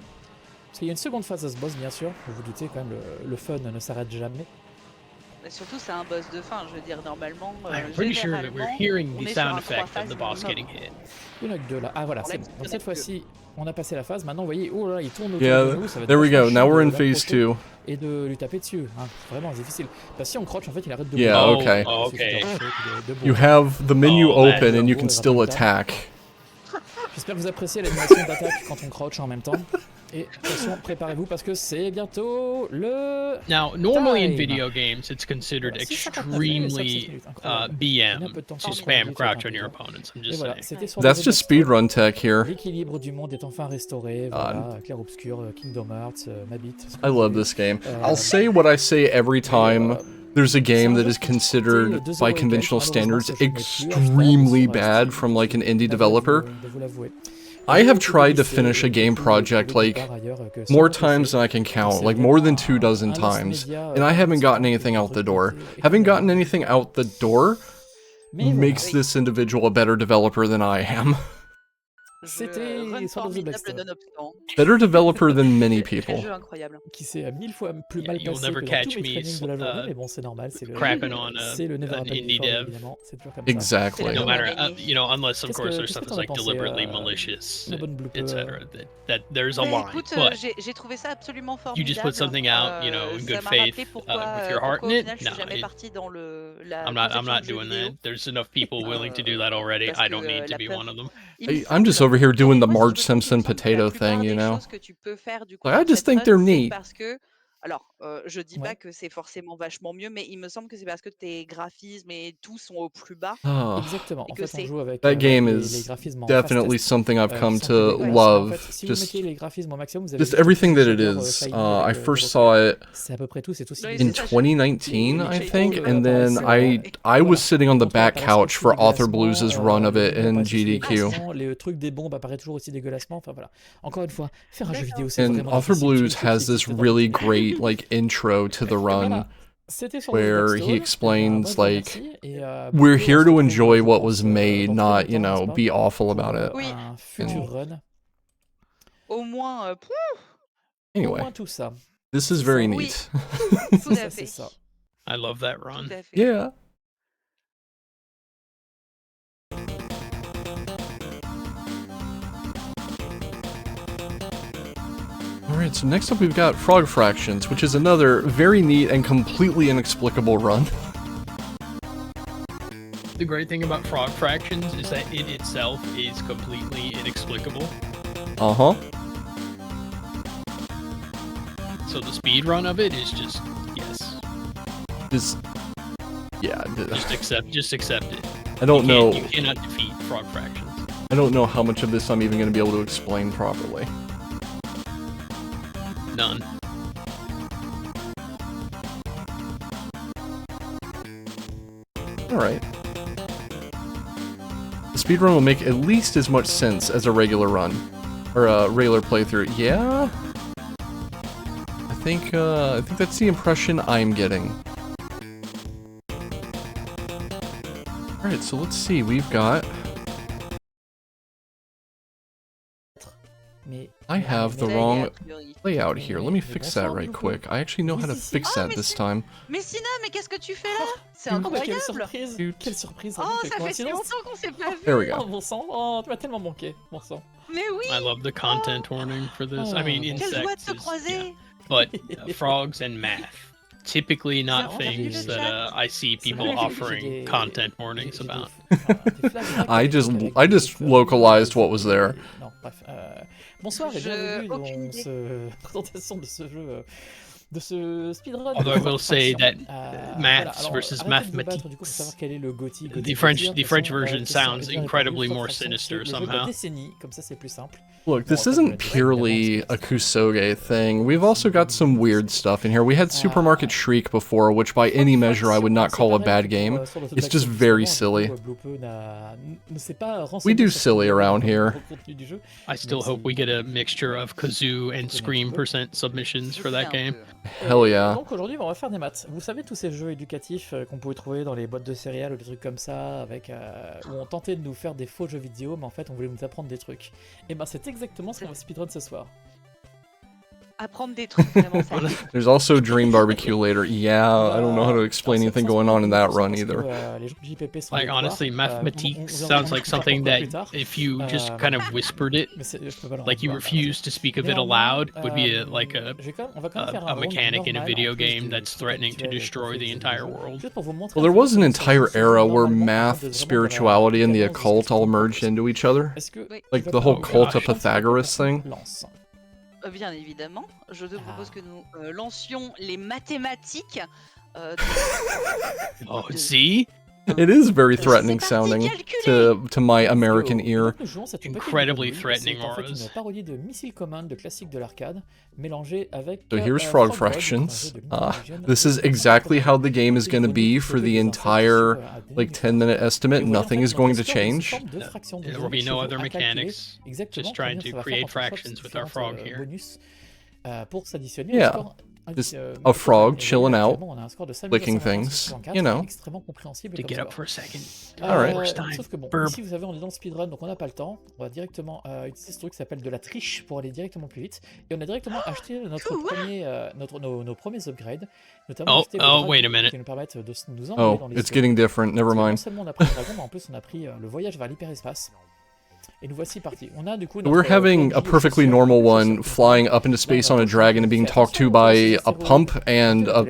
Parce qu'il y a une seconde phase à ce boss, bien sûr. Vous vous doutez quand même, le fun ne s'arrête jamais. Et surtout, c'est un boss de fin. Je veux dire, normalement. I'm pretty sure that we're hearing on the est sound sur un effect 3 of the phases boss minimum. getting hit. Une avec deux là. Ah voilà, c'est bon. Donc cette fois-ci, on a passé la phase. Maintenant, vous voyez, oh là, il tourne autour Yeah, de nous. Ça va être there we go. vachement Now chiant we're in de phase l'approcher 2. et de lui taper dessus. Hein. Vraiment, c'est difficile. Parce que si on croche, en fait, il arrête de Yeah, bouger. okay. Oh, okay. You have the menu Oh, open and you can still attack. J'espère que vous appréciez l'animation d'attaque quand on crouch en même temps. Et attention, préparez-vous parce que c'est bientôt le. Now, normally in time. video games, it's considered Voilà, 649 extremely minutes, incroyable. BM Un peu de temps to pour spam conduire crouch sur on your un opponents. I'm Et just voilà, saying. c'était sur That's le just Game-a-thon. speedrun tech here. L'équilibre du monde est enfin restauré. Voilà, clair-obscur, Kingdom Hearts, ma bite. I love this game. I'll say what I say every time there's a game that is considered by conventional standards extremely bad from like an indie developer. De vous l'avouer. I have tried to finish a game project like more times than I can count, like more than 24 times, and I haven't gotten anything out the door. Having gotten anything out the door makes this individual a better developer than I am. C'était Sword of the Black Stone. Better developer than many people. Qui s'est 1000 fois plus mal you'll passé never que dans catch tous mes me trainings de la journée, mais bon, c'est normal, c'est le crapping on never an happen indie before, dev. évidemment, c'est toujours comme Exactly. ça. No matter, you know, unless of Qu'est-ce course que- there's qu'est-ce que something t'en as like pensé, deliberately malicious, bonne blooper, etc. That there's a Bah, line, écoute, but j'ai trouvé ça absolument you formidable. just put something out, you know, in good Ça m'a faith, rappelé pourquoi, with your heart pourquoi in au it. final je No, suis jamais partie dans la I'm conception not de jeux doing vidéo. that. There's enough people willing to do that already. Parce I que don't need to la be peur- one of them. il me I'm just semble, over here doing the corrige-moi si je Marge me trompe, Simpson il me semble que potato la plupart thing, you des know? choses que tu peux faire du coup Like, I sur just cette think run, they're c'est neat. parce que alors je dis pas que c'est forcément vachement mieux, mais il me semble que c'est parce que tes graphismes et tout sont au plus bas. Ah, Exactement. Et En que fait, on c'est joue avec that game les is graphismes en definitely fastest, something I've qui come sont to plus dégueulasses. En love. fait, si vous Just mettez les graphismes au maximum, vous avez everything that it shader, is. shiny I avec, first des saw it c'est à peu près tout, c'est aussi in 2019, I think, and then apparitions, I was sitting on the back apparaissent couch aussi for Author dégueulassement, Blues' run of les it mouvements in apparaissent aussi GDQ. dégueulassemement, les trucs des bombes apparaissent toujours aussi dégueulassement, enfin voilà. Encore une fois, faire un jeu vidéo, c'est And vraiment Author difficile. Blues has this really great like intro to the run C'était sur where Blackstone. he explains Moi, je vous like remercie et, we're Blue, on here se to retrouve, enjoy je what pense, was made, dans not, très you longtemps, know, n'est-ce be pas, awful pour about it. un futur run. Au moins, Au Anyway, moins tout ça. this is C'est very ça. neat. tout à Ça, fait. c'est ça. I love that run. Tout à fait. Yeah. Alright, so next up we've got Frog Fractions, which is another very neat and completely inexplicable run. The great thing about Frog Fractions is that it itself is completely inexplicable. Uh-huh. So the speed run of it is just yes. Just accept it. I don't know. You cannot defeat Frog Fractions. I don't know how much of this I'm even going to be able to explain properly. None. Alright. The speedrun will make at least as much sense as a regular run. Or a regular playthrough. Yeah? I think that's the impression I'm getting. Alright, so let's see, we've got... I have the wrong layout here. Let me fix that right quick. I actually know how to fix that this time. Mais Sina, mais qu'est-ce que tu fais là? C'est Oh, bah, incroyable. quelle surprise! Quelle surprise! Oh, quelle ça fait si coïncidence. longtemps qu'on s'est pas vu. There we go. Oh, bon sang! Oh, tu m'as tellement manqué, bon sang. Mais oui. I love the content warning for this. I mean, Quelle joie de insects se is, croiser. but frogs and math. Typically not vraiment things vu le that I see people vrai. offering J'ai des- content warnings about. I just localized what was there. Non, bref. Bonsoir et bienvenue dans cette présentation de ce jeu, de ce speedrun. Although I will say that maths Alors, versus arrêtez de vous mathematics, battre, du coup, pour savoir quel est le GOTY. the French version sounds incredibly more sinister somehow. Décennie, comme ça c'est plus simple. Look, this isn't purely a kusoge thing. We've also got some weird stuff in here. We had Supermarket Shriek before, which by any measure I would not call a bad game. It's just very silly. We do silly around here. I still hope we get a mixture of kazoo and scream % submissions for that game. Hell yeah. Donc aujourd'hui, on va faire des maths. Vous savez tous ces jeux éducatifs qu'on pouvait trouver dans les boîtes de céréales ou des trucs comme ça, avec où on tentait de nous faire des faux jeux vidéo, mais en fait on voulait nous apprendre des trucs. Et ben c'est exactement ce qu'on va speedrun ce soir. Apprendre des trucs vraiment ça. There's also Dream Barbecue later. Yeah, I don't know how to explain anything going on in that run either. Les gens de JPP sont Like honestly, mathematics sounds like something that if you just kind of whispered it, like you refuse to speak of it aloud, would be a mechanic in a video game that's threatening to destroy the entire world. Well, there was an entire era where math, spirituality, and the occult all merged into each other. Like the whole cult of Pythagoras thing. Bien évidemment, je te propose que nous lancions les mathématiques. Oh, see? It is very threatening sounding to my American ear. Incredibly threatening C'est en fait une auras. parodie de Missile Command, de classique de l'arcade, mélangé avec So here's Frog Fractions. This is exactly how the game is going to be for the entire like 10-minute estimate. Nothing is going to change. There will be no other mechanics. Just trying to create fractions with our frog here. Pour s'additionner Yeah. au score. Just a frog chilling out, Actuellement, on a un score de licking things, you know. extrêmement compréhensible To comme get up score. for a second. Alright. Sauf que bon, Burp. ici vous savez, on est dans le speedrun, donc on n'a pas le temps. On va directement utiliser ce truc qui s'appelle de la triche pour aller directement plus vite. Et on a directement acheté nos premiers upgrades, notamment acheté le dragon wait a minute. qui nous permettent de nous envoyer dans Oh, les it's cieux. getting different. Never Parce que mind. non seulement on a pris le dragon, mais en plus on a pris le voyage vers l'hyperespace. Et nous voici partis. On a du coup We're having a perfectly normal one flying up into space on a dragon and being talked to by a pump and a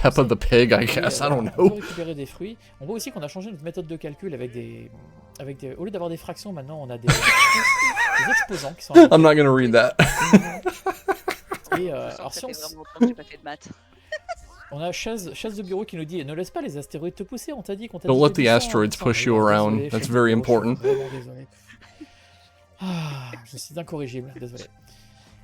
Peppa the Pig, I guess. I don't On peut know. récupérer des fruits. On voit aussi qu'on a changé notre méthode de calcul avec des... Au lieu d'avoir des fractions, maintenant on a des exposants qui sont... I'm not gonna read that. Et alors si on... J'ai pas fait de maths. On a chaise de bureau qui nous dit ne laisse pas les astéroïdes te pousser, on t'a dit qu'on t'a Don't dit let que the tu sens, asteroids tu sens. push you Désolé, around. chaise That's de very bureau, je important. suis vraiment désolé. Je suis incorrigible, désolé.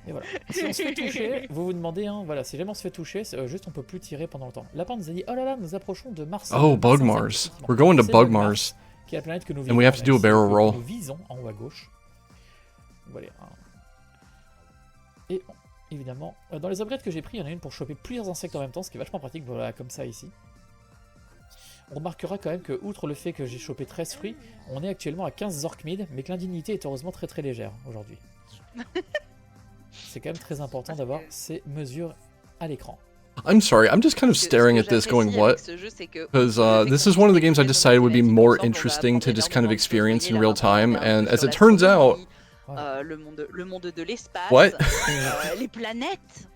Et voilà. Si on se fait toucher, vous vous demandez, hein, voilà, si jamais on se fait toucher, juste on peut plus tirer pendant le temps. Lapin nous a dit, oh là là, nous approchons de Mars. Oh, Bug Mars. We're going to C'est Bug Mars, Mars. qui est la planète que nous And we have to do a ici, barrel que roll. Nous visons en haut à gauche. Voilà. Et bon, évidemment, dans les upgrades que j'ai pris, il y en a une pour choper plusieurs insectes en même temps, ce qui est vachement pratique, voilà, comme ça ici. On remarquera quand même que, outre le fait que j'ai chopé 13 fruits, on est actuellement à 15 orchmides, mais que l'indignité est heureusement très très légère aujourd'hui. C'est quand même très important d'avoir ces mesures à l'écran. I'm sorry, I'm just kind of staring at this going, what? Because this is one of the games I decided would be more interesting to just kind of experience in real time, and as it turns out... Le monde de l'espace, What? Les planètes,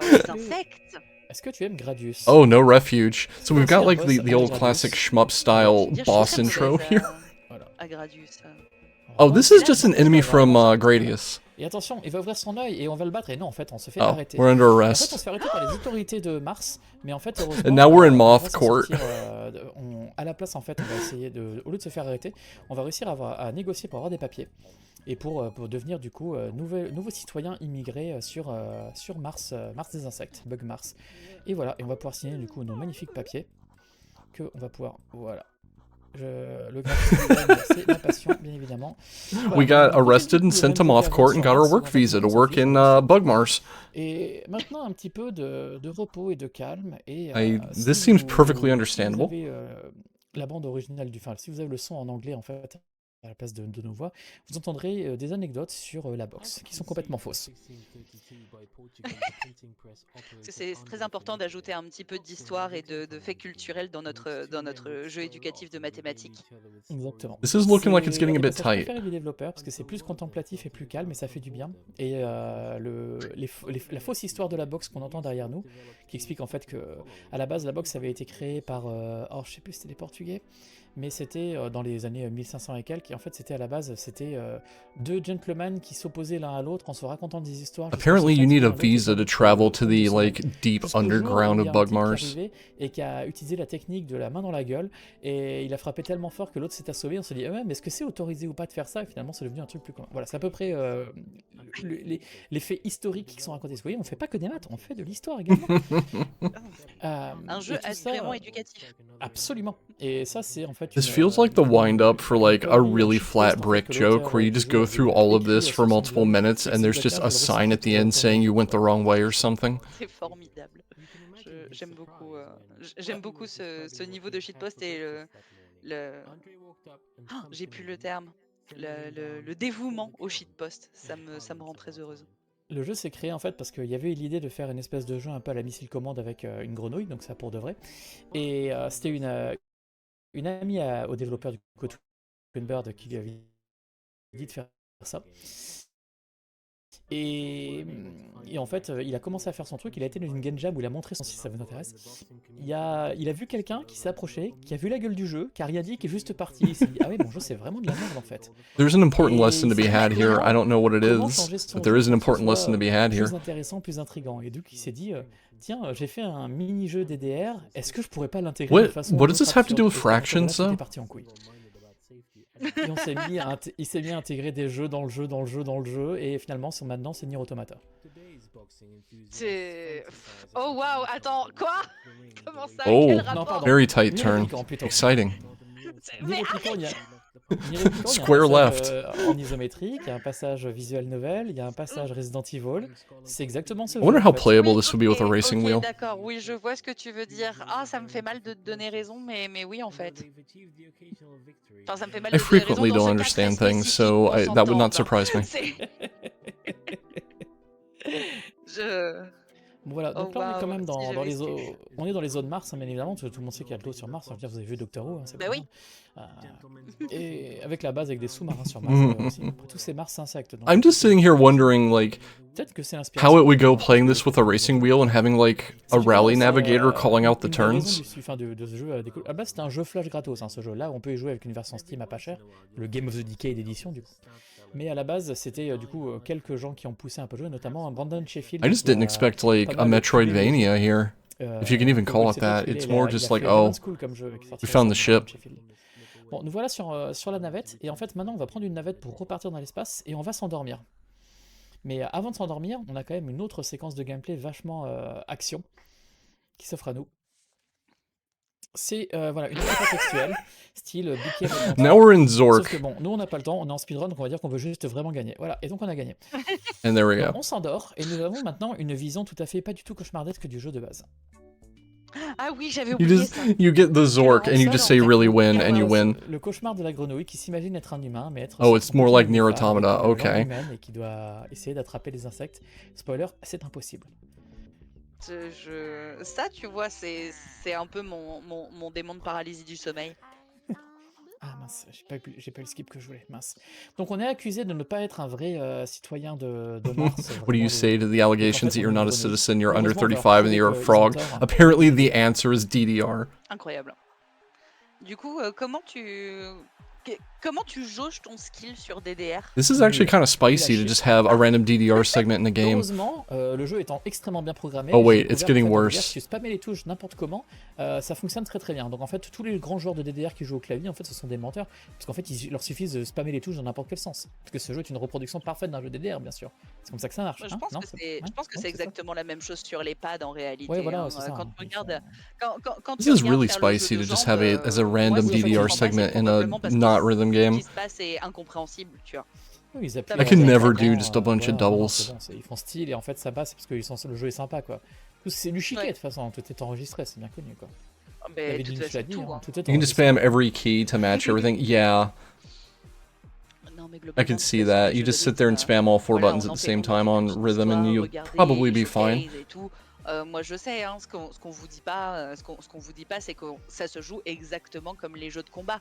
les insectes. Est-ce que tu aimes Gradius? Oh, no refuge. So we've got like the old classic shmup style boss intro here. À Gradius. Oh, this is just an enemy from Gradius. Et attention, il va ouvrir son œil et on va le battre. Et non, en fait, on se fait Oh, arrêter. we're under En arrest. fait, on se fait arrêter par les autorités de Mars. Mais en fait, heureusement, And now we're in on Moth va s'en Court. sortir, à la place, en fait, on va essayer de, au lieu de se faire arrêter, on va réussir à négocier pour avoir des papiers. Et pour devenir du coup nouveau citoyen immigré sur Mars, Mars des insectes, Bug Mars. Et voilà, et on va pouvoir signer du coup nos magnifiques papiers que on va pouvoir, voilà. Le graphisme, c'est ma passion, bien évidemment. Voilà, We got arrested and sent to Moth Court and got our work visa to work in Bug Mars. Et maintenant un petit peu de repos et de calme. Et This seems perfectly understandable. Si vous avez la bande originale du, enfin, si vous avez le son en anglais en fait à la place de nos voix, vous entendrez des anecdotes sur la box qui sont complètement fausses. C'est très important d'ajouter un petit peu d'histoire et de faits culturels dans notre jeu éducatif de mathématiques. Exactement. This is looking like it's getting a bit Ça tight. préfère les développeurs parce que c'est plus contemplatif et plus calme et ça fait du bien. Et la fausse histoire de la box qu'on entend derrière nous, qui explique en fait que à la base la box avait été créée par, alors je sais plus si c'était les Portugais, mais c'était dans les années 1500 et quelques, et en fait c'était à la base, c'était deux gentlemen qui s'opposaient l'un à l'autre en se racontant des histoires. Apparently you need a visa to travel to the like deep underground of Bug Mars. Et qui a utilisé la technique de la main dans la gueule, et il a frappé tellement fort que l'autre s'est assommé, on se dit ah ouais, mais est-ce que c'est autorisé ou pas de faire ça, et finalement c'est devenu un truc plus commun. Voilà, c'est à peu près les faits historiques qui sont racontés. Vous voyez, on fait pas que des maths, on fait de l'histoire également. Un jeu vraiment éducatif. Absolument. Et ça c'est en fait This feels like the wind-up for like a really flat brick joke where you just go through all of this for multiple minutes and there's just a sign at the end saying you went the wrong way or something. C'est formidable. J'aime beaucoup ce niveau de shitpost et j'ai plus le terme. Le dévouement au shitpost. Ça me rend très heureuse. Le jeu s'est créé en fait parce qu'il y avait eu l'idée de faire une espèce de jeu un peu à la Missile Command avec une grenouille, donc ça pour de vrai. Et c'était une amie au développeur du Code Bird qui lui avait dit de faire ça. Et en fait, il a commencé à faire son truc, il a été dans une game jam où il a montré son, si ça vous intéresse. Il a vu quelqu'un qui s'est approché, qui a vu la gueule du jeu, qui a rien dit, qui est juste parti. Il s'est dit, ah ouais, mon jeu c'est vraiment de la merde en fait. There's an important lesson to be had here. I don't know what it is, but there is an important lesson to be had here. Plus intéressant, plus intriguant. Et donc il s'est dit, tiens, j'ai fait un mini-jeu DDR, est-ce que je pourrais pas l'intégrer de façon... What does this have to do with fractions, though? Et il s'est mis à intégrer des jeux dans le jeu, et finalement, maintenant, c'est Nier Automata. Oh waouh, attends, quoi? Comment ça? Oh, quel rapport? very tight turn. Exciting. Nier Replicant, il y a Square un passage, left. en isométrique, il y a un passage visual novel, il y a un passage Resident Evil. C'est exactement ce I jeu. wonder how en fait. playable this would be with a racing wheel. D'accord, oui, je vois ce que tu veux dire. Ah, ça me fait mal de te donner raison, mais oui, en fait. Enfin, ça me fait mal I de te donner frequently raison don't dans ce cas understand très things, spécifique so qu'on that would not s'entende. surprise me. Bon, voilà, donc là on est quand même si dans j'avais les su. on est dans les zones Mars, hein, bien évidemment, tout le monde sait qu'il y a de l'eau sur Mars, ça veut dire vous avez vu Doctor Who, hein, c'est Bah pas oui. bien. Et avec la base avec des sous-marins sur Mars, aussi. Après tout c'est Mars insectes. Donc, I'm just sitting here wondering, like, peut-être que c'est how l'inspiration. it would go playing this with a racing wheel and having, like, a rally navigator calling out the Une des raisons turns. de ce jeu, à la base c'était un jeu flash gratos, hein, ce jeu là, on peut y jouer avec une version Steam à pas cher, le Game of the Decade édition du coup. Mais à la base, c'était du coup quelques gens qui ont poussé un peu le jeu, notamment Brandon Sheffield. I just qui didn't a expect, pas like, a mal Metroidvania here. If you can even call it c'est that. possible, It's il a- more il a just fait like, Demon's oh, School comme jeu, qui est sorti we found the récemment, ship. Sheffield. Bon, nous voilà sur la navette, et en fait maintenant on va prendre une navette pour repartir dans l'espace, et on va s'endormir. Mais avant de s'endormir, on a quand même une autre séquence de gameplay vachement action, qui s'offre à nous. C'est voilà, une info textuelle, style Big Game. Now we're in Zork. Sauf que bon, nous on n'a pas le temps, on est en speedrun, donc on va dire qu'on veut juste vraiment gagner. Voilà, et donc on a gagné. And there we go. Donc, on s'endort, et nous avons maintenant une vision tout à fait pas du tout cauchemardesque du jeu de base. Ah oui, j'avais You oublié just, ça. you get the Zork and you just say really win and you win. Le cauchemar de la grenouille qui s'imagine être un humain, mais être Oh, aussi it's more like Nier complètement Automata, avec, okay. langue humaine et qui doit essayer d'attraper les insectes. Spoiler, c'est impossible. Ça, tu vois, c'est un peu mon démon de paralysie du sommeil. Ah mince, j'ai pas eu le skip que je voulais, mince. Donc on est accusé de ne pas être un vrai citoyen de Mars. What do you say to the allegations that you're not a citizen, you're under Heureusement, 35 and you're a frog? Apparently the answer is DDR. Incroyable. Du coup, comment tu jauges ton skill sur DDR? This is actually kind of spicy to just have a random DDR segment in a game. Heureusement, le jeu étant extrêmement bien programmé, Oh wait, j'ai it's découvert getting qu'en fait, worse. Si tu spammais les touches n'importe comment, ça fonctionne très très bien. Donc en fait, tous les grands joueurs de DDR qui jouent au clavier, en fait, ce sont des menteurs, parce qu'en fait, il leur suffit de spammer les touches dans n'importe quel sens. Parce que ce jeu est une reproduction parfaite d'un jeu DDR, bien sûr. C'est comme ça que ça marche. Je hein pense non, que c'est c'est exactement la même chose sur les pads en réalité. Ouais, voilà, hein. c'est ça, Quand hein. tu regardes, quand This tu is regardes really faire le jeu spicy de to just jambes, have it as a moi, random si je DDR comprends pas, segment c'est in a probablement parce que not rhythm Ce game. qui se passe est incompréhensible, tu vois. Oui, ils appuient I can never do just a bunch of voilà, non, doubles. c'est bon, ils font style et en fait ça passe parce que le jeu est sympa quoi. C'est du chiquet de toute façon, tout est enregistré, c'est bien connu quoi. Mais David de toute Lynch l'a façon, dit, tout, hein. tout est You can just enregistré. spam every key to match everything. Yeah. I could see that. You just sit there and spam all four buttons at the same time on rhythm and you'll probably be fine. Moi je sais, hein, ce qu'on vous dit pas, ce qu'on vous dit pas, c'est que ça se joue exactement comme les jeux de combat.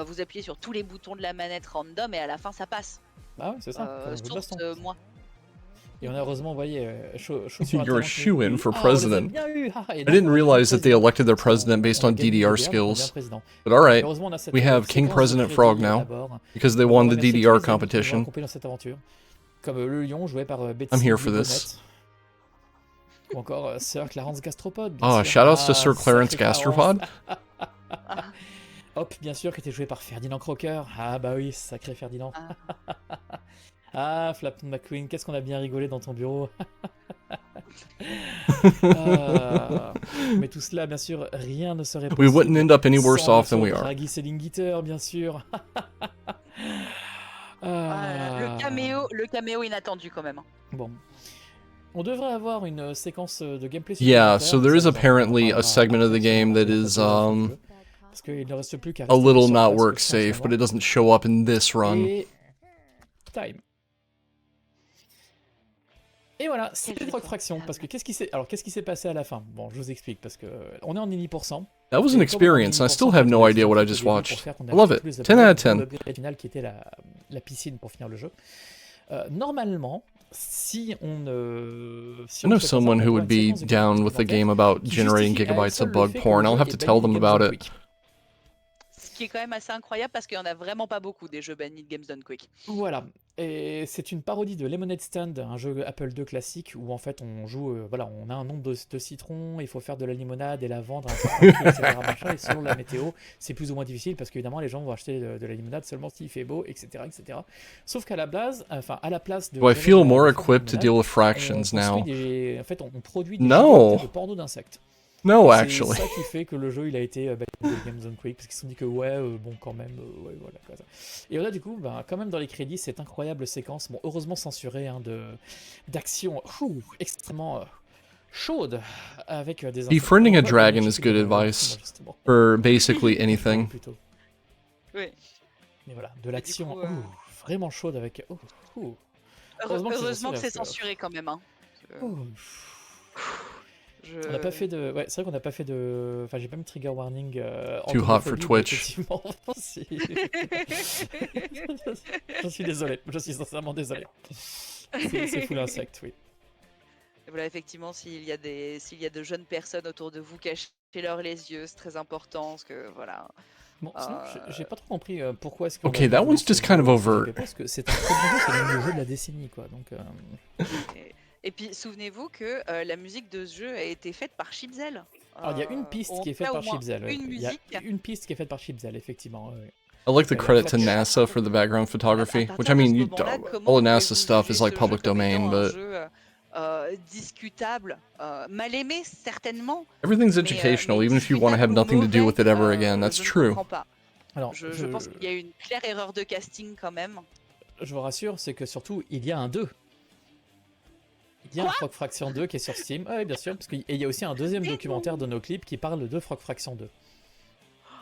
Vous appuyez sur tous les boutons de la manette random et à la fin ça passe. Ah ouais, c'est ça. comme un jeu de Source, baston. moi. Et on a heureusement envoyé You're a shoo-in for president. I I didn't realize that they elected their president based on DDR skills. But alright, we have King President Frog now, because they won the DDR competition. Dans cette aventure. Comme le lion joué par Betsy I'm here for Bonnett. this. Ou encore Sir Clarence Gastropod. Ah, shoutouts to Sir Clarence sacré Gastropod. Hop, bien sûr, qui était joué par Ferdinand Crocker. Ah bah oui, sacré Ferdinand. Ah, Flap McQueen, qu'est-ce qu'on a bien rigolé dans ton bureau. Mais tout cela, bien sûr, rien ne serait possible. We wouldn't end up any worse sans off than we are. Draghi Selling-Guiter, bien sûr. Le caméo inattendu quand même. Bon. On devrait avoir une séquence de gameplay Yeah, supplémentaire, so there is ça, on en apparently a parlera segment of the game that is parce qu'il ne reste plus qu'à a rester little sur not place work parce safe, qu'en but it doesn't show up in this run. Et... time. Et voilà, c'est les 3 fractions. Parce que qu'est-ce qui s'est passé à la fin? Bon, je vous explique parce que on est en 10%. That was an experience, and I still have no idea what I just watched. I love it. 10 out of 10. Final qui était la piscine pour finir le jeu. Normalement, si on I know someone who would be down with a game about generating gigabytes of bug porn. I'll have to tell them about it. Ce qui est quand même assez incroyable parce qu'il y en a vraiment pas beaucoup des jeux bannis de Games Done Quick. Voilà, et c'est une parodie de Lemonade Stand, un jeu Apple II classique où en fait on joue, voilà, on a un nombre de citrons, il faut faire de la limonade et la vendre à un certain prix, etc. machin, et selon la météo, c'est plus ou moins difficile parce qu'évidemment les gens vont acheter de la limonade seulement s'il fait beau, etc., etc. Sauf qu'à la base, enfin à la place de. Do I feel more equipped to deal with fractions now? En fait, on produit des No. de porno d'insectes. No, C'est actually. ça qui fait que le jeu il a été banni de Games Done Quick parce qu'ils se sont dit que ouais, bon quand même, ouais voilà quoi. Et là du coup, bah, quand même dans les crédits cette incroyable séquence, bon heureusement censurée hein, d'action extrêmement chaude avec des. Befriending a dragon is good advice for basically anything. Oui. Mais voilà, de l'action vraiment chaude avec. Heureusement que c'est censuré quand même. Hein. On n'a pas fait de. Ouais, c'est vrai qu'on n'a pas fait de. Enfin, j'ai pas mis trigger warning. Too hot for Twitch. Effectivement. Je suis désolé. Je suis sincèrement désolé. C'est full insect, oui. Et voilà, effectivement, s'il y a de jeunes personnes autour de vous, cachez-leur les yeux, c'est très important, parce que voilà. Bon, sinon, j'ai pas trop compris pourquoi est-ce que. Okay, that one's just kind of overt. Parce que c'est un très bon jeu, c'est le jeu de la décennie, quoi. Donc. Et puis souvenez-vous que la musique de ce jeu a été faite par Chipzel. Alors il y a une piste qui est faite par Chipzel. Il y a une piste qui est faite par Chipzel, effectivement. I like the credit to NASA for the background photography, which I mean, all the NASA stuff is like public domain, but discutable, mal aimé certainement. Everything's educational, even if you want to have nothing to do with it ever again. That's true. Alors, je pense qu'il y a une claire erreur de casting quand même. Je vous rassure, c'est que surtout il y a un 2. Il y a un Frog Fraction 2 qui est sur Steam. Oui, bien sûr, parce qu'il y a aussi un deuxième documentaire de nos clips qui parle de Frog Fraction 2.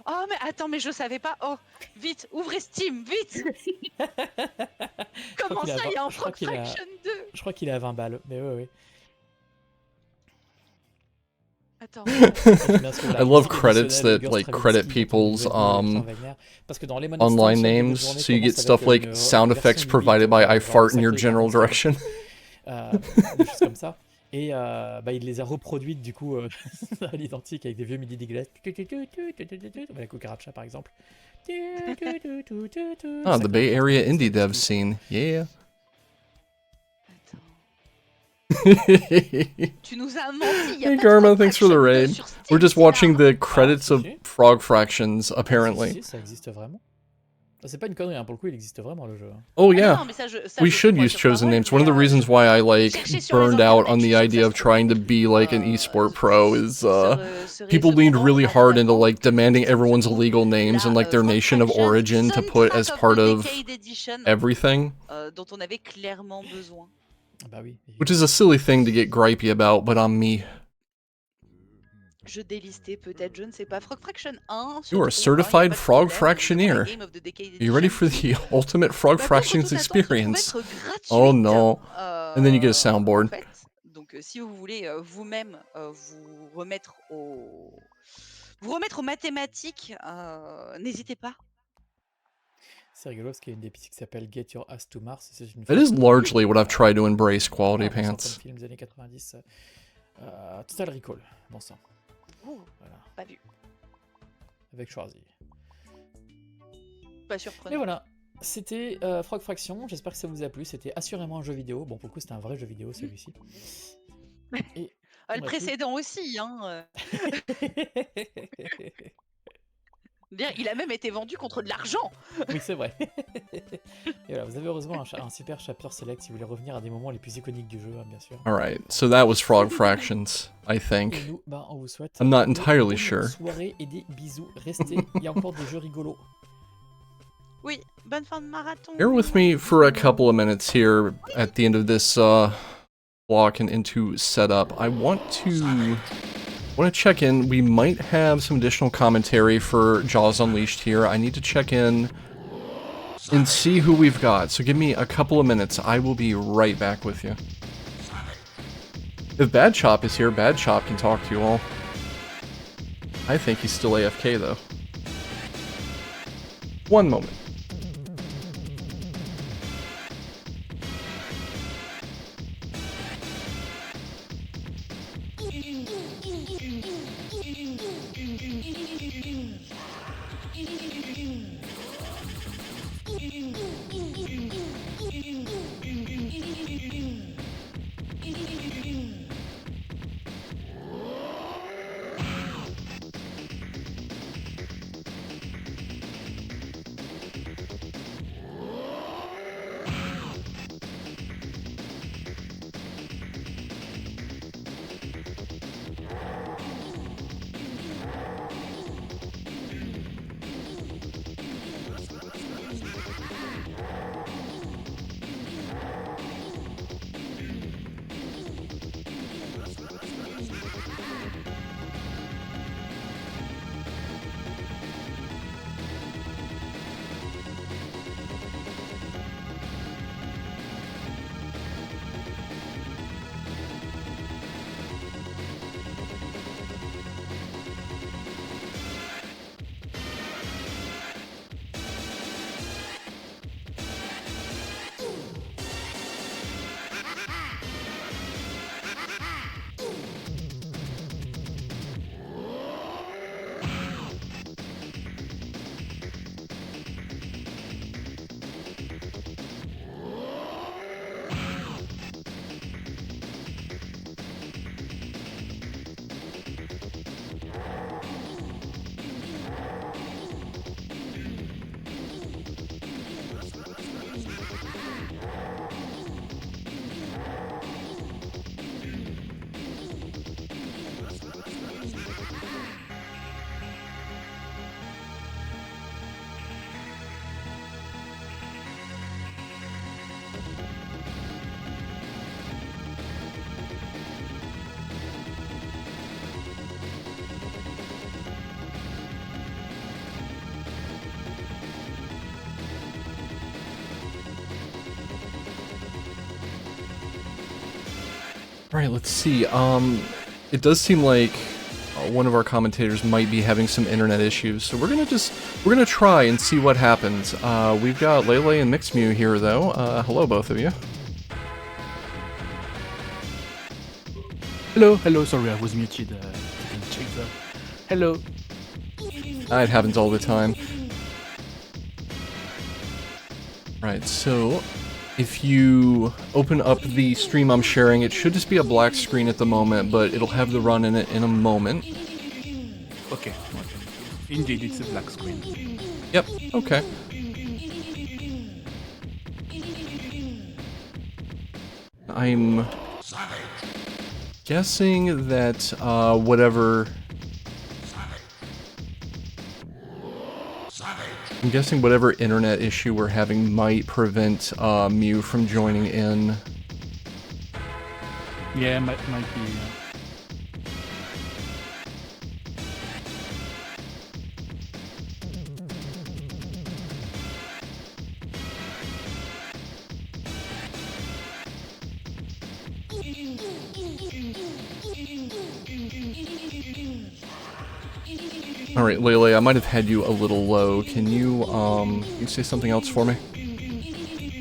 Oh, mais attends, mais je savais pas. Oh, vite, ouvrez Steam, vite. Comment ça, il y a un Frog Fraction 2? Je crois qu'il est à 20 balles, mais oui. Attends. I love credits that like credit people's online names, so you get stuff like sound effects provided by I fart in your general direction. Des choses comme ça. Et il les a reproduites du coup à l'identique avec des vieux MIDI diglettes. La cucaracha par exemple. Ah, the Bay Area indie dev scene, yeah. Tu nous as menti. Hey Garma, thanks for the raid. We're just watching the credits of Frog Fractions, apparently. Si, ça existe vraiment. C'est pas une connerie, hein. Pour le coup, il existe vraiment le jeu. Oh yeah, we should use chosen names. One of the reasons why I like burned out on the idea of trying to be like an esport pro is people leaned really hard into like demanding everyone's legal names and like their nation of origin to put as part of everything. Dont on avait clairement besoin. Which is a silly thing to get gripey about, but I'm me. Je délistais peut-être, je ne sais pas. Frog Fraction 1. You are a certified frog fractioneer. Are you ready for the ultimate frog fractions experience? Oh no. And then you get a soundboard. Donc si vous voulez vous-même vous remettre aux mathématiques, n'hésitez pas. C'est rigolo parce qu'il y a une des pistes qui s'appelle Get Your Ass to Mars. That is largely what I've tried to embrace, quality pants. Films des années 90. Total Recall, bon sang. Voilà. Pas vu. Avec Schwarzy. Pas surprenant. Et voilà, c'était Frog Fraction. J'espère que ça vous a plu. C'était assurément un jeu vidéo. Bon, pour le coup, c'était un vrai jeu vidéo celui-ci. Et le précédent aussi, hein. Bien, il a même été vendu contre de l'argent. Oui, c'est vrai. Et voilà, vous avez heureusement un super chapter select si vous voulez revenir à des moments les plus iconiques du jeu, hein, bien sûr. Alright, so that was Frog Fractions, I think. Et nous, on vous souhaite I'm not entirely bonne sure. soirée et des bisous. Restez, il y a encore des jeux rigolos. Oui, bonne fin de marathon. Bear with me for a couple of minutes here at the end of this block and into setup. I want to check in. We might have some additional commentary for Jaws Unleashed here. I need to check in and see who we've got. So give me a couple of minutes. I will be right back with you. If Bad Chop is here, Bad Chop can talk to you all. I think he's still AFK though. One moment. Alright, let's see. It does seem like one of our commentators might be having some internet issues, so we're gonna try and see what happens. We've got Lele and Mixmew here though. Hello both of you. Hello, sorry, I was muted. Didn't check that. Hello. It happens all the time. Right, so if you open up the stream I'm sharing, it should just be a black screen at the moment, but it'll have the run in it in a moment. Okay. Indeed, it's a black screen. Yep, okay. I'm guessing that whatever internet issue we're having might prevent Mew from joining in. Yeah, might be. Alright, Lele, I might have had you a little low. Can you say something else for me?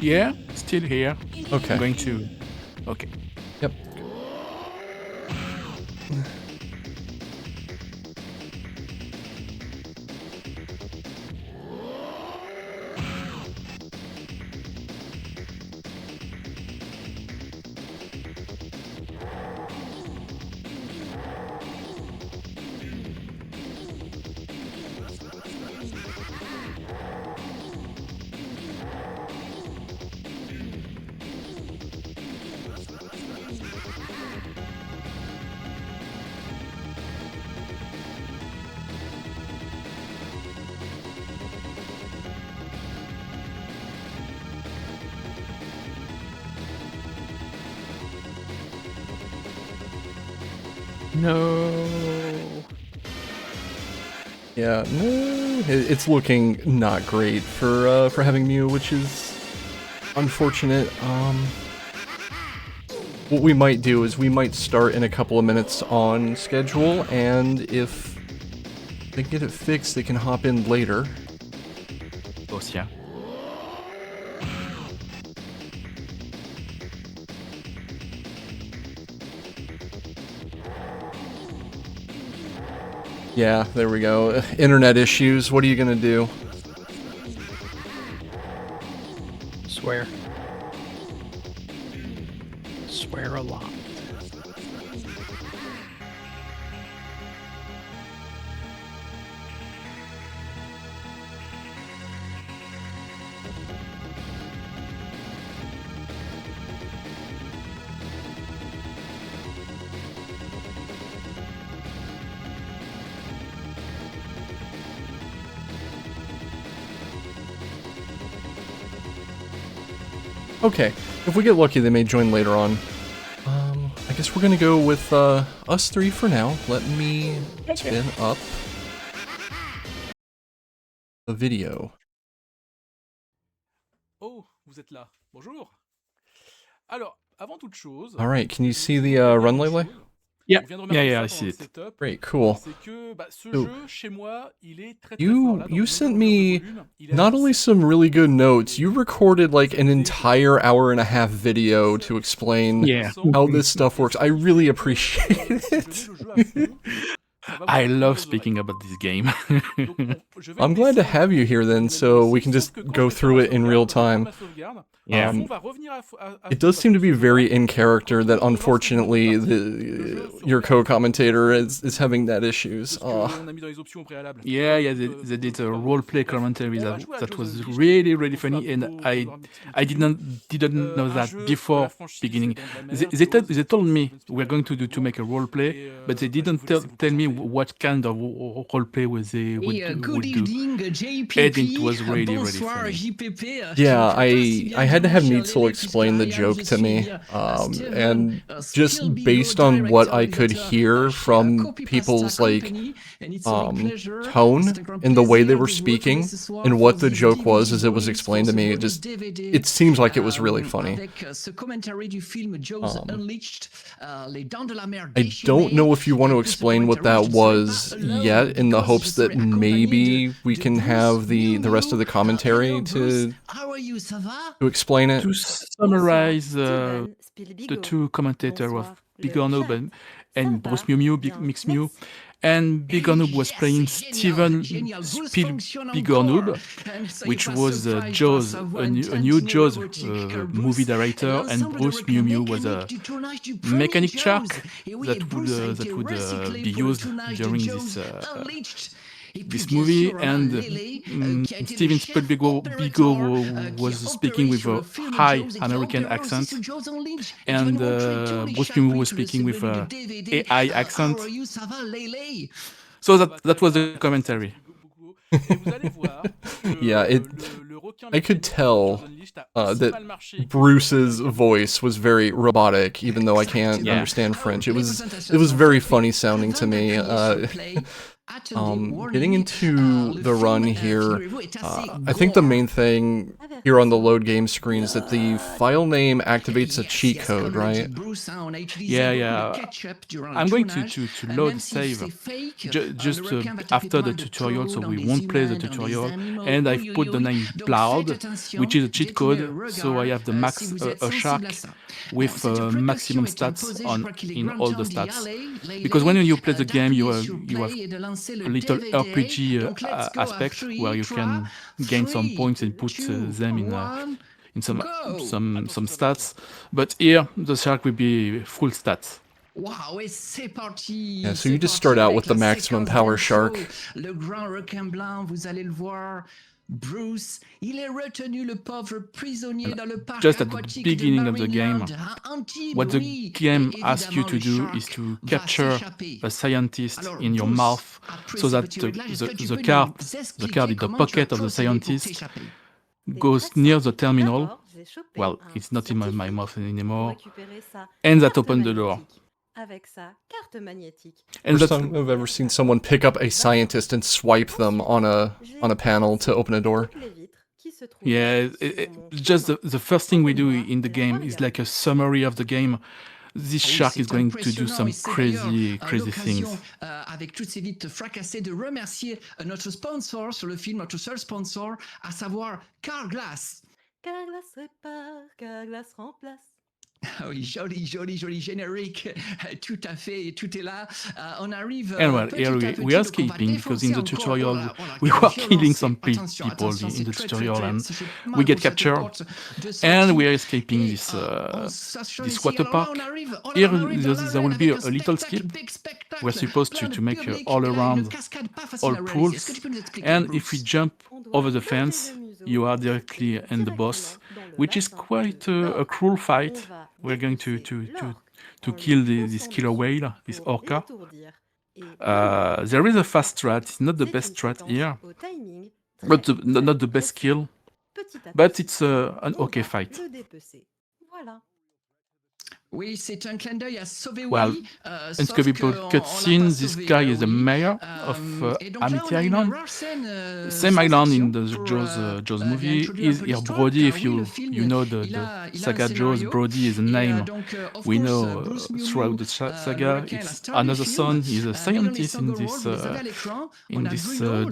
Yeah, still here. Okay. I'm going to... Okay. Yep. No. Yeah, no, it's looking not great for having Mew, which is unfortunate. What we might do is we might start in a couple of minutes on schedule, and if they get it fixed, they can hop in later. Both, yeah. Yeah, there we go. Internet issues, what are you gonna do? Swear. Swear a lot. Okay, if we get lucky, they may join later on. I guess we're gonna go with us three for now. Let me spin up the video. Oh, vous êtes là. Bonjour. Alors, avant toute chose... All right, can you see the run, Lele? Yeah, I see it. Great, cool. So, you sent me not only some really good notes, you recorded like an entire 1.5-hour video to explain how this stuff works. I really appreciate it. I love speaking about this game. I'm glad to have you here then, so we can just go through it in real time. Yeah. It does seem to be very in character that unfortunately your co-commentator is having that issues. Yeah, they did a roleplay commentary that was really funny, and I didn't know that before beginning. They told me we're going to make a roleplay, but they didn't tell me what kind of roleplay was they would good do. evening, JPP. And it was really, really Bonsoir, funny. JPP. Yeah, I had to have Neitzel explain the joke to me, and just based on what I could hear from people's like tone and the way they were speaking and what the joke was as it was explained to me, it seems like it was really funny. I don't know if you want to explain what that was yet, in the hopes that maybe we can have the rest of the commentary to explain it. To summarize, the two commentators were Big Ornoob and Bruce Mew Mew, Mix Mew. And Big Ornoob was playing Steven Big Ornoob, which was Jaws, a new Jaws movie director, and Bruce Mew Mew was a mechanic shark that would be used during this movie, and Steven Spielberg was speaking with a high American accent, and Bruce Mew was speaking with a AI accent. So that was the commentary. Yeah, I could tell that Bruce's voice was very robotic, even though I can't understand French. It was very funny sounding to me. Getting into the run here, I think the main thing here on the load game screen is that the file name activates a cheat code, right? Yeah. I'm going to load save just after the tutorial, so we won't play the tutorial. And I've put the name Blood, which is a cheat code, so I have the max a shark with maximum stats in all the stats. Because when you play the game, you have a little RPG aspect where you can gain some points and put them in some stats. But here, the shark will be full stats. Yeah, so you just start out with the maximum power shark. Just at the beginning of the game, what the game asks you to do is to capture a scientist in your mouth, so that the card in the pocket of the scientist goes near the terminal. Well, it's not in my mouth anymore, and that opens the door. And first time I've ever seen someone pick up a scientist and swipe them on a panel to open a door. Yeah, just the first thing we do in the game is like a summary of the game. This shark is going to do some crazy things. Avec toutes ces vites fracassées, de remercier notre sponsor sur le film, notre seul sponsor, à savoir Carglass. Carglass répare, Carglass remplace. Oui, joli générique, tout à fait, tout est là. On arrive. And well, here we are escaping, because in the tutorial we were killing some people in the tutorial, and we get captured, and we are escaping this water park. Here there will be a little skip. We're supposed to make all around all pools, and if we jump over the fence, you are directly in the boss, which is quite a cruel fight. We're going to kill this killer whale, this orca. There is a fast strat. It's not the best strat here, but not the best skill. But it's an okay fight. Oui, c'est un clin d'œil à sauver Well, in Scoville cutscene, this guy is the mayor of Amity Island. Same island in the Jaws movie. Is here Brody. If you know the saga Jaws, Brody is a name we know throughout the saga. It's another son. He's a scientist in this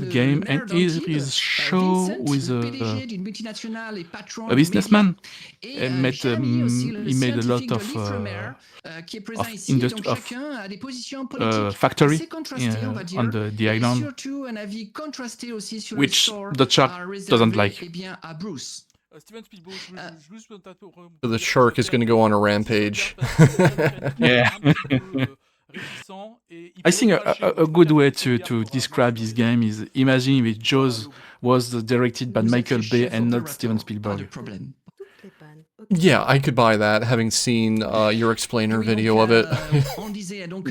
game, and his show with a businessman. He made a lot of factory on the island, which the shark doesn't like. So the shark is going to go on a rampage. Yeah. I think a good way to describe this game is imagine if Jaws was directed by Michael Bay and not Steven Spielberg. Yeah, I could buy that, having seen your explainer video of it.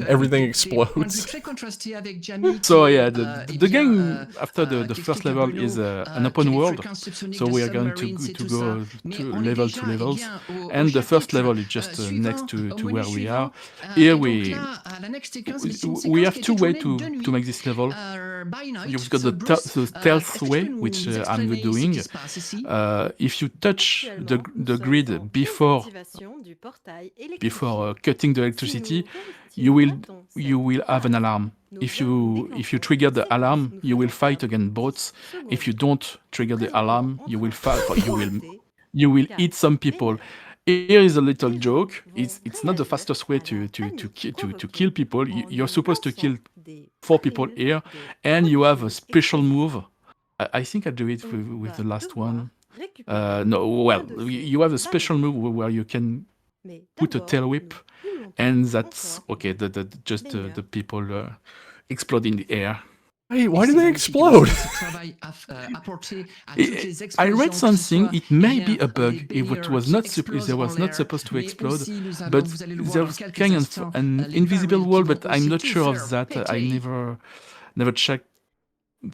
Everything explodes. So yeah, the game after the first level is an open world, so we are going to go to levels, and the first level is just next to where we are. Here we have two ways to make this level. You've got the stealth way, which I'm doing. If you touch the grid before cutting the electricity, you will have an alarm. If you trigger the alarm, you will fight against bots. If you don't trigger the alarm, you will fight. You will eat some people. Here is a little joke. It's not the fastest way to kill people. You're supposed to kill 4 people here, and you have a special move. I think I do it with the last one. No, well, you have a special move where you can put a tail whip, and that's okay. The people explode in the air. Wait, why do they explode? I read something. It may be a bug. It was not supposed to explode, but there's kind of an invisible wall. But I'm not sure of that. I never checked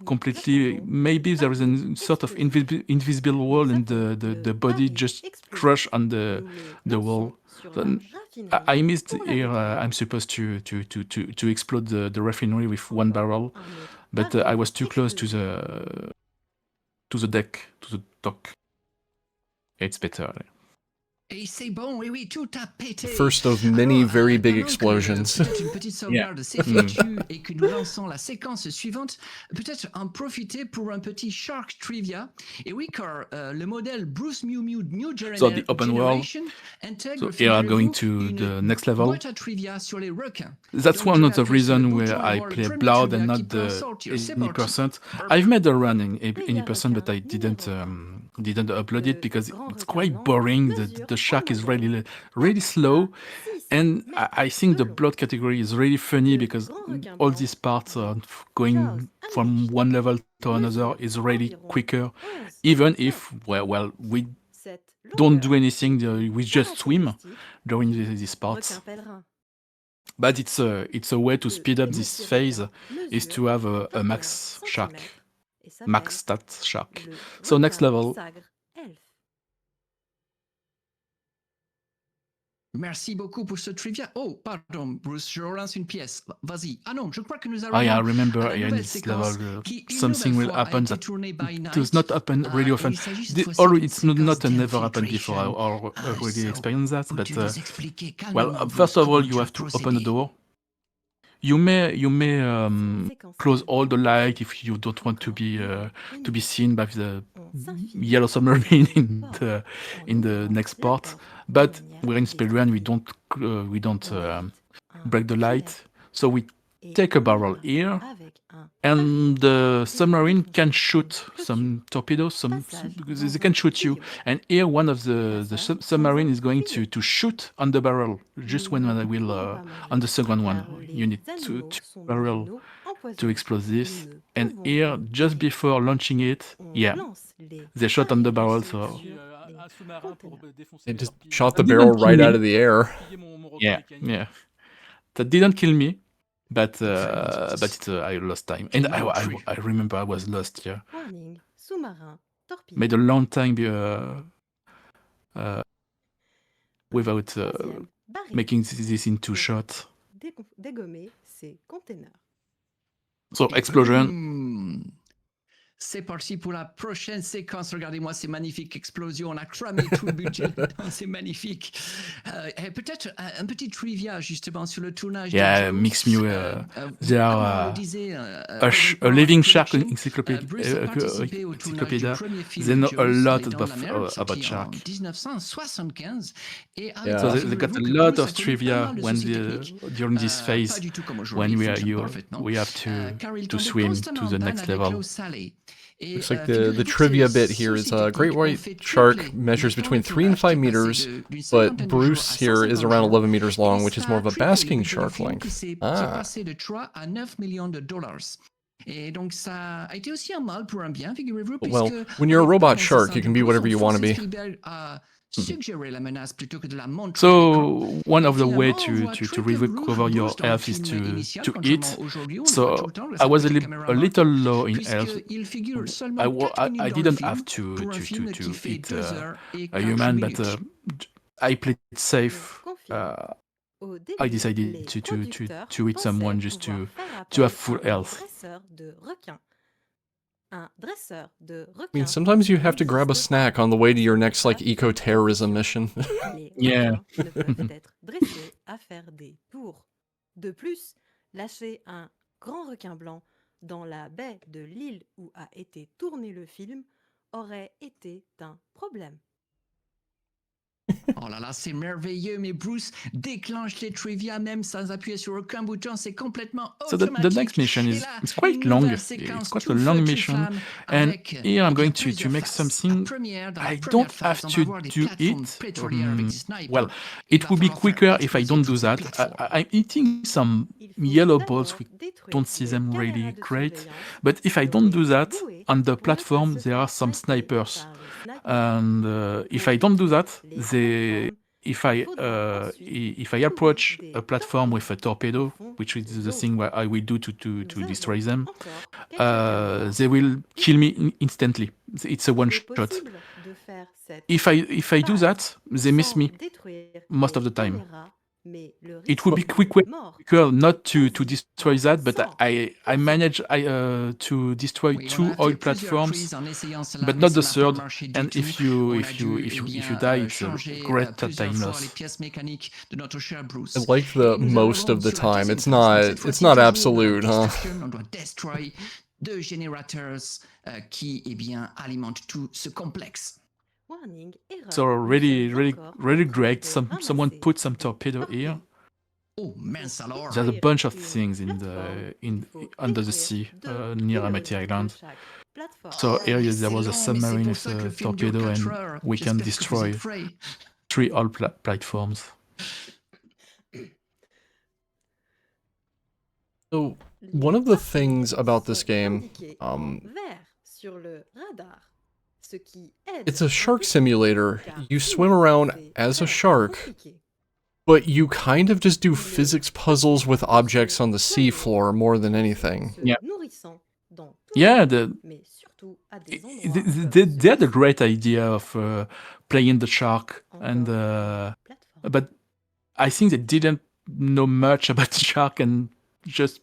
completely. Maybe there is a sort of invisible wall, and the body just crush on the wall. So, I missed here. I'm supposed to explode the refinery with 1 barrel, but I was too close to the deck, to the dock. It's better. First of many very big explosions. Une petite sauvegarde, c'est fichu, et que nous lançons la séquence suivante, peut-être en profiter pour un petit Shark Trivia. Et oui, car le modèle Bruce Mew Mew New Generation. So the open world. So here I'm going to the next level. That's one of the reasons where I play Blood and not the 80%. I've made a run in 80%, but I didn't upload it because it's quite boring. The shark is really slow, and I think the blood category is really funny because all these parts going from one level to another is really quicker, even if we don't do anything, we just swim during these parts. But it's a way to speed up this phase is to have a max stat shark. So next level. Merci beaucoup pour ce trivia. Oh, pardon, Bruce, je relance une pièce. Vas-y. Ah non, je crois que nous allons. I remember in this level something will happen that does not happen really often. It's not never happened before. I already experienced that. But first of all, you have to open the door. You may close all the light if you don't want to be seen by the yellow submarine in the next part. But we're in speedrun. We don't break the light, so we take a barrel here, and the submarine can shoot some torpedoes. They can shoot you, and here one of the submarine is going to shoot on the barrel. Just when I will on the second one, you need to barrel to explode this, and here just before launching it, they shot on the barrel. So they just shot the barrel right out of the air. Yeah. That didn't kill me. But I lost time, and I remember I was lost here. Made a long time without making this into shot. So explosion. C'est parti pour la prochaine séquence. Regardez-moi ces magnifiques explosions. On a cramé tout le budget dedans. C'est magnifique. Peut-être un petit trivia justement sur le tournage. Yeah, mix me. They are a living shark encyclopedia. They know a lot about shark. 1975. So they got a lot of trivia during this phase when we have to swim to the next level. Looks like the trivia bit here is a great white shark measures between 3 and 5 meters, but Bruce here is around 11 meters long, which is more of a basking shark length. Well, when you're a robot shark, you can be whatever you want to be. suggérer la menace plutôt que de la montrer. So one of the way Finalement, on voit to très peu recover your rouge dans le health is film initial, to contrairement eat. aujourd'hui, on le voit So tout le temps, le I was petit a caméraman little low in health. puisqu'il figure seulement 4 minutes I dans le didn't film have to pour un film qui to fait eat 2 heures et a 4 human, but minutes. I played it safe. Au I début, decided les producteurs to eat someone just pouvoir faire to have appel full à un health. dresseur de requins. Un dresseur de I mean, requins sometimes you have to grab a snack on the way to your next, like, eco-terrorism mission. Les Yeah. requins ne peuvent être dressés à faire des tours. De plus, lâcher un grand requin blanc dans la baie de l'île où a été tourné le film aurait été un problème. Oh là là, c'est merveilleux, mais Bruce déclenche les trivia même sans appuyer sur aucun bouton, c'est complètement So automatique. the next mission Et is là, it's quite une long. nouvelle It's séquence quite a tout long feu, tout mission, flamme, and avec, here I'm going to plusieurs make phases. something La première, dans la I première don't phase, have on va to avoir des do plateformes it. pétrolières avec des snipers. Well, Il it va will be falloir faire quicker if I exploser don't do toutes ces that. plateformes. I'm eating some yellow balls. We don't see them really great, but if I don't do that on the platform, there are some snipers, and if I don't do that, if I approach a platform with a torpedo, which is the thing what I will do to destroy them, they will kill me instantly. It's a one shot. If I do that, they miss me most of the time. It would be quicker not to destroy that, but I manage to destroy Oui, on 2 a fait oil plusieurs platforms, quiz en essayant cela, but mais not ça the n'a pas third. marché du And tout. if you On a if dû, you eh if you bien, die, it's a changer great plusieurs time fois loss. les pièces mécaniques de notre cher Bruce. I like Et the nous most arrivons of the sur la time. deuxième It's phase. Donc, not cette it's fois-ci, not toujours absolute, dans la huh? destruction, on doit destroy 2 générateurs qui, eh bien, alimentent tout ce complexe. Warning, erreur. So really great. Someone put some torpedo here. Oh mince alors. There's a bunch of things under the sea near Amity Island. So here there was a submarine with a torpedo, and we can destroy 3 oil platforms. So, one of the things about this game, it's a shark simulator. You swim around as a shark, but you kind of just do physics puzzles with objects on the seafloor more than anything. Yeah. Yeah, they had a great idea of playing the shark, and but I think they didn't know much about the shark and just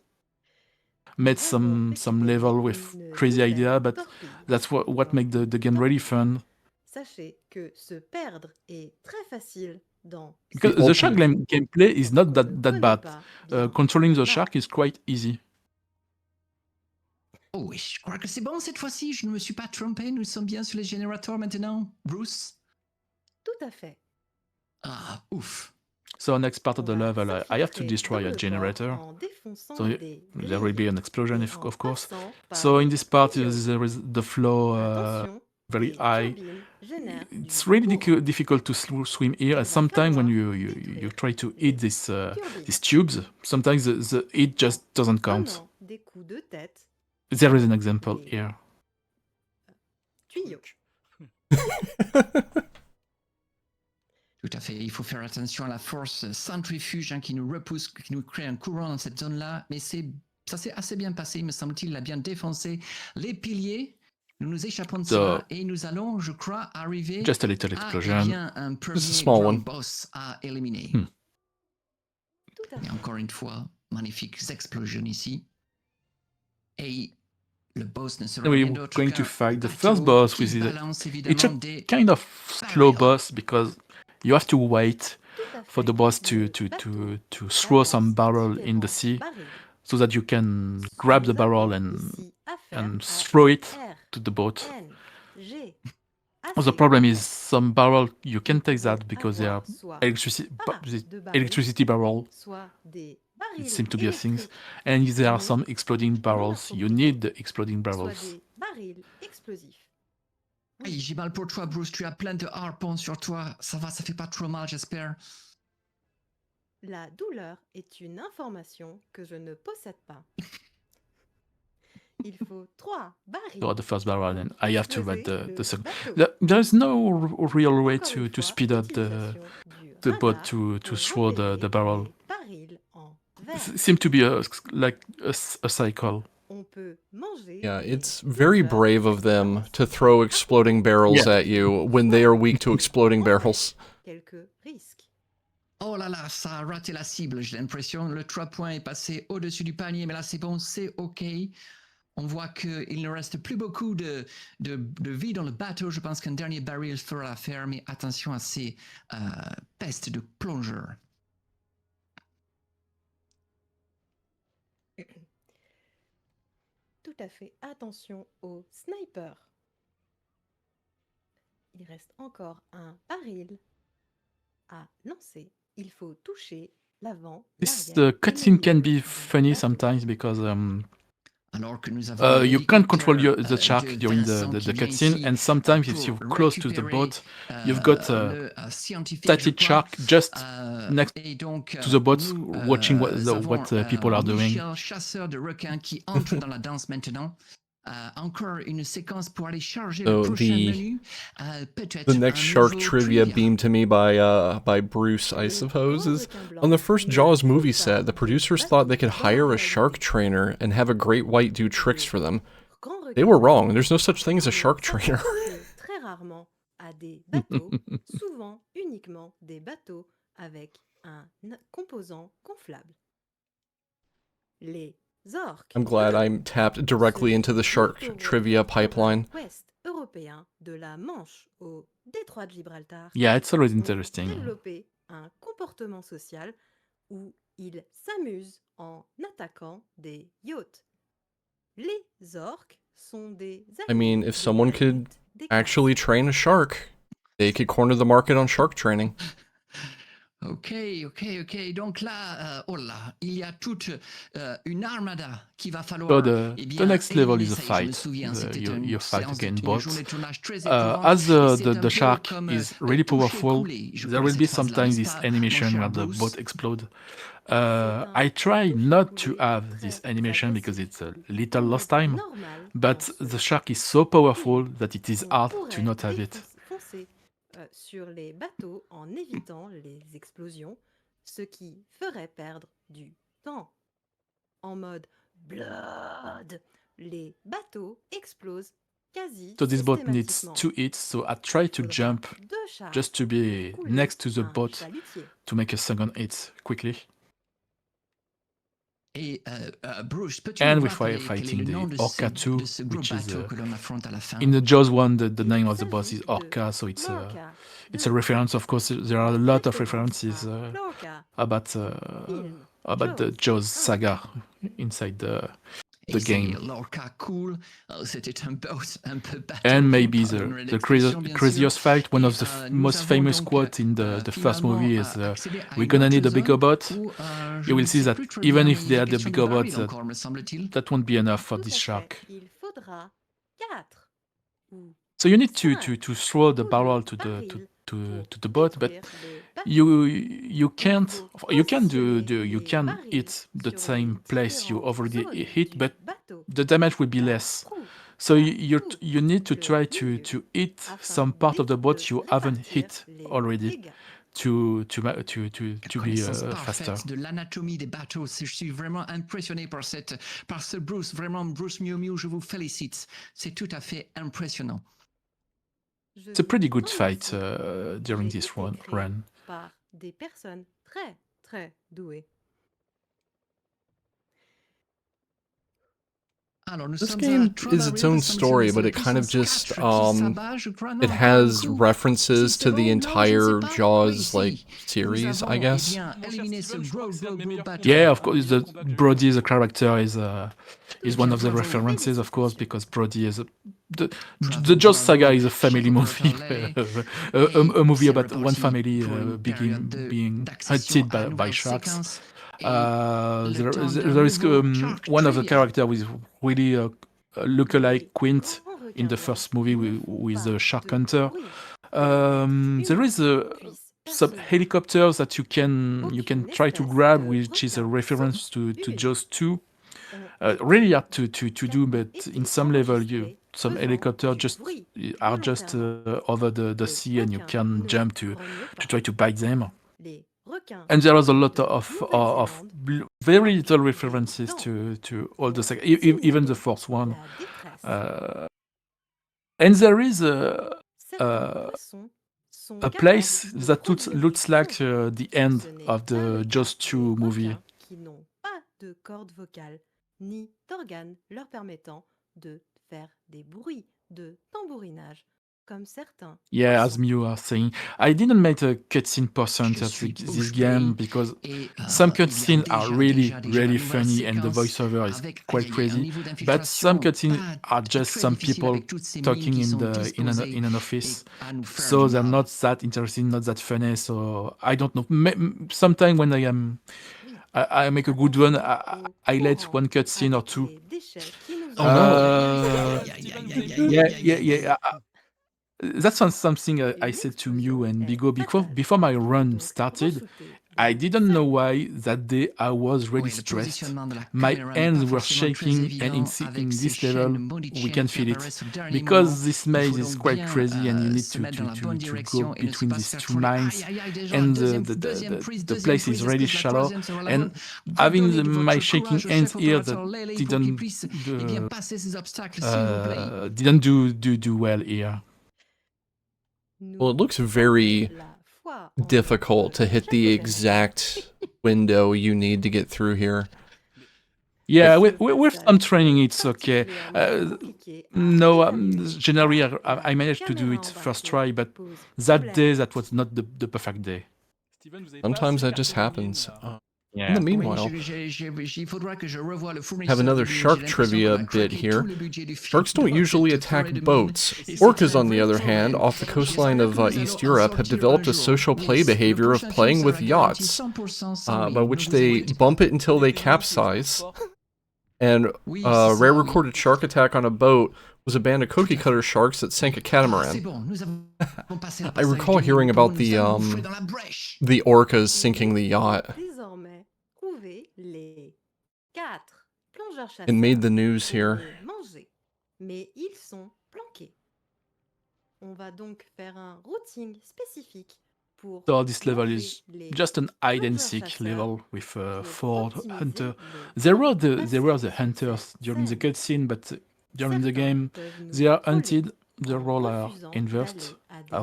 made some level with crazy idea. But that's what make the game really fun. Sachez que se perdre est très facile dans Because the shark gameplay is not that bad. Controlling the shark is quite easy. Oh oui, je crois que c'est bon cette fois-ci, je ne me suis pas trompé, nous sommes bien sur les générateurs maintenant, Bruce? Tout à fait. Ah, ouf. So next part of the level, I have to destroy a generator. So there will be an explosion, of course. So in this part, there is the flow very high. It's really difficult to swim here. And sometimes when you try to hit these tubes, sometimes the hit just doesn't count. There is an example here. Tuyau. Tout à fait, il faut faire attention à la force centrifuge qui nous repousse, qui nous crée un courant dans cette zone-là, mais ça s'est assez bien passé, me semble-t-il, il a bien défoncé les piliers. Nous nous échappons de cela et nous allons, je crois, arriver just a little explosion. à bien un premier boss à éliminer. Et encore une fois, magnifiques explosions ici. Et le boss ne sera rien d'autre going to fight the first boss with it's a kind of slow boss because you have to wait for the boss to throw some barrel in the sea so that you can grab the barrel and throw it to the boat. The problem is some barrel you can take that because they are electricity barrel. It seems to be a thing. And if there are some exploding barrels, you need the exploding barrels. Hey, j'ai mal pour toi, Bruce. Tu as plein de harpons sur toi. Ça va, ça fait pas trop mal, j'espère. La douleur est une information que je ne possède pas. Il faut 3 barils. So at the first barrel, and I have to write the second. bateau. There's no real way Encore une to fois, speed up the boat radar to pour throw the barrel. barils en verre. Seems to be like a cycle. On peut manger Yeah, it's very brave of them to throw exploding barrels Yeah. at you when they are weak to exploding barrels. quelques risques. Oh là là, ça a raté la cible, j'ai l'impression. Le 3 points est passé au-dessus du panier, mais là c'est bon, c'est OK. On voit qu'il ne reste plus beaucoup de vie dans le bateau. Je pense qu'un dernier baril fera l'affaire, mais attention à ces pestes de plongeurs. Tout à fait. Attention au sniper. Il reste encore un baril à lancer. Il faut toucher l'avant. This l'arrière, cutscene can be funny sometimes because Alors que nous avons you can't control the shark during the cutscene, and sometimes if you're close to the boat, you've got a static shark just next to the boat, watching what people are doing. Michel, chasseur de requins, qui entre dans la danse maintenant. Encore une séquence pour aller charger le So prochain menu. Peut-être the next un shark nouveau trivia beamed to me by Bruce, I suppose, is on the first Jaws movie set, the producers thought they could hire a shark trainer and have a great white do tricks for them. They were wrong. There's no such thing as a shark trainer. Très rarement à des bateaux, souvent uniquement des bateaux avec un composant gonflable. Les orques. I'm glad I'm tapped directly into the shark trivia pipeline. Ouest européen de la Manche au détroit de Gibraltar. Yeah, it's always ont interesting. développé un comportement social où ils s'amusent en attaquant des yachts. Les orques sont des I mean, if someone could actually train a shark, they could corner the market on shark training. Ok. Donc là, oh là, il y a toute une armada qui va falloir. So the next level is a fight. You fight against boats. As the shark is really powerful, there will be sometimes this animation where the boat explodes. I try not to have this animation because it's a little lost time, but the shark is so powerful that it is hard to not have it. Sur les bateaux en évitant les explosions, ce qui ferait perdre du temps. En mode blood, les bateaux explosent quasi So this boat needs systématiquement. 2 hits, so I try to jump just to be next to the boat chalutier. to make a second hit quickly. Et Bruce, peux-tu And nous we're rappeler fighting quel est le nom the de Orca ce 2, gros which is bateau que l'on affronte à la fin? in the Jaws 1, the name of the boss is Orca, so it's a reference. Of course, there are a lot of references about the Jaws saga inside the game. L'Orca cool, c'était un boat un peu bateau. And maybe the craziest fight, one of the most famous quotes in the first movie is we're gonna need a bigger boat. You will see that even if they had a bigger boat, that won't be enough for this shark. Il faudra 4 ou So you need to throw the barrel to the boat, but you can hit the same place you already hit, but the damage will be less. So you need to try to hit some part of the boat you haven't hit already to be faster. De l'anatomie des bateaux, je suis vraiment impressionné par ce Bruce. Vraiment, Bruce Miu Miu, je vous félicite. C'est tout à fait impressionnant. It's a pretty good fight during this run. Par des personnes très très douées. This game is its own story, but it kind of just it has references to the entire Jaws series, I guess. Yeah, of course. Brody, the character, is one of the references, of course, because Brody is the Jaws saga is a family movie, a movie about one family being hunted by sharks. There is one of the characters with really look-alike Quint in the first movie with the shark hunter. There is some helicopters that you can try to grab, which is a reference to Jaws 2. really hard to do, but in some level, some helicopters are just over the sea, and you can jump to try to bite them. And there was a lot of very little references to all the even the fourth one. And there is a place that looks like the end of the Jaws 2 movie. Qui n'ont pas de cordes vocales ni d'organes leur permettant de faire des bruits de tambourinage comme certains. Yeah, as Mew are saying, I didn't make a cutscene percent of this game because some cutscenes are really funny and the voiceover is quite crazy. But some cutscenes are just some people talking in an office, so they're not that interesting, not that funny. So I don't know. Sometimes when I make a good one, I let one cutscene or two. Yeah. That's something I said to Mew and Bigo before my run started. I didn't know why that day I was really stressed. My hands were shaking, and in this level we can feel it because this maze is quite crazy, and you need to go between these two mines, and the place is really shallow. And having my shaking hands here that didn't do well here. Well, it looks very difficult to hit the exact window you need to get through here. Yeah, with some training, it's okay. No, generally, I managed to do it first try, but that day, that was not the perfect day. Sometimes that just happens. In the meanwhile, have another shark trivia bit here. Sharks don't usually attack boats. Orcas, on the other hand, off the coastline of East Europe, have developed a social play behavior of playing with yachts, by which they bump it until they capsize. And a rare recorded shark attack on a boat was a band of cookie cutter sharks that sank a catamaran. I recall hearing about the orcas sinking the yacht. It made the news here. Mais ils sont planqués. On va donc faire un routing spécifique pour So this level is just an hide and seek level with 4 hunters. There were the hunters during the cutscene, but during the game they are hunted. The roles are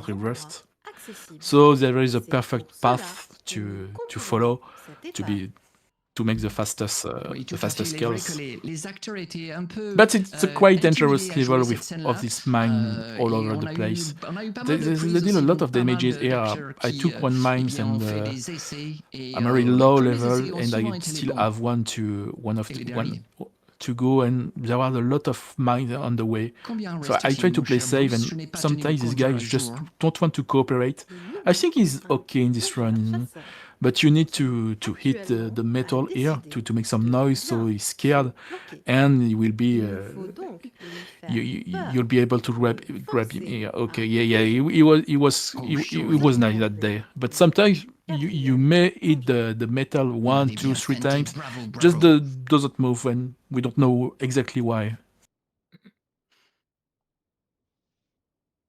reversed. So there is a perfect path to follow to make the fastest kills. But it's a quite dangerous level of this mine all over the place. They did a lot of damages here. I took one mine and I'm a very low level, and I still have one to go, and there are a lot of mines on the way. So I try to play safe, and sometimes these guys just don't want to cooperate. I think he's okay in this run. But you need to hit the metal here to make some noise, so he's scared, and he will be you'll be able to grab him here. Okay, yeah. He was nice that day. But sometimes you may hit the metal 1, 2, 3 times, just doesn't move, and we don't know exactly why.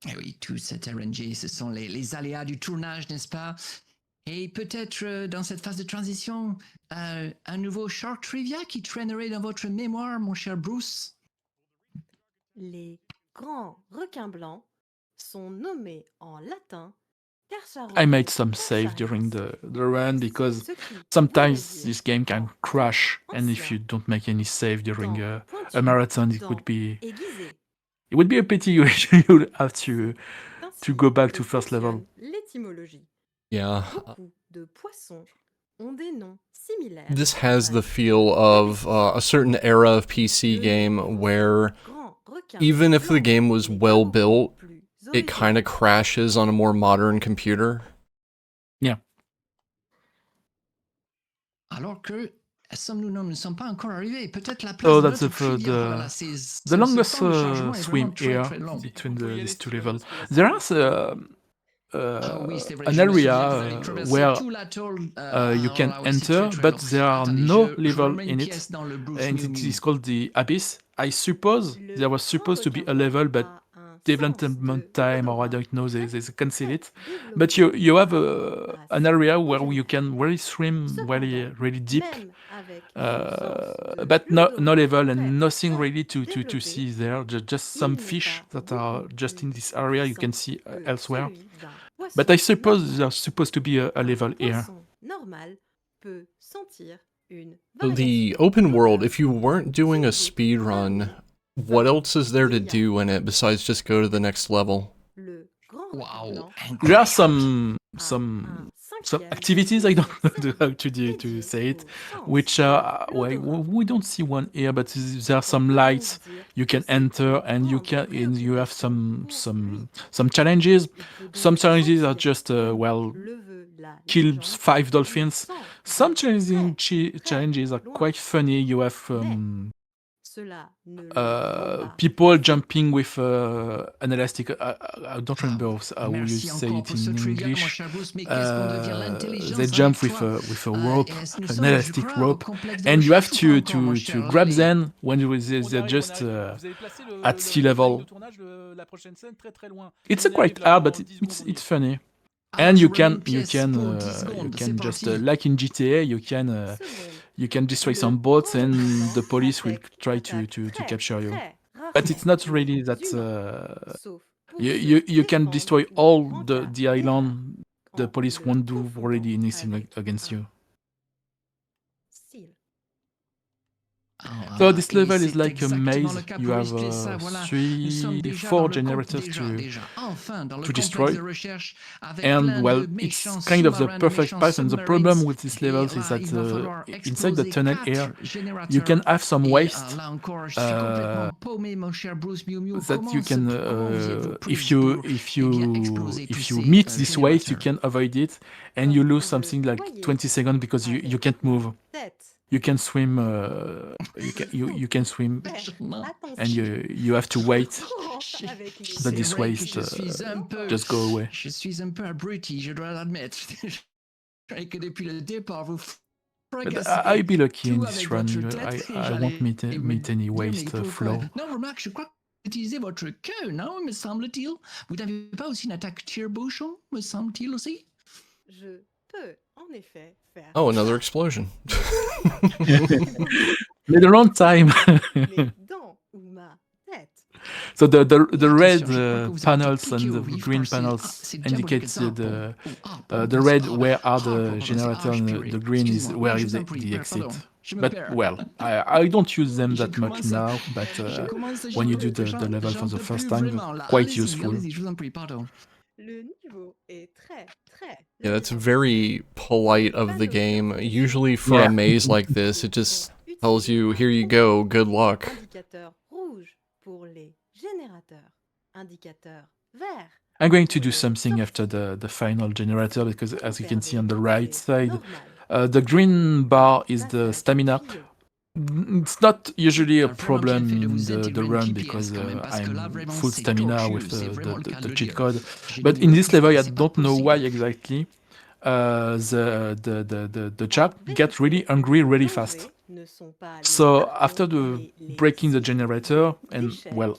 Eh oui, tout cet RNG, ce sont les aléas du tournage, n'est-ce pas? Et peut-être dans cette phase de transition, un nouveau short trivia qui traînerait dans votre mémoire, mon cher Bruce. Les grands requins blancs sont nommés en latin. I made some save during the run because sometimes this game can crash, and if you don't make any save during a marathon, it would be a pity you would have to go back to first level. L'étymologie. Yeah. De poissons ont des noms similaires. This has the feel of a certain era of PC game where even if the game was well built, it kind of crashes on a more modern computer. Yeah. Alors que nous ne sommes pas encore arrivés. Peut-être la place. Oh, that's the longest swim here between these two levels. There are an area where you can enter, but there are no level in it, and it is called the Abyss. I suppose there was supposed to be a level, but development time, or I don't know, they cancel it. But you have an area where you can really swim really deep, but no level and nothing really to see there. Just some fish that are just in this area you can see elsewhere. But I suppose there's supposed to be a level here. The open world, if you weren't doing a speed run, what else is there to do in it besides just go to the next level? Wow. There are some activities, I don't know how to say it, which we don't see one here, but there are some lights you can enter, and you have some challenges. Some challenges are just kill 5 dolphins. Some challenges are quite funny. You have people jumping with an elastic. I don't remember how you say it in English. They jump with a rope, an elastic rope, and you have to grab them when they're just at sea level. It's quite hard, but it's funny. And you can just like in GTA, you can destroy some boats, and the police will try to capture you. But it's not really that. You can destroy all the island. The police won't do really anything against you. So this level is like a maze. You have 4 generators to destroy, and well, it's kind of the perfect path. And the problem with this level is that inside the tunnel here, you can have some waste that you can, if you meet this waste, you can avoid it, and you lose something like 20 seconds because you can't move. You can swim. You can swim, and you have to wait that this waste just go away. Je suis un peu abruti, je dois l'admettre. Que depuis le départ, vous I'll be lucky in this run. I won't meet any waste flow. Non, remarque, je crois que vous utilisez votre queue, non, me semble-t-il. Vous n'avez pas aussi une attaque tire-bouchon, me semble-t-il aussi? Je peux en effet faire. Oh, another explosion. Later on time. So the red panels and the green panels indicates the red where are the generator, and the green is where is the exit. But well, I don't use them that much now, but when you do the level for the first time, quite useful. Yeah, that's very polite of the game. Usually for a maze like this, it just tells you, here you go, good luck. I'm going to do something after the final generator, because as you can see on the right side, the green bar is the stamina. It's not usually a problem in the run, because I'm full stamina with the cheat code. But in this level, I don't know why exactly, the chap gets really hungry really fast. So after breaking the generator, and well,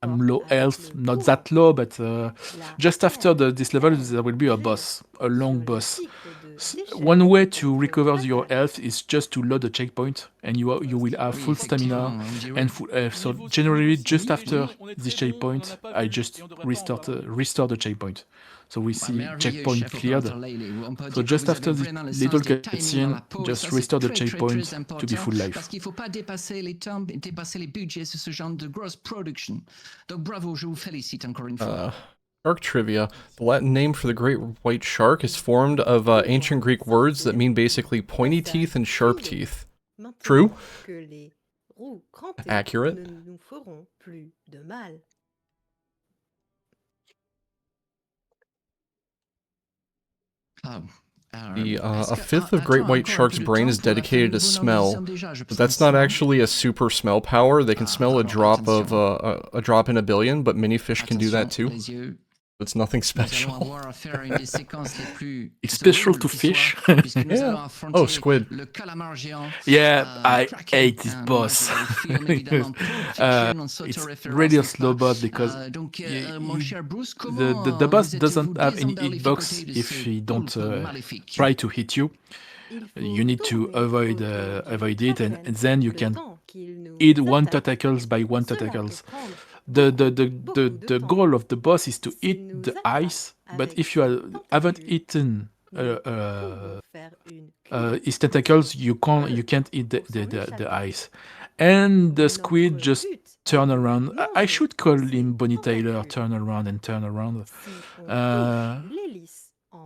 I'm low health, not that low, but just after this level there will be a boss, a long boss. One way to recover your health is just to load the checkpoint, and you will have full stamina and full health. So generally, just after this checkpoint, I just restore the checkpoint. So we see checkpoint cleared. So just after the little cutscene, just restore the checkpoint to be full life. Parce qu'il ne faut pas dépasser les temps et dépasser les budgets sur ce genre de grosse production. Donc bravo, je vous félicite encore une fois. Shark trivia. The Latin name for the great white shark is formed of ancient Greek words that mean basically pointy teeth and sharp teeth. True? Accurate? A fifth of great white shark's brain is dedicated to smell, but that's not actually a super smell power. They can smell a drop in a billion, but many fish can do that too. It's nothing Nous allons special. avoir à faire une des séquences les plus It's special drôles to ce fish. soir, puisque nous allons Yeah. affronter Oh, squid. le calamar géant. Yeah, I Kraken. hate this Bien boss. sûr, le film, évidemment, Pulp Fiction, on It's s'auto-référence, really a n'est-ce slow pas? bot because Donc, y- mon y- cher Bruce, the comment boss vous doesn't êtes-vous have any défendu les hitbox côtés de if ce he don't poulpe maléfique? try to hit you. You need to avoid it, and then you can hit one tentacles by one tentacles. The goal of the boss is to hit the ice, but if you haven't eaten his tentacles, you can't eat the ice. And the squid just turn around. I should call him Bonnie Tyler. Turn around and turn around.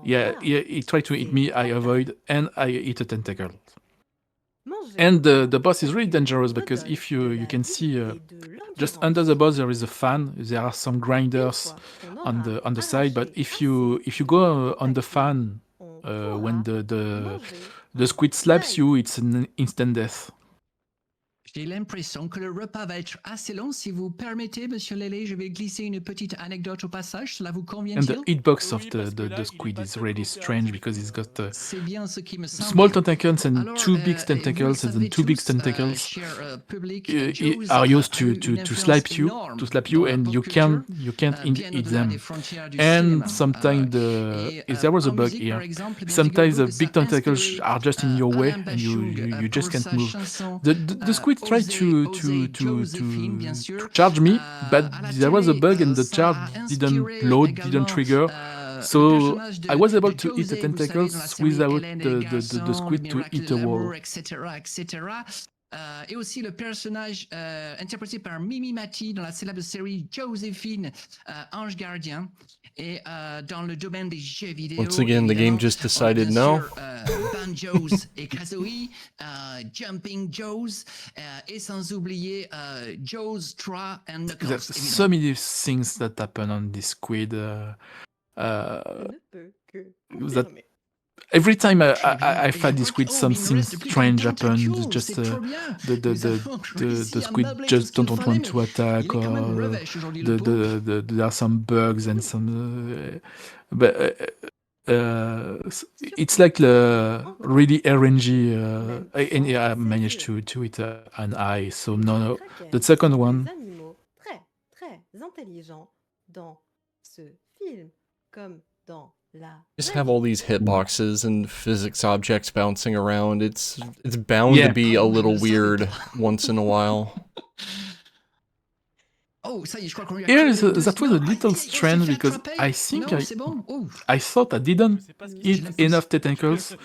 Yeah, he tried to eat me. I avoid, and I eat a tentacle. And the boss is really dangerous because if you can see just under the boss there is a fan. There are some grinders on the side, but if you go on the fan when the squid slaps you, it's an instant death. J'ai l'impression que le repas va être assez long. Si vous permettez, Monsieur Lele, je vais glisser une petite anecdote au passage. Cela vous And convient-il? the hitbox of the squid is really strange because it's got C'est bien ce qui me semble. small tentacles and Alors, two big vous tentacles, and savez the two big tous, tentacles cher public, are used a eu to une slap influence you, énorme and dans la you pop can't culture, bien eat au-delà them. des frontières du And cinéma. sometimes if there was a En bug musique, here, par exemple, eh bien, sometimes the figurez-vous que big ça a tentacles inspiré, are just in your way Alain and you Bachung, just pour can't sa move. chanson, The squid tried Osez Joséphine, bien sûr. to charge me, but À la there was a télé, bug and the ça charge a didn't inspiré load, également, didn't trigger. le So personnage I was able de to eat the José, vous savez, tentacles dans la série without Hélène et le the garçon, le squid to miracle eat de a l'amour, wall. etc., etc. Et aussi le personnage interprété par Mimi Mati dans la célèbre série Joséphine, Ange Gardien. Et dans le domaine des jeux vidéo, Once again, the game évidemment, just on a decided bien no. sûr, Banjos et Kazooie, Jumping Joes, et sans oublier Joe's 3 and Knuckles. There's évidemment. so many things that happen on this squid. That every time I fight this squid, something strange happens. Just the squid just don't want to attack, or there are some bugs and some. But it's like really RNG, and I managed to hit an eye. So no, the second one. Des animaux très, très intelligents dans ce film, comme dans la Just have all these hitboxes and physics objects bouncing around. It's bound to be a little weird once in a while. Oh, ça y est, je crois qu'on lui a Here crevé is les deux that was a signaux. little Il s'est strange fait because attraper. I think Non, c'est bon. Oh. I thought I didn't eat enough tentacles.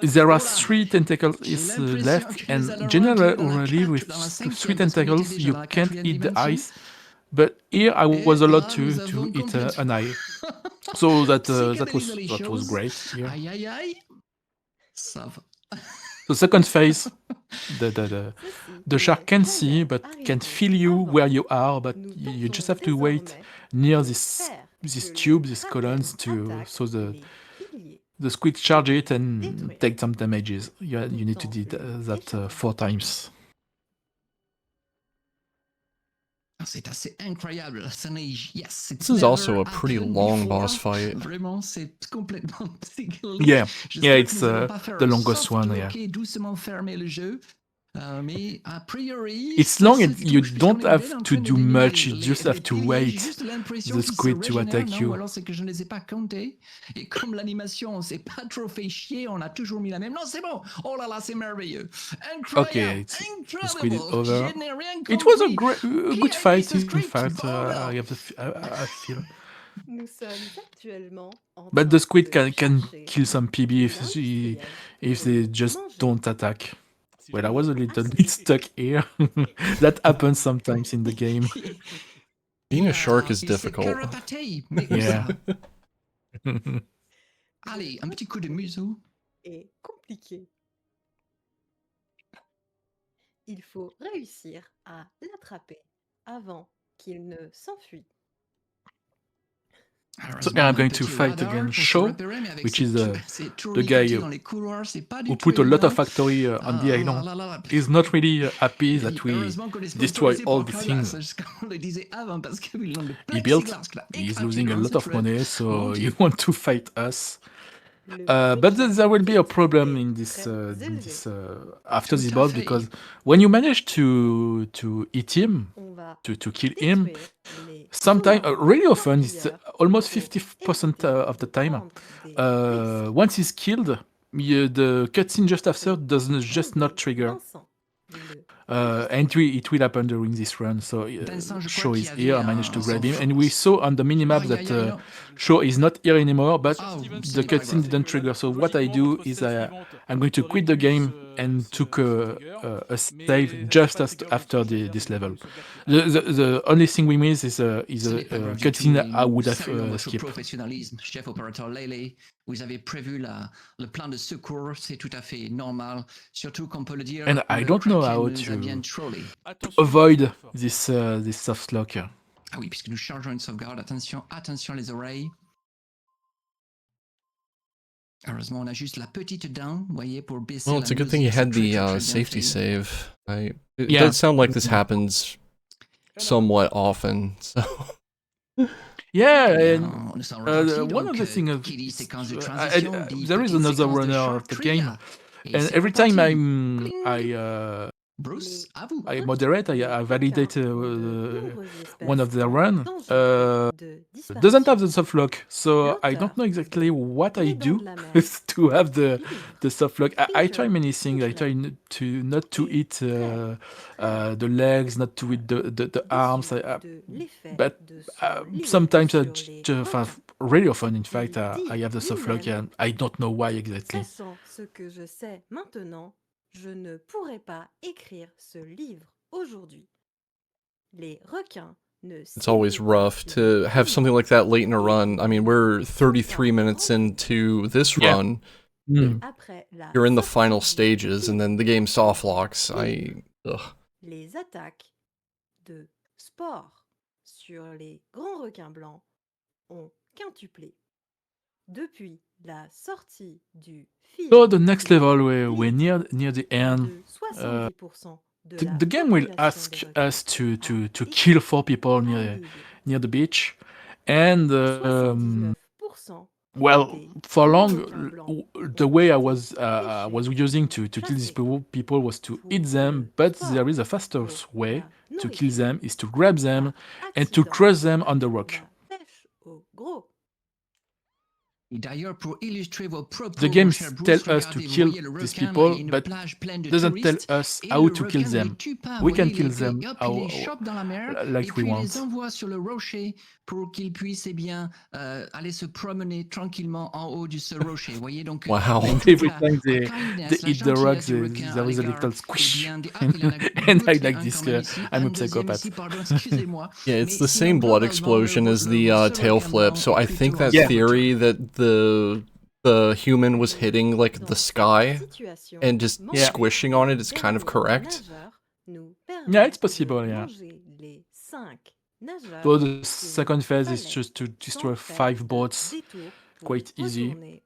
There are 3 tentacles left, and generally with 3 tentacles you can't eat the ice. But here I was allowed to eat an eye, so that was great. Here. Aïe, aïe, aïe. Ça va. The second phase, the shark can see but can feel you where you are, but you just have to wait near this tube, these columns, so the squid charge it and take some damages. You need to do that 4 times. C'est assez incroyable. Yes, This is also a pretty long boss fight. Vraiment, c'est complètement psychologique. Yeah, J'espère it's que nous allons pas faire the un longest soft one. lock Yeah. et doucement fermer le jeu. Mais a priori, It's ça long se and you touche. don't On est have bien en to train de do déminer much. You just les have to piliers. wait J'ai juste l'impression the qu'ils se squid to régénèrent, attack non? you. Ou alors c'est que je ne les ai pas comptés. Et comme l'animation, on s'est pas trop fait chier, on a toujours mis la même. Non, c'est bon. Oh là là, c'est merveilleux. Incroyable. Okay, the squid is over. Je n'ai rien It was a compris. good fight, in script? fact. Bordel. I have I feel. Nous sommes actuellement en But train the squid de can chercher kill some PB if they just don't attack. Well, I was a little bit stuck here. That happens sometimes in the game. Being a shark is Il s'est difficult. carapaté. Mais où Yeah. ça? Allez, un petit coup de museau. est compliqué. Il faut réussir à l'attraper avant qu'il ne s'enfuit. So I'm going to fight against Shaw, which is the guy who put a lot of factory on the island. He's not really happy that we destroy all the things he built. He's losing a lot of money, so he wants to fight us. But there will be a problem in this after this boss, because when you manage to hit him, to kill him, sometimes really often it's almost 50% of the time. Once he's killed, the cutscene just after doesn't just not trigger. And it will happen during this run. So Shaw is here. I managed to grab him, and we saw on the minimap that Shaw is not here anymore, but the cutscene didn't trigger. So what I do is I'm going to quit the game and took a save just after this level. The only thing we miss is a cutscene I would have skipped. Chef opérateur Lele, vous avez prévu le plan de secours, c'est tout à fait normal, surtout qu'on peut le dire. And I don't know how to avoid this soft lock. Ah oui, puisque nous chargeons une sauvegarde. Attention, attention les oreilles. Heureusement, on a juste la petite dent, vous voyez, pour baisser. Well, it's a good thing you had the safety save. It does sound like this happens somewhat often, so. Yeah, and one of the things there is another runner of the game, and every time I moderate, I validate one of the run. Doesn't have the soft lock, so I don't know exactly what I do to have the soft lock. I try many things. I try not to hit the legs, not to hit the arms. But sometimes, really often, in fact, I have the soft lock, and I don't know why exactly. Je ne pourrais pas écrire ce livre aujourd'hui. Les requins ne. It's always rough to have something like that late in a run. I mean, we're 33 minutes into this run. You're in the final stages, and then the game soft locks. Les attaques de spores sur les grands requins blancs ont quintuplé. Depuis la sortie du film. So the next level, we're near the end. The game will ask us to kill 4 people near the beach, and well, for long, the way I was using to kill these people was to hit them, but there is a faster way to kill them, is to grab them and to crush them on the rock. The game tells us to kill these people, but doesn't tell us how to kill them. We can kill them like we want. Pour qu'ils puissent aller se promener tranquillement en haut du rocher. Voyez donc. Wow! Every time they hit the rocks, there is a little squish, and I like this. I'm a psychopath. Yeah, it's the same blood explosion as the tail flip. So I think that theory that the human was hitting like the sky and just squishing on it is kind of correct. Yeah, it's possible. Yeah. So the second phase is just to destroy 5 boats, quite easy.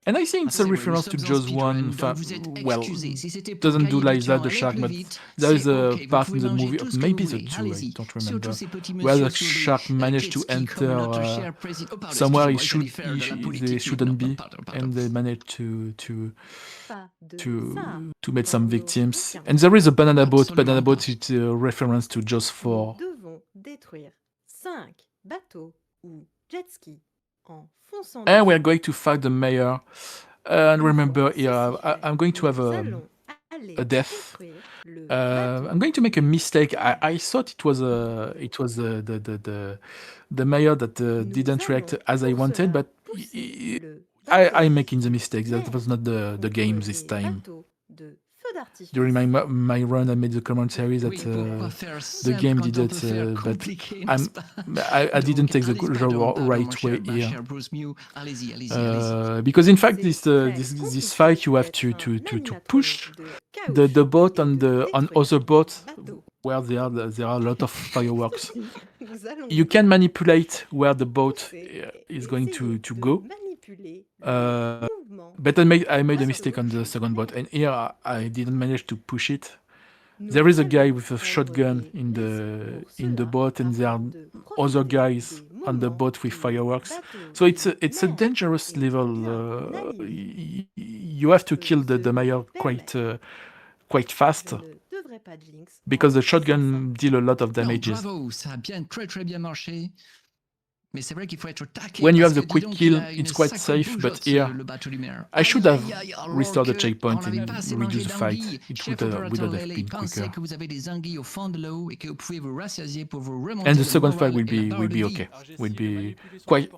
And I think it's a reference to Jaws 1, well, doesn't do like that, the shark, but there is a part in the movie, maybe the 2, I don't remember, where the shark managed to enter somewhere they shouldn't be, and they managed to make some victims. And there is a banana boat. Banana boat is a reference to Jaws 4. And we are going to fight the mayor. And remember, I'm going to have a death. I'm going to make a mistake. I thought it was the mayor that didn't react as I wanted, but I'm making the mistake. That was not the game this time. During my run, I made the commentary that the game did it, but I didn't take the right way here. Because in fact, this fight, you have to push the boat on other boat where there are a lot of fireworks. Nous allons You can manipulate where the boat is going to go. But I made a mistake on the second boat, and here I didn't manage to push it. There is a guy with a shotgun in the boat, and there are other guys on the boat with fireworks. So it's a dangerous level. You have to kill the mayor quite fast because the shotgun deal a lot of damages. Bravo, ça a bien, très bien marché. Mais c'est vrai qu'il faut être taqué. When you have parce the que, quick dis donc, kill, il a une it's quite sacrée safe, but bougeotte, here le bateau lumière. I should have alors restored the que checkpoint on l'avait and pas assez reduce mangé the fight. d'anguilles. It Chef would opérateur have Lele, been pensez quicker. que vous avez des anguilles au fond de l'eau et que vous pouvez vous rassasier pour vous remonter And the le second moral fight will et la be barre de vie. okay. Will be quite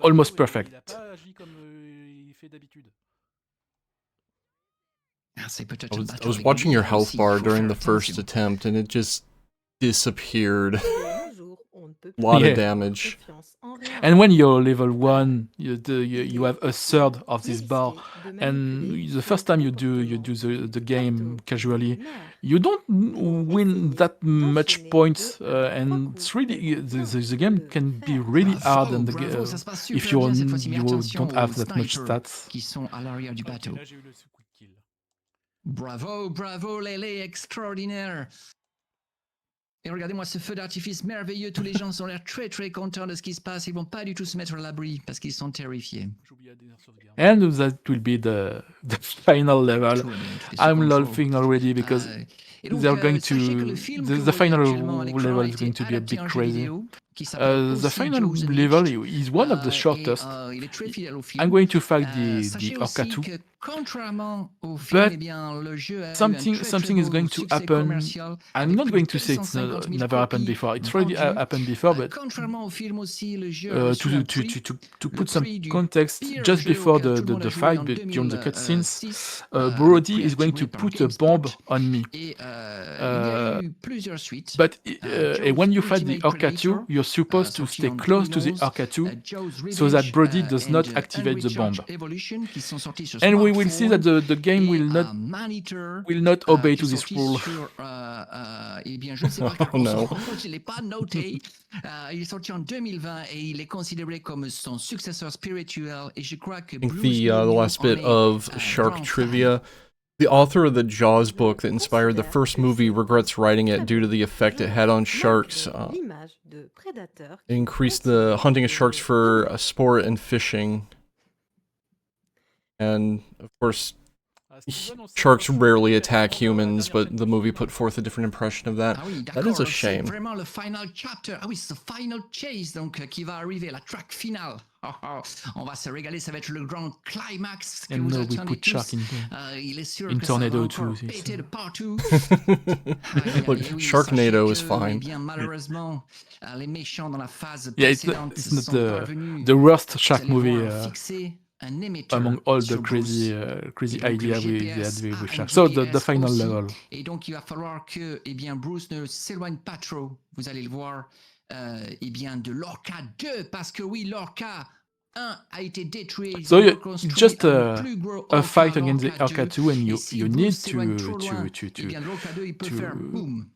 almost perfect. Ah, c'est peut-être I un was bateau was avec watching your lui health aussi, il bar faut during faire the first attention. attempt, and it just disappeared. A lot Yeah. of damage. And when you're level 1, you have a third of this bar, and the first time you do the game casually, you don't win that much points, and it's really the game can be really hard and Bravo, ça se passe super if you bien cette fois-ci, mais attention don't have aux that much snipers stats. qui sont à l'arrière du bateau. Bravo, bravo, Lele, extraordinaire. Et regardez-moi ce feu d'artifice merveilleux. Tous les gens ont l'air très très contents de ce qui se passe. Ils vont pas du tout se mettre à l'abri parce qu'ils sont terrifiés. And that will be the final level. I'm laughing already because they're going to the final level is going to be a bit crazy. The final level is one of the shortest. Il est très fidèle au film. I'm going to fight the Sachez Orca aussi 2, que contrairement au film, but eh bien, le jeu a eu un something très, très is beau going to succès happen. commercial I'm avec not plus going de to say it's 250 000 never happened copies before. It's already vendues. happened before, but Contrairement au film aussi, le jeu a reçu un prix. to Le put some prix du context, pire just jeu before auquel tout le monde a the joué fight, en but during the cutscenes, 2006, Brody prix is going attribué to par put a bomb GameSpot. on me. Et il y a eu plusieurs suites. But Jaws when you fight the Ultimate Orca 2, Predator, you're supposed to sorti stay en close to the 2011, Orca 2 Jaws so that Revenge, Brody does not and activate the bomb. Unrecharged Evolution, qui sont sortis sur And we will see that smartphone. the game Et will not obey qui to est this sorti rule. sur, eh bien, je ne sais pas car Oh no. je ne l'ai pas noté. Il est sorti en 2020 et il est considéré comme son successeur spirituel. Et je crois que I think Bruce the last bit of shark trivia. The author of the Jaws book that inspired the first movie regrets writing it due to the effect it had on sharks. It increased the hunting of sharks for sport and fishing. And, of course, sharks rarely attack humans, but the movie put forth a different impression of that. Ah oui, That is d'accord, a donc c'est shame. vraiment le final chapter. Ah oui, c'est le final chase donc qui va arriver, la track finale. On va se régaler, ça va être le grand climax que And vous no, we attendez put tous. shark Il est sûr in que ça va Tornado encore too, yes. péter de partout. Look, oui, Sharknado sachez is que, eh fine. bien, malheureusement, les méchants dans la phase Yeah, précédente it's not sont the parvenus. worst shark Vous allez movie voir fixer un émetteur among all the sur crazy Bruce. crazy Et donc, idea le we GPS had a with un shark. So the GPS final aussi. level. Et donc, il va falloir que, eh bien, Bruce ne s'éloigne pas trop. Vous allez le voir, eh bien, de l'Orca 2, parce que oui, l'Orca 1 a été détruit. Ils So ont you reconstruit just un plus gros a Orca, fight against the l'Orca Orca 2. 2, and Et you si you Bruce need s'éloigne trop loin, eh bien, l'Orca 2, il peut faire boum.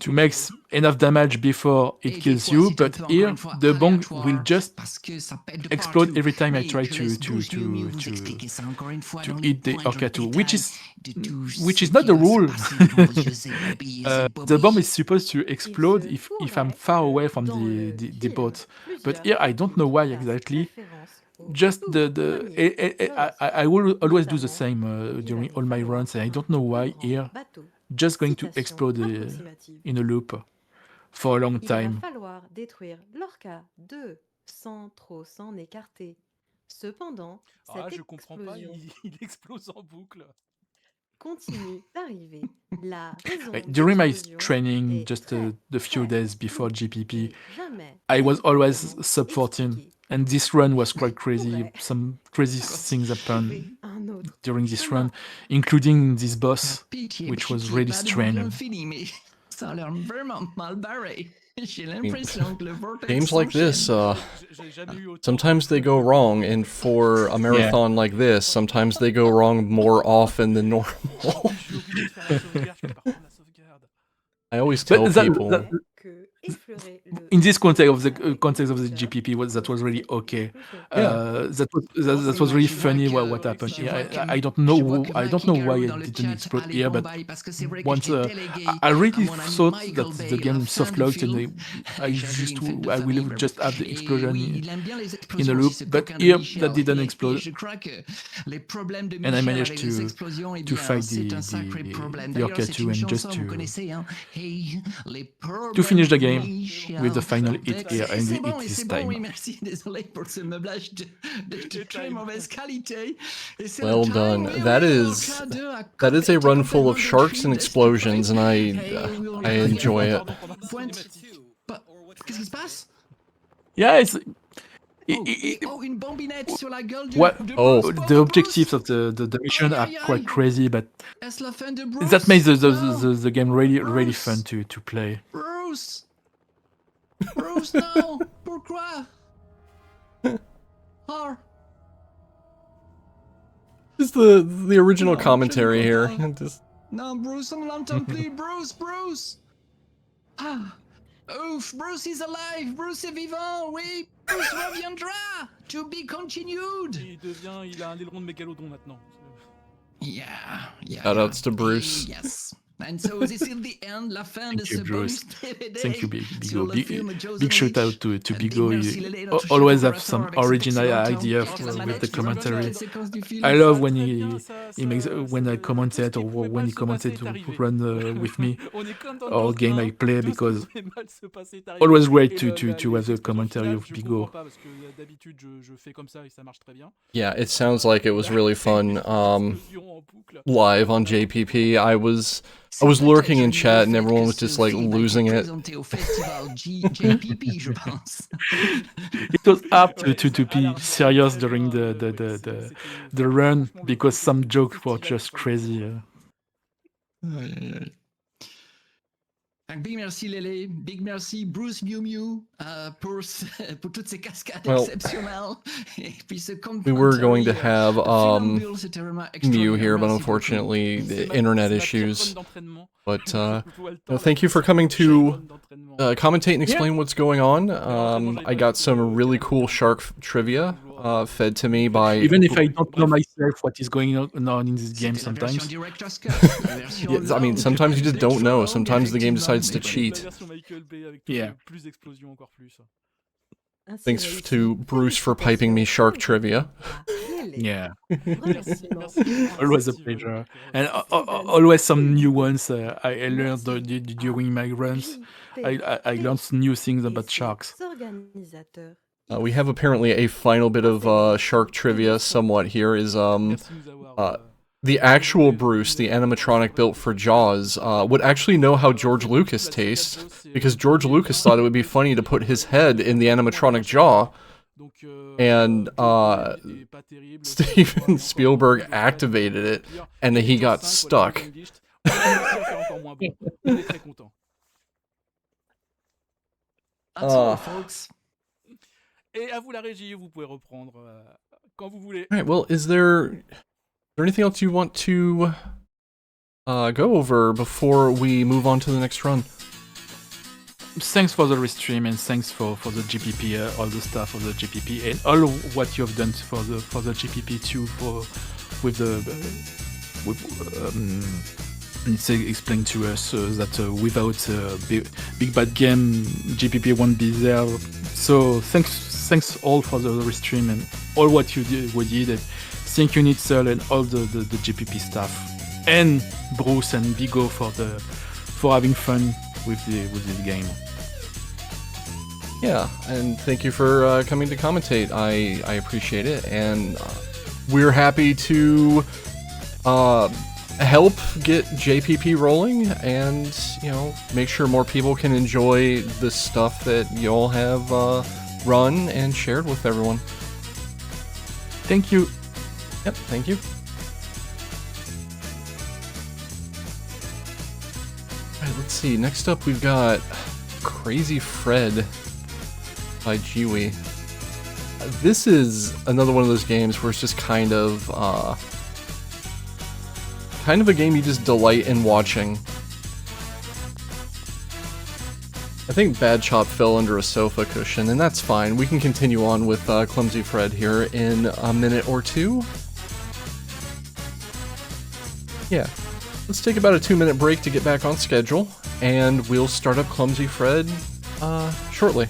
to make enough damage before it Et kills des fois, you, c'est un but peu, here encore une fois, the bomb aléatoire, will just parce que ça pète de explode partout. every time I Mais try je laisse Bruce Miu Miu vous to expliquer ça encore une fois to dans les hit the points Orca de 2, which is détail de tout which ce is not qui the va se rule. passer dans vos yeux ébobis, The bomb is supposed to explode if I'm far away from the boat, but here I don't know why exactly. Just I will always do the same during all my runs, and I don't know why here. Just going to explode in a loop for a long Il va time. falloir détruire l'Orca 2 sans trop s'en écarter. Cependant, cette je comprends pas, explosion il explose en boucle. continue d'arriver. La raison During my d'explosion training, est just très, the few très days before JPP, jamais I was always véritablement sub 14, expliquée. and this run was quite crazy. pourrait Some crazy things happened un autre during this chemin. run, including this boss, Pitié, which was pitié, really pas de strange. boucle infinie, mais ça a l'air vraiment mal barré. J'ai l'impression que le vortex Games like this, s'enchaîne. sometimes they go wrong, and for a marathon like this, sometimes they go wrong more often than normal. I always tell people. In this context of the GPP, that was really okay. That was really funny. What happened here? I don't know. I don't know why it didn't explode here, but once I really thought that the game soft locked and I will just have the explosion in a loop, but here that didn't explode, and I managed to fight the Orca 2 and just to finish the game with the final hit here, and it is time. Well done. That is a run full of sharks and explosions, and I enjoy it. Yeah, it's. The objectives of the mission are quite crazy, but that makes the game really fun to play. Bruce, no, pourquoi? Just the original commentary here. No, Bruce, on l'entend plus. Bruce. Ah. Ouf, Bruce is alive. Bruce est vivant. Oui, Bruce reviendra. To be continued. Il a un aileron de mégalodon maintenant. Yeah. Shoutouts to Bruce. Yes. And so this is the end, la fin de ce bonus DVD. Thank you, Bigo. Big shout out to Bigo. He always have some original idea with the commentary. I love when he makes when I commentate or when he commented to run with me or game I play, because always great to have the commentary of Bigo. Yeah, it sounds like it was really fun live on JPP. I was lurking in chat and everyone was just like losing it. It was hard to be serious during the run because some jokes were just crazy. Big merci Lele, big merci Bruce Mew Mew pour toutes ces cascades Well, exceptionnelles. Et puis ce we were going to have Mew here, but unfortunately the internet issues. But thank you for coming to commentate and explain what's going on. I got some really cool shark trivia fed to me by... Even if I don't know myself what is going on in this game sometimes. Yeah, I mean, sometimes you just don't know. Sometimes the game decides to cheat. Yeah. Thanks to Bruce for piping me shark trivia. Yeah. Always a pleasure. And always some new ones I learned during my runs. I learned new things about sharks. We have apparently a final bit of shark trivia somewhat here is the actual Bruce, the animatronic built for Jaws, would actually know how George Lucas tastes, because George Lucas thought it would be funny to put his head in the animatronic jaw, and Steven Spielberg activated it, and he got stuck. That's all, folks. Et à vous la régie, vous pouvez reprendre quand vous voulez. Alright, well, is there anything else you want to go over before we move on to the next run? Thanks for the restream and thanks for the GPP, all the stuff of the GPP and all what you have done for the GPP too, it's explained to us that without Big Bad Game, GPP won't be there. So thanks all for the restream and all what you did. Thank you Nitzel and all the GPP staff and Bruce and Bigo for having fun with this game. Yeah, and thank you for coming to commentate. I appreciate it, and we're happy to help get JPP rolling and, you know, make sure more people can enjoy the stuff that y'all have run and shared with everyone. Thank you. Yep, thank you. Alright, let's see. Next up we've got Crazy Fred by Jiwi. This is another one of those games where it's just kind of a game you just delight in watching. I think Bad Chop fell under a sofa cushion, and that's fine. We can continue on with Clumsy Fred here in a minute or two. Yeah, let's take about a 2-minute break to get back on schedule, and we'll start up Clumsy Fred shortly.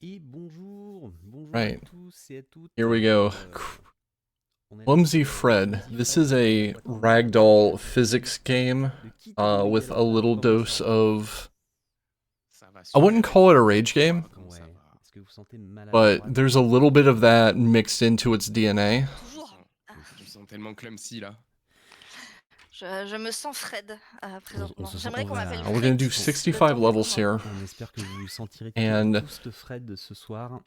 Et bonjour, bonjour Right. à tous et à toutes. Here we go. Clumsy Fred. This is a ragdoll physics game with a little dose of... I wouldn't call it a rage game, but there's a little bit of that mixed into its DNA. Je sens tellement clumsy là. Je me sens Fred présentement. J'aimerais qu'on m'appelle We're gonna do 65 levels here, and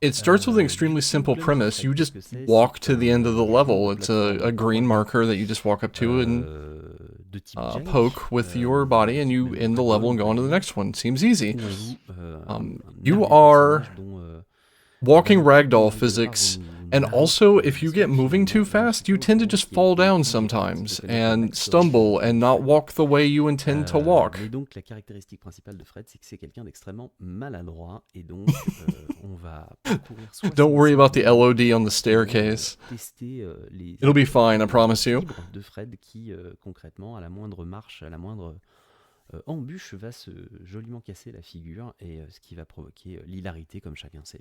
it starts with an extremely simple premise. You just walk to the end of the level. It's a green marker that you just walk up to and poke with your body, and you end the level and go on to the next one. Seems easy. You are walking ragdoll physics, and also if you get moving too fast, you tend to just fall down sometimes and stumble and not walk the way you intend to walk. Et donc la caractéristique principale de Fred, c'est que c'est quelqu'un d'extrêmement maladroit, et donc on va parcourir. Don't worry about the LOD on the staircase. It'll be fine, I promise you. De Fred qui concrètement à la moindre marche, à la moindre embûche va se joliment casser la figure, et ce qui va provoquer l'hilarité comme chacun sait,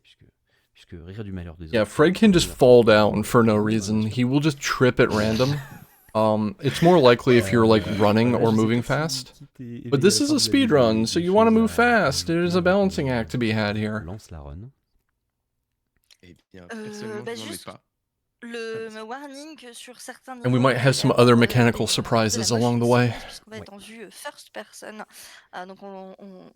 puisque rire du malheur des autres. Yeah, Fred can just fall down for no reason. He will just trip at random. It's more likely if you're like running or moving fast. But this is a speed run, so you want to move fast. There's a balancing act to be had here. Lance la run. Eh bien, personnellement, je n'en ai pas. Le warning sur certains And we might have some other mechanical surprises along the way. On va être en vue first person, donc on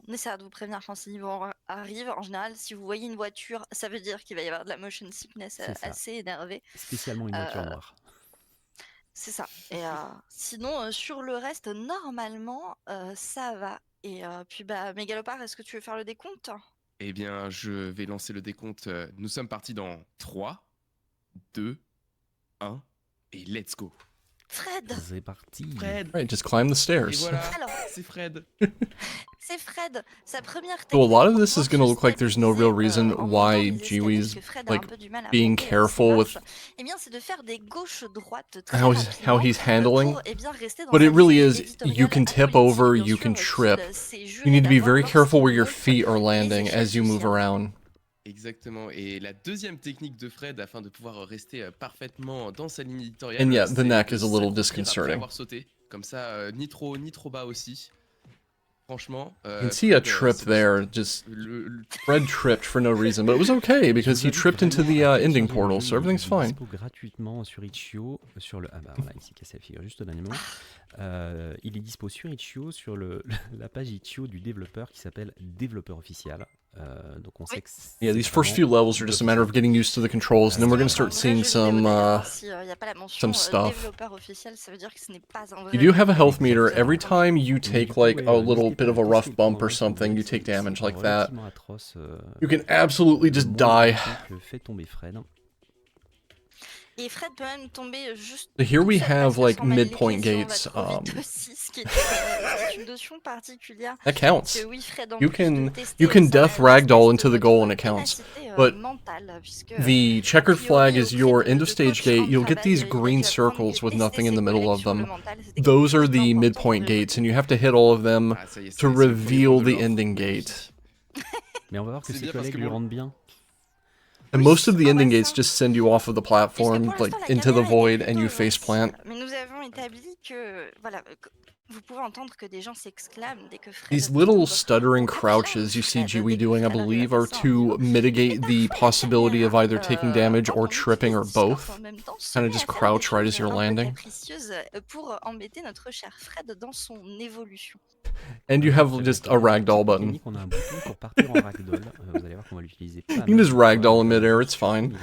essaiera de vous prévenir quand ces niveaux arrivent. En général, si vous voyez une voiture, ça veut dire qu'il va y avoir de la motion sickness assez énervée. Spécialement une voiture noire. C'est ça. Et sinon, sur le reste, normalement, ça va. Et puis, Mégalopard, est-ce que tu veux faire le décompte? Eh bien, je vais lancer le décompte. Nous sommes partis dans 3, 2, 1, et let's go. Fred! C'est parti. Fred! Right, just climb the stairs. Et voilà, Alors, c'est Fred. c'est Fred. Sa première So a lot of this is going to look like there's no real reason why Jiwi's like being careful with how he's handling, but it really is, you can tip over, you can trip. You need to be very careful where your feet are landing as you move around. Exactement, et la deuxième technique de Fred afin de pouvoir rester parfaitement dans sa ligne éditoriale, And yeah, the neck is a little disconcerting. avoir sauté, comme ça ni trop bas aussi. Franchement, you can see a trip there. Just Fred tripped for no reason, but it was okay because he tripped into the ending portal, so everything's fine. Gratuitement sur Itch.io, sur le ah bah voilà, il s'est cassé la figure juste au dernier moment. Il est dispo sur Itch.io, sur la page Itch.io du développeur qui s'appelle développeur officiel. Donc on sait que yeah, these first few levels are just a matter of getting used to the controls, and then we're gonna start seeing some stuff. You do have a health meter. Every time you take like a little bit of a rough bump or something, you take damage like that. You can absolutely just die. Fait tomber Fred. Et Fred peut même tomber juste. So here we have like midpoint gates. That counts. You can death ragdoll into the goal and it counts. But the checkered flag is your end of stage gate. You'll get these green circles with nothing in the middle of them. Those are the midpoint gates, and you have to hit all of them to reveal the ending gate. Mais on va voir que ses collègues lui rendent bien. And most of the ending gates just send you off of the platform, like into the void, and you face plant. These little stuttering crouches you see Jiwi doing, I believe, are to mitigate the possibility of either taking damage or tripping or both. Kind of just crouch right as you're landing. And you have just a ragdoll button. You can just ragdoll in midair, it's fine.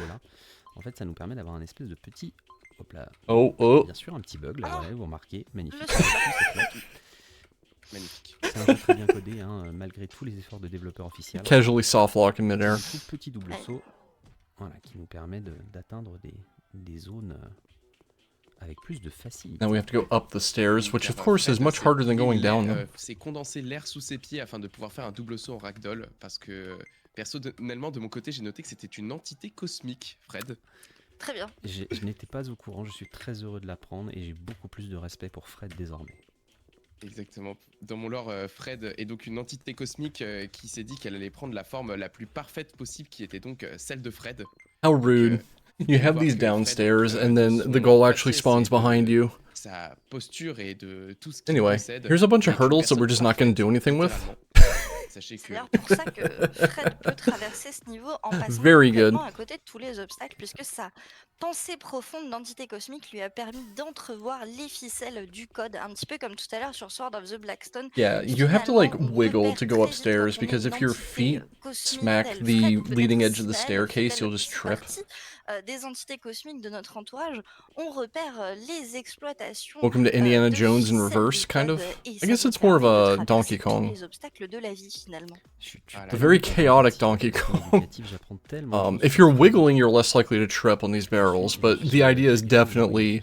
En fait, ça nous permet d'avoir un espèce de petit... Hop là. Oh. Bien sûr, un petit bug, là, voilà, vous remarquez. Magnifique. Magnifique. C'est un jeu très bien codé, hein, malgré tous les efforts de développeurs officiels. Casually soft lock in midair. Un tout petit double saut, voilà, qui nous permet d'atteindre des zones avec plus de facilité. Now we have to go up the stairs, which of course is much harder than going down them. C'est condenser l'air sous ses pieds afin de pouvoir faire un double saut en ragdoll, parce que personnellement de mon côté j'ai noté que c'était une entité cosmique, Fred. Très bien. Je n'étais pas au courant, je suis très heureux de l'apprendre et j'ai beaucoup plus de respect pour Fred désormais. Exactement. Dans mon lore, Fred est donc une entité cosmique qui s'est dit qu'elle allait prendre la forme la plus parfaite possible, qui était donc celle de Fred. How rude. You have these downstairs and then the goal actually spawns behind you. Sa posture et de tout ce qui Anyway, here's a bunch of hurdles that we're just not going to do anything with. C'est d'ailleurs pour ça que Fred peut traverser ce niveau en passant Very good. à côté de tous les obstacles, puisque sa pensée profonde d'entité cosmique lui a permis d'entrevoir les ficelles du code, un petit peu comme tout à l'heure sur Sword of the Blackstone. Yeah, you have to like wiggle to go upstairs because if your feet smack the leading edge of the staircase, you'll just trip. Des entités cosmiques de notre entourage, on repère les exploitations. Welcome to Indiana Jones in reverse, kind of. I guess it's more of a Donkey Kong. Les obstacles de la vie finalement. It's a very chaotic Donkey Kong. If you're wiggling, you're less likely to trip on these barrels, but the idea is definitely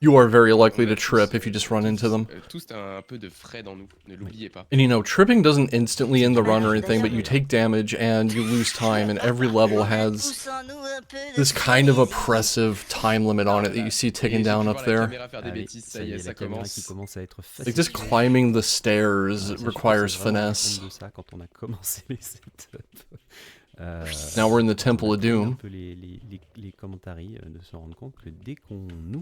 you are very likely to trip if you just run into them. Tous un peu de Fred en nous, ne l'oubliez pas. And you know, tripping doesn't instantly end the run or anything, but you take damage and you lose time, and every level has this kind of oppressive time limit on it that you see ticking down up there. Like just climbing the stairs requires finesse. Now we're in the Temple of Doom.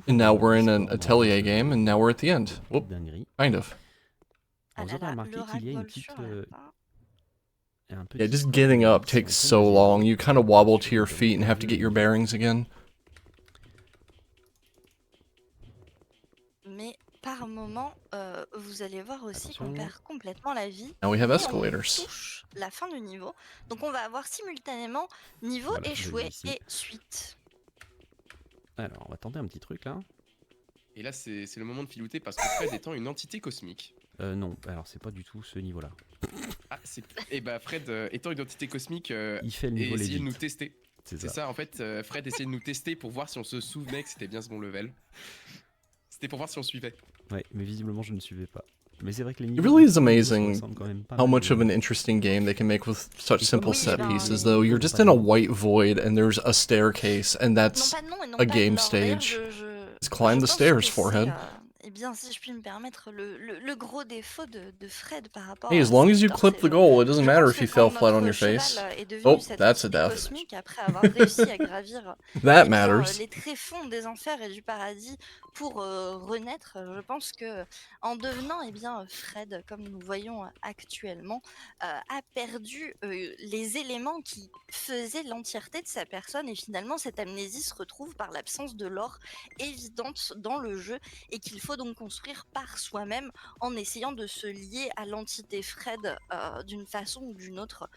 And now we're in an Atelier game, and now we're at the end. Whoop. Kind of. Yeah, just getting up takes so long. You kind of wobble to your feet and have to get your bearings again. Mais par moment, vous allez voir aussi qu'on perd complètement la vie. Now we have escalators. On touche la fin du niveau. Donc on va avoir simultanément niveau échoué et suite. Alors, on va tenter un petit truc là. Et là, c'est le moment de filouter parce que Fred étant une entité cosmique. Non, alors c'est pas du tout ce niveau-là. Ah, et bah Fred étant une entité cosmique, il fait le niveau et essayer legit. de nous tester. C'est ça, en fait, Fred essayait de nous tester pour voir si on se souvenait que c'était bien ce bon level. C'était pour voir si on suivait. Ouais, mais visiblement je ne suivais pas. Mais c'est vrai que les It niveaux really is amazing how much of an interesting game they can make with such simple set pieces, though. You're just in a white void and there's a staircase, and that's a game stage. Just climb the stairs, forehead. Eh bien, si je puis me permettre, le gros défaut de Fred par rapport Hey, à as long as you Spectre, clip c'est the goal, it doesn't je matter pense if que you fell quand flat on notre your cheval face. est devenu Oh, cette that's a entité death. cosmique après avoir réussi à gravir That eh bien, matters. les tréfonds des enfers et du paradis pour renaître, je pense que en devenant eh bien, Fred, comme nous voyons actuellement, a perdu les éléments qui faisaient l'entièreté de sa personne et finalement cette amnésie se retrouve par l'absence de l'or évidente dans le jeu et qu'il faut donc construire par soi-même en essayant de se lier à l'entité Fred d'une façon ou d'une autre.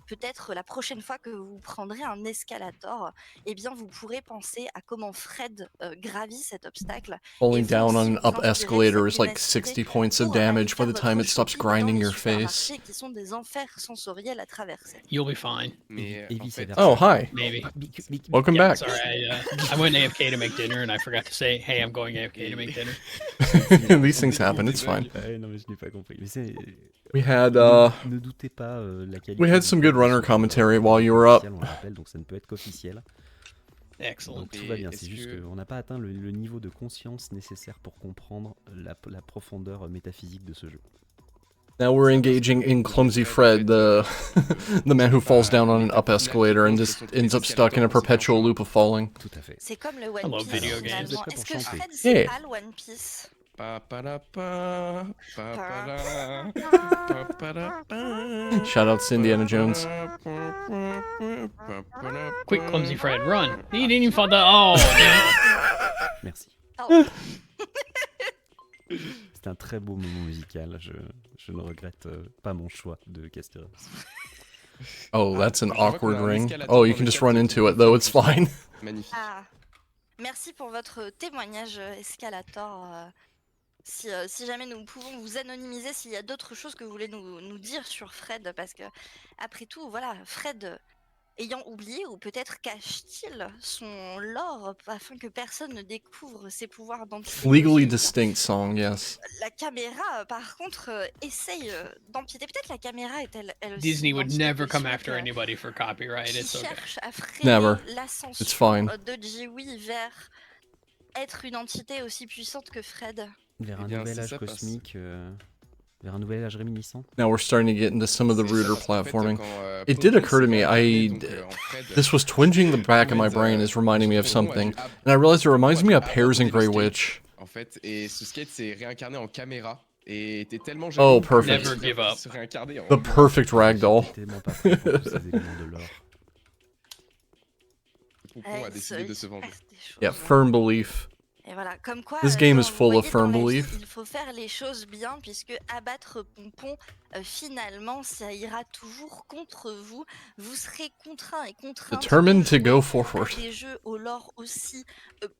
Peut-être la prochaine fois que vous prendrez un escalator, eh bien vous pourrez penser à comment Fred gravit cet obstacle. Falling et down vous on aussi an vous up inspirer de escalator cette is like ténacité 60 points of pour aller damage by faire the votre time it stops shopping dans grinding les your face. supermarchés qui sont des enfers sensoriels à traverser. You'll be fine. Mais Et en fait, vice-versa. Oh, hi. Maybe. Welcome Yeah, back. sorry, I went AFK to make dinner and I forgot to say, hey, I'm going AFK to make dinner. These things happen, it's fine. Ouais, non, mais je n'ai pas compris. Mais c'est... We had, Ne doutez pas la qualité. we had some good runner commentary while you were up. On le rappelle, donc ça ne peut être qu'officiel. Excellent. Donc tout va bien, Et c'est est-ce juste que- qu'on n'a pas atteint le niveau de conscience nécessaire pour comprendre la profondeur métaphysique de ce jeu. Now we're engaging in Clumsy Fred, the the man who falls down on an up escalator and just ends up stuck in a perpetual loop of falling. Tout à fait. C'est comme le One love Piece video games. finalement. Vous êtes Est-ce prêts que pour chanter? Fred c'est Yeah. pas le One Piece? Pa, pa, la, pa, pa, pa, la, pa, pa, la, pa. Shout out to Indiana Jones. Quick, Clumsy Fred, run. He didn't even fall down. Oh, no. Merci. Oh. C'est un très beau moment musical. Je ne regrette pas mon choix de Casteros. Oh, that's an Je vois qu'on a awkward un ring. escalator Oh, dans you le can just chat run qui into it dit though, it's que c'est fine. Magnifique. Ah. Merci pour votre témoignage escalator. Si jamais nous pouvons vous anonymiser, s'il y a d'autres choses que vous voulez nous dire sur Fred, parce que après tout, voilà, Fred ayant oublié ou peut-être cache-t-il son lore afin que personne ne découvre ses pouvoirs d'entité. Legally distinct song, yes. La caméra, par contre, essaye d'empiéter. Peut-être la caméra est-elle aussi Disney would d'entité never come cosmique, after anybody for copyright. qui It's okay. cherche à freiner Never. It's l'ascension fine. de Jiwi vers être une entité aussi puissante que Fred. Vers un Eh bien, nouvel c'est âge ça, parce- cosmique, vers un nouvel âge réminiscent. Now we're starting to get into some of the C'est ça, ruder parce qu'en fait, platforming. quand, It did Pompon occur to s'est me, réincarné, donc, en Fred, this was twinging the back of my brain as reminding me of something, and I realized it reminds me of Pears and Grey Witch. En fait, et ce skate s'est réincarné en caméra et était tellement Oh, jaloux que perfect. Never give up. il se réincarnait en The perfect ragdoll. Tellement pas prêt pour tous ces éléments de lore. Pompon a décidé de se venger. Yeah, firm belief. Et voilà, comme quoi, This game is vous full of voyez, firm dans la vie, belief. il faut faire les choses bien, puisque abattre Pompon, finalement, ça ira toujours contre vous. Vous serez contraint et contraint Determined to go à forward. des jeux au lore aussi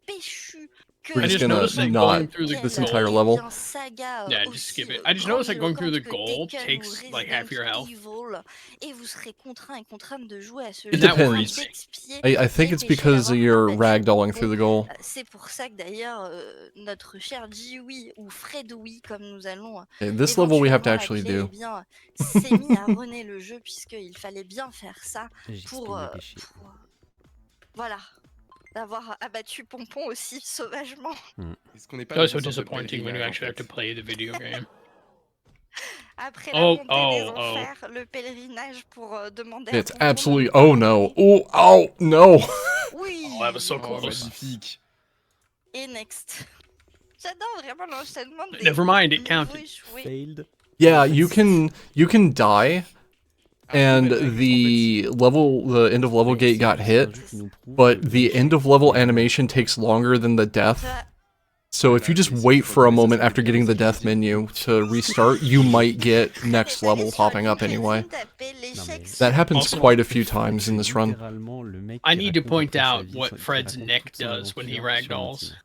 péchus que We're just I just gonna noticed that not going through the this goal- entire level. saga Yeah, just skip it. I just noticed that going through the goal takes like half your health. Et vous serez contraint et contrainte de jouer à ce It jeu depends. d'expier I think les it's péchés because d'avoir you're abattu ragdolling Pompon. through the goal. C'est pour ça que d'ailleurs notre cher Jiwi ou Fredoui comme nous allons Okay, this level we have to éventuellement actually l'appeler, do. eh bien, s'est mis à rené le jeu puisqu'il fallait bien faire ça pour, voilà, d'avoir abattu Pompon aussi sauvagement. Est-ce qu'on n'est pas That was so dans une sorte de disappointing when you pèlerinage, actually en have to fait play the video game. Après la Oh, montée oh, des oh. enfers, le pèlerinage pour demander à It's Pompon absolutely. Oh no. Oh, oh no. Oui. Oh, that was so Oh, close. magnifique. Et next. J'adore vraiment l'enchaînement des Never mind, it niveaux counted. échoués. Failed. Yeah, you can die, and the end of level gate got hit, but the end of level animation takes longer than the death. So if you just wait for a moment after getting the death menu to restart, you might get next level popping up anyway. That happens Also- quite a few times in this run. Littéralement, le mec I qui need to raconte point après sa out vie, what qui Fred's raconte neck toute son does when he aventure sur ragdolls.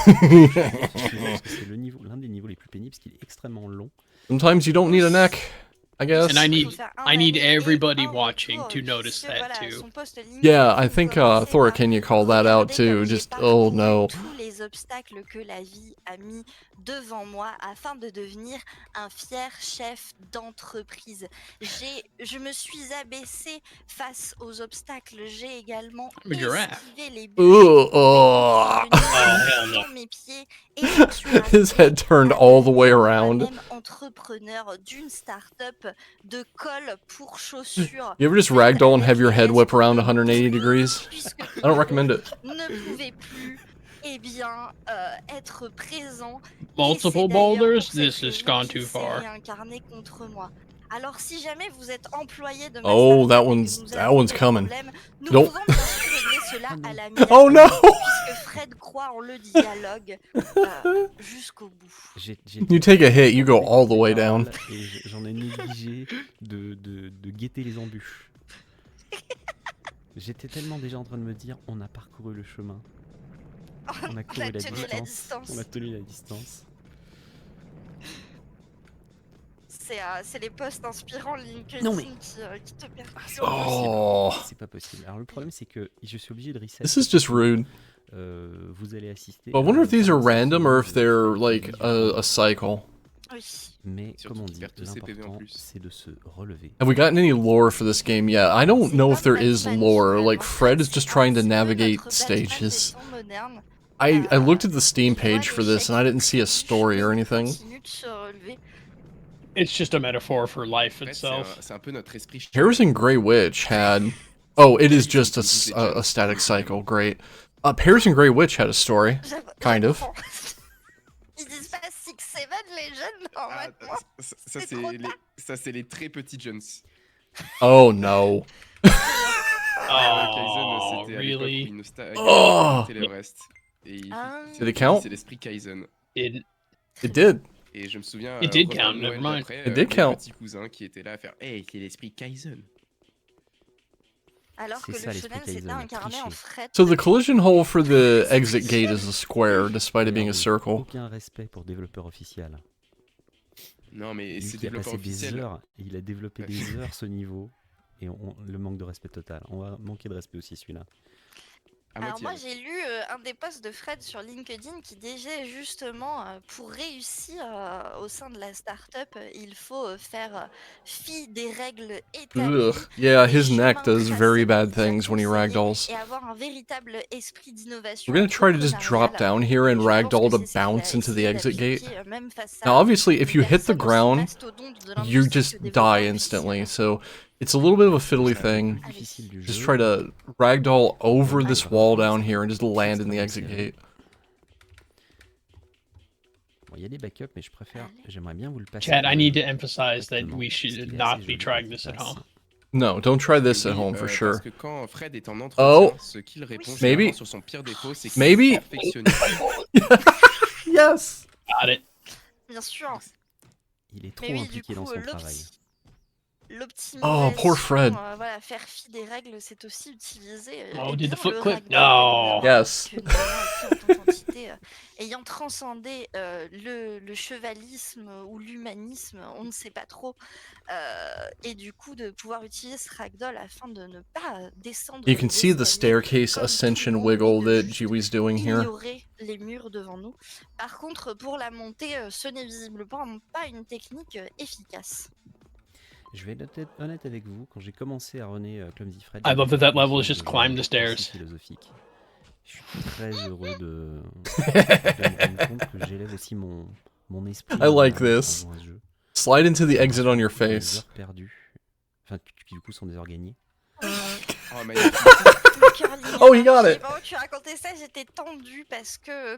Ultime. C'est l'un des niveaux les plus pénibles parce qu'il est extrêmement long. Sometimes you don't need a neck, I guess. And I need everybody watching to notice that too. Yeah, I think Thor, can you call that out too? Just, oh no. les obstacles que la vie a mis devant moi afin de devenir un fier chef d'entreprise. Je me suis abaissée face aux obstacles. J'ai également esquivé les bûches dans mes pieds et j'en suis His head turned all the way around. moi-même entrepreneur d'une start-up de colle pour chaussures. You ever just ragdoll and have your head whip around 180 degrees? I don't recommend it. Ne pouvait plus être présent. Multiple boulders? This has gone too far. Réincarné contre moi. Alors si jamais vous êtes employé de ma Oh, that one's coming. Don't. Oh no! Puisque Fred croit en le dialogue jusqu'au bout. You take a hit, you go all the way down. Et j'en ai négligé de guetter les embûches. J'étais tellement déjà en train de me dire, on a parcouru le chemin. On a couru la distance. On a tenu la distance. C'est les posts inspirants LinkedIn Non, mais... qui te perturbent. Oh. C'est pas possible. Alors le problème c'est que je suis obligé de reset. This is just rude. Vous allez assister. I wonder if these are random or if they're like a cycle. Oui. Mais comme on dit, l'important c'est de se relever. Have we gotten any lore for this game yet? I don't know if there is lore. Like Fred is just trying to navigate stages. I looked at the Steam page for this and I didn't see a story or anything. It's just a metaphor for life itself. C'est un peu notre esprit. Harrison Grey Witch had... Oh, it is just a static cycle. Great. Harrison Grey Witch had a story. Kind of. Ils disent pas 6-7 les jeunes normalement. Ça c'est les très petits jeunes. Oh no. Oh, really? Oh. Did it count? C'est l'esprit Kaizen. It did. Et je me souviens, It did count, never mind. It did count. Mon petit cousin qui était là à faire hey, c'est l'esprit Kaizen. Alors que le shonen s'était incarné en Fred. So the collision hole for the exit gate is a square, despite it being a circle. Aucun respect pour développeur officiel. Non mais c'est développeur officiel. Des heures, il a développé des heures ce niveau et le manque de respect total. On va manquer de respect aussi celui-là. Alors moi j'ai lu un des posts de Fred sur LinkedIn qui disait justement pour réussir au sein de la startup il faut faire fi des règles établies. Yeah, his neck does very bad things when he ragdolls. Et avoir un véritable esprit d'innovation. We're gonna try to just drop down here and ragdoll to bounce into the exit gate. Now obviously if you hit the ground, you just die instantly, so it's a little bit of a fiddly thing. Just try to ragdoll over this wall down here and just land in the exit gate. Bon, il y a des backups, mais j'aimerais bien vous le passer. Chad, I need to emphasize that we should not be trying this at home. No, don't try this at home for sure. Parce que quand Fred est en entretien, ce qu'il répond maybe sur son pire défaut, c'est maybe perfectionniste. Yes. Got it. Bien sûr. Il est trop impliqué dans son travail. L'optimisation, poor Fred. Voilà, faire fi des règles, c'est aussi utiliser. Oh, did the foot clip? No. Yes. Ayant transcendé le chevalisme ou l'humanisme, on ne sait pas trop, et du coup de pouvoir utiliser ce ragdoll afin de ne pas descendre. You can see the staircase ascension wiggle that Jiwi's doing here. Ignorer les murs devant nous. Par contre, pour la montée, ce n'est visiblement pas une technique efficace. Je vais être honnête avec vous, quand j'ai commencé à runner Clumsy Fred, I love that level is just climb the stairs. Philosophique. Je suis très heureux de me rendre compte que j'élève aussi mon esprit. I like this. Slide into the exit on your face. Perdu. Enfin, qui du coup sont désorganisés. Oh, he got it. Pendant que tu racontais ça, j'étais tendue parce que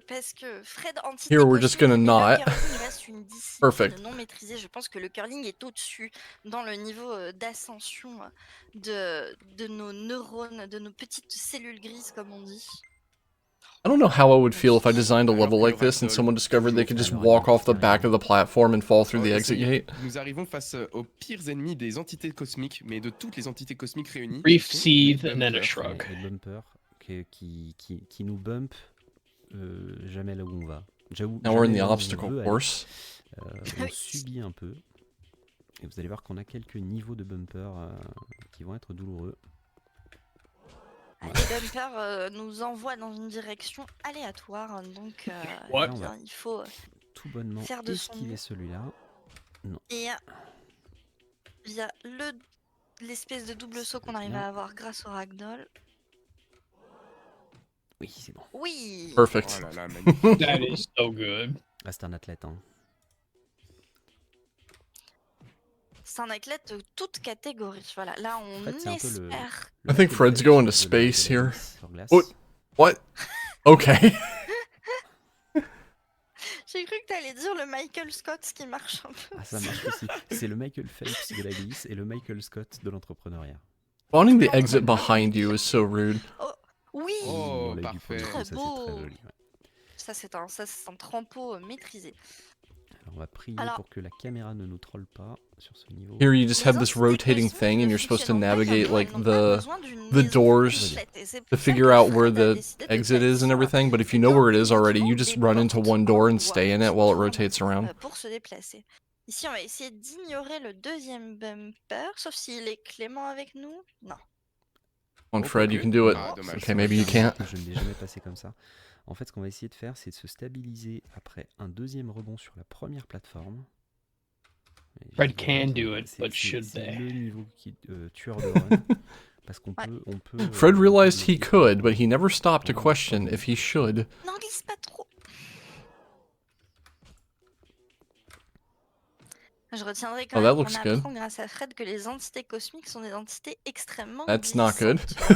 Fred anti. Here, we're just gonna knot. Reste une discipline Perfect. non maîtrisée. Je pense que le curling est au-dessus dans le niveau d'ascension de nos neurones, de nos petites cellules grises, comme on dit. I don't know how I would feel if I designed a level like this and someone discovered they could just walk off the back of the platform and fall through the exit gate. Nous arrivons face aux pires ennemis des entités cosmiques, mais de toutes les entités cosmiques réunies. Brief seethe and then a shrug. Les bumpers qui nous bump jamais là où on va. Now we're in the obstacle course. On subit un peu. Et vous allez voir qu'on a quelques niveaux de bumpers qui vont être douloureux. Les bumpers nous envoient dans une direction aléatoire, hein, donc Ouais. eh bien, il faut Tout bonnement faire de son esquiver mieux. celui-là. Non. Et il y a l'espèce de double saut qu'on arrive bien. à avoir grâce au ragdoll. Oui, c'est bon. Oui. Perfect. Oh là là, magnifique. That is so good. Ah, c'est un athlète, hein. C'est un athlète de toute catégorie. Voilà, là on Fred, c'est un peu le- espère. I think Fred's going to space de la here. glisse sur glace. What? Okay. J'ai cru que t'allais dire le Michael Scott, ce qui marche un peu. Ah, ça marche aussi. C'est le Michael Phelps de la glisse et le Michael Scott de l'entrepreneuriat. Spawning the exit behind you is so rude. Oui. Oh, On l'a vu parfait. pour le coup, Très ça, beau. c'est très joli. Ouais. Ça c'est un trempeau maîtrisé. Alors, on va prier Alors- pour que la caméra ne nous troll pas sur ce niveau. Here you just have this rotating thing and you're supposed to navigate like the doors to figure out where the exit is and everything, but if you know where it is already, you just run into one door and stay in it while it rotates around. Pour se déplacer. Ici on va essayer d'ignorer le deuxième bumper, sauf s'il est clément avec nous. Non. Come on, Fred, you can do it. Ah, dommage. Okay, maybe you can't. Je ne l'ai jamais passé comme ça. En fait, ce qu'on va essayer de faire, c'est de se stabiliser après un deuxième rebond sur la première plateforme. Et Fred je- can do it, c'est- but c'est- should c'est they? le niveau tueur de run. Parce qu'on peut, Fred realized he could, but he never stopped to question if he should. Non, glisse pas trop. Je retiendrai quand Oh, that même looks qu'on good. apprend grâce à Fred que les entités cosmiques sont des entités extrêmement That's not good. glissantes.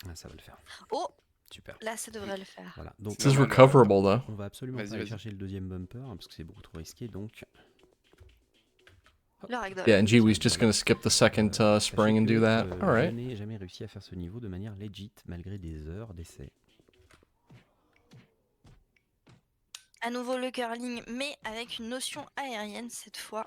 Ah, ça va le faire. Oh, Super. là ça devrait le faire. Voilà. Donc, This is recoverable, though. on va absolument Vas-y, pas aller vas-y. chercher le deuxième bumper hein, parce que c'est beaucoup trop risqué. Donc, Le ragdoll. Yeah, and Jiwi's just gonna skip the second spring and do that. je Alright. n'ai jamais réussi à faire ce niveau de manière legit malgré des heures d'essai. À nouveau le curling, mais avec une notion aérienne cette fois.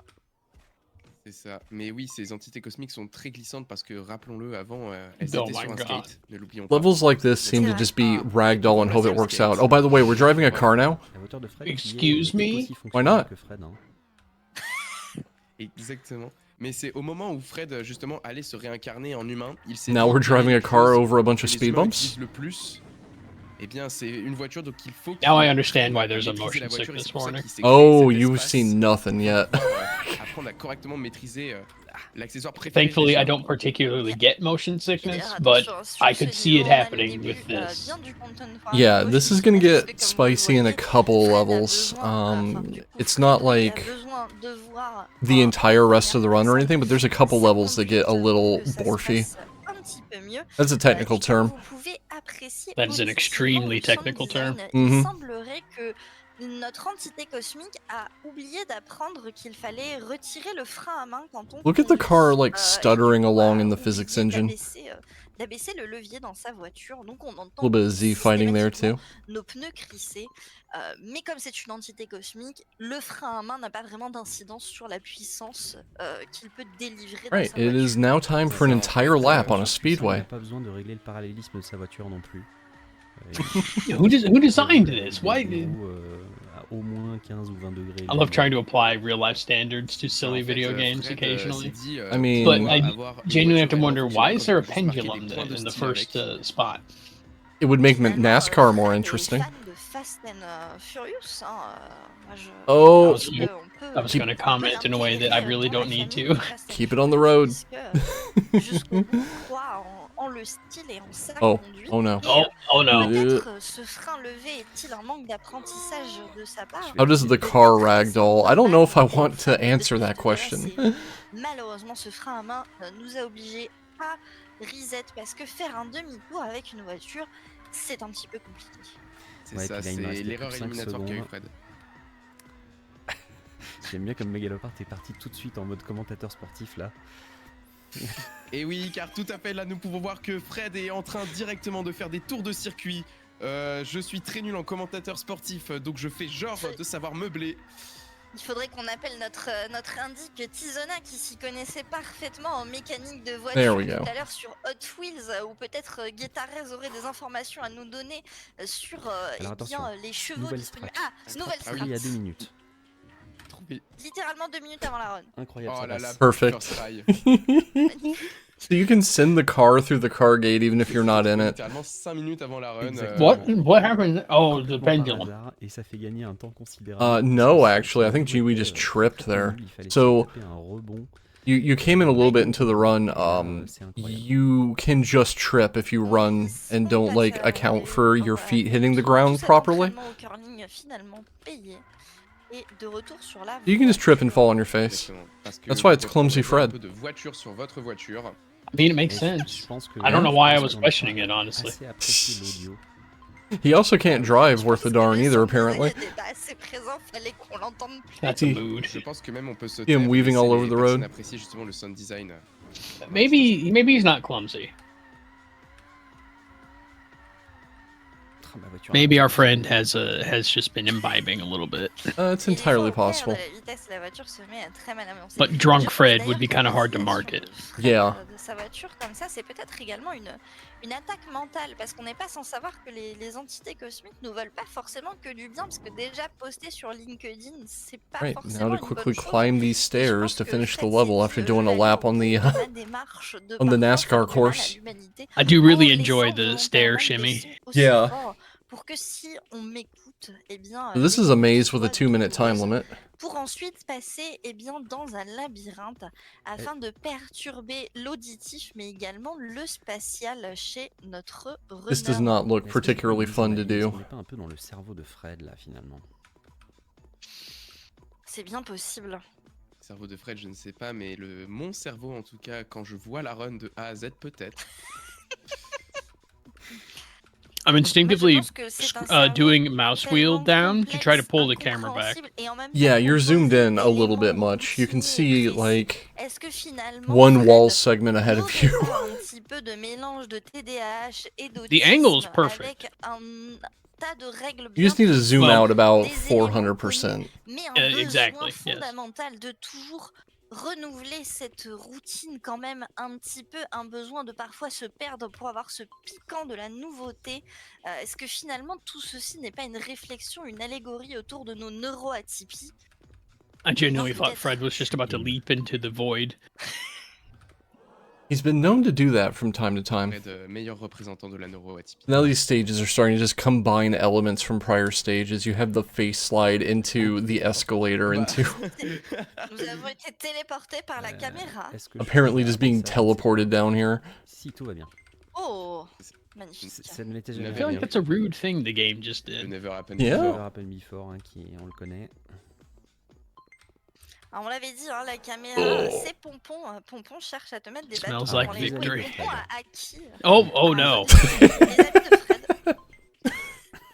C'est ça. Mais oui, ces entités cosmiques sont très glissantes parce que, rappelons-le, avant, elles Oh étaient my sur un God. skate. Ne l'oublions pas. Levels like this seem to just be ragdoll and hope it works out. Oh, by the way, we're driving a car now. La voiture de Fred Excuse qui est me? aussi Why fonctionnelle not? que Fred. Hein. Exactement. Mais c'est au moment où Fred, justement, allait se réincarner en humain, il s'est Now dit we're qu'il y avait driving a quelque car chose over a bunch que of les speed humains bumps. utilisent le plus. Eh bien, c'est une voiture, donc il faut Now I qu'il understand why there's a maîtriser la motion voiture, et sickness c'est pour ça warning. qu'il s'est créé Oh, cet you've espace seen nothing yet. pour apprendre à correctement maîtriser l'accessoire préféré. Thankfully, des I gens. don't particularly get motion sickness, Attention, but sur I ce could see it niveau, on a le happening début, with this. bien du content Yeah, farming this is aussi, gonna parce get que comme vous le spicy in a voyez, couple Fred a levels. besoin, du coup, It's not Fred a like besoin de voir the entire rest of the run or anything, but there's a couple levels that get a little que ça se borshy. passe un petit peu mieux. That's a technical Et term. vous pouvez apprécier That is an positivement extremely le sound technical design. term. Il Mhm. semblerait que notre entité cosmique a oublié d'apprendre qu'il fallait retirer le frein à main quand on Look at the car conduit, like stuttering along in the physics engine. d'abaisser le levier dans sa voiture. Donc on A entend little bit of Z fighting there too. nos pneus crisser. Mais comme c'est une entité cosmique, le frein à main n'a pas vraiment d'incidence sur la puissance qu'il peut délivrer dans Right, sa it voiture. is now time for an entire lap on a speedway. Il n'a pas besoin de régler le parallélisme de sa voiture non plus. Who designed this? Why did- À au moins 15 ou 20 degrés. I love trying to apply real life standards to silly En fait, video games Fred, occasionally. s'est dit, I mean- pour But I avoir une genuinely have to voiture wonder vraiment why is there a fonctionnelle, marquer des pendulum points de in the style first avec. spot? It would make Finalement, NASCAR more Fred est interesting. fan de Fast and Furious, hein, moi je Oh, pense I qu'on peut- I was going to comment in a way that I really don't need to. keep it on the road. Jusqu'au bout, croit en le style et en sa Oh, conduite. oh no. Oh no. Peut-être ce frein levé est-il un manque d'apprentissage de sa part? How does the car ragdoll? I don't know if I want to answer that question. Malheureusement, ce frein à main nous a obligés à reset parce que faire un demi-tour avec une voiture, c'est un petit peu compliqué. C'est Ouais, ça, puis là, il me c'est restait l'erreur plus que 5 éliminatoire qu'a eu secondes. Fred. J'aime bien comme Megalopart est parti tout de suite en mode commentateur sportif là. Et oui, car tout à fait, là, nous pouvons voir que Fred est en train directement de faire des tours de circuit. Je suis très nul en commentateur sportif, donc je fais genre de savoir meubler. Il faudrait qu'on appelle notre indique Tizona qui s'y connaissait parfaitement en mécanique de There voiture we tout go. à l'heure sur Hot Wheels ou peut-être Guetarez aurait des informations à nous donner sur Alors attention, les chevaux nouvelle disponibles. strat. Ah, nouvelle Ah oui, il y a 2 strat. minutes. Trouvé. Littéralement 2 minutes avant la run. Incroyable. Oh ça là passe. là, Perfect. first try. So you can send the car through the car gate even if you're not in it. Littéralement 5 minutes avant la run. What happened? Oh, the pendulum. Et ça fait gagner un temps considérable. No, actually, I think Jiwi just tripped there. So you came in a little bit into the run. You can just trip if you run and don't like account for your feet hitting the ground properly. You can just trip and fall on your face. That's why it's clumsy Fred. I mean, it makes sense. I don't know why I was questioning it, honestly. He also can't drive worth a darn either, apparently. That's a mood. Je pense que même on peut se See him weaving all over the road. Apprécier justement le sound design. Maybe he's not clumsy. Maybe our friend has just been imbibing a little bit. It's entirely possible. But drunk Fred would be kind of hard to market. Yeah. Sa voiture comme ça, c'est peut-être également une attaque mentale, parce qu'on n'est pas sans savoir que les entités cosmiques nous veulent pas forcément que du bien, parce que déjà poster sur LinkedIn, c'est pas Right, forcément now to quickly climb these stairs to finish the level after doing a lap on the NASCAR course. I do really enjoy the stair shimmy. Yeah. Pour que si on m'écoute, eh bien, This is a maze with a 2-minute time limit. pour ensuite passer eh bien, dans un labyrinthe afin de perturber l'auditif mais également le spatial chez notre runner. This does not look particularly fun to do. On est pas un peu dans le cerveau de Fred là finalement. C'est bien possible. Cerveau de Fred, je ne sais pas, mais mon cerveau en tout cas, quand je vois la run de A à Z, peut-être. I'm instinctively doing mouse wheel down to try to pull the camera back. Yeah, you're zoomed in a little bit much. You can see, like, one wall segment ahead of you. The angle is perfect. You just need to zoom out about 400%. Exactly, yes. De toujours renouveler cette routine quand même un petit peu, un besoin de parfois se perdre pour avoir ce piquant de la nouveauté. Est-ce que finalement tout ceci n'est pas une réflexion, une allégorie autour de nos neuroatypies? I genuinely thought Fred was just about to leap into the void. He's been known to do that from time to time. Meilleur représentant de la neuroatypie. Now these stages are starting to just combine elements from prior stages. You have the face slide into the escalator into... Nous avons été téléportés par la caméra. Apparently just being teleported down here. Si tout va bien. Oh, magnifique. Ça ne l'était jamais. I feel like that's a rude thing the game just did. Never happened Yeah. before. Never happened before, hein, on le connaît. Alors on l'avait dit, hein, la caméra, c'est Pompon. Pompon cherche à te mettre des bâtons. Smells like dans les roues. victory. Pompon à qui Oh no.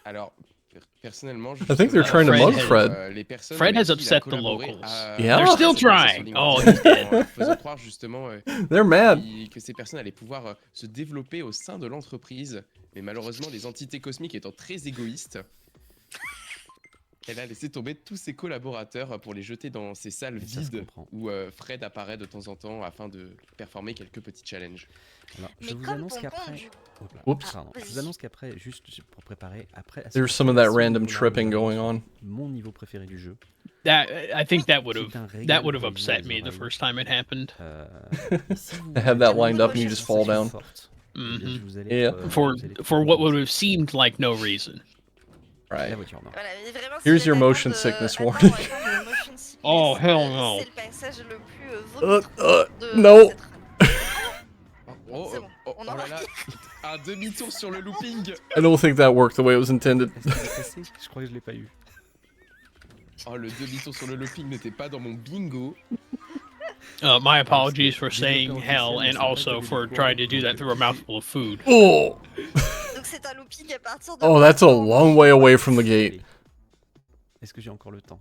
Alors, personnellement, I think they're trying to mug Fred. Les personnes Fred has avec qui il a upset the collaboré locals. Yeah. They're still trying. Oh, he's dead. Faisant croire justement They're mad. que ces personnes allaient pouvoir se développer au sein de l'entreprise, mais malheureusement, les entités cosmiques étant très égoïstes, elle a laissé tomber tous ses collaborateurs pour les jeter dans ces salles vides où Fred apparaît de temps en temps afin de performer quelques petits challenges. Alors, je vous annonce qu'après... Oups. Pardon. Je vous annonce qu'après, juste pour préparer, après... There's some of that random tripping going on. Mon niveau préféré du jeu. I think that would have upset me the first time it happened. I had that lined up and you just fall down. Yeah. For what would have seemed like no reason. Right. Here's your motion sickness warning. Oh hell no. C'est le passage le plus No. Oh là là, un demi-tour sur le looping. I don't think that worked the way it was intended. Je crois que je l'ai pas eu. Oh, le demi-tour sur le looping n'était pas dans mon bingo. My apologies for saying hell and also for trying to do that through a mouthful of food. Oh. Oh, that's a long way away from the gate. Est-ce que j'ai encore le temps?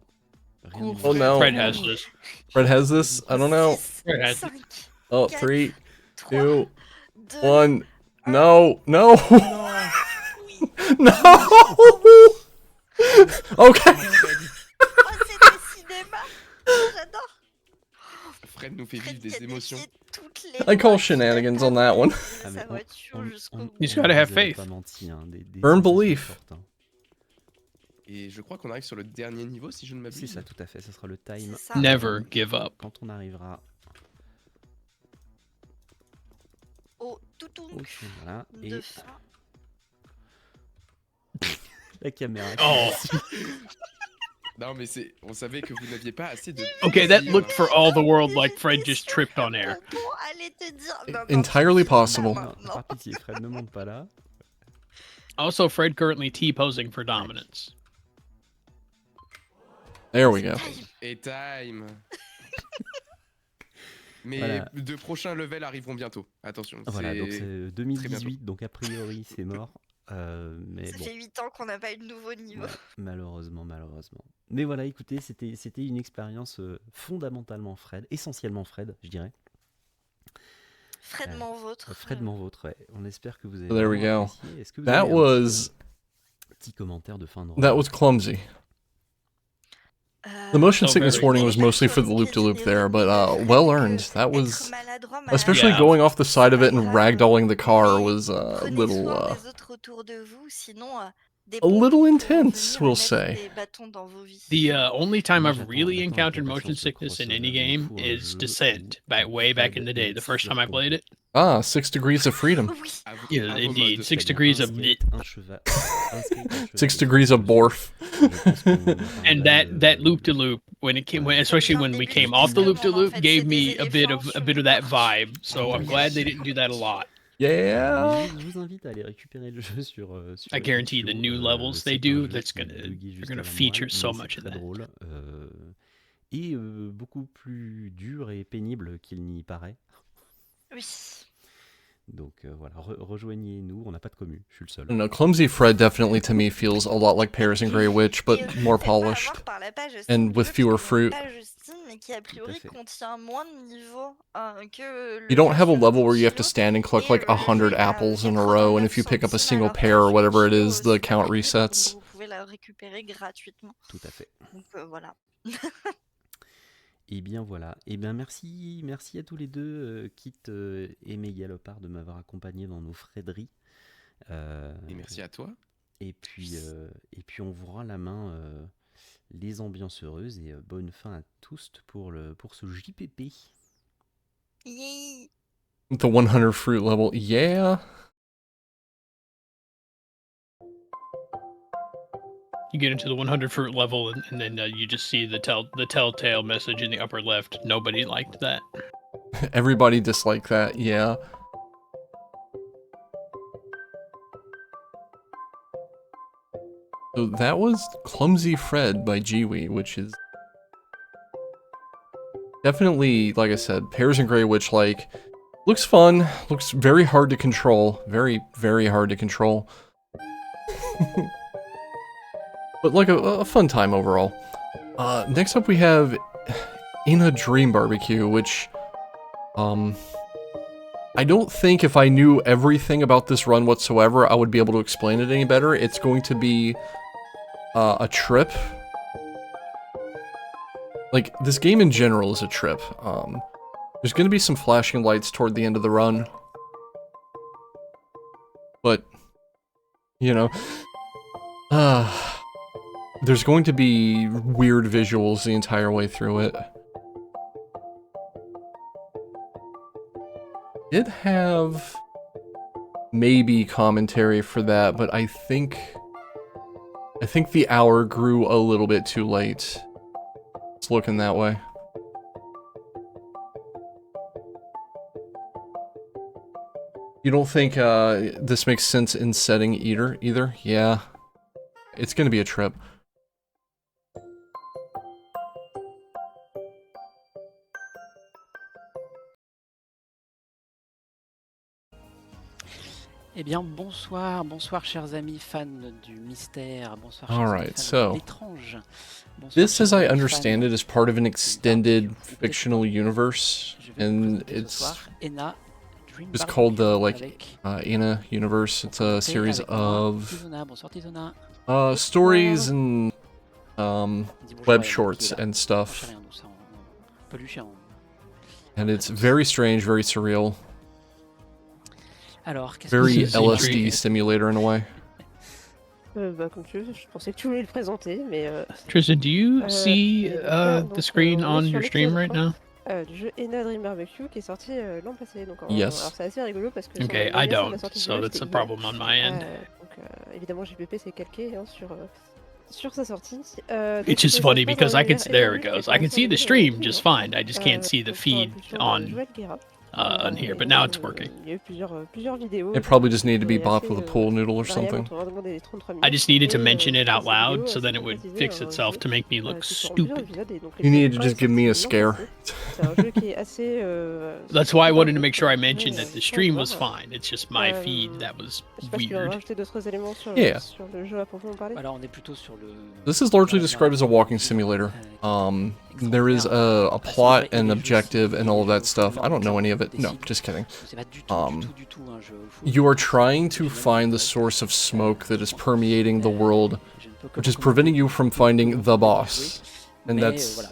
Oh no. Fred has this. Fred has this? I don't know. Fred has it. Oh, 3, 2, 1. No, no. No. Okay. Fred nous fait vivre des émotions. I call shenanigans on that one. He's gotta have faith. Firm belief. Et je crois qu'on arrive sur le dernier niveau, si je ne m'abuse. C'est ça, tout à fait. Ça sera le time. Never give up. Quand on arrivera au toutounk Voilà. de Et fin. la caméra. Oh. Non, mais on savait que vous n'aviez pas assez de. Okay, that plaisir. looked for all the world like Fred just tripped on air. Pour aller te dire. Non, non, Entirely possible. Non, par pitié, Fred, ne monte pas là. Also, Fred currently T-posing for dominance. There we go. Et time. Mais Voilà. de prochains levels arriveront bientôt. Attention. Voilà, donc c'est très 2018, donc a priori c'est mort. Mais Ça bon. fait 8 ans qu'on n'a pas eu de nouveau niveau. Ouais, malheureusement. Mais voilà, écoutez, c'était une expérience fondamentalement Fred, essentiellement Fred, je dirais. Fredement vôtre. Fredement vôtre, ouais. On espère que vous avez There we vraiment go. apprécié. Est-ce que vous That avez was petit commentaire de fin de that was clumsy. The motion sickness warning was mostly for the loop-de-loop there, but well earned. That was, especially going off the side of it and ragdolling the car was a little intense, we'll say. The only time I've really encountered motion sickness in any game is Descent, way back in the day, the first time I played it. Ah, 6 degrees of freedom. Yeah, indeed. 6 degrees of 6 degrees of borf. And that loop to loop when it came, especially when we came off the loop to loop, gave me a bit of that vibe. So I'm glad they didn't do that a lot. Yeah. Je vous invite à aller récupérer le jeu sur I guarantee the new levels they do, they're gonna feature so much of that. Drôle, et beaucoup plus dur et pénible qu'il n'y paraît. Oui. Donc voilà, rejoignez-nous, on n'a pas de commu, je suis le seul. No, Clumsy Fred definitely to me feels a lot like Pears and Grey Witch, but more polished and with fewer fruit. Qui a priori contient moins de niveaux que You don't have a level where you have to stand and collect like 100 apples in a row, and if you pick up a single pear or whatever it is, the count resets. Vous pouvez la récupérer gratuitement. Tout à fait. Donc voilà. Et bien voilà, et bien merci à tous les deux, Kit et Mégalopard, de m'avoir accompagné dans nos fraideries. Et merci à toi. Et puis on vous rend la main, les ambiances heureuses, et bonne fin à tous pour ce JPP. Yay. The 100 fruit level, yeah. You get into the 100 fruit level, and then you just see the telltale message in the upper left. Nobody liked that. Everybody disliked that, yeah. So that was Clumsy Fred by Jiwi, which is definitely, like I said, Pears and Grey Witch like. Looks fun, looks very hard to control. Very, very hard to control. But like a fun time overall. Next up we have In a Dream Barbecue, which I don't think if I knew everything about this run whatsoever, I would be able to explain it any better. It's going to be a trip. Like, this game in general is a trip. There's going to be some flashing lights toward the end of the run. But, you know, there's going to be weird visuals the entire way through it. Did have maybe commentary for that, but I think the hour grew a little bit too late. It's looking that way. You don't think this makes sense in setting either? Yeah. It's gonna be a trip. Eh bien, bonsoir chers amis fans du mystère, bonsoir chers Alright, amis fans so de l'étrange. Bonsoir, this, as chers I amis understand fans it, is part of an extended fictional universe, and it's called the Ina universe. It's a series of stories and web shorts and stuff, and it's very strange, very surreal. Alors, qu'est-ce Very que c'est LSD simulator in a way. Bah, comme tu veux, je pensais que tu voulais le présenter, mais... Tristan, do you see the screen on your stream right now? du jeu Ena Dream Barbecue qui est sorti l'an passé. Donc, Yes. alors c'est assez rigolo parce que Okay, I don't, so that's a problem on my end. Donc évidemment JPP s'est calqué sur sa sortie. It's just funny because I can there it goes. I can see the stream just fine. I just can't see the feed on here, but now it's working. Il y a eu plusieurs vidéos. It probably just needed to be bopped with a pool noodle or something. I just needed to mention it out loud so then it would fix itself to make me look stupid. You needed to just give me a scare. That's why I wanted to make sure I mentioned that the stream was fine. It's just my feed that was weird. Yeah. Alors, on est plutôt sur le... This is largely described as a walking simulator. There is a plot and objective and all of that stuff. I don't know any of it. No, just kidding. You are trying to find the source of smoke that is permeating the world, which is preventing you from finding the boss. And that's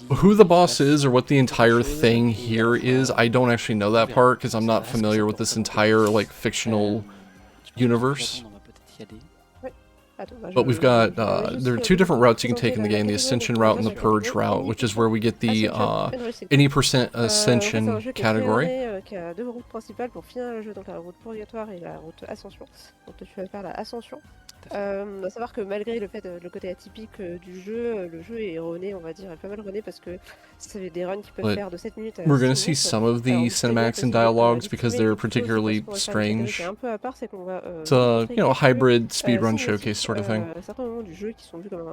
who the boss is, or what the entire thing here is. I don't actually know that part because I'm not familiar with this entire like fictional universe. But we've got, there are two different routes you can take in the game, the Ascension route and the Purge route, which is where we get the any percent Ascension category. Qui a deux routes principales pour finir le jeu, donc la route purgatoire et la route ascension. Donc tu vas faire la ascension. À savoir que malgré le fait le côté atypique du jeu, le jeu est runné, on va dire, pas mal runné parce que c'est des runs qui peuvent faire de 7 minutes à 6 We're going to minutes. see some of the cinematics and dialogues because they're particularly strange. It's a, you know, hybrid speedrun showcase sort of thing. Certains moments du jeu qui sont vus comme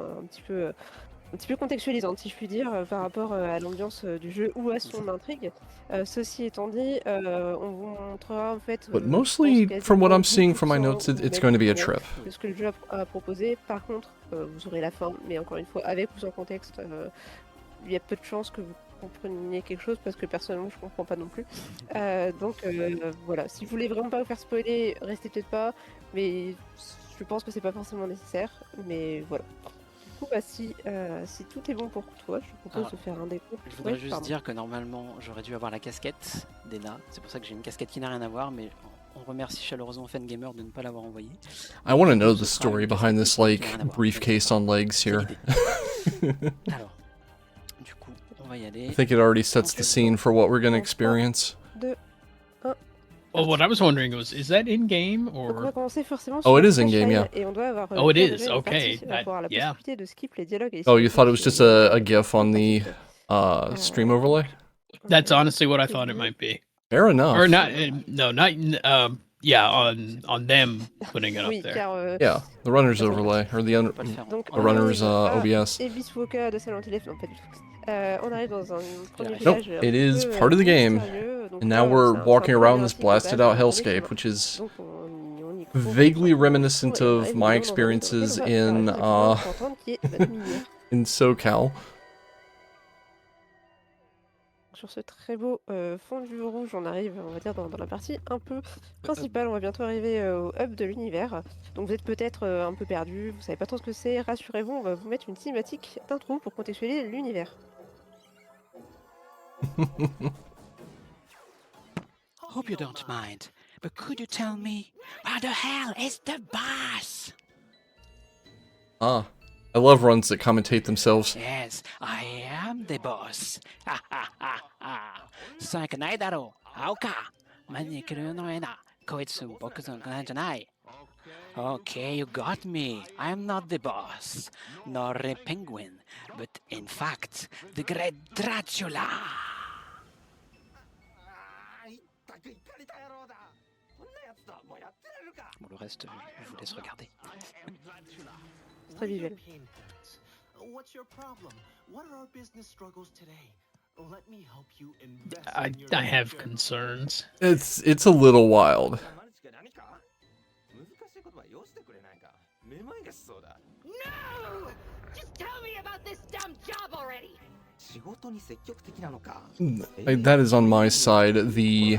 un petit peu contextualisantes, si je puis dire, par rapport à l'ambiance du jeu ou à son intrigue. Ceci étant dit, on vous montrera en fait. But mostly, from what I'm seeing from my notes, it's going to be a trip. De ce que le jeu a proposé. Par contre, vous aurez la fin, mais encore une fois, avec ou sans contexte, il y a peu de chances que vous compreniez quelque chose parce que personnellement, je comprends pas non plus. Donc voilà, si vous voulez vraiment pas vous faire spoiler, restez peut-être pas, mais je pense que c'est pas forcément nécessaire. Mais voilà. Du coup, bah, si tout est bon pour toi, je te propose de faire un décompte. Je voudrais juste dire que normalement, j'aurais dû avoir la casquette d'Ena. C'est pour ça que j'ai une casquette qui n'a rien à voir, mais on remercie chaleureusement Fangamer de ne pas l'avoir envoyée. I want to know the story behind this, like, briefcase on legs here. Alors, du coup, on va y aller. I think it already sets the scene for what we're going to experience. Well, what I was wondering was, is that in game or? Oh, it is in game, yeah. Oh, it is. Okay. Yeah. Oh, you thought it was just a GIF on the stream overlay? That's honestly what I thought it might be. Fair enough. Or not? No, not. Yeah, on them putting it up there. Yeah, the runner's overlay or the runner's OBS. Nope, it is part of the game, and now we're walking around this blasted out hellscape, which is vaguely reminiscent of my experiences in SoCal. Sur ce très beau fond de vue rouge, on arrive, on va dire, dans la partie un peu principale. On va bientôt arriver au hub de l'univers. Donc vous êtes peut-être un peu perdu, vous savez pas trop ce que c'est. Rassurez-vous, on va vous mettre une cinématique d'intro pour contextualiser l'univers. Hope you don't mind, but could you tell me where the hell is the boss? Ah, I love runs that commentate themselves. Yes, I am the boss. Ha ha ha ha. さあ、ないだろう。青か。マニクルの絵な。こいつ僕の子なんじゃない。Okay, you got me. I'm not the boss, nor a penguin, but in fact, the great Dracula. Bon, le reste, je vous laisse regarder. C'est très visuel. What's your problem? What are our business struggles today? Let me help you I have concerns. It's a little wild. No! Just tell me about this dumb job already! That is on my side. The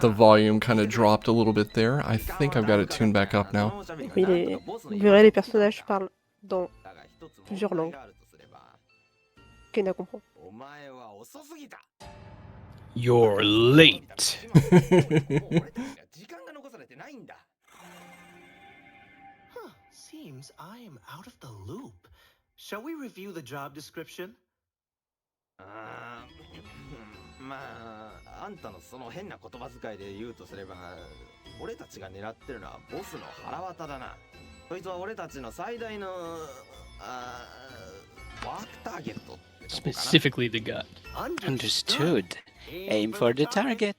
volume kind of dropped a little bit there. I think I've got it tuned back up now. Oui, vous verrez, les personnages parlent dans plusieurs langues. Kena comprend. You're late. Seems I am out of the loop. Shall we review the job description? まあ、あんたのその変な言葉遣いで言うとすれば、俺たちが狙ってるのはボスの腹渡だな。そいつは俺たちの最大のワークターゲットってとこかな。Specifically the gut. Understood. Aim for the target.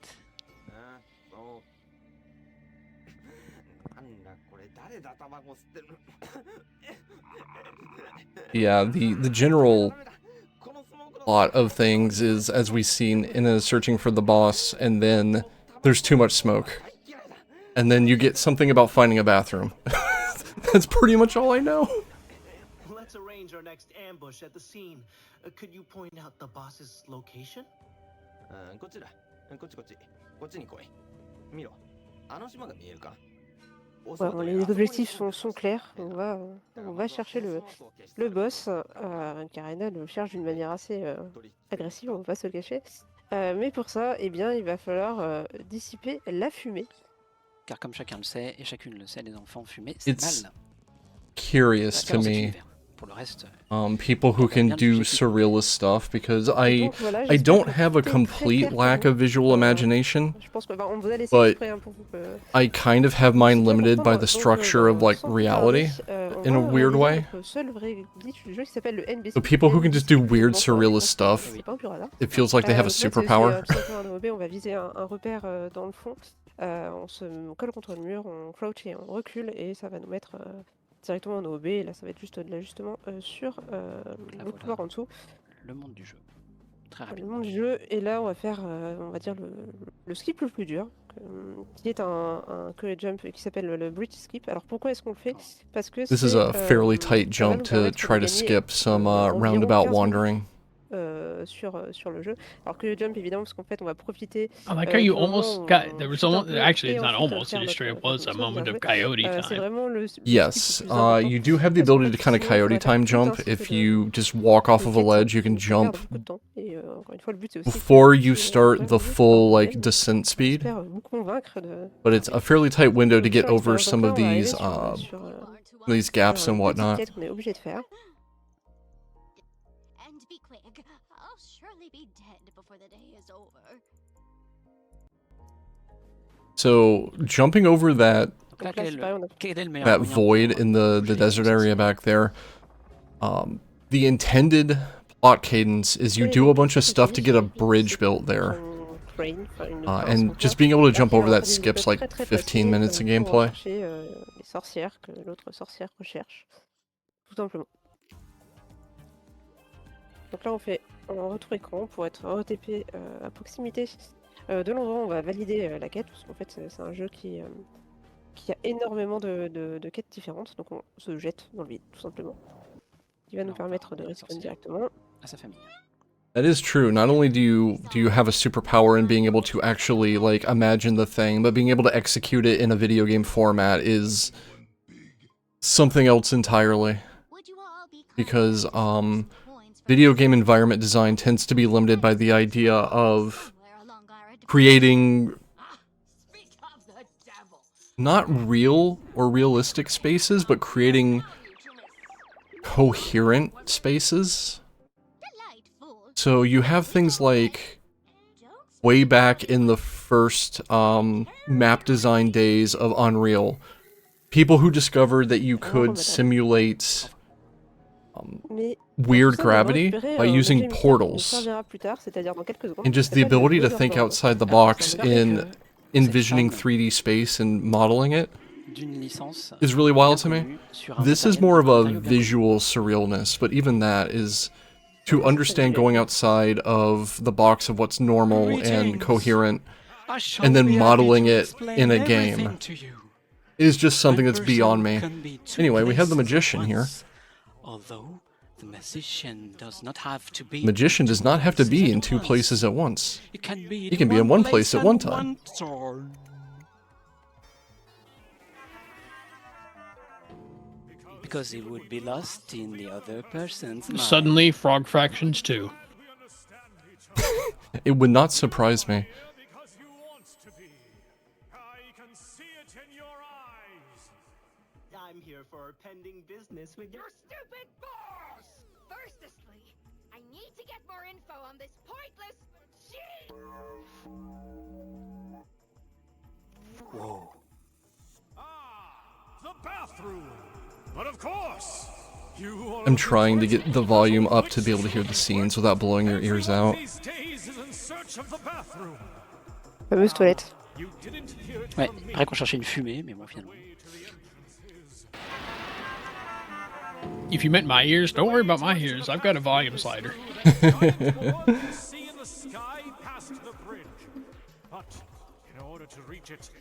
Yeah, the general plot of things is, as we've seen, in searching for the boss, and then there's too much smoke. And then you get something about finding a bathroom. That's pretty much all I know. Let's arrange our next ambush at the scene. Could you point out the boss's location? こっちだ。こっち。こっちに来い。見ろ。あの島が見えるか？ Ouais, bon, les objectifs sont clairs. On va chercher le boss, car Ena le cherche d'une manière assez agressive, on va pas se le cacher. Mais pour ça, eh bien, il va falloir dissiper la fumée. Car comme chacun le sait, et chacune le sait, les enfants fumer, c'est It's mal. curious to me. Pour le reste, People who can do surrealist stuff, because I don't have a complete lack of visual imagination, Je pense que on vous a laissé but exprès, hein, pour que I kind of have mine limited by the structure of like reality in a weird way. notre seul vrai glitch du jeu qui s'appelle le NBC. So people who can just do weird surrealist stuff, C'est pas un pur hasard. it feels like they have a Donc là, c'est aussi, superpower. tout simplement un OB, on va viser un repère dans le fond, on se colle contre le mur, on crouch et on recule, et ça va nous mettre directement en OB, et là ça va être juste de l'ajustement sur le couloir en dessous. le monde du jeu. Très Le rapidement. monde du jeu, et là on va faire, on va dire, le skip le plus dur, qui est un curry jump qui s'appelle le bridge skip. Alors pourquoi est-ce qu'on le fait? Parce que This is a fairly tight ça va jump nous to permettre de try to gagner skip some environ roundabout 15 wandering. minutes, sur le jeu. Alors que le jump, évidemment, parce qu'en fait on va profiter I like how you du moment almost où got. on There was chute un almost. peu, Actually, et it's not ensuite almost. faire It straight notre up was a saut, bien moment of joué. coyote C'est time. vraiment le Yes, skip le plus important, you do have the parce qu'en ability fait to kind of sinon ça va coyote être time tout un jump cycle if de you just walk off of a quêtes ledge, you can où ça perd jump beaucoup de temps. Et encore une fois, le but c'est aussi que before you si on start gagne the le jeu, full on like gagne. descent speed. J'espère vous convaincre de But it's a fairly tight window to get sur over l'expérience. some Donc là of on va arriver these sur these gaps une and petite whatnot. quête qu'on est obligé de faire. And be quick. I'll surely be dead before the day is over. So jumping over that Donc là, c'est pareil, on a Quel est le meilleur that moyen void pour in the desert area back there, the intended plot cadence is you do a bunch of stuff to get a bridge built there. train, enfin une pince, And donc just là, being able to là, jump qui va over that rentrer des skips méthodes like très 15 faciles, minutes of pour gameplay. chercher les sorcières que l'autre sorcière recherche, tout simplement. Donc là on fait un retour écran pour être OTP à proximité de l'endroit où on va valider la quête, parce qu'en fait c'est un jeu qui a énormément de quêtes différentes, donc on se jette dans le vide tout simplement. Qui va nous permettre de respawn directement. à sa famille. That is true. Not only do you have a superpower in being able to actually like imagine the thing, but being able to execute it in a video game format is something else entirely. Because video game environment design tends to be limited by the idea of creating not real or realistic spaces, but creating coherent spaces. So you have things like, way back in the first map design days of Unreal, people who discovered that you could simulate weird gravity by using portals, and just the ability to think outside the box in envisioning 3D space and modeling it is really wild to me. This is more of a visual surrealness, but even that is to understand going outside of the box of what's normal and coherent, and then modeling it in a game is just something that's beyond me. Anyway, we have the magician here. Although the magician does not have to be in two places at once. He can be in one place at one time. Because he would be lost in the other person's mind. Suddenly, frog fractions too. It would not surprise me. I'm here for pending business with your stupid boss! Firstly, I need to get more info on this pointless shit. Whoa. The bathroom. But of course, you I'm trying to get the volume up to be able to hear the scenes without blowing your ears out. these days is in search of the bathroom. Fameuse toilette. Ouais, il paraît qu'on cherchait une fumée, mais bon, finalement. If you meant my ears, don't worry about my ears. I've got a volume slider.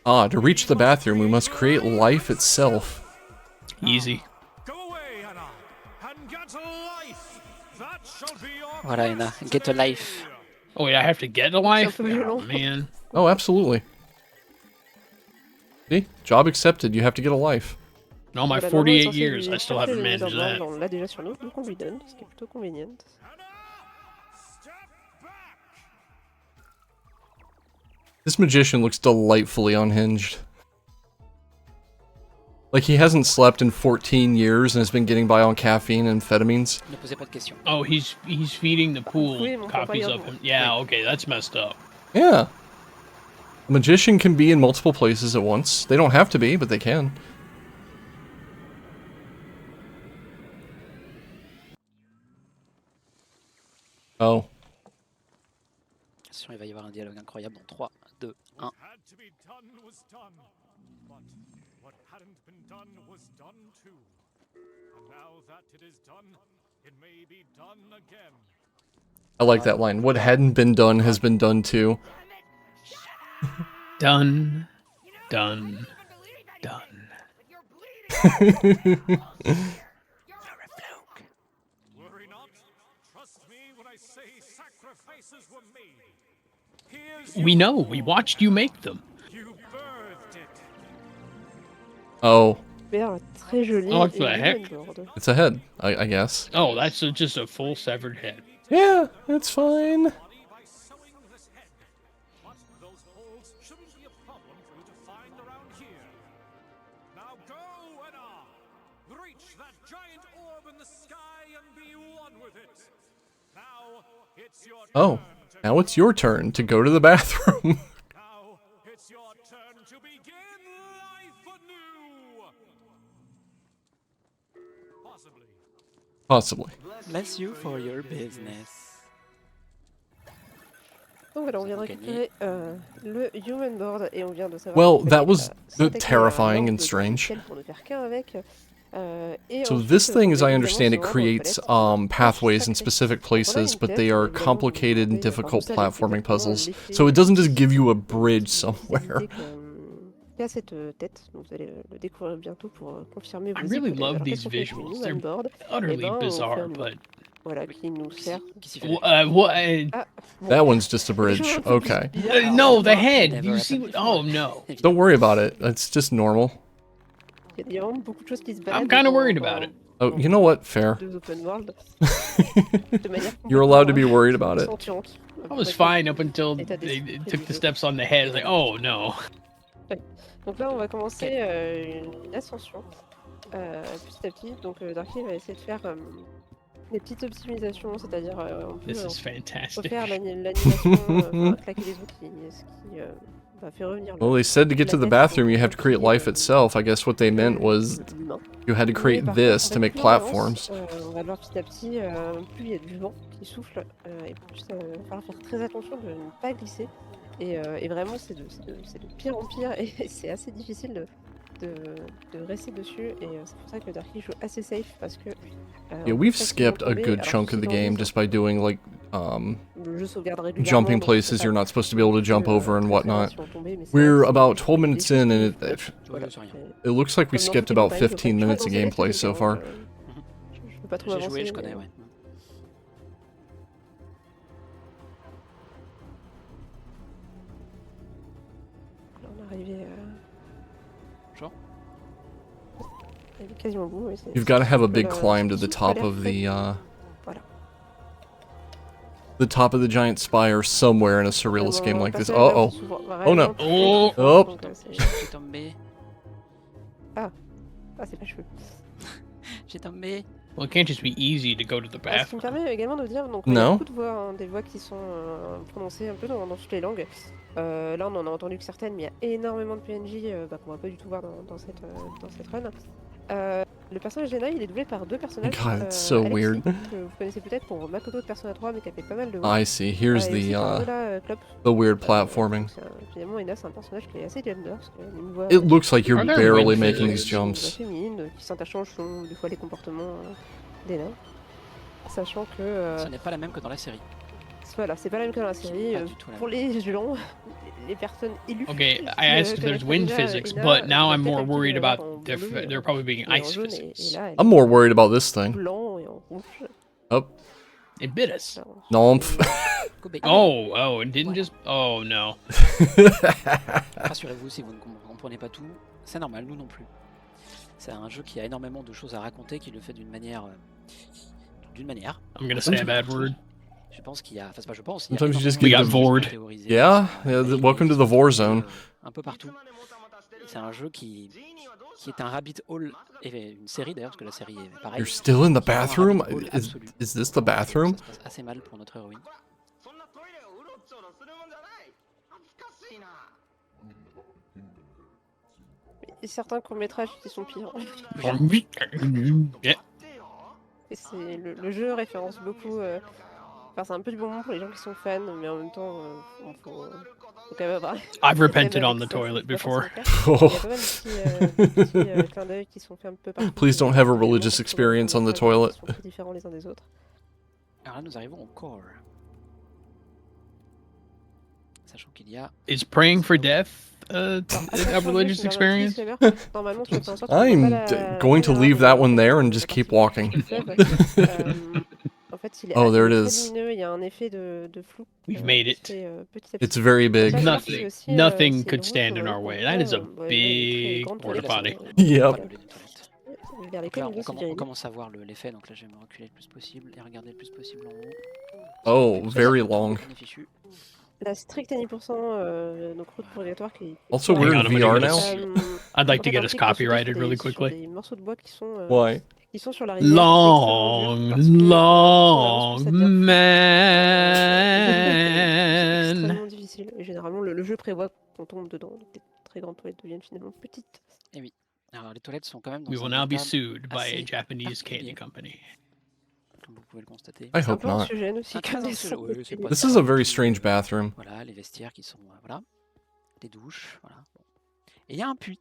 Ah, to reach the bathroom, we must create life itself. Easy. Voilà, Anna, get a life. Oh wait, I have to get a life? Oh, man. Oh, absolutely. See? Job accepted, you have to get a life. In all my Voilà, 48 normalement, years, censé I still lui haven't chercher les managed mises en that. bord, on l'a déjà sur nous, donc on lui donne, ce qui est plutôt convenient. This magician looks delightfully unhinged. Like he hasn't slept in 14 years and has been getting by on caffeine and amphetamines. Ne posez pas de questions. Oh, he's feeding the pool Oui, mon copies papa, of him. Yeah, okay, that's messed up. Yeah. A magician can be in multiple places at once. They don't have to be, but they can. Oh. Attention, il va y avoir un dialogue incroyable dans 3, 2, 1. What hadn't been done was done too. And now that it is done, it may be done again. I like that line. What hadn't been done has been done too. Done. Done. Done. Worry not. Trust me when I say sacrifices were made. We know, we watched you make them. Oh. Très joli. Oh, what the et heck? board. It's a head, I guess. Oh, that's just a full severed head. Yeah, it's fine. Oh, now it's your turn to go to the bathroom. Possibly. Bless you for your business. Donc voilà, on vient de récupérer le human board et on vient de savoir. Well, qu'il that fallait, was s'intégrer terrifying à un and ordre strange. logiciel pour ne faire qu'un avec. Et So ensuite, this thing, as I évidemment, understand it, se rendre aux creates toilettes. pathways in specific places, but they are complicated and difficult platforming puzzles. So it doesn't just give you a bridge somewhere. Il y a cette tête, donc vous allez le découvrir bientôt pour confirmer I vos really hypothèses. love Alors, these qu'est-ce qu'on fait visuals. avec le human They're board utterly Eh ben, on fait bizarre, un- but Voilà, qui nous sert. what? That one's just a bridge. Okay. No, the head. Do you see? Oh no. Don't worry about it. It's just normal. Il y a vraiment beaucoup de choses qui se baladent. I'm kind of dans- worried dans about it. Oh, you know what? Fair. deux open world. De manière You're allowed to be worried complètement about it. consciente. I was fine up until Et t'as they des- took the steps on the head. It's like, oh no. Donc là, on va commencer une ascension petit à petit. Donc Darky va essayer de faire des petites optimisations, c'est-à-dire on peut This is fantastic. refaire l'animation, enfin, claquer les autres, ce qui va faire revenir Well, they said to get to the bathroom, you have to create life itself. I guess what they meant was you had to create this to make platforms. On va voir petit à petit, plus il y a du vent qui souffle, et plus il va falloir faire très attention de ne pas glisser. Et vraiment, c'est de pire en pire, et c'est assez difficile de rester dessus, et c'est pour ça que Darky joue assez safe, parce que... Yeah, we've skipped a good chunk of the game just by doing, like, le jeu sauvegarde régulièrement, jumping donc places c'est you're pas not supposed to be able to jump très, over and très whatnot. si on tombait, mais c'est We're assez about 12 minutes in, and Voilà, it looks like we comme dans skipped toutes les about campagnes, 15 je vois minutes pas of dans gameplay ces so games, far. je peux pas trop J'ai avancer. joué, je connais, mais- ouais. Là, on est arrivé... Genre arrivé quasiment au bout, oui, c'est- You've got to have a c'est big le- climb to the c'est top l'air of fait. the, Voilà. the top of the giant spire somewhere in a surrealist game like this. Uh-oh. Oh Oh no. Oh. Oh. J'ai tombé. Ah, c'est pas cheveux. J'ai tombé. Well, it can't just be easy to go to the Ce qui bathroom. me permet également de dire, donc il y a No. beaucoup de voix, hein, des voix qui sont prononcées un peu dans toutes les langues. Là, on en a entendu que certaines, mais il y a énormément de PNJ qu'on va pas du tout voir dans cette run. Le personnage d'Ena, il est doublé par deux personnages. God, it's so Alexis, weird. que vous connaissez peut-être pour Makoto de Persona 3, mais qui a fait pas mal de voix. I see. Here's Et aussi the par Lola Klopp. weird platforming. Donc finalement, Ena, c'est un personnage qui est assez gender, parce qu'elle a une voix It looks like you're Are there barely wind making physics? these une voix jumps. féminine, qui s'interchange selon des fois les comportements d'Ena. Sachant que... Ce n'est pas la même que dans la série. Voilà, c'est pas la même que dans la série. Pas du tout la Pour les gens, les personnes élues. Okay, I asked if there's wind physics, but now I'm more worried about there probably being ice physics. I'm more worried about this thing. Blanc et en rouge. Oh. It bit us. Nomp. Oh, it didn't just. Oh no. Rassurez-vous, si vous ne comprenez pas tout, c'est normal, nous non plus. C'est un jeu qui a énormément de choses à raconter, qui le fait d'une manière. I'm gonna say a bad word. Je pense qu'il y a. Enfin, c'est pas je pense. Sometimes you just We get got vored. Yeah, welcome to the Vor Zone. Un peu partout. C'est un jeu qui est un rabbit hole, et une série d'ailleurs, parce que la série est pareille. You're still in the qui est un bathroom? rabbit hole Is absolu. this the bathroom? Ça se passe assez mal pour notre héroïne. Et certains courts-métrages qui sont pires. Yeah. Et c'est le jeu référence beaucoup. Enfin, c'est un peu du bon moment pour les gens qui sont fans, mais en même temps, faut quand même avoir. I've repented on the toilet before. Il y a pas mal de petits clins d'œil qui sont faits un peu partout. Please don't have a religious experience on the toilet. Ils sont très différents les uns des autres. Alors là, nous arrivons au core. Sachant qu'il y a. Is praying for death a religious experience? Normalement, tu fais en sorte que I'm going to leave that one there and just keep walking. En fait, il est Oh, there it assez is. lumineux, il y a un effet de flou. We've made it. Petit à petit. It's very big. Nothing could stand in our way. That is a big porta potty. Yep. Vers Donc lesquels là, on doit se on diriger. commence à voir l'effet, donc là je vais me reculer le plus possible et regarder le plus possible en haut. Oh, very long. La strict 10%, donc route purgatoire qui. Also, we're in VR now. I'd like to get us copyrighted really quickly. Des morceaux de bois qui sont. Why? Qui sont sur la rivière. Long C'est man. extrêmement difficile. Et généralement, le jeu prévoit qu'on tombe dedans. Donc les très grandes toilettes deviennent finalement petites. Et oui. Alors les toilettes sont quand même dans We will un now be état sued by assez a Japanese particulier, candy company. comme vous pouvez le constater. I C'est un hope peu not. anxiogène aussi. Ah, comme très des sons. anxiogène, oui, c'est pas This ça. is a very strange bathroom. Voilà, les vestiaires qui sont voilà, les douches, voilà. Bon. Et il y a un puits.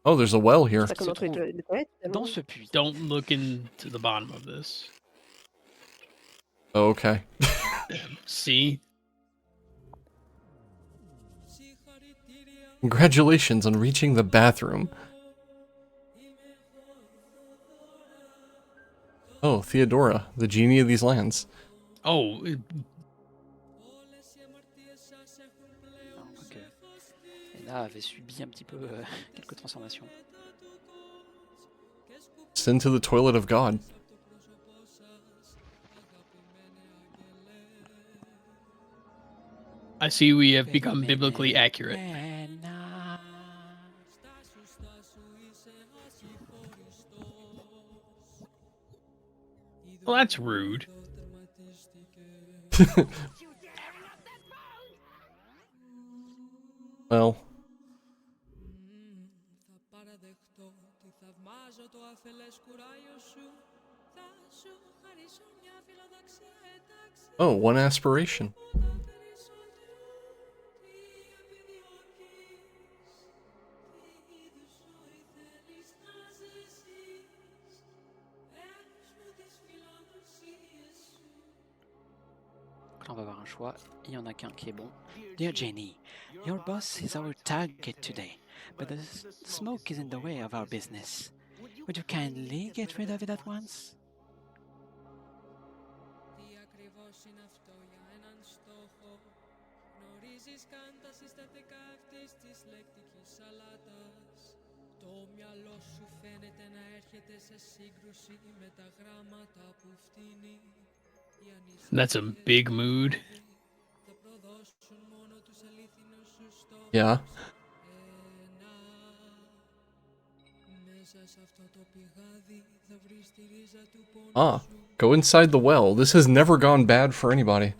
Oh, there's a well here. C'est comme entre les toilettes. Dans ce puits. Don't look into the bottom of this. Oh, okay. See? Congratulations on reaching the bathroom. Oh, Theodora, the genie of these lands. Oh, Ok. Et là avait subi un petit peu quelques transformations. Send to the toilet of God. I see we have become biblically accurate. Well, that's rude. Well. Oh, one aspiration. Donc là, on va avoir un choix. Il y en a qu'un qui est bon. Dear Jenny, your boss is our target today, but the smoke is in the way of our business. Would you kindly get rid of it at once? That's a big mood. Yeah. Ah, go inside the well. This has never gone bad for anybody.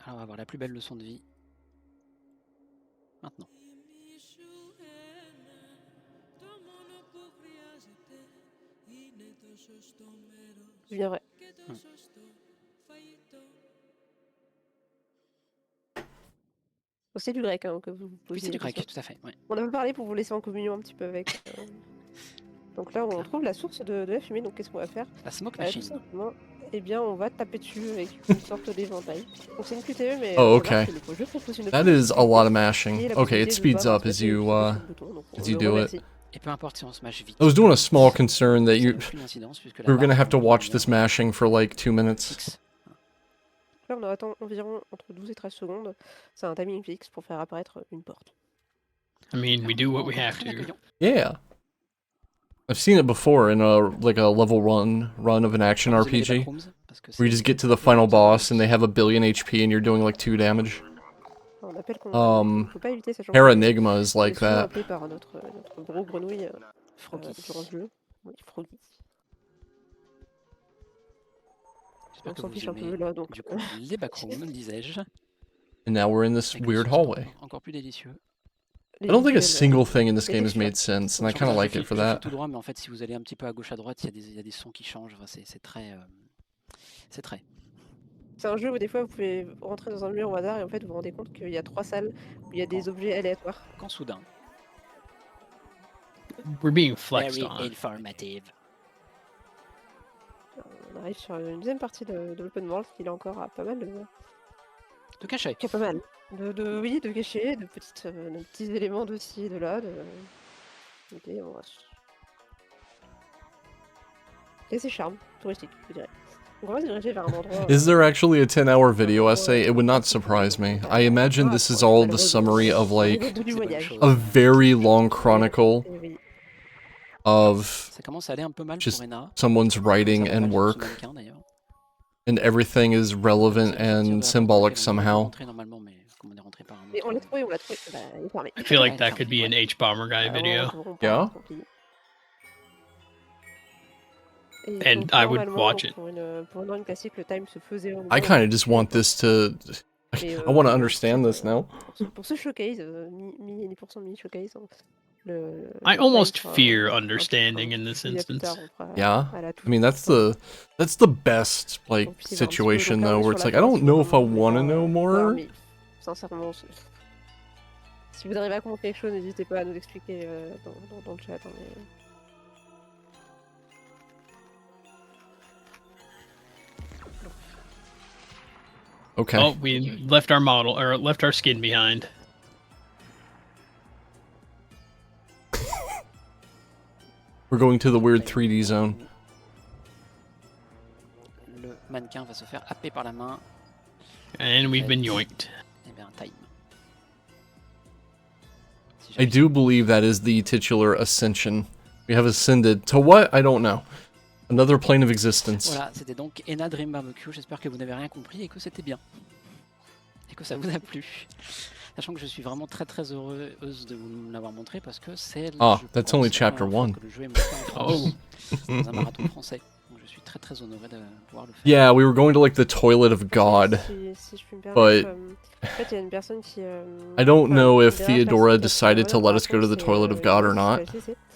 Alors on va voir la plus belle leçon de vie. Maintenant. C'est bien vrai. Bon, c'est du grec hein, que vous Oui, posez c'est du des grec, questions. tout à fait. Ouais. On a parlé pour vous laisser en communion un petit peu avec. Donc là, on trouve la source de la fumée. Donc qu'est-ce qu'on va faire? La smoke Tout machine. simplement, eh bien, on va taper dessus avec une sorte d'éventail. Donc c'est une QTE, mais Oh, faut savoir okay. que le jeu propose une That option is a lot of mashing. et la Okay, it possibilité de speeds pouvoir up as se you mettre sur le bouton, donc on as you le do it. remercie. Et peu importe si on smash vite. I was doing a small concern that ça you n'a plus d'incidence puisque la we were gonna barre have to est watch this mashing for like 2 minutes. fixe. Là, on attend environ entre 12 et 13 secondes. C'est un timing fixe pour faire apparaître une porte. I mean, we do what we have to. Yeah. I've seen it before in a level run of an action RPG, where you just get to the final boss and they have a billion HP and you're doing like 2 damage. On appelle qu'on ne peut pas éviter, sachant Paradigma is on est like souvent that. appelé par notre gros grenouille durant le jeu. Oui, Froggy. J'espère On que s'en vous fiche un aimez peu là, donc. du coup les backrooms, disais-je. And now we're in this Avec weird le hallway. encore plus délicieux. I don't think a single thing in this game has made sense, and I kind of like it for Je fais that. tout droit, mais en fait, si vous allez un petit peu à gauche à droite, il y a des sons qui changent. Enfin, c'est très, c'est très. C'est un jeu où des fois vous pouvez rentrer dans un mur au hasard et en fait vous vous rendez compte qu'il y a 3 salles où il y a des objets aléatoires. Quand soudain. We're being flexed Very on. informative. On arrive sur une deuxième partie de l'open world qui là encore a pas mal de cachets. Qui a pas mal. Oui, de cachets, de petits éléments de ci et de là. Ok, on va... Et c'est charme touristique, je dirais. Donc on va se diriger vers un endroit... Is there actually a 10-hour video essay? It would not surprise me. I imagine this is all the summary of like a very long chronicle of Ça commence à aller un peu mal just pour Ena. someone's writing and work, and everything is relevant and symbolic somehow. Mais on l'a trouvé, Bah, il est fermé. I feel like that could be an H-Bomber guy video. Yeah. And I would watch it. Pour une classique, le time se faisait au I moment kind of just want this to... I want to understand this now. Pour ce showcase, mini showcase, I almost fear understanding in this instance. Yeah, I mean that's the best like situation though, where it's like I don't know if I want to know more. Sincèrement, si vous arrivez à comprendre quelque chose, n'hésitez pas à nous expliquer dans le chat. Okay. Oh, we left our model, or left our skin behind. We're going to the weird 3D zone. Le mannequin va se faire happer par la main. And we've been yoinked. Eh bien, time. I do believe that is the titular ascension. We have ascended to what? I don't know. Another plane of existence. Voilà, c'était donc Ena Dream Barbecue. J'espère que vous n'avez rien compris et que c'était bien. Et que ça vous a plu. Sachant que je suis vraiment très heureuse de vous l'avoir montré parce que c'est that's only chapter 1. que le jeu est monté en France dans un marathon français. Donc je suis très honoré de pouvoir le faire. Yeah, we were going to like the toilet of God. Si je puis me But permettre, en fait, il y a une personne qui... I don't know if Theodora decided to let us go to the toilet of God or not.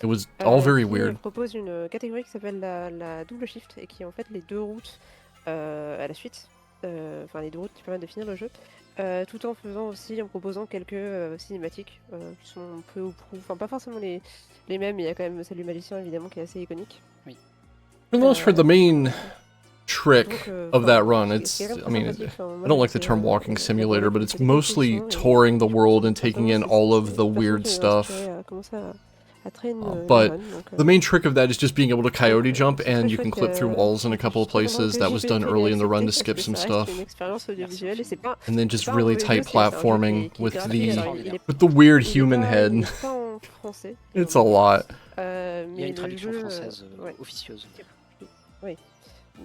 It was all very weird. propose une catégorie qui s'appelle la double shift et qui est en fait les deux routes à la suite. Enfin, les deux routes qui permettent de finir le jeu. Tout en faisant aussi, en proposant quelques cinématiques qui sont peu ou prou, enfin pas forcément les mêmes, mais il y a quand même celle du magicien évidemment qui est assez iconique. Oui. Almost for the main trick of that run, it's, I mean, I don't like the term walking simulator, but it's mostly touring the world and taking in all of the weird stuff. But the main trick of that is just being able to coyote jump, and you can clip through walls in a couple of places. That was done early in the run to skip some stuff. And then just really tight platforming with the weird human head. It's a lot. Il y a une traduction française officieuse. Oui.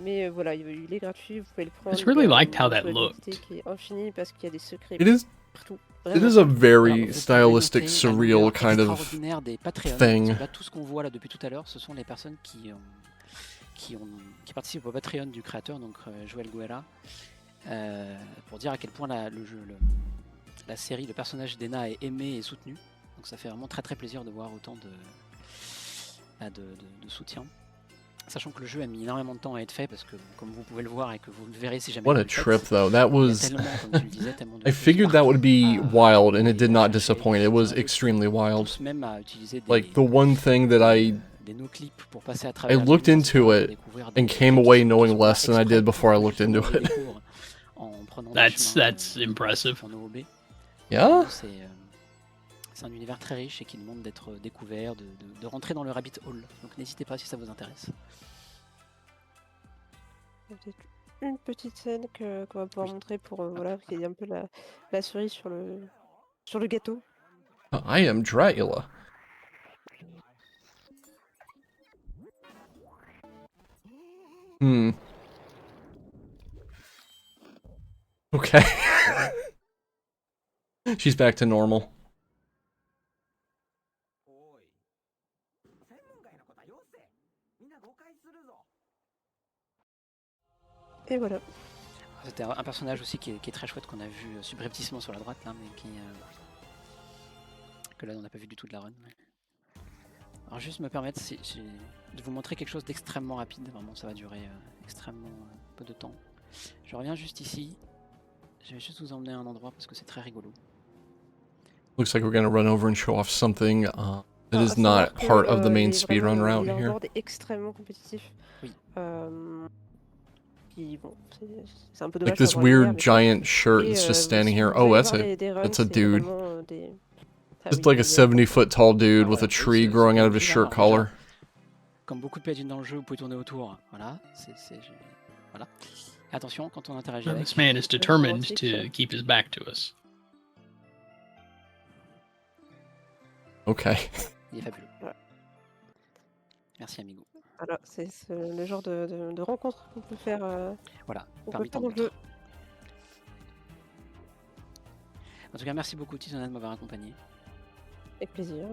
Mais voilà, il est gratuit, vous pouvez le prendre. I just really liked how that looked. Qui est infini parce qu'il y a des secrets. It is partout. It Vraiment is a partout. very stylistic, surreal kind of extraordinaire des Patreons. thing. Là, tout ce qu'on voit là depuis tout à l'heure, ce sont les personnes qui participent au Patreon du créateur, donc Joël Guerra, pour dire à quel point la série, le personnage d'Ena est aimé et soutenu. Donc ça fait vraiment très très plaisir de voir autant de soutien. Sachant que le jeu a mis énormément de temps à être fait parce que, comme vous pouvez le voir et que vous le verrez si jamais What vous a le faites, trip, though. That il y a was. tellement, comme tu le disais, tellement de I choses figured that would be wild, and it did not chercher, disappoint. It was extremely wild. tous même à utiliser Like, the one thing that I des no-clips pour passer à travers looked l'univers into pour it découvrir and des came trucs away qui knowing sont pas less than I exprès did before I pour que looked into justement on les it. découvre en prenant des chemins That's impressive. en OOB. Yeah? C'est un univers très riche et qui demande d'être découvert, de rentrer dans le rabbit hole. Donc n'hésitez pas si ça vous intéresse. Peut-être une petite scène qu'on va pouvoir montrer pour voilà, qu'il y ait un peu la cerise sur le gâteau. I am Dracula. Okay. She's back to normal. Et voilà. C'était un personnage aussi qui est très chouette qu'on a vu subrepticement sur la droite là, mais que là on n'a pas vu du tout de la run. Alors juste me permettre de vous montrer quelque chose d'extrêmement rapide, vraiment ça va durer extrêmement peu de temps. Je reviens juste ici, je vais juste vous emmener à un endroit parce que c'est très rigolo. Looks like we're gonna run over and show off something that is not part of the main speedrun route here. here. Il est extrêmement compétitif. Oui. Bon, c'est un peu dommage. Like this weird giant shirt that's just standing here. Oh, that's a dude. Just like a 70-foot tall dude with a tree growing out of his shirt collar. Comme beaucoup de paladins dans le jeu, vous pouvez tourner autour. Voilà, voilà. Et attention, quand on interagit avec. This man is determined to keep his back to us. Okay. Il est fabuleux. Voilà. Merci amigo. Voilà, c'est le genre de rencontre qu'on peut faire. Voilà, parmi tant dans le jeu. En tout cas, merci beaucoup Tizona de m'avoir accompagné. Avec plaisir.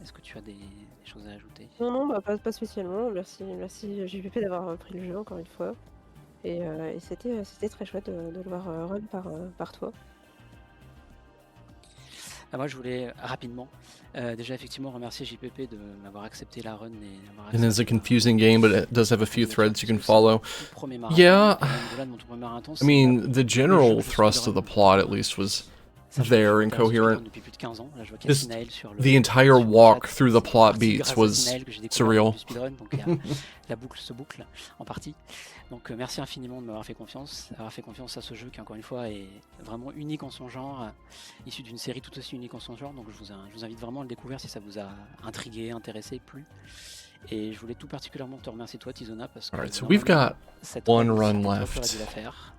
Est-ce que tu as des choses à ajouter? Non, bah, pas spécialement. Merci JPP d'avoir pris le jeu encore une fois. Et c'était très chouette de le voir run par toi. Moi, je voulais rapidement, déjà effectivement remercier JPP de m'avoir accepté la run et d'avoir And it's a confusing game, but it does have a few threads you can follow. marathon, Yeah, au-delà de mon tout premier marathon, I mean, the general thrust of the plot at least was there and coherent. depuis plus de 15 ans. Là, je vois Just Naël sur the entire walk chat. through the plot C'est beats grâce à was Naël que j'ai découvert surreal. le speedrun, donc la boucle se boucle en partie. Donc merci infiniment de m'avoir fait confiance, d'avoir fait confiance à ce jeu qui encore une fois est vraiment unique en son genre, issu d'une série tout aussi unique en son genre. Donc je vous invite vraiment à le découvrir si ça vous a intrigué, intéressé, plu. Et je voulais tout particulièrement te remercier toi Tizona parce que Alright, so we've got one run dû la left. faire.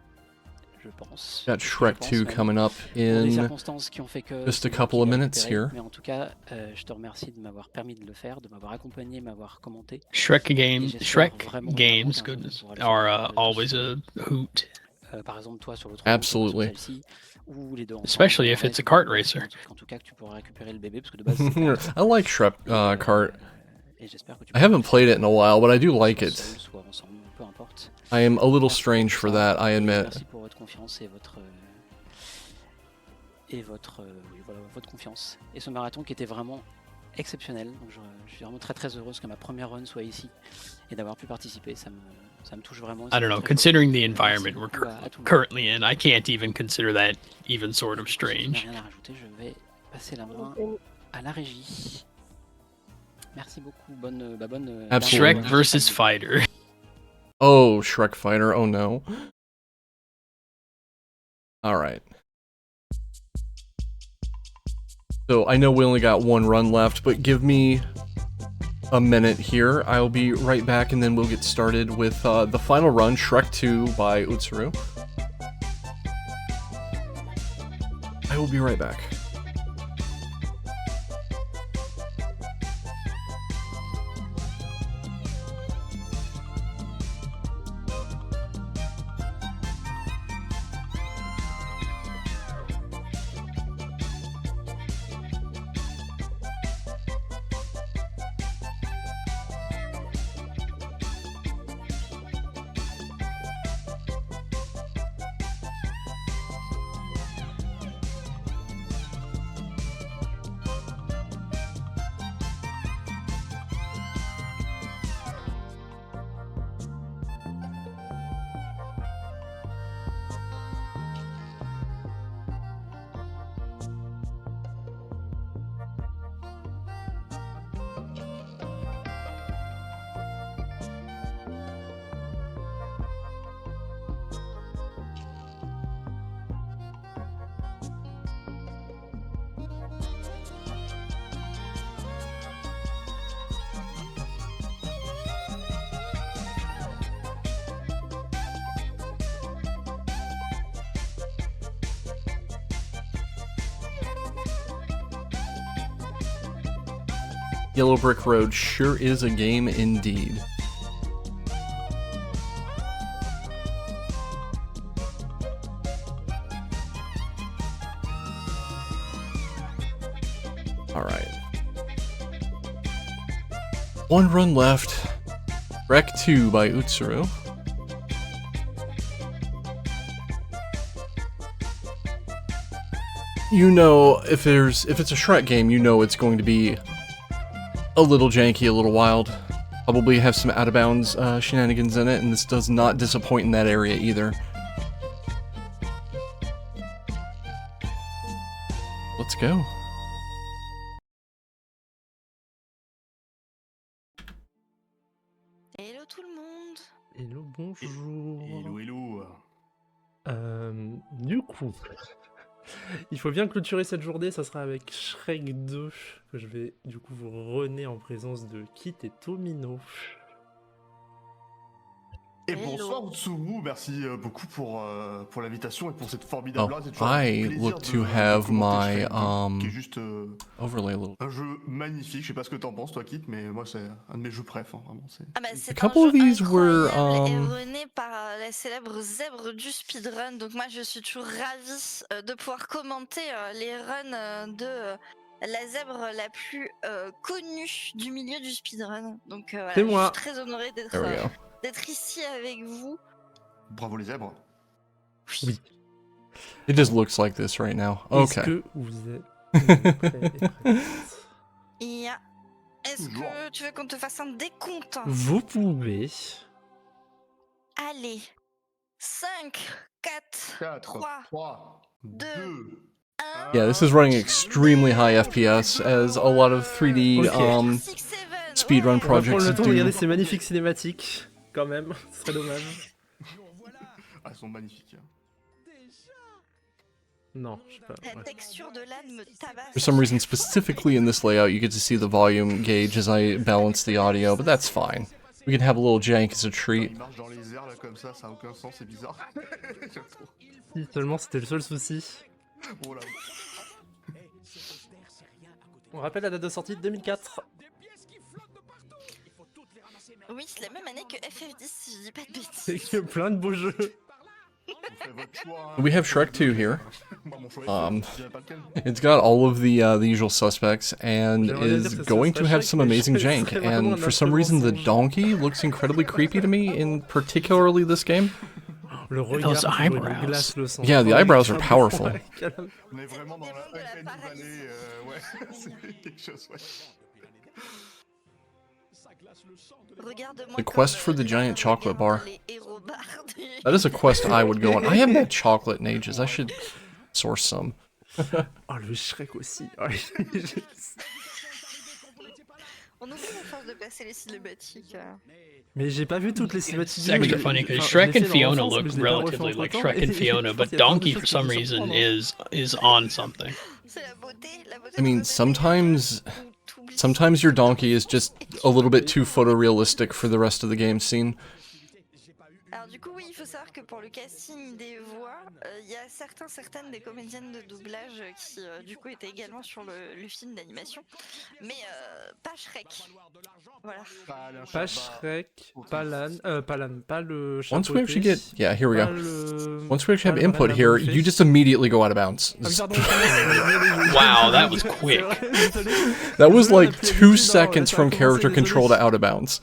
Je pense. Got Shrek 2 coming up Pour des in circonstances qui ont fait que just a c'est moi couple qui of l'ai minutes récupéré. here. Mais en tout cas, je te remercie de m'avoir permis de le faire, de m'avoir accompagné, de m'avoir commenté. Shrek Shrek games, goodness, are always a hoot. Par exemple, toi sur l'autre Absolutely. ou les deux ensemble, Especially if it's a kart racer. En tout cas, que tu pourras récupérer le bébé parce que de base c'est I like Shrek Kart. et j'espère que tu I haven't played it in a while, but I do like it. soit ensemble, peu importe. I am a little strange for that, I admit. Merci pour votre confiance et votre confiance. Et ce marathon qui était vraiment exceptionnel. Donc je suis vraiment très très heureuse que ma première run soit ici et d'avoir pu participer. Ça me touche vraiment. I don't know, considering the environment we're currently in, I can't even consider that even sort of Je strange. n'ai rien à rajouter, je vais passer la main à la régie. Merci beaucoup, bonne Absolutely. Shrek versus Fighter. Oh, Shrek Fighter, oh no. Alright. So I know we only got one run left, but give me a minute here. I'll be right back and then we'll get started with the final run, Shrek 2 by Utsuru. I will be right back. Yellow Brick Road sure is a game indeed. Alright. One run left. Wreck 2 by Utsuru. You know, if it's a Shrek game, you know it's going to be a little janky, a little wild. Probably have some out-of-bounds shenanigans in it, and this does not disappoint in that area either. Let's go. Hello tout le monde. Hello, bonjour. Hello, hello. Du coup, il faut bien clôturer cette journée, ça sera avec Shrek 2, que je vais du coup vous rené en présence de Kit et Tomino. Et bonsoir Utsuru, merci beaucoup pour l'invitation et pour cette formidable Oh, c'est toujours un I plaisir look de to have commenter my Shrek 2, qui est juste overlay a little. un jeu magnifique. Je sais pas ce que t'en penses toi Kit, mais moi c'est un de mes jeux préf, hein, vraiment. Ah bah, A c'est un couple jeu of these were rené par la célèbre zèbre du speedrun. Donc moi je suis toujours ravie de pouvoir commenter les runs de la zèbre la plus connue du milieu du speedrun. Donc voilà, C'est je moi. suis très honorée There we go. d'être ici avec vous. Bravo les zèbres. Oui. It just looks like this right now. Est-ce Okay. que vous êtes prêts et prêtes? Est-ce que tu veux qu'on te fasse un décompte? Vous pouvez. Allez. 5, 4, 3, 2, Yeah, this is running extremely high FPS, as a lot of 3D Ok. speedrun On va prendre projects le temps de regarder do. ces magnifiques cinématiques, quand même, ce serait dommage. Ah, elles sont magnifiques. Non, je sais pas. La ouais. texture de l'âne me tabasse. For some reason, specifically in this layout, you get to see the volume gauge as I balance the audio, but that's fine. We can have a little jank as a treat. Il marche dans les airs là comme ça a aucun sens, c'est bizarre. J'aime trop. Si seulement c'était le seul souci. Oh là. On rappelle la date de sortie de 2004. Oui, c'est la même année que FF10, si je dis pas de bêtises. C'est que plein de beaux jeux. We have Shrek 2 here. It's got all of the usual suspects and is going to have some amazing jank. And for some reason, the donkey looks incredibly creepy to me, in particularly this game. Those eyebrows. Yeah, the eyebrows are powerful. On est vraiment dans la vallée, ouais, c'est quelque chose, ouais. The quest for the giant chocolate bar. That is a quest I would go on. I haven't had chocolate in ages. I should source some. Oh, le Shrek aussi. On oublie la force de placer les cinématiques. Mais j'ai pas vu toutes les cinématiques. It's actually funny because Shrek and Fiona look relatively like Shrek and Fiona, but Donkey for some reason is on something. I mean, sometimes your donkey is just a little bit too photorealistic for the rest of the game scene. Alors du coup oui, il faut savoir que pour le casting des voix, il y a certaines des comédiennes de doublage qui du coup étaient également sur le film d'animation, mais pas Shrek. Voilà. Pas Shrek, pas l'âne, pas le chapeauté. Once we actually get, yeah, here we pas go. le- Once we actually have pas le input reine here, à bouffer. you just immediately go out of bounds. Ah oui, pardon. Wow, that was quick. That was like 2 seconds from character control to out of bounds.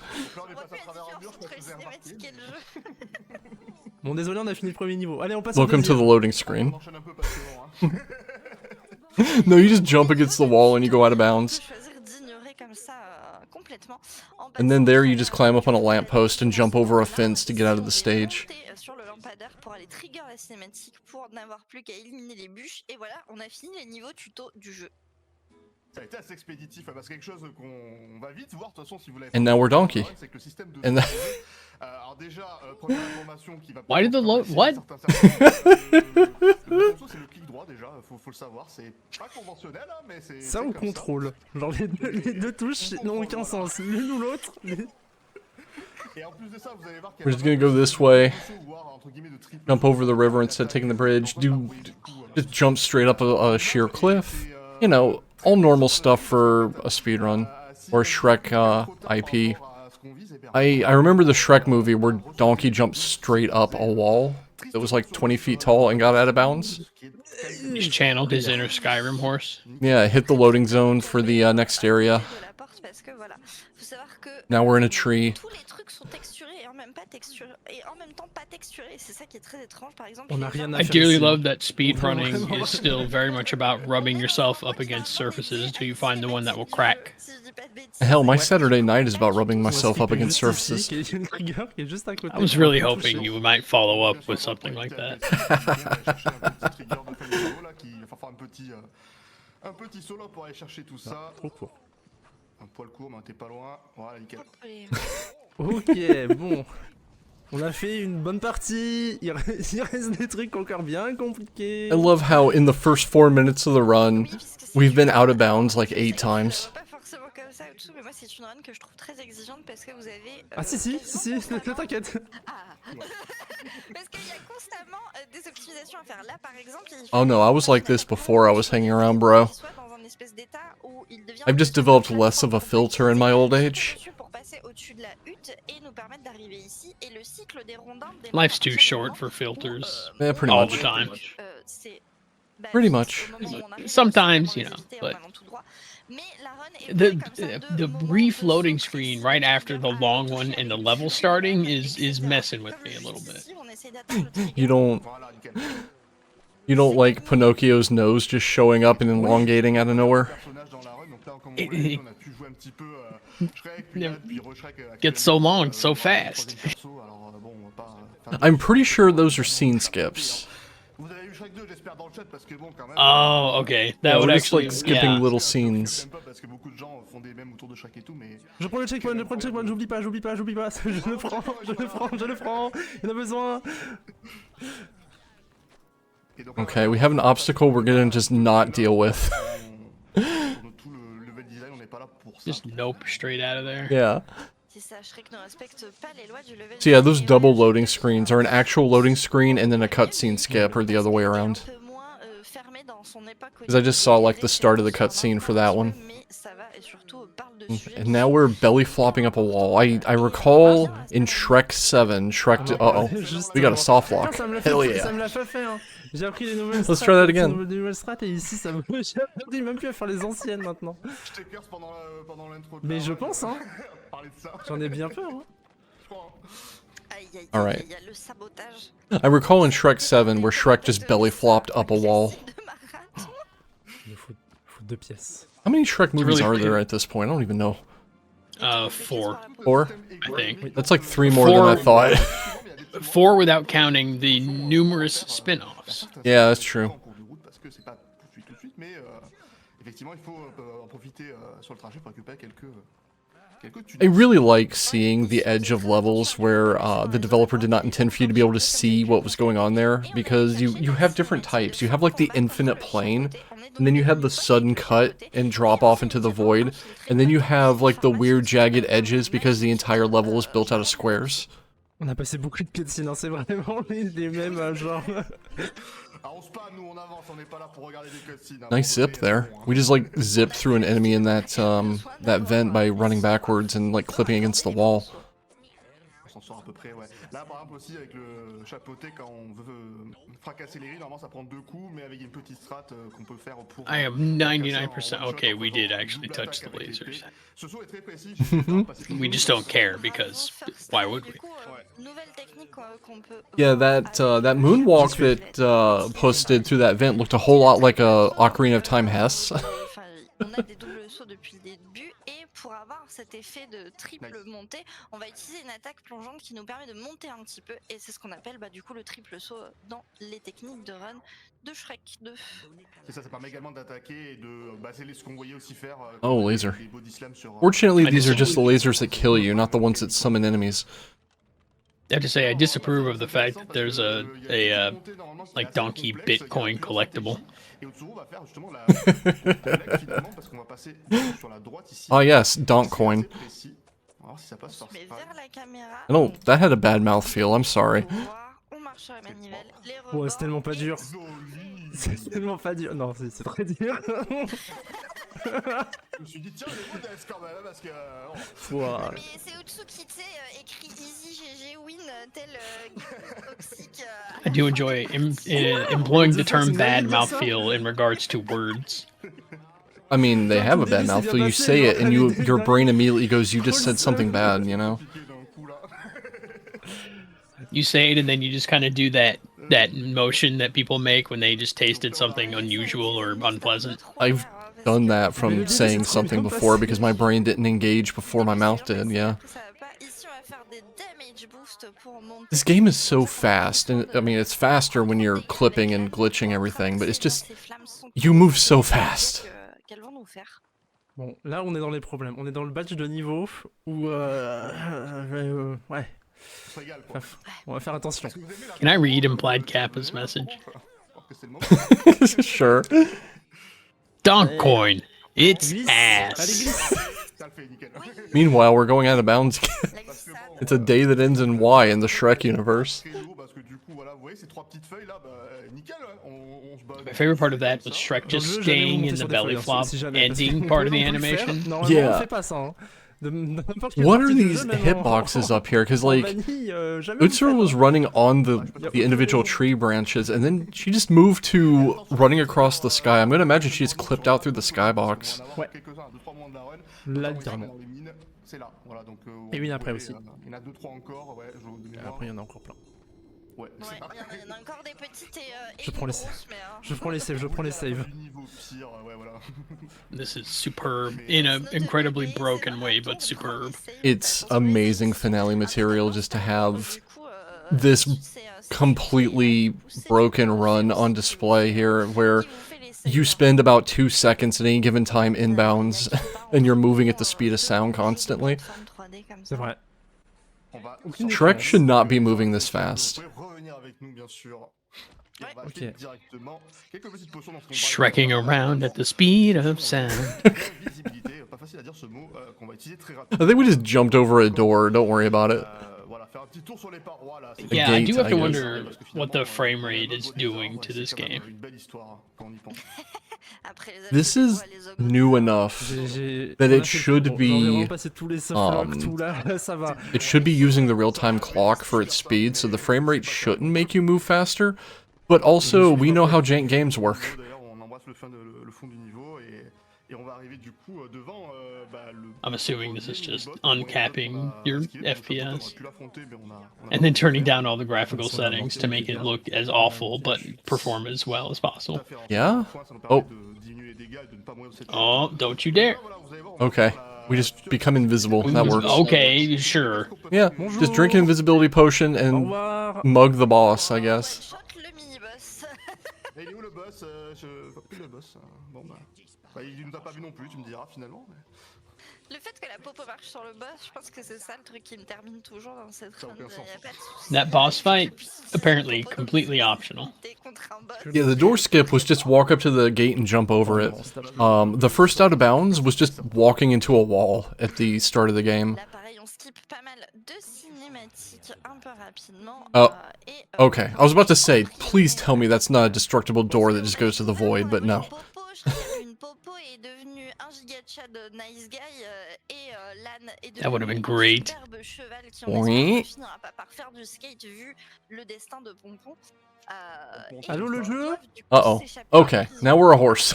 Bon, désolé, on a fini le premier niveau. Allez, on passe au Welcome to the deuxième. loading screen. No, you just jump against the wall and you go out of bounds. And then there you just climb up on a lamppost and jump over a fence to get out of the stage. Sur le lampadaire pour aller trigger la cinématique pour n'avoir plus qu'à éliminer les bûches, et voilà, on a fini les niveaux tuto du jeu. Ça a été assez expéditif, parce que quelque chose qu'on va vite voir, de toute façon, si vous l'avez And now we're donkey. c'est que le système de And that- alors déjà, première information qui va... Why did the what? Le conso, c'est le clic droit déjà, faut le savoir, c'est pas conventionnel, hein, mais c'est... Ça ou contrôle. Genre les deux touches n'ont aucun sens. L'une ou l'autre. Et en plus de ça, vous allez voir qu'il y a We're just gonna go this way. voire, entre guillemets, de triple Jump over the river instead of taking the bridge. Just jump straight up a sheer cliff. You know, all normal stuff for a speedrun. or Shrek IP. I remember the Shrek movie where Donkey jumped straight up a wall that was like 20 feet tall and got out of bounds. He's channeled his inner Skyrim horse. Yeah, hit the loading zone for the next area. Now we're in a tree. I dearly love that speedrunning is still very much about rubbing yourself up against surfaces until you find the one that will crack. Hell, my Saturday night is about rubbing myself up against surfaces. I was really hoping you might follow up with something like that. Un petit solo pour aller chercher tout ça. Trop court. Un poil court, mais t'es pas loin. Voilà, nickel. Ok, bon. On a fait une bonne partie. Il reste des trucs encore bien compliqués. I love how in the first 4 minutes of the run, we've been out of bounds like 8 times. Ah si, t'inquiète. Oh no, I was like this before I was hanging around, bro. I've just developed less of a filter in my old age. Life's too short for filters. Yeah, pretty all much. the time. Pretty much. Sometimes, you know, but the brief loading screen right after the long one and the level starting is messing with me a little bit. You don't like Pinocchio's nose just showing up and elongating out of nowhere? It gets so long so fast. I'm pretty sure those are scene skips. Oh, okay. That Yeah, would we're just actually like skipping yeah. little scenes. Je prends le checkpoint, j'oublie pas. Je le prends. Il en a besoin. Okay, we have an obstacle we're gonna just not deal with. Just nope straight out of there. Yeah. So yeah, those double loading screens are an actual loading screen and then a cutscene skip, or the other way around. Because I just saw like the start of the cutscene for that one. And now we're belly flopping up a wall. I recall in Shrek 7, we got a soft lock. Hell yeah. J'ai appris les nouvelles Let's try that again. Les nouvelles strats et ici ça me j'ai même plus à faire les anciennes maintenant. Mais je pense hein. J'en ai bien peur hein. Alright. I recall in Shrek 7 where Shrek just belly flopped up a wall. Il faut 2 pièces. How many Shrek movies are there at this point? I don't even know. 4. 4? I think. That's like 3 more than I thought. 4 without counting the numerous spin-offs. Yeah, that's true. I really like seeing the edge of levels where the developer did not intend for you to be able to see what was going on there, because you have different types. You have like the infinite plane, and then you have the sudden cut and drop off into the void, and then you have like the weird jagged edges because the entire level is built out of squares. On a passé beaucoup de cutscenes, hein, c'est vraiment les mêmes genre. Nice zip there. We just like zipped through an enemy in that that vent by running backwards and like clipping against the wall. On s'en sort à peu près, ouais. Là, par exemple, aussi, avec le chapeauté, quand on veut fracasser les grilles, normalement, ça prend 2 coups, mais avec une petite strat qu'on peut faire pour... I am 99%. Okay, we did actually touch the lasers. Ce saut est très précis. We just don't care, because why would we? Yeah, that moonwalk that posted through that vent looked a whole lot like a Ocarina of Time Hess. On a des doubles sauts depuis le début, et pour avoir cet effet de triple montée, on va utiliser une attaque plongeante qui nous permet de monter un petit peu, et c'est ce qu'on appelle du coup le triple saut dans les techniques de run de Shrek 2. C'est ça, ça permet également d'attaquer et de... c'est ce qu'on voyait aussi faire... Oh, laser. Fortunately, these are just the lasers that kill you, not the ones that summon enemies. I have to say, I disapprove of the fact that there's a like donkey Bitcoin collectible. Oh yes, Donkcoin. No, that had a bad mouthfeel, I'm sorry. Ouais, c'est tellement pas dur. C'est tellement pas dur. Non, c'est très dur. Je me suis dit, tiens, les mots d'S quand même, parce que. Mais c'est Utsu qui écrit Easy GG Win tel toxique. I do enjoy employing the term bad mouthfeel in regards to words. I mean, they have a bad mouthfeel. You say it, and your brain immediately goes, "You just said something bad," you know. You say it, and then you just kind of do that motion that people make when they just tasted something unusual or unpleasant. I've done that from saying something before because my brain didn't engage before my mouth did. Yeah. This game is so fast, and I mean, it's faster when you're clipping and glitching everything, but it's just you move so fast. Bon, là on est dans les problèmes. On est dans le badge de niveau où ouais. On va faire attention. Can I read implied Kappa's message? Sure. Donkcoin, it's ass. Meanwhile, we're going out of bounds. It's a day that ends in Y in the Shrek universe. My favorite part of that was Shrek just staying in the belly flop, ending part of the animation. Yeah. What are these hitboxes up here? Because, like, Utsura was running on the individual tree branches, and then she just moved to running across the sky. I'm going to imagine she just clipped out through the skybox. Là, littéralement. Et une après aussi. Après, il y en a encore plein. Je prends les saves. This is superb in an incredibly broken way, but superb. It's amazing finale material just to have this completely broken run on display here, where you spend about 2 seconds at any given time inbounds, and you're moving at the speed of sound constantly. C'est vrai. Shrek should not be moving this fast. Okay. Shrekking around at the speed of sound. I think we just jumped over a door, don't worry about it. Yeah, I do have to wonder what the frame rate is doing to this game. This is new enough that it should be it should be using the real-time clock for its speed, so the frame rate shouldn't make you move faster, but also we know how jank games work. I'm assuming this is just uncapping your FPS and then turning down all the graphical settings to make it look as awful but perform as well as possible. Yeah? Oh. Oh, don't you dare. Okay. We just become invisible. That works. Okay, sure. Yeah, just drink an invisibility potion and mug the boss, I guess. Et il est où le boss? Plus le boss. Bon bah. Il nous a pas vu non plus, tu me diras finalement. Mais... Le fait que la popo marche sur le boss, je pense que c'est ça le truc qui me termine toujours dans cette run. That boss fight, apparently completely optional. Yeah, the door skip was just walk up to the gate and jump over it. The first out of bounds was just walking into a wall at the start of the game. Oh, okay. I was about to say, please tell me that's not a destructible door that just goes to the void, but no. That would have been great. Allô le jeu? Uh-oh. Okay, now we're a horse.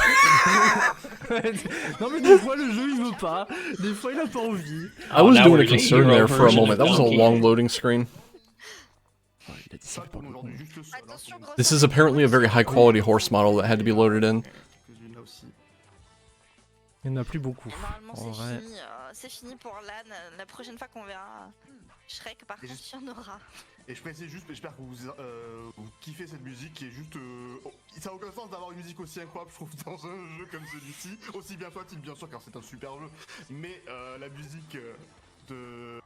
Non mais des fois le jeu il veut pas, des fois il a pas envie. I was doing a concern there for a moment. That was a long loading screen. This is apparently a very high quality horse model that had to be loaded in. Il n'y en a plus beaucoup. C'est fini pour Lan. La prochaine fois qu'on verra Shrek, par contre, il y en aura. Et je précise juste, j'espère que vous kiffez cette musique qui est juste... ça n'a aucun sens d'avoir une musique aussi incroyable, je trouve, dans un jeu comme celui-ci. Aussi bien soit-il, bien sûr, car c'est un super jeu. Mais la musique de...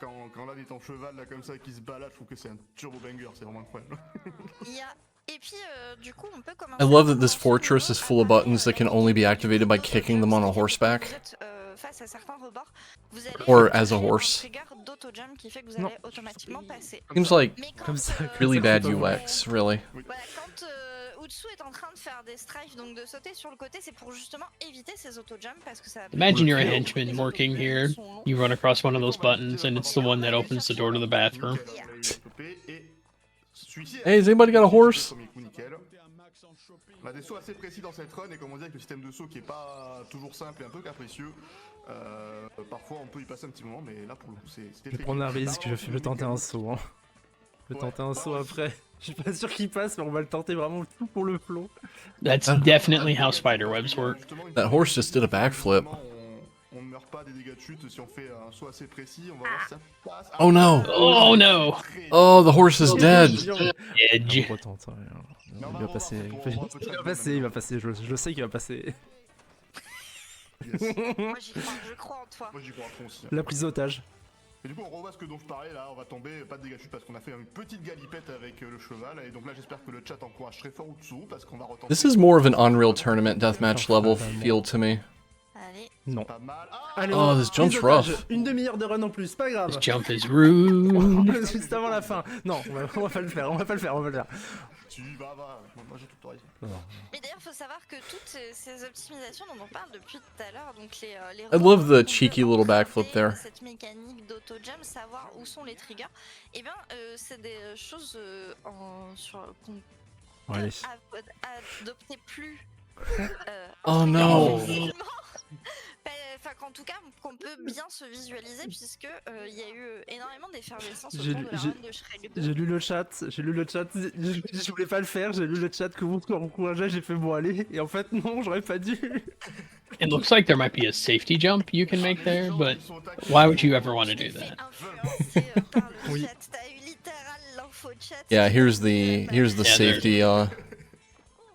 Quand Lan est en cheval, là, comme ça, qui se balade, je trouve que c'est un turbo banger, c'est vraiment incroyable. Et puis, du coup, on peut commencer. I love that this fortress is full of buttons that can only be activated by kicking them on a horseback. Or as a horse. Seems like really bad UX, really. Utsu est en train de faire des strifes, donc de sauter sur le côté, c'est pour justement éviter ces auto-jumps parce que ça. Imagine you're a henchman working here. You run across one of those buttons, and it's the one that opens the door to the bathroom. Hey, has anybody got a horse? On a des sauts assez précis dans cette run et comme on dit avec le système de saut qui est pas toujours simple et un peu capricieux, parfois on peut y passer un petit moment, mais là pour le coup c'était. Je vais prendre un risque, je vais tenter un saut. Hein. Je vais tenter un saut après. Je suis pas sûr qu'il passe, mais on va le tenter vraiment tout pour le flow. That's definitely how spiderwebs work. That horse just did a backflip. On ne meurt pas des dégâts de chute si on fait un saut assez précis, on va voir si ça passe. Oh no! Oh no! Oh, the horse is dead! Edge. Il va passer, il va passer, je sais qu'il va passer. Moi je crois en toi. Moi j'y crois à fond aussi. La prise d'otage. Et du coup on revoit ce dont je parlais là, on va tomber, pas de dégâts de chute parce qu'on a fait une petite galipette avec le cheval et donc là j'espère que le chat encourage très fort Utsu parce qu'on va retenter. This is more of an Unreal Tournament deathmatch level feel to me. Allez. Non. Allez, oh, this jump's rough. Une demi-heure de run en plus, pas grave. This jump is rude. Juste avant la fin. Non, on va pas le faire, on va pas le faire. Tu vas, moi j'ai tout raison. Mais d'ailleurs, il faut savoir que toutes ces optimisations dont on parle depuis tout à l'heure, donc les I love the cheeky little backflip there. Cette mécanique d'auto-jump, savoir où sont les triggers, et bien c'est des choses qu'on peut adopter plus. Oh no! Enfin, qu'en tout cas, qu'on peut bien se visualiser, puisque il y a eu énormément d'effervescence autour J'ai de la run de Shrek 2. lu le chat, je voulais pas le faire, j'ai lu le chat que vous encouragez, j'ai fait bon allez, et en fait non, j'aurais pas dû. It looks like there might be a safety jump you can make there, but why would you ever want to do that? Oui. Yeah, here's the safety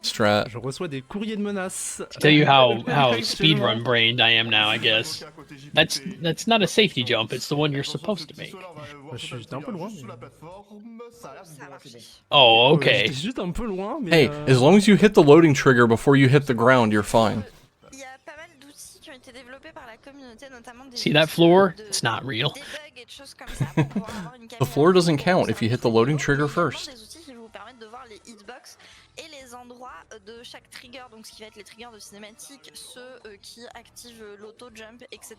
strat. Je reçois des courriers de menaces. To tell you how speedrun brained I am now, I guess. That's not a safety jump, it's the one you're supposed to make. J'étais un peu loin. Oh, okay. J'étais juste un peu loin, mais. Hey, as long as you hit the loading trigger before you hit the ground, you're fine. Il y a pas mal d'outils qui ont été développés par la communauté, notamment des See that floor? It's not real. bugs et de choses comme ça pour pouvoir avoir une The floor doesn't count if you hit the loading trigger first. des outils qui vous permettent de voir les hitbox et les endroits de chaque trigger, donc ce qui va être les triggers de cinématique, ceux qui activent l'auto-jump, etc.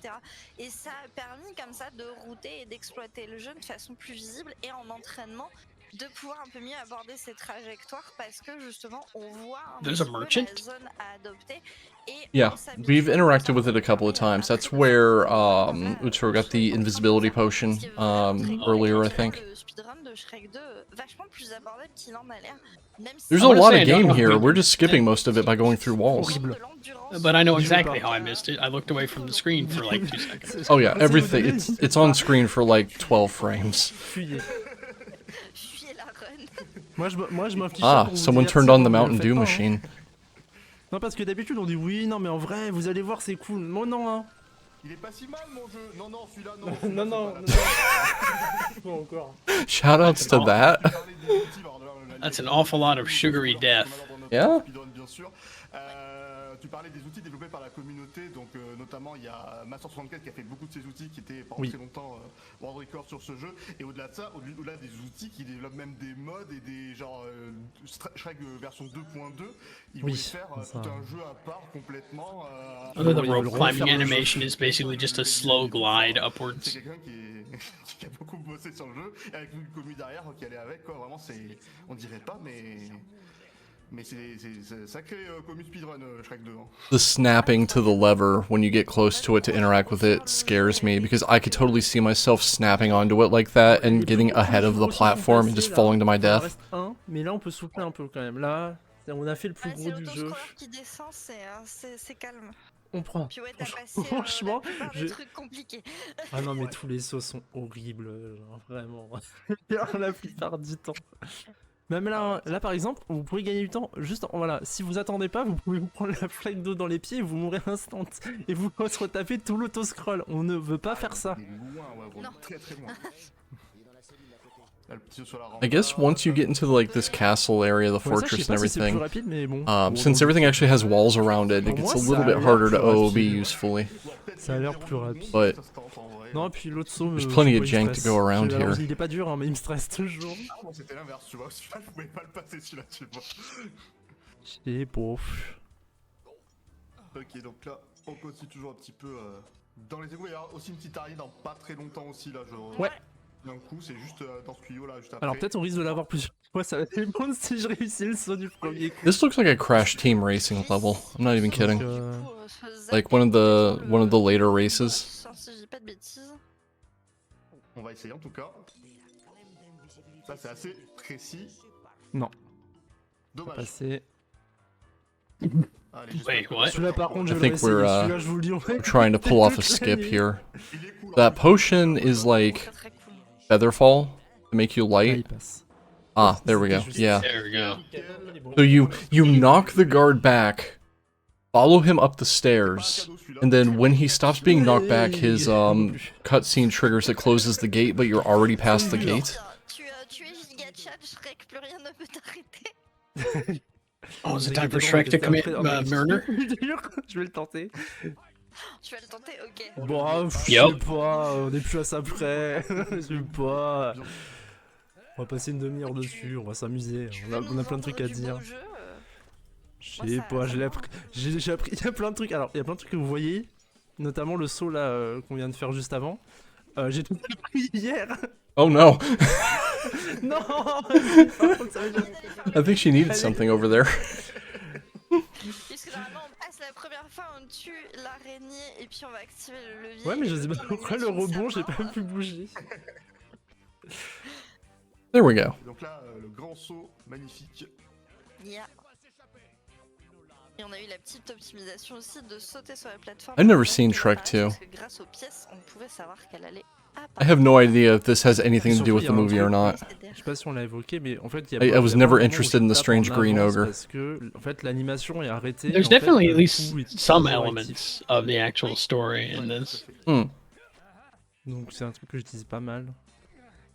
Et ça a permis comme ça de router et d'exploiter le jeu de façon plus visible et en entraînement de pouvoir un peu mieux aborder ces trajectoires parce que justement on voit un There's a petit peu merchant? la zone à adopter et Yeah, we've interacted with it a couple of times. That's where Utro got the invisibility potion earlier, I think. le speedrun de Shrek 2 vachement plus abordable qu'il en a l'air. There's a lot of game here. We're just skipping most of it by going through walls. But I know exactly how I missed it. I looked away from the screen for like 2 seconds. Oh yeah, everything. It's on screen for like 12 frames. Moi je m'affiche. Ah, someone turned on the Mountain Dew machine. Non, parce que d'habitude on dit oui, non, mais en vrai, vous allez voir, c'est cool. Moi, non, hein. Il est pas si mal mon jeu. Non, celui-là, non, non. non. Pas encore. Shoutouts to that. That's an awful lot of sugary death. Yeah. Bien sûr. Tu parlais des outils développés par la communauté, donc notamment il y a Master64 qui a fait beaucoup de ces outils qui étaient pendant très longtemps world record sur ce jeu, et au-delà de ça, au-delà des outils qui développent même des mods et des genre Shrek version 2.2, ils voulaient faire tout un jeu à part complètement. The rope climbing animation is basically just a slow glide upwards. C'est quelqu'un qui a beaucoup bossé sur le jeu, et avec une commu derrière qui allait avec, quoi. Vraiment on dirait pas, mais c'est sacré comme speedrun Shrek 2. The snapping to the lever when you get close to it to interact with it scares me because I could totally see myself snapping onto it like that and getting ahead of the platform and just falling to my death. Mais là on peut souffler un peu quand même. Là, on a fait le plus gros du jeu. Qui descend, c'est calme. On prend. Puis ouais, t'as passé Franchement, des trucs compliqués. Ah non, mais tous les sauts sont horribles, genre, vraiment. La plupart du temps. Même là, par exemple, vous pouvez gagner du temps. Juste, voilà, si vous attendez pas, vous pouvez vous prendre la flaque d'eau dans les pieds et vous mourrez instant. Et vous se retaper tout l'auto-scroll. On ne veut pas faire ça. Très très loin. I guess once you get into like this castle area, the fortress and everything, since everything actually has walls around it, it gets a little bit harder to OOB usefully. Ça a l'air plus rapide. But non, puis l'autre saut, there's plenty of jank to go around here. Il est pas dur, hein, mais il me stresse toujours. Ah bon, c'était l'inverse, tu vois. Celui-là, je pouvais pas le passer, celui-là, tu vois. C'est beau. Ok, donc là, on continue toujours un petit peu dans les égouts. Il y aura aussi une petite araignée dans pas très longtemps aussi, là, genre. Ouais. D'un coup, c'est juste dans ce tuyau là, juste après. Alors peut-être on risque de l'avoir plusieurs fois, ça va dépendre si je réussis le saut du premier coup. This looks like a Crash Team Racing level. I'm not even kidding. Like one of the later races. Si je dis pas de bêtises. On va essayer en tout cas. Ça c'est assez précis. Non. Dommage. Passé. Allez, Wait, what? Celui-là par contre, I je vais le think we're, réessayer. Celui-là, je vous le dis, on va we're trying to pull off a skip here. That potion is like Featherfall to make you light. Ah, there we go. Yeah. There we go. So you knock the guard back, follow him up the stairs, and then when he stops being knocked back, his cutscene triggers that closes the gate, but you're already past the gate. Tu es giga chat, Shrek, plus rien ne peut t'arrêter. Oh, is it time for Shrek to commit murder? Je vais le tenter. Tu vas le tenter, ok. Bon, je Yup. sais pas, on est plus à ça près. Je sais pas. On va passer une demi-heure dessus, on va s'amuser. On a plein de trucs à dire. Je sais pas, j'ai appris. Il y a plein de trucs. Alors, il y a plein de trucs que vous voyez, notamment le saut là qu'on vient de faire juste avant. J'ai tout appris hier. Oh no! Non. I think she needed something over there. Puisque normalement on passe la première fois, on tue l'araignée et puis on va activer le levier. Ouais, mais je sais pas pourquoi le rebond, j'ai pas pu bouger. There we go. Donc là, le grand saut magnifique. Yeah. Et on a eu la petite optimisation aussi de sauter sur la plateforme. I've never seen Shrek 2. Parce que grâce aux pièces, on pouvait savoir qu'elle allait I have no idea if this has anything to do with the movie or not. Je sais pas si on l'a évoqué, mais en fait, il y a I was never interested in the strange green ogre. Parce que en fait, l'animation est arrêtée. There's definitely at least some elements of the actual story in this. Donc c'est un truc que j'utilise pas mal.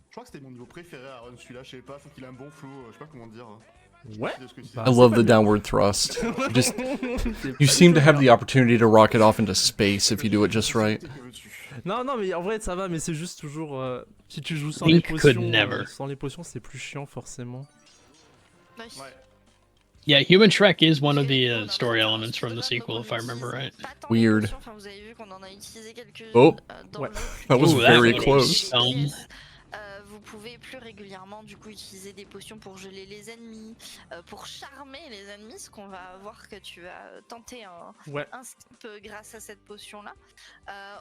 Je crois que c'était mon niveau préféré à run celui-là, je sais pas, je trouve qu'il a un bon flow, je sais pas comment dire. Ouais. I love the downward thrust. You seem to have the opportunity to rocket off into space if you do it just right. Non, mais en vrai, ça va, mais c'est juste toujours. Si tu joues sans Link les could potions, never. sans les potions, c'est plus chiant forcément. Yeah, Human Shrek is one of the story elements from the sequel, if I remember right. Weird. Enfin, vous avez vu qu'on en a utilisé quelques-unes Oh, dans ouais. le- That was Ooh, very that close. was Vous pouvez plus régulièrement du coup utiliser des potions pour geler les ennemis, pour charmer les ennemis, ce qu'on va voir que tu as tenté un skip grâce à cette potion là.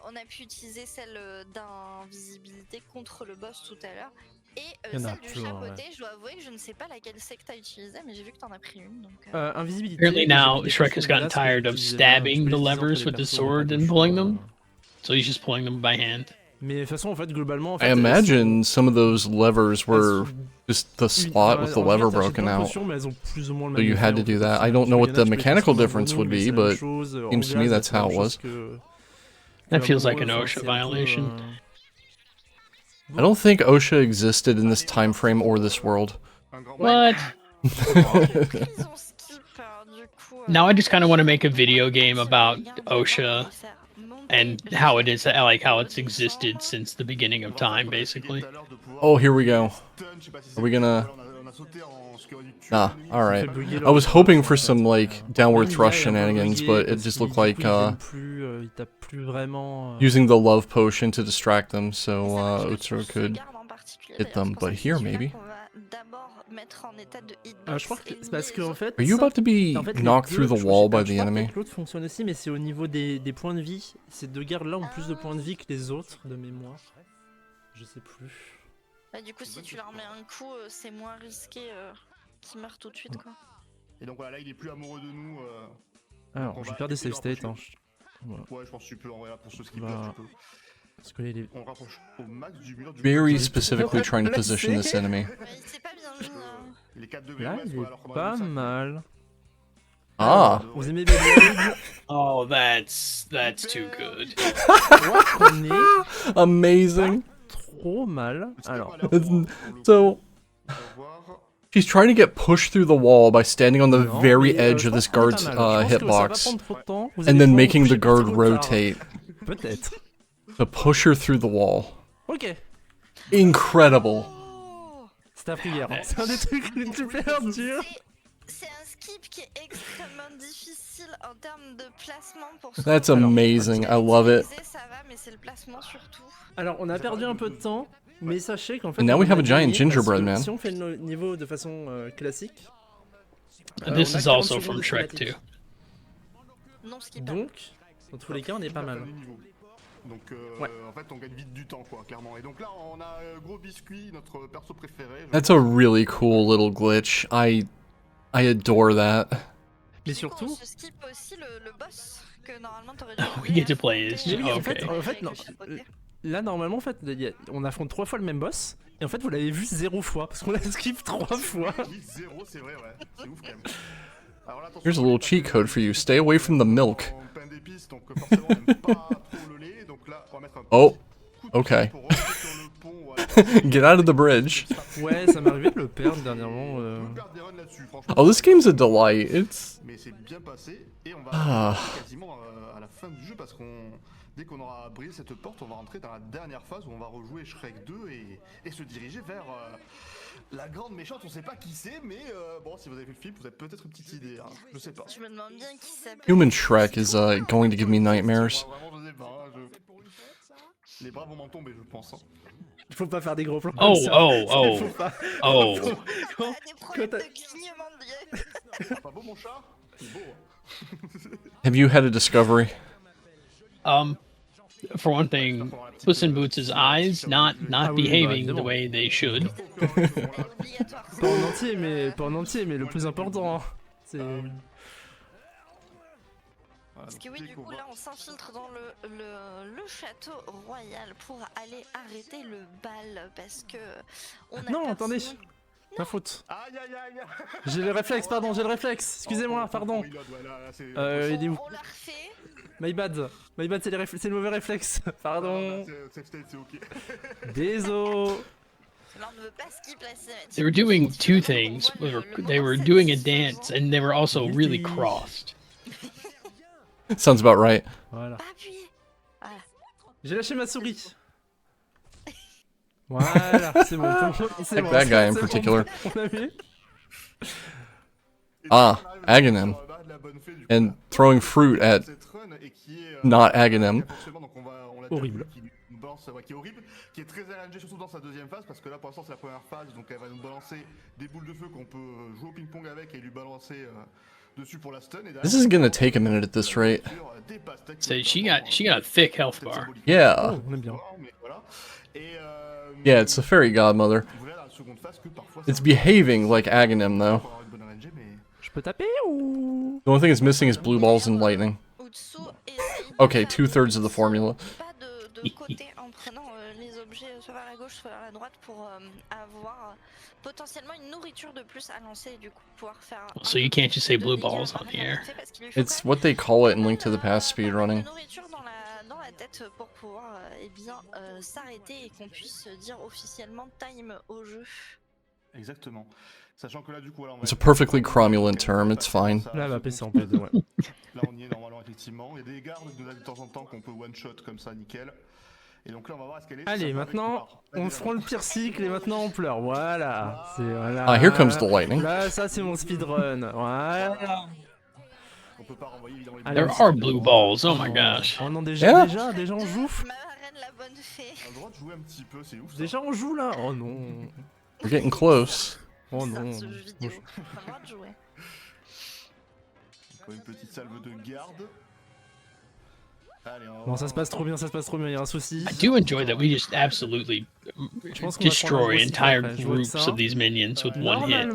On a pu utiliser celle d'invisibilité contre le boss tout à l'heure. Et Il y en a celle du plein, chapeauté, ouais. je dois avouer que je ne sais pas laquelle c'est que t'as utilisé, mais j'ai vu que t'en as pris une. Donc, Invisibilité. Apparently now j'ai Shrek has des gotten potions de tired glace of que j'utilisais stabbing pas, the je peux les levers utiliser with the entre les sword persos, and pas pulling le them. choix. So he's just pulling them by hand. Mais de toute façon, en fait, globalement, en fait, I imagine some of those levers were just the slot with the lever broken out. So you had to do that. I don't know what the mechanical difference would be, but seems to me that's how it was. That feels like an OSHA violation. I don't think OSHA existed in this time frame or this world. What? Now I just kind of want to make a video game about OSHA and how it is, like how it's existed since the beginning of time, basically. Oh, here we go. Are we gonna... Nah, alright. I was hoping for some, like, downward thrust shenanigans, but it just looked like, using the love potion to distract them, so, Utsuro could hit them, but here, maybe. Je crois que c'est parce que en fait. Are you about to be knocked through the wall by the enemy? L'autre fonctionne aussi, mais c'est au niveau des points de vie. Ces deux gardes-là ont plus de points de vie que les autres, de mémoire. Je sais plus. Bah, du coup, si tu leur mets un coup, c'est moins risqué qu'ils meurent tout de suite, quoi. Et donc voilà, là il est plus amoureux de nous. Alors, je vais faire des save states. Hein. Voilà. Ouais, je pense que tu peux, en vrai, là, pour ceux qui peuvent, tu peux. Parce que les... On rapproche au max du mur. Very specifically trying to position this enemy. Les 4 de Là, il est pas mal. Ah. Vous aimez Beyblade? Oh, that's too good. Amazing. Trop mal. Alors. So, she's trying to get pushed through the wall by standing on the very edge of this guard's hitbox, and then making the guard rotate. Peut-être. To push her through the wall. Ok. Incredible. C'est un prière. C'est un des trucs les plus durs. C'est un skip skip qui est extrêmement difficile en termes de placement pour That's amazing. I love it. ça va, mais c'est le placement surtout. Alors, on a perdu un peu de temps, mais sachez qu'en fait. And now we on have a giant gagné parce gingerbread que man. Si on fait le niveau de façon classique. This on a is 40 also secondes from de Shrek cinématique. 2. Donc, dans tous les cas, on est pas mal. Donc Ouais. en fait on gagne vite du temps quoi clairement. Et donc là on a Gros Biscuit, notre perso préféré. That's a really cool little glitch. I adore that. Mais surtout. On se skip aussi le boss que normalement t'aurais dû. We get to play as Mais oui, en okay. fait, non. Là, normalement, en fait, on affronte 3 fois le même boss. Et en fait, vous l'avez vu 0 fois. Parce qu'on l'a skip 3 fois. Oui, 0, c'est vrai, ouais. C'est ouf quand même. Alors là, attention, Here's a little cheat code for you. Stay away from the milk. on pain d'épices, donc forcément on aime pas trop le lait. Donc là, on va mettre un Oh, okay. pour rentrer sur le pont. Voilà. Get out of the bridge. Ouais, ça m'est arrivé de le perdre dernièrement. Perdre des runs là-dessus, franchement. Oh, this game's a delight. It's. Mais c'est bien passé et on va Ah. arriver quasiment à la fin du jeu parce qu'on dès qu'on aura brisé cette porte, on va rentrer dans la dernière phase où on va rejouer Shrek 2 et se diriger vers la grande méchante. On sait pas qui c'est, mais bon, si vous avez vu le film, vous avez peut-être une petite idée. Hein. Je sais pas. Je me demande bien qui s'appelle. Human Shrek is going to give me nightmares. Vraiment, je sais pas. Les bras vont m'en tomber, je pense. Hein. Il faut pas faire des gros plans. Oh, comme ça. oh, Faut pas. oh. Quand t'as- Pas beau mon chat? C'est beau. Hein. Have you had a discovery? For one thing, Puss in Boots' eyes not behaving the way they should. Pas en entier, mais le plus important. C'est. Parce que oui, du coup, là, on s'infiltre dans le château royal pour aller arrêter le bal parce que on a Non, attendez. Ma faute. J'ai le réflexe, pardon, j'ai le réflexe. Excusez-moi, pardon. Il est où? On l'a refait. My bad, c'est le mauvais réflexe. Pardon. C'est ok. Désolé. Là, on ne veut pas skip la cinématique. They were doing two things. They were doing a dance, and they were also really crossed. Sounds about right. Voilà. Pas appuyer. Voilà. J'ai lâché ma souris. Voilà, c'est bon. C'est Like bon, that guy in c'est bon. particular. On a vu? Ah, Aghanim. And throwing fruit at not Aghanim. Horrible. Qui est horrible, qui est très RNG surtout dans sa deuxième phase parce que là pour l'instant c'est la première phase donc elle va nous balancer des boules de feu qu'on peut jouer au ping-pong avec et lui balancer dessus pour la stun. Et This is gonna take a minute at this rate. So she got a thick health bar. Yeah. On aime bien. Yeah, it's the fairy godmother. It's behaving like Aghanim though. Je peux taper ou? The only thing it's missing is blue balls and lightning. Okay, 2/3 of the formula. De côté en prenant les objets soit vers la gauche soit vers la droite pour avoir potentiellement une nourriture de plus à lancer et du coup pouvoir faire. So you can't just say blue balls on the air. It's what they call it in Link to the Past speedrunning. Nourriture dans la tête pour pouvoir eh bien s'arrêter et qu'on puisse dire officiellement time au jeu. Exactement. Sachant que là du coup It's a perfectly cromulent term, it's fine. Là, ma PC en P2, ouais. Là on y est normalement effectivement. Il y a des gardes de temps en temps qu'on peut one shot comme ça nickel. Et donc là on va voir est-ce qu'elle est. Allez, maintenant on se prend le pire cycle et maintenant on pleure. Voilà. C'est voilà. Ah, here comes the lightning. Là, ça c'est mon speedrun. Voilà. On peut pas renvoyer évidemment les There are blue balls. Oh my gosh. Oh non, déjà on joue. On a le droit de jouer un petit peu, c'est ouf. Ça. Déjà on joue là. Oh non. We're getting close. Oh non. Encore une petite salve de garde. Allez, Non, ça se passe trop bien, il y a un souci. I do enjoy that we just absolutely destroy entire groups of these minions with one hit.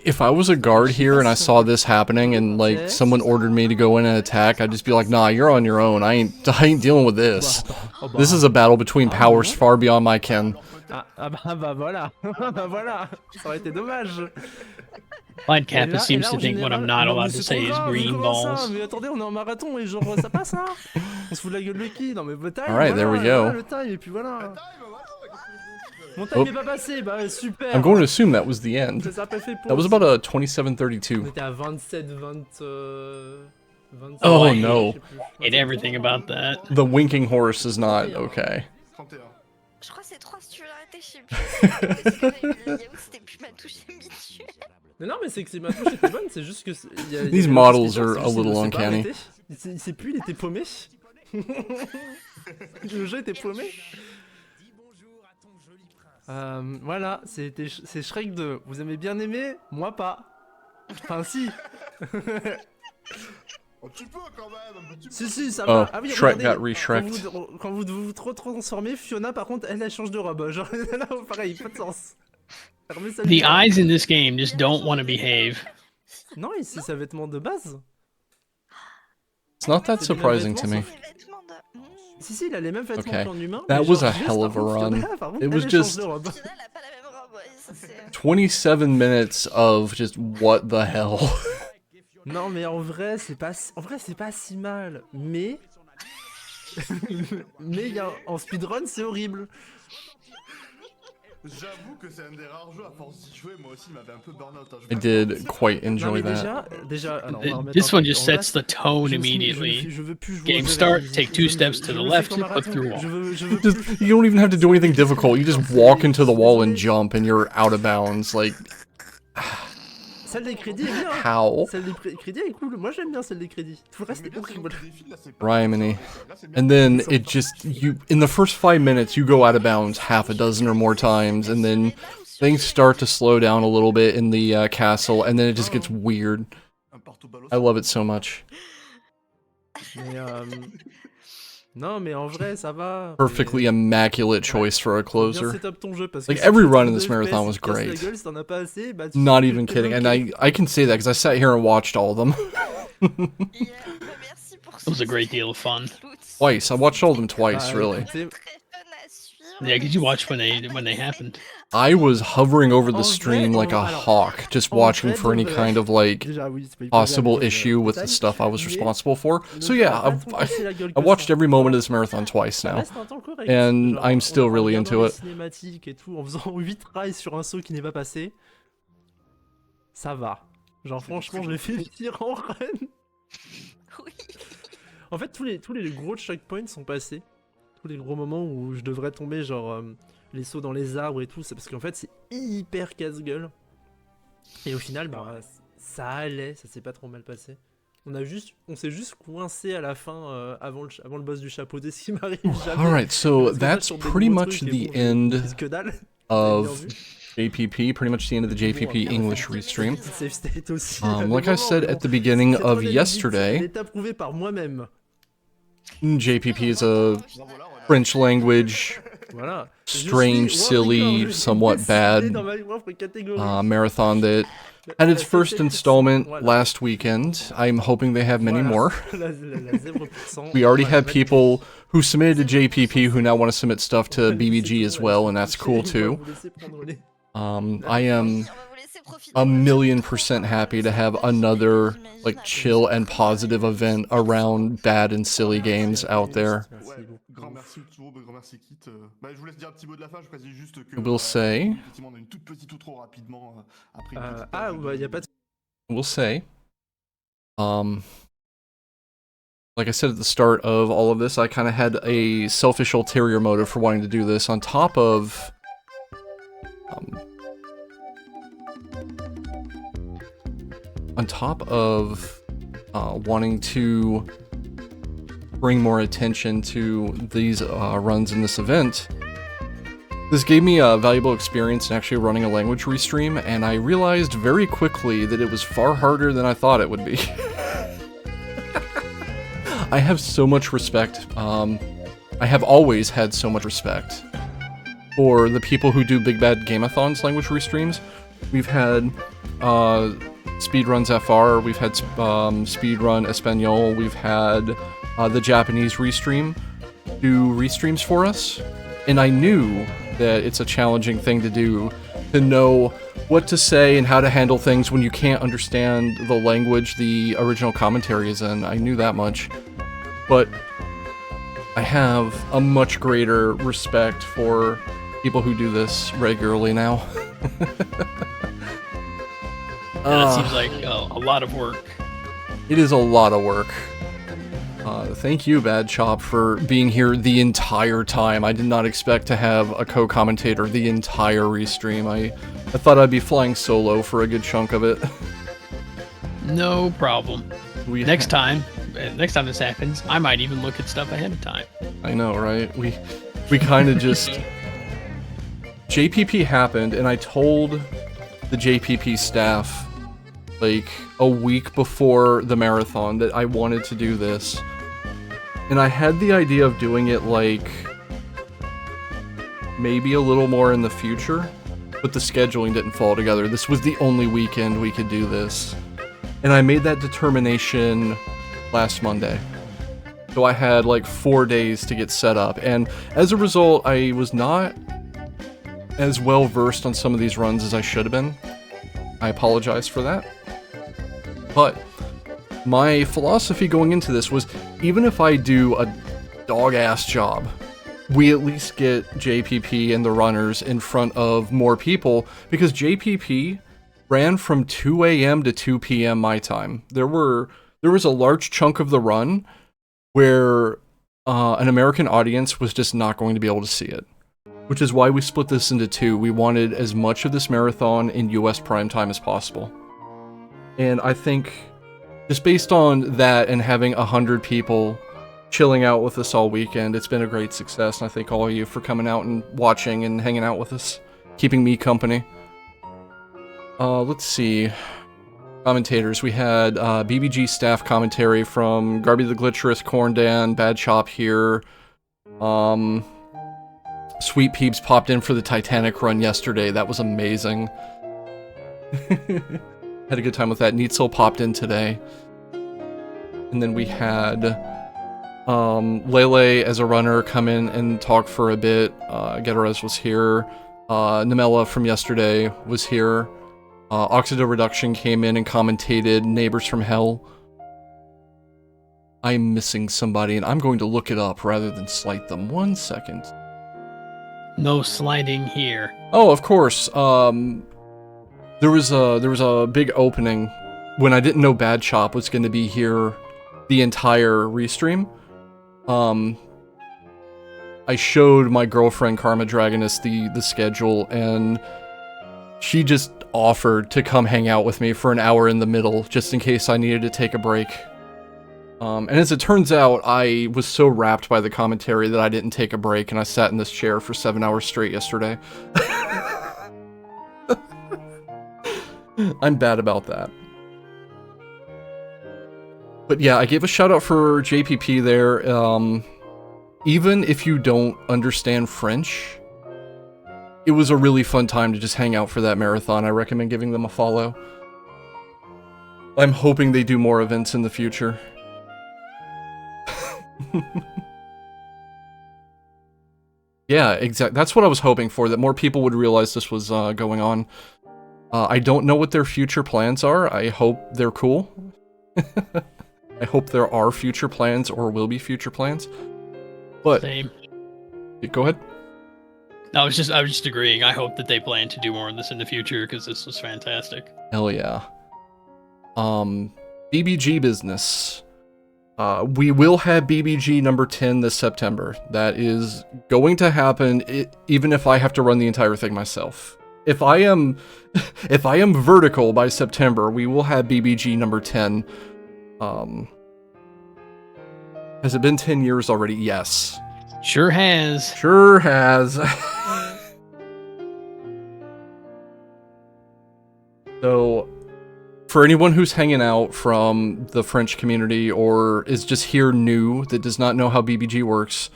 If I was a guard here and I saw this happening and like someone ordered me to go in and attack, I'd just be like, nah, you're on your own. I ain't dealing with this. This is a battle between powers far beyond my ken. Bah voilà. Bah voilà. Ça aurait été dommage. Blind Kappa seems to think what I'm not allowed to say is green balls. Mais attendez, on est en marathon et genre ça passe hein. On se fout de la gueule de qui? Non mais le time. Alright, there we go. Le time et puis voilà. Mon time est pas passé, bah super. I'm going to assume that was the end. Ça pas fait That was about a 27-32. On était à 27, 20. Oh no. Hate everything about that. The winking horse is not okay. Je crois que c'est 3 si tu veux l'arrêter, je sais plus. C'était plus ma touche habituelle. Mais non, mais c'est que ma touche était bonne, c'est juste que... These models are a little uncanny. Il sait plus, il était paumé. Le jeu était paumé. Voilà, c'est Shrek 2. Vous avez bien aimé? Moi pas. Enfin si. Un petit peu quand même, un petit peu. Si, ça Oh, va. Ah oui, Shrek regardez, got re-Shreked. quand vous trop transformez, Fiona par contre, elle change de robe. Genre là, pareil, pas de sens. The eyes in this game just don't want to behave. Non, c'est sa vêtement de base. It's not that surprising to me. Si, il a les mêmes vêtements Okay, qu'en humain. that mais was genre, a hell of a run. par contre, It was elle change just de robe. 27 minutes of just what the hell. Non, mais en vrai, c'est pas si mal. Mais en speedrun, c'est horrible. J'avoue que c'est un des rares jeux à force d'y jouer, moi aussi il m'avait un peu burn-out. I did quite enjoy that. Déjà, alors, on va remettre This un one peu just en sets place. the tone immediately. Game start, take 2 steps to the left, click through wall. You don't even have to do anything difficult. You just walk into the wall and jump, and you're out of bounds. Like, celle des crédits est bien. How? Celle des crédits est cool. Moi j'aime bien celle des crédits. Tout le reste est horrible. Rhymony. And then it just, in the first 5 minutes, you go out of bounds half a dozen or more times, and then things start to slow down a little bit in the castle, and then it just gets weird. I love it so much. Mais non, mais en vrai, ça va. Perfectly immaculate choice for a closer. Bien setup ton jeu, parce Like, que every si run tu in this te fais marathon was FPS, casse la great. gueule, si t'en as pas assez, bah, tu- Not even t'es kidding, and bloqué. I can say that because I sat here and watched all of them. It was a great deal of fun. Twice. I watched all of them twice, Bah, really. écoutez, Yeah, did you watch when they happened? I was hovering over the En stream vrai, like a alors, hawk, just en watching vrai for de any vrai, kind of like déjà, oui, c'est pas hyper possible bien, issue with the détail, stuff I was mais responsible for. So ne yeah, prends pas tant casser la gueule I que watched ça. every moment of this marathon twice Ça now, reste un temps correct. and Genre, I'm still en really regardant into les it. cinématiques et tout, en faisant 8 tries sur un saut qui n'est pas passé, ça va. Genre franchement, je l'ai fait finir en run. En fait, tous les gros checkpoints sont passés. Tous les gros moments où je devrais tomber, genre les sauts dans les arbres et tout, c'est parce qu'en fait c'est hyper casse-gueule. Et au final, bah, ça allait, ça s'est pas trop mal passé. On s'est juste coincé à la fin avant le boss du chapeauté, ce qui m'arrive jamais. Alright, so Parce que that's sur des pretty nouveaux much trucs, the et bon, je end maîtrise que dalle. Vous avez bien of vu. JPP, pretty much the end of the JPP English Restream. Save state aussi. Like I said at the beginning of Elle yesterday, est approuvée par moi-même. JPP is a French language, Voilà. strange, silly, somewhat bad marathon that had its first installment last weekend. I'm hoping they have many more. We already have people who submitted to JPP who now want to submit stuff to BBG as well, and that's cool too. I am 1,000,000% happy to have another like chill and positive event around bad and silly games out there. Grand merci Tsuo, grand merci Kit. Bah, je vous laisse dire un petit mot de la fin, je précise juste que... We'll say. Effectivement, on a une toute petite outro rapidement après. Ah, bah, y a pas de... We'll say. Like I said at the start of all of this, I kind of had a selfish ulterior motive for wanting to do this on top of... wanting to bring more attention to these runs in this event, this gave me a valuable experience in actually running a language restream, and I realized very quickly that it was far harder than I thought it would be. I have so much respect, I have always had so much respect for the people who do Big Bad Game-a-thons language restreams. We've had Speedruns FR, we've had Speedrun Espanol, we've had the Japanese Restream do restreams for us, and I knew that it's a challenging thing to do, to know what to say and how to handle things when you can't understand the language the original commentary is in. I knew that much, but I have a much greater respect for people who do this regularly now. That seems like a lot of work. It is a lot of work. Thank you, Bad Chop, for being here the entire time. I did not expect to have a co-commentator the entire restream. I thought I'd be flying solo for a good chunk of it. No problem. Next time this happens, I might even look at stuff ahead of time. I know, right? We kind of just... JPP happened, and I told the JPP staff, like, a week before the marathon that I wanted to do this. And I had the idea of doing it, like, maybe a little more in the future, but the scheduling didn't fall together. This was the only weekend we could do this. And I made that determination last Monday. So I had, like, 4 days to get set up. And as a result, I was not as well versed on some of these runs as I should have been. I apologize for that. But my philosophy going into this was, even if I do a dog-ass job, we at least get JPP and the runners in front of more people, because JPP ran from 2 a.m. to 2 p.m. my time. There was a large chunk of the run where an American audience was just not going to be able to see it, which is why we split this into two. We wanted as much of this marathon in US primetime as possible. And I think, just based on that and having 100 people chilling out with us all weekend, it's been a great success. And I thank all of you for coming out and watching and hanging out with us, keeping me company. Let's see. Commentators. We had BBG staff commentary from Garby the Glitcherous, Corndan, Bad Chop here. Sweet Peeps popped in for the Titanic run yesterday. That was amazing. Had a good time with that. Neatsoul popped in today. And then we had Lele as a runner come in and talk for a bit. Getarez was here. Namella from yesterday was here. Oxido Reduction came in and commentated Neighbors from Hell. I'm missing somebody, and I'm going to look it up rather than slight them. 1 second. No sliding here. Oh, of course. There was a big opening when I didn't know Bad Chop was going to be here the entire restream. I showed my girlfriend Karma Dragoness the schedule, and she just offered to come hang out with me for an hour in the middle, just in case I needed to take a break. And as it turns out, I was so wrapped by the commentary that I didn't take a break, and I sat in this chair for 7 hours straight yesterday. I'm bad about that. But yeah, I gave a shout out for JPP there. Even if you don't understand French, it was a really fun time to just hang out for that marathon. I recommend giving them a follow. I'm hoping they do more events in the future. Yeah, exactly. That's what I was hoping for, that more people would realize this was going on. I don't know what their future plans are. I hope they're cool. I hope there are future plans or will be future plans. But same. Go ahead. I was just agreeing. I hope that they plan to do more of this in the future, because this was fantastic. Hell yeah. BBG business. We will have BBG number 10 this September. That is going to happen, even if I have to run the entire thing myself. If I am vertical by September, we will have BBG number 10. Has it been 10 years already? Yes. Sure has. Sure has. So, for anyone who's hanging out from the French community or is just here new that does not know how BBG works,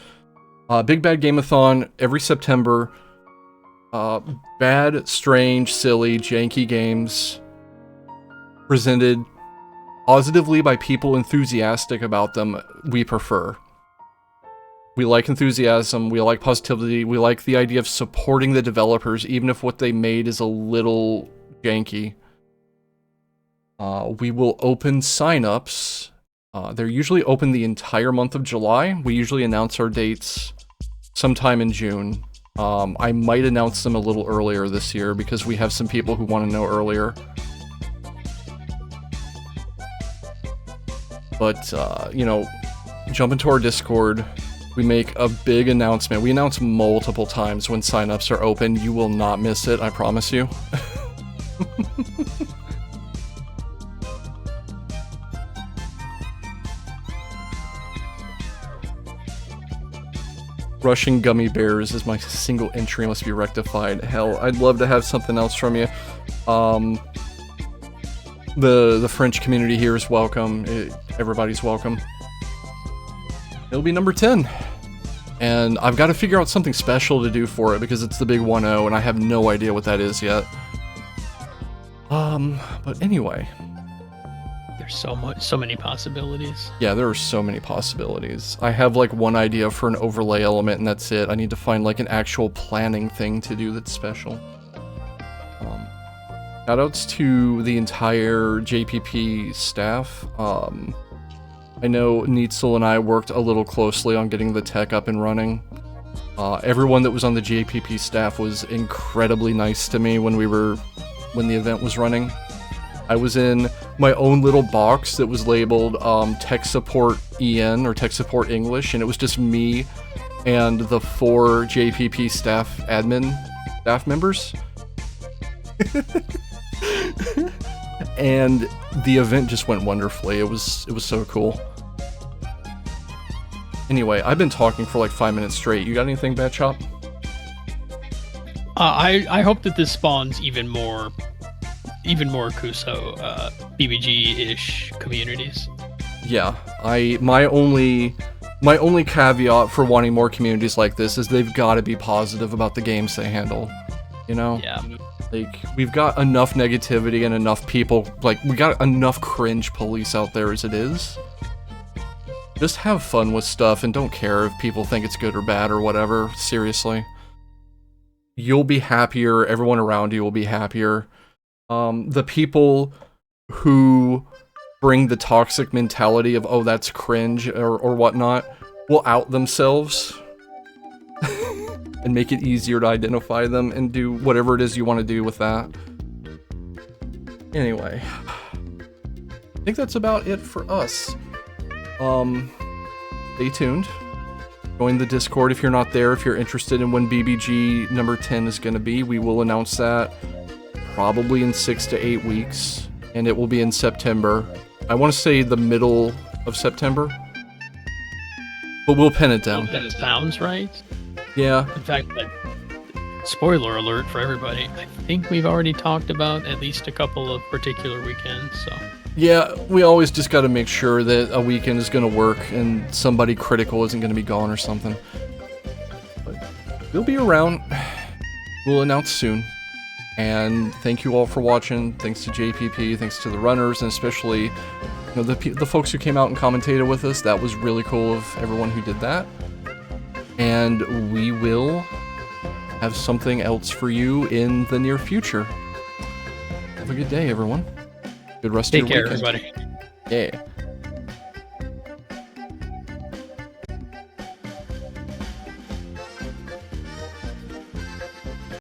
Big Bad Game-a-thon every September. Bad, strange, silly, janky games presented positively by people enthusiastic about them. We prefer. We like enthusiasm, we like positivity, we like the idea of supporting the developers even if what they made is a little janky. We will open signups. They're usually open the entire month of July. We usually announce our dates sometime in June. I might announce them a little earlier this year because we have some people who want to know earlier. But, you know, jump into our Discord. We make a big announcement. We announce multiple times when signups are open. You will not miss it, I promise you. Rushing gummy bears is my single entry, must be rectified. Hell, I'd love to have something else from you. The French community here is welcome. Everybody's welcome. It'll be number 10. And I've got to figure out something special to do for it because it's the big 1-0 and I have no idea what that is yet. But anyway. There's so many possibilities. Yeah, there are so many possibilities. I have like one idea for an overlay element and that's it. I need to find like an actual planning thing to do that's special. Shoutouts to the entire JPP staff. I know Neitzel and I worked a little closely on getting the tech up and running. Everyone that was on the JPP staff was incredibly nice to me when the event was running. I was in my own little box that was labeled Tech Support EN or Tech Support English, and it was just me and the 4 JPP staff members. And the event just went wonderfully. It was so cool. Anyway, I've been talking for like 5 minutes straight. You got anything, Bad Chop? I hope that this spawns even more Kuso BBG-ish communities. Yeah, my only caveat for wanting more communities like this is they've got to be positive about the games they handle. You know? Yeah. Like, we've got enough negativity and enough people, like, we got enough cringe police out there as it is. Just have fun with stuff and don't care if people think it's good or bad or whatever, seriously. You'll be happier, everyone around you will be happier. The people who bring the toxic mentality of, oh, that's cringe or whatnot, will out themselves. And make it easier to identify them and do whatever it is you want to do with that. Anyway, I think that's about it for us. Stay tuned. Join the Discord if you're not there, if you're interested in when BBG number 10 is going to be. We will announce that probably in 6 to 8 weeks, and it will be in September. I want to say the middle of September, but we'll pin it down. That sounds right. Yeah. In fact, like, spoiler alert for everybody, I think we've already talked about at least a couple of particular weekends, so. Yeah, we always just got to make sure that a weekend is going to work and somebody critical isn't going to be gone or something. But we'll be around. We'll announce soon. And thank you all for watching. Thanks to JPP, thanks to the runners, and especially, you know, the folks who came out and commentated with us. That was really cool of everyone who did that. And we will have something else for you in the near future. Have a good day, everyone. Good rest of your weekend. Take care, everybody. Yeah.